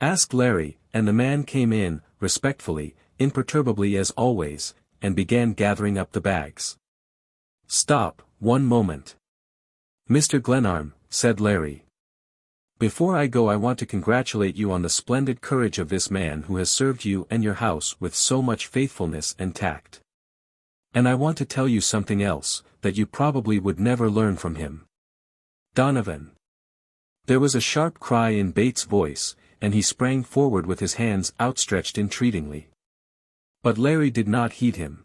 Asked Larry, and the man came in, respectfully, imperturbably as always, and began gathering up the bags. Stop, one moment. Mr. Glenarm, said Larry. Before I go I want to congratulate you on the splendid courage of this man who has served you and your house with so much faithfulness and tact. And I want to tell you something else, that you probably would never learn from him. Donovan. There was a sharp cry in Bates' voice, and he sprang forward with his hands outstretched entreatingly. But Larry did not heed him.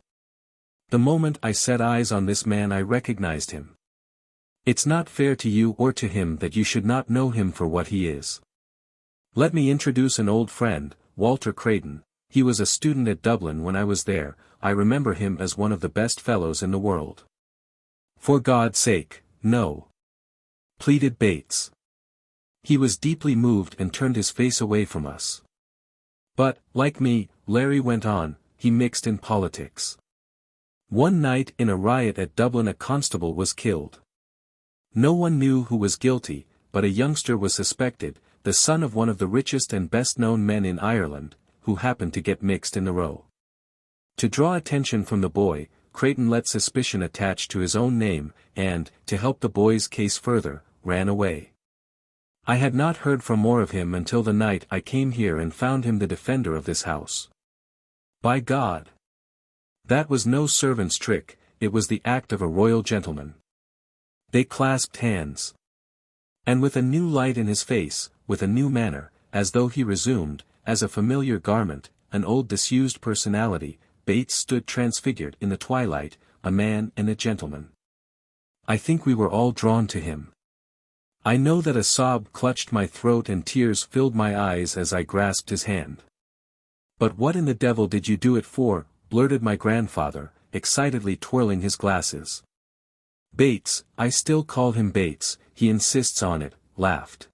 The moment I set eyes on this man I recognized him. It's not fair to you or to him that you should not know him for what he is. Let me introduce an old friend, Walter Creighton. He was a student at Dublin when I was there, I remember him as one of the best fellows in the world. For God's sake, no. Pleaded Bates. He was deeply moved and turned his face away from us. But, like me, Larry went on, he mixed in politics. One night in a riot at Dublin a constable was killed. No one knew who was guilty, but a youngster was suspected, the son of one of the richest and best-known men in Ireland, who happened to get mixed in the row. To draw attention from the boy, Creighton let suspicion attach to his own name, and, to help the boy's case further, ran away. I had not heard from more of him until the night I came here and found him the defender of this house. By God! That was no servant's trick, it was the act of a royal gentleman. They clasped hands. And with a new light in his face, with a new manner, as though he resumed, as a familiar garment, an old disused personality, Bates stood transfigured in the twilight, a man and a gentleman. I think we were all drawn to him. I know that a sob clutched my throat and tears filled my eyes as I grasped his hand. But what in the devil did you do it for? Blurted my grandfather, excitedly twirling his glasses. Bates, I still call him Bates, he insists on it, laughed.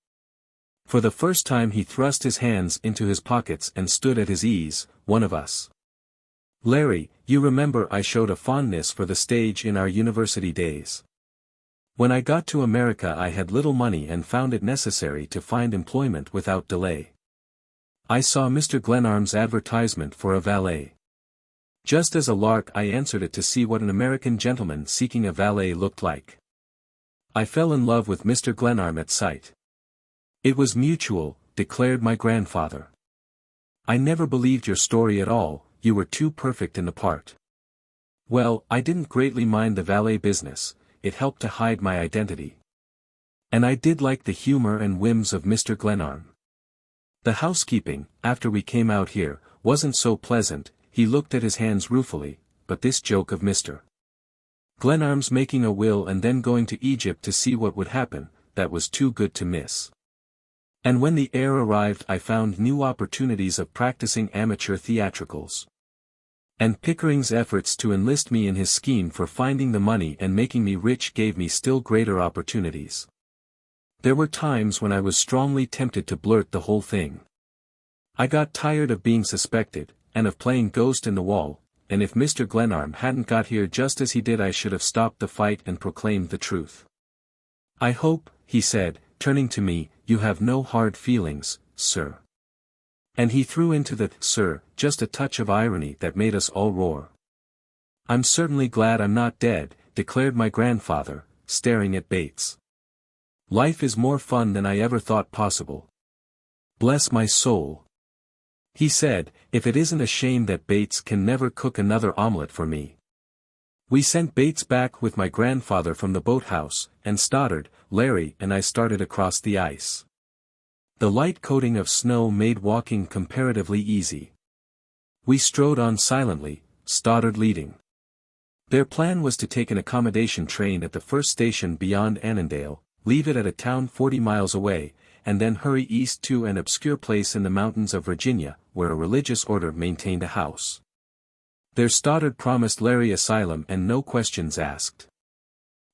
For the first time he thrust his hands into his pockets and stood at his ease, one of us. Larry, you remember I showed a fondness for the stage in our university days. When I got to America I had little money and found it necessary to find employment without delay. I saw Mr. Glenarm's advertisement for a valet. Just as a lark I answered it to see what an American gentleman seeking a valet looked like. I fell in love with Mr. Glenarm at sight. It was mutual, declared my grandfather. I never believed your story at all, you were too perfect in the part. Well, I didn't greatly mind the valet business, it helped to hide my identity. And I did like the humor and whims of Mr. Glenarm. The housekeeping, after we came out here, wasn't so pleasant. He looked at his hands ruefully, but this joke of Mr. Glenarm's making a will and then going to Egypt to see what would happen, that was too good to miss. And when the heir arrived I found new opportunities of practicing amateur theatricals. And Pickering's efforts to enlist me in his scheme for finding the money and making me rich gave me still greater opportunities. There were times when I was strongly tempted to blurt the whole thing. I got tired of being suspected, and of playing ghost in the wall, and if Mr. Glenarm hadn't got here just as he did I should have stopped the fight and proclaimed the truth. I hope, he said, turning to me, you have no hard feelings, sir. And he threw into the sir just a touch of irony that made us all roar. I'm certainly glad I'm not dead, declared my grandfather, staring at Bates. Life is more fun than I ever thought possible. Bless my soul. He said, if it isn't a shame that Bates can never cook another omelette for me. We sent Bates back with my grandfather from the boathouse, and Stoddard, Larry and I started across the ice. The light coating of snow made walking comparatively easy. We strode on silently, Stoddard leading. Their plan was to take an accommodation train at the first station beyond Annandale, leave it at a town 40 miles away, and then hurry east to an obscure place in the mountains of Virginia, where a religious order maintained a house. There Stoddard promised Larry asylum and no questions asked.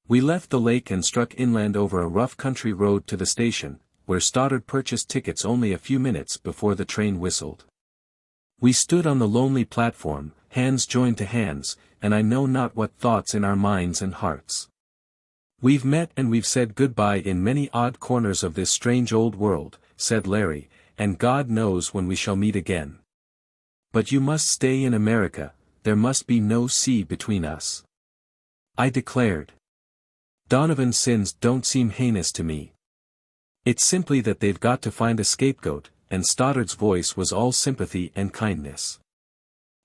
We left the lake and struck inland over a rough country road to the station, where Stoddard purchased tickets only a few minutes before the train whistled. We stood on the lonely platform, hands joined to hands, and I know not what thoughts in our minds and hearts. We've met and we've said goodbye in many odd corners of this strange old world, said Larry, and God knows when we shall meet again. But you must stay in America, there must be no sea between us. I declared. Donovan's sins don't seem heinous to me. It's simply that they've got to find a scapegoat, and Stoddard's voice was all sympathy and kindness.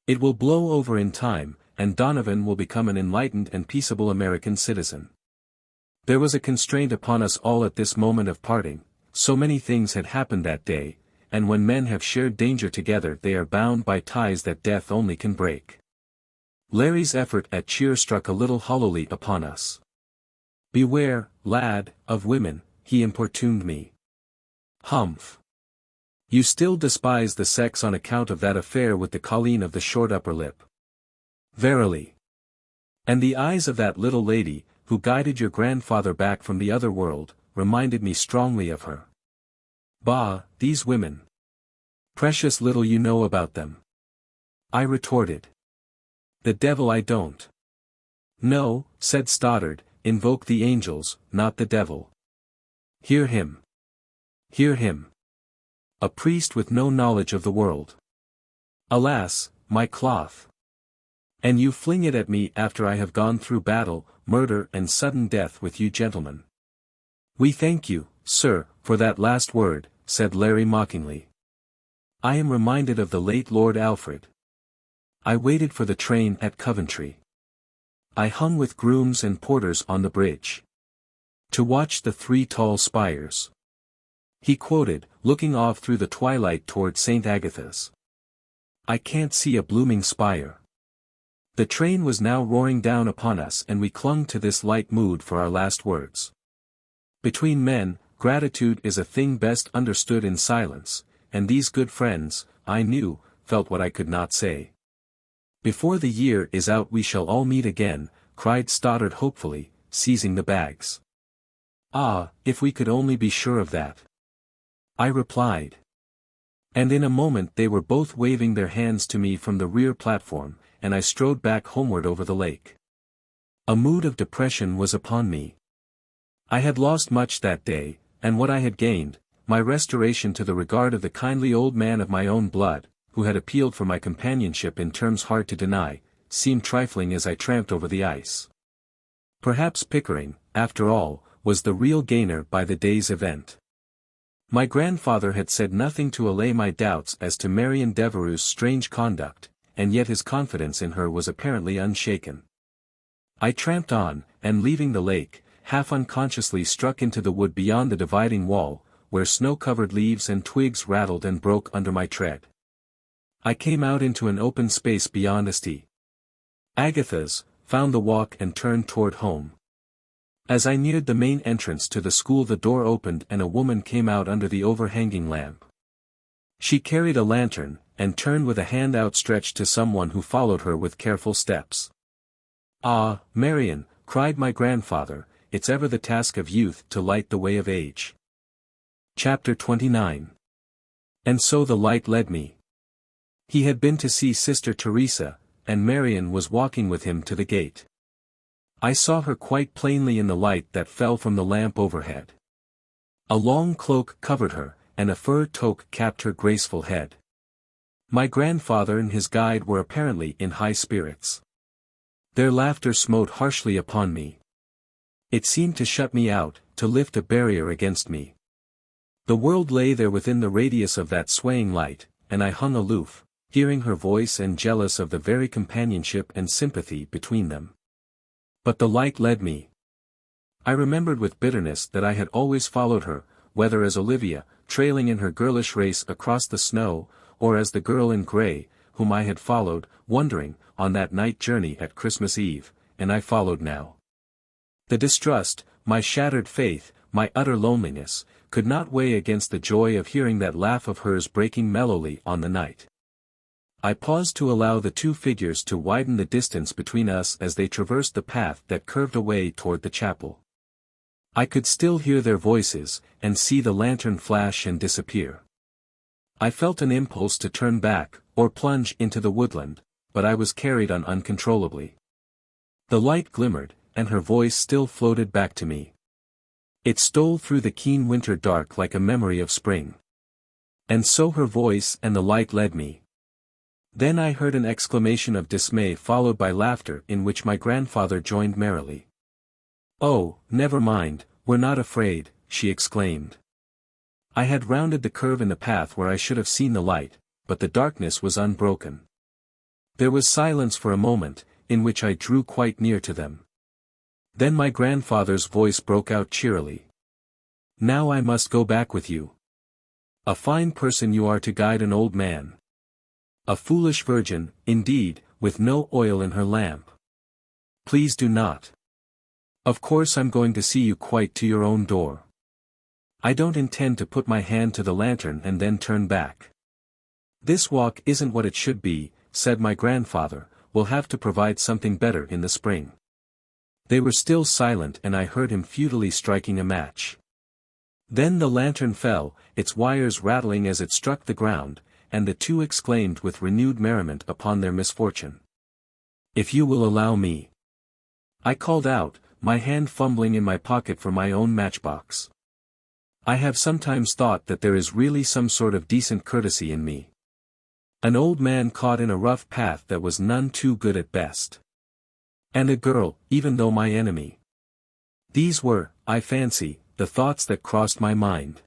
It will blow over in time, and Donovan will become an enlightened and peaceable American citizen. There was a constraint upon us all at this moment of parting, so many things had happened that day, and when men have shared danger together they are bound by ties that death only can break. Larry's effort at cheer struck a little hollowly upon us. Beware, lad, of women, he importuned me. Humph. You still despise the sex on account of that affair with the colleen of the short upper lip. Verily. And the eyes of that little lady, who guided your grandfather back from the other world, reminded me strongly of her. Bah, these women. Precious little you know about them. I retorted. The devil I don't. No, said Stoddard, invoke the angels, not the devil. Hear him. Hear him. A priest with no knowledge of the world. Alas, my cloth. And you fling it at me after I have gone through battle, murder and sudden death with you gentlemen. We thank you, sir, for that last word, said Larry mockingly. I am reminded of the late Lord Alfred. I waited for the train at Coventry. I hung with grooms and porters on the bridge. To watch the three tall spires. He quoted, looking off through the twilight toward St. Agatha's. I can't see a blooming spire. The train was now roaring down upon us and we clung to this light mood for our last words. Between men, gratitude is a thing best understood in silence, and these good friends, I knew, felt what I could not say. Before the year is out we shall all meet again, cried Stoddard hopefully, seizing the bags. Ah, if we could only be sure of that. I replied. And in a moment they were both waving their hands to me from the rear platform, and I strode back homeward over the lake. A mood of depression was upon me. I had lost much that day, and what I had gained, my restoration to the regard of the kindly old man of my own blood, who had appealed for my companionship in terms hard to deny, seemed trifling as I tramped over the ice. Perhaps Pickering, after all, was the real gainer by the day's event. My grandfather had said nothing to allay my doubts as to Marion Devereux's strange conduct, and yet his confidence in her was apparently unshaken. I tramped on, and leaving the lake, half unconsciously struck into the wood beyond the dividing wall, where snow-covered leaves and twigs rattled and broke under my tread. I came out into an open space beyond St. Agatha's, found the walk and turned toward home. As I neared the main entrance to the school the door opened and a woman came out under the overhanging lamp. She carried a lantern, and turned with a hand outstretched to someone who followed her with careful steps. "Ah, Marion," cried my grandfather, "it's ever the task of youth to light the way of age." Chapter 29. And so the light led me. He had been to see Sister Teresa, and Marion was walking with him to the gate. I saw her quite plainly in the light that fell from the lamp overhead. A long cloak covered her, and a fur toque capped her graceful head. My grandfather and his guide were apparently in high spirits. Their laughter smote harshly upon me. It seemed to shut me out, to lift a barrier against me. The world lay there within the radius of that swaying light, and I hung aloof, hearing her voice and jealous of the very companionship and sympathy between them. But the light led me. I remembered with bitterness that I had always followed her, whether as Olivia, trailing in her girlish race across the snow, or as the girl in grey, whom I had followed, wondering, on that night journey at Christmas Eve, and I followed now. The distrust, my shattered faith, my utter loneliness, could not weigh against the joy of hearing that laugh of hers breaking mellowly on the night. I paused to allow the two figures to widen the distance between us as they traversed the path that curved away toward the chapel. I could still hear their voices, and see the lantern flash and disappear. I felt an impulse to turn back, or plunge into the woodland, but I was carried on uncontrollably. The light glimmered, and her voice still floated back to me. It stole through the keen winter dark like a memory of spring. And so her voice and the light led me. Then I heard an exclamation of dismay followed by laughter in which my grandfather joined merrily. "Oh, never mind, we're not afraid," she exclaimed. I had rounded the curve in the path where I should have seen the light, but the darkness was unbroken. There was silence for a moment, in which I drew quite near to them. Then my grandfather's voice broke out cheerily. "Now I must go back with you. A fine person you are to guide an old man. A foolish virgin, indeed, with no oil in her lamp. Please do not. Of course I'm going to see you quite to your own door. I don't intend to put my hand to the lantern and then turn back. This walk isn't what it should be," said my grandfather, "we'll have to provide something better in the spring." They were still silent and I heard him futilely striking a match. Then the lantern fell, its wires rattling as it struck the ground, and the two exclaimed with renewed merriment upon their misfortune. "If you will allow me," I called out, my hand fumbling in my pocket for my own matchbox. I have sometimes thought that there is really some sort of decent courtesy in me. An old man caught in a rough path that was none too good at best. And a girl, even though my enemy. These were, I fancy, the thoughts that crossed my mind.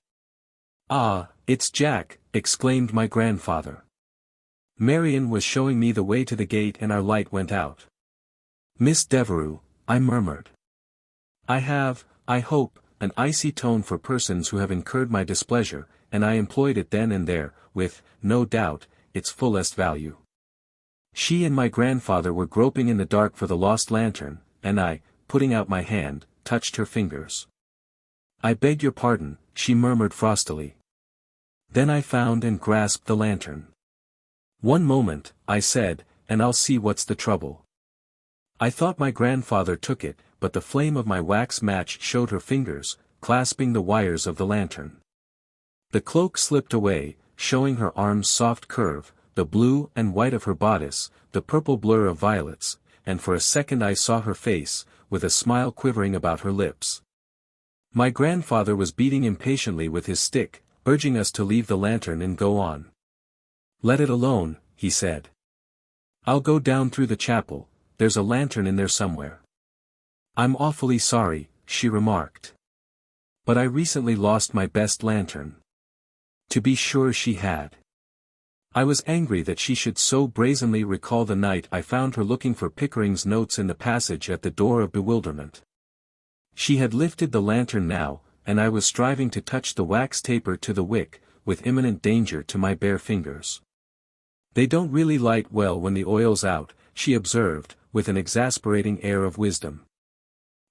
"Ah, it's Jack," exclaimed my grandfather. Marion was showing me the way to the gate and our light went out. "Miss Devereux," I murmured. I have, I hope, an icy tone for persons who have incurred my displeasure, and I employed it then and there, with, no doubt, its fullest value. She and my grandfather were groping in the dark for the lost lantern, and I, putting out my hand, touched her fingers. "I beg your pardon," she murmured frostily. Then I found and grasped the lantern. "One moment," I said, "and I'll see what's the trouble." I thought my grandfather took it, but the flame of my wax match showed her fingers, clasping the wires of the lantern. The cloak slipped away, showing her arm's soft curve, the blue and white of her bodice, the purple blur of violets, and for a second I saw her face, with a smile quivering about her lips. My grandfather was beating impatiently with his stick, urging us to leave the lantern and go on. "Let it alone," he said. "I'll go down through the chapel, there's a lantern in there somewhere." "I'm awfully sorry," she remarked. "But I recently lost my best lantern." To be sure she had. I was angry that she should so brazenly recall the night I found her looking for Pickering's notes in the passage at the Door of Bewilderment. She had lifted the lantern now, and I was striving to touch the wax taper to the wick, with imminent danger to my bare fingers. "They don't really light well when the oil's out," she observed, with an exasperating air of wisdom.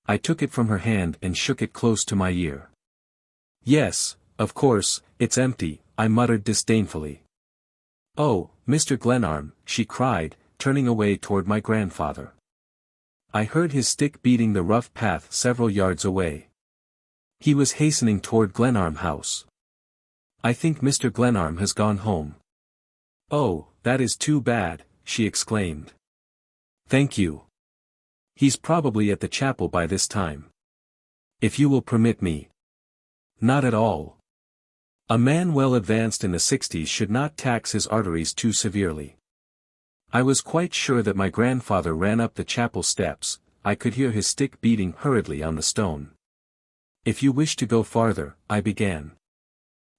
I took it from her hand and shook it close to my ear. "Yes, of course, it's empty," I muttered disdainfully. "Oh, Mr. Glenarm," she cried, turning away toward my grandfather. I heard his stick beating the rough path several yards away. He was hastening toward Glenarm House. "I think Mr. Glenarm has gone home." "Oh, that is too bad," she exclaimed. "Thank you. He's probably at the chapel by this time. If you will permit me." "Not at all. A man well advanced in the 60s should not tax his arteries too severely." I was quite sure that my grandfather ran up the chapel steps. I could hear his stick beating hurriedly on the stone. "If you wish to go farther," I began.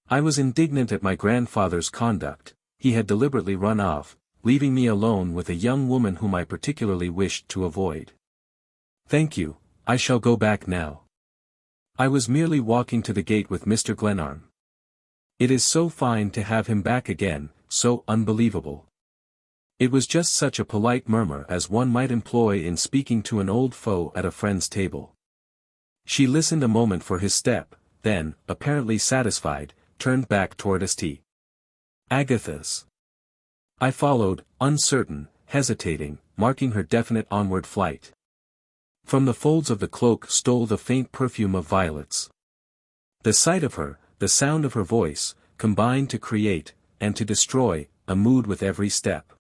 I was indignant at my grandfather's conduct. He had deliberately run off, leaving me alone with a young woman whom I particularly wished to avoid. "Thank you, I shall go back now. I was merely walking to the gate with Mr. Glenarm. It is so fine to have him back again, so unbelievable." It was just such a polite murmur as one might employ in speaking to an old foe at a friend's table. She listened a moment for his step, then, apparently satisfied, turned back toward St. Agatha's. I followed, uncertain, hesitating, marking her definite onward flight. From the folds of the cloak stole the faint perfume of violets. The sight of her, the sound of her voice, combined to create, and to destroy, a mood with every step.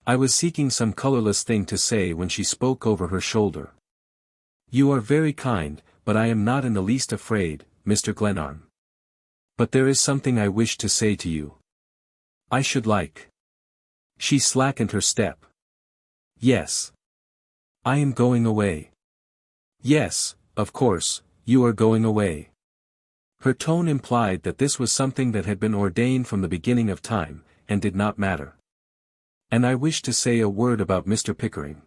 I was seeking some colorless thing to say when she spoke over her shoulder. "You are very kind, but I am not in the least afraid, Mr. Glenarm. But there is something I wish to say to you. I should like—" She slackened her step. "Yes. I am going away." "Yes, of course, you are going away." Her tone implied that this was something that had been ordained from the beginning of time, and did not matter. "And I wish to say a word about Mr. Pickering."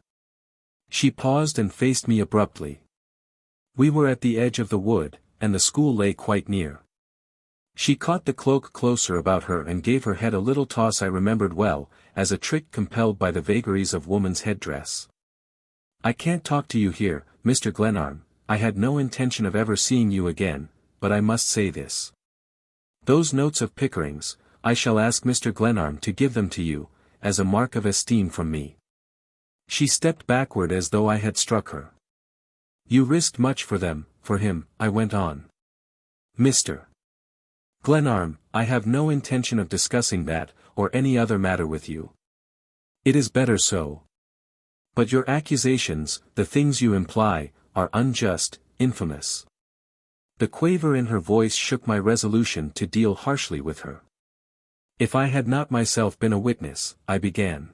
She paused and faced me abruptly. We were at the edge of the wood, and the school lay quite near. She caught the cloak closer about her and gave her head a little toss I remembered well, as a trick compelled by the vagaries of woman's headdress. "I can't talk to you here, Mr. Glenarm. I had no intention of ever seeing you again, but I must say this. Those notes of Pickering's, I shall ask Mr. Glenarm to give them to you, as a mark of esteem from me." She stepped backward as though I had struck her. "You risked much for them, for him," I went on. "Mr. Glenarm, I have no intention of discussing that, or any other matter with you. It is better so. But your accusations, the things you imply, are unjust, infamous." The quaver in her voice shook my resolution to deal harshly with her. "If I had not myself been a witness," I began.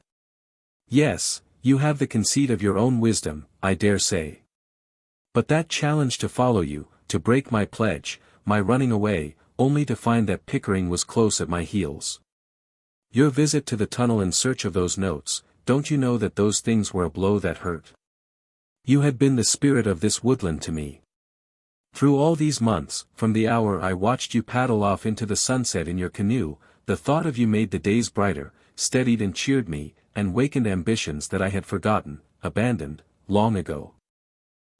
"Yes, you have the conceit of your own wisdom, I dare say. But that challenge to follow you, to break my pledge, my running away, only to find that Pickering was close at my heels. Your visit to the tunnel in search of those notes, don't you know that those things were a blow that hurt? You had been the spirit of this woodland to me. Through all these months, from the hour I watched you paddle off into the sunset in your canoe, the thought of you made the days brighter, steadied and cheered me, and wakened ambitions that I had forgotten, abandoned, long ago.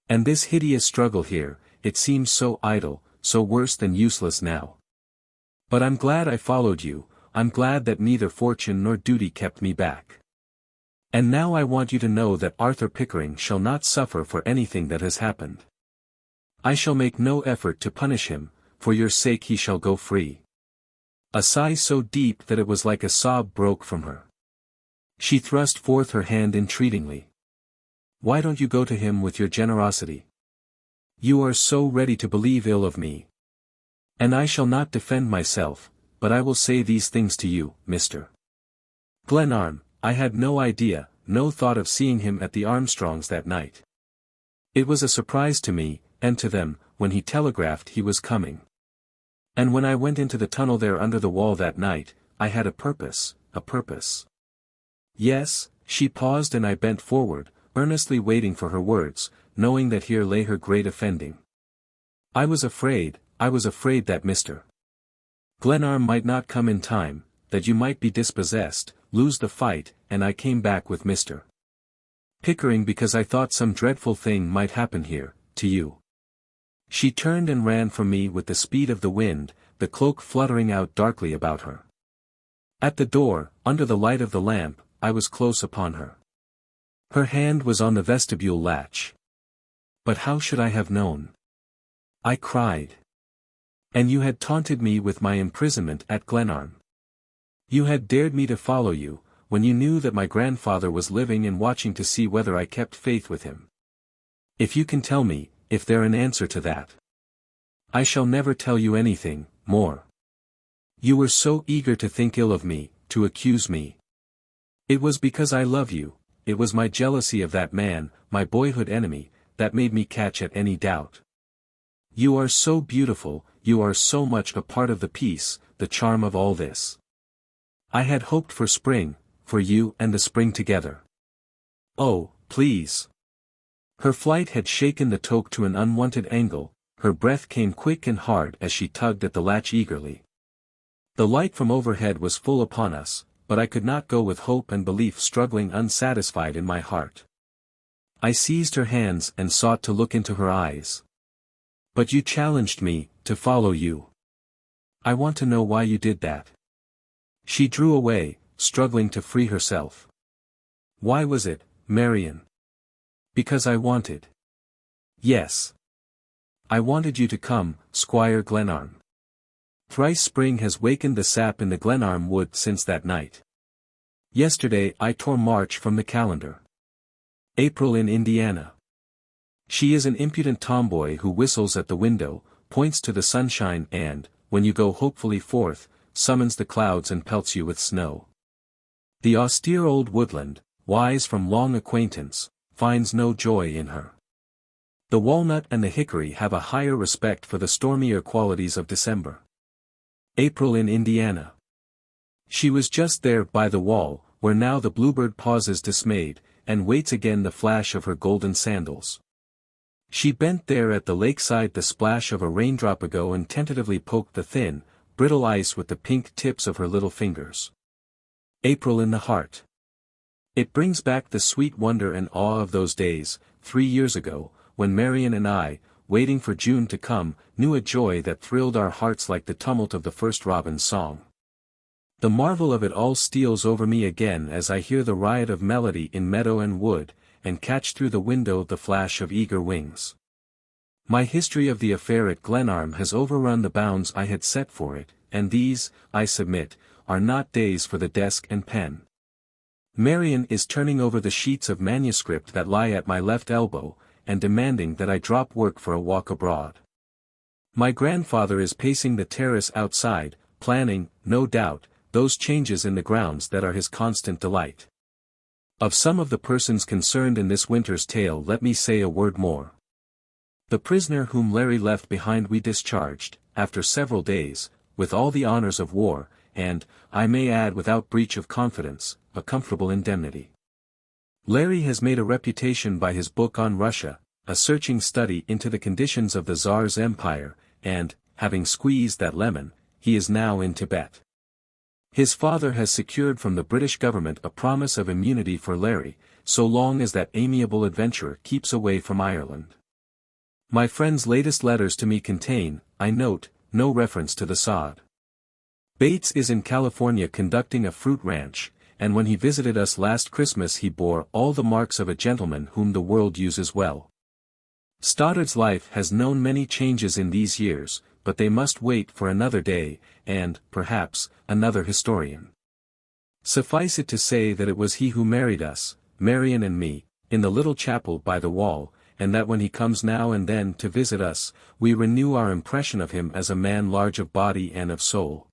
And this hideous struggle here, it seems so idle, so worse than useless now. But I'm glad I followed you, I'm glad that neither fortune nor duty kept me back. And now I want you to know that Arthur Pickering shall not suffer for anything that has happened. I shall make no effort to punish him, for your sake he shall go free." A sigh so deep that it was like a sob broke from her. She thrust forth her hand entreatingly. "Why don't you go to him with your generosity? You are so ready to believe ill of me. And I shall not defend myself, but I will say these things to you, Mr. Glenarm. I had no idea, no thought of seeing him at the Armstrongs that night. It was a surprise to me, and to them, when he telegraphed he was coming. And when I went into the tunnel there under the wall that night, I had a purpose, a purpose. Yes, she paused and I bent forward, earnestly waiting for her words, knowing that here lay her great offending. I was afraid that Mr. Glenarm might not come in time, that you might be dispossessed, lose the fight, and I came back with Mr. Pickering because I thought some dreadful thing might happen here, to you. She turned and ran from me with the speed of the wind, the cloak fluttering out darkly about her. At the door, under the light of the lamp, I was close upon her. Her hand was on the vestibule latch. But how should I have known? I cried. And you had taunted me with my imprisonment at Glenarm. You had dared me to follow you, when you knew that my grandfather was living and watching to see whether I kept faith with him. If you can tell me, if there an answer to that. I shall never tell you anything more. You were so eager to think ill of me, to accuse me. It was because I love you, it was my jealousy of that man, my boyhood enemy, that made me catch at any doubt. You are so beautiful, you are so much a part of the peace, the charm of all this. I had hoped for spring, for you and the spring together. Oh, please. Her flight had shaken the toque to an unwonted angle, her breath came quick and hard as she tugged at the latch eagerly. The light from overhead was full upon us, but I could not go with hope and belief struggling unsatisfied in my heart. I seized her hands and sought to look into her eyes. But you challenged me, to follow you. I want to know why you did that. She drew away, struggling to free herself. Why was it, Marion? Because I wanted. Yes. I wanted you to come, Squire Glenarm. Thrice spring has wakened the sap in the Glenarm wood since that night. Yesterday I tore March from the calendar. April in Indiana. She is an impudent tomboy who whistles at the window, points to the sunshine and, when you go hopefully forth, summons the clouds and pelts you with snow. The austere old woodland, wise from long acquaintance, finds no joy in her. The walnut and the hickory have a higher respect for the stormier qualities of December. April in Indiana. She was just there by the wall, where now the bluebird pauses dismayed, and waits again the flash of her golden sandals. She bent there at the lakeside the splash of a raindrop ago and tentatively poked the thin, brittle ice with the pink tips of her little fingers. April in the heart. It brings back the sweet wonder and awe of those days, 3 years ago, when Marion and I, waiting for June to come, knew a joy that thrilled our hearts like the tumult of the first robin's song. The marvel of it all steals over me again as I hear the riot of melody in meadow and wood, and catch through the window the flash of eager wings. My history of the affair at Glenarm has overrun the bounds I had set for it, and these, I submit, are not days for the desk and pen. Marion is turning over the sheets of manuscript that lie at my left elbow, and demanding that I drop work for a walk abroad. My grandfather is pacing the terrace outside, planning, no doubt, those changes in the grounds that are his constant delight. Of some of the persons concerned in this winter's tale let me say a word more. The prisoner whom Larry left behind we discharged, after several days, with all the honors of war, and, I may add without breach of confidence, a comfortable indemnity. Larry has made a reputation by his book on Russia, a searching study into the conditions of the Tsar's empire, and, having squeezed that lemon, he is now in Tibet. His father has secured from the British government a promise of immunity for Larry, so long as that amiable adventurer keeps away from Ireland. My friend's latest letters to me contain, I note, no reference to the sod. Bates is in California conducting a fruit ranch, and when he visited us last Christmas he bore all the marks of a gentleman whom the world uses well. Stoddard's life has known many changes in these years, but they must wait for another day, and, perhaps, another historian. Suffice it to say that it was he who married us, Marion and me, in the little chapel by the wall, and that when he comes now and then to visit us, we renew our impression of him as a man large of body and of soul.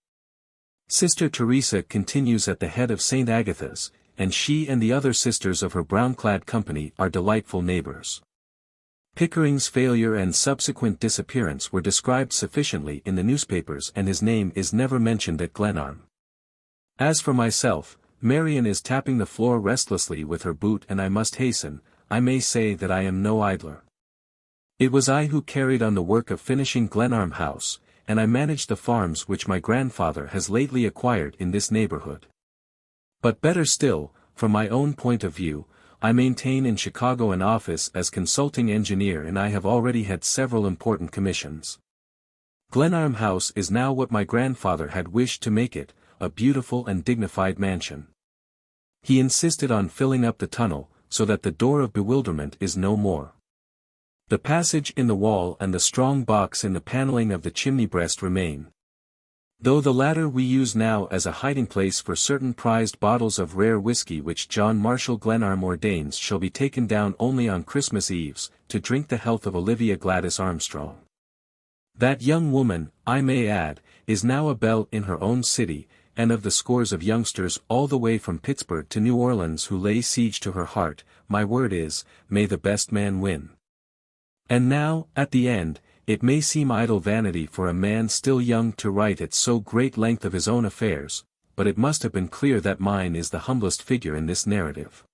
Sister Teresa continues at the head of St. Agatha's, and she and the other sisters of her brown-clad company are delightful neighbors. Pickering's failure and subsequent disappearance were described sufficiently in the newspapers, and his name is never mentioned at Glenarm. As for myself, Marion is tapping the floor restlessly with her boot, and I must hasten, I may say that I am no idler. It was I who carried on the work of finishing Glenarm House, and I managed the farms which my grandfather has lately acquired in this neighborhood. But better still, from my own point of view, I maintain in Chicago an office as consulting engineer, and I have already had several important commissions. Glenarm House is now what my grandfather had wished to make it, a beautiful and dignified mansion. He insisted on filling up the tunnel, so that the door of bewilderment is no more. The passage in the wall and the strong box in the paneling of the chimney breast remain. Though the latter we use now as a hiding place for certain prized bottles of rare whiskey which John Marshall Glenarm ordains shall be taken down only on Christmas Eves, to drink the health of Olivia Gladys Armstrong. That young woman, I may add, is now a belle in her own city, and of the scores of youngsters all the way from Pittsburgh to New Orleans who lay siege to her heart, my word is, may the best man win. And now, at the end, it may seem idle vanity for a man still young to write at so great length of his own affairs, but it must have been clear that mine is the humblest figure in this narrative.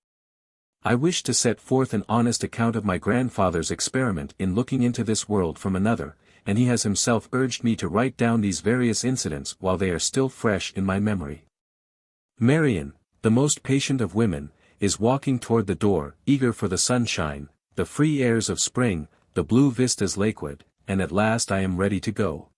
I wish to set forth an honest account of my grandfather's experiment in looking into this world from another, and he has himself urged me to write down these various incidents while they are still fresh in my memory. Marion, the most patient of women, is walking toward the door, eager for the sunshine, the free airs of spring, the blue vistas lakeward, and at last I am ready to go.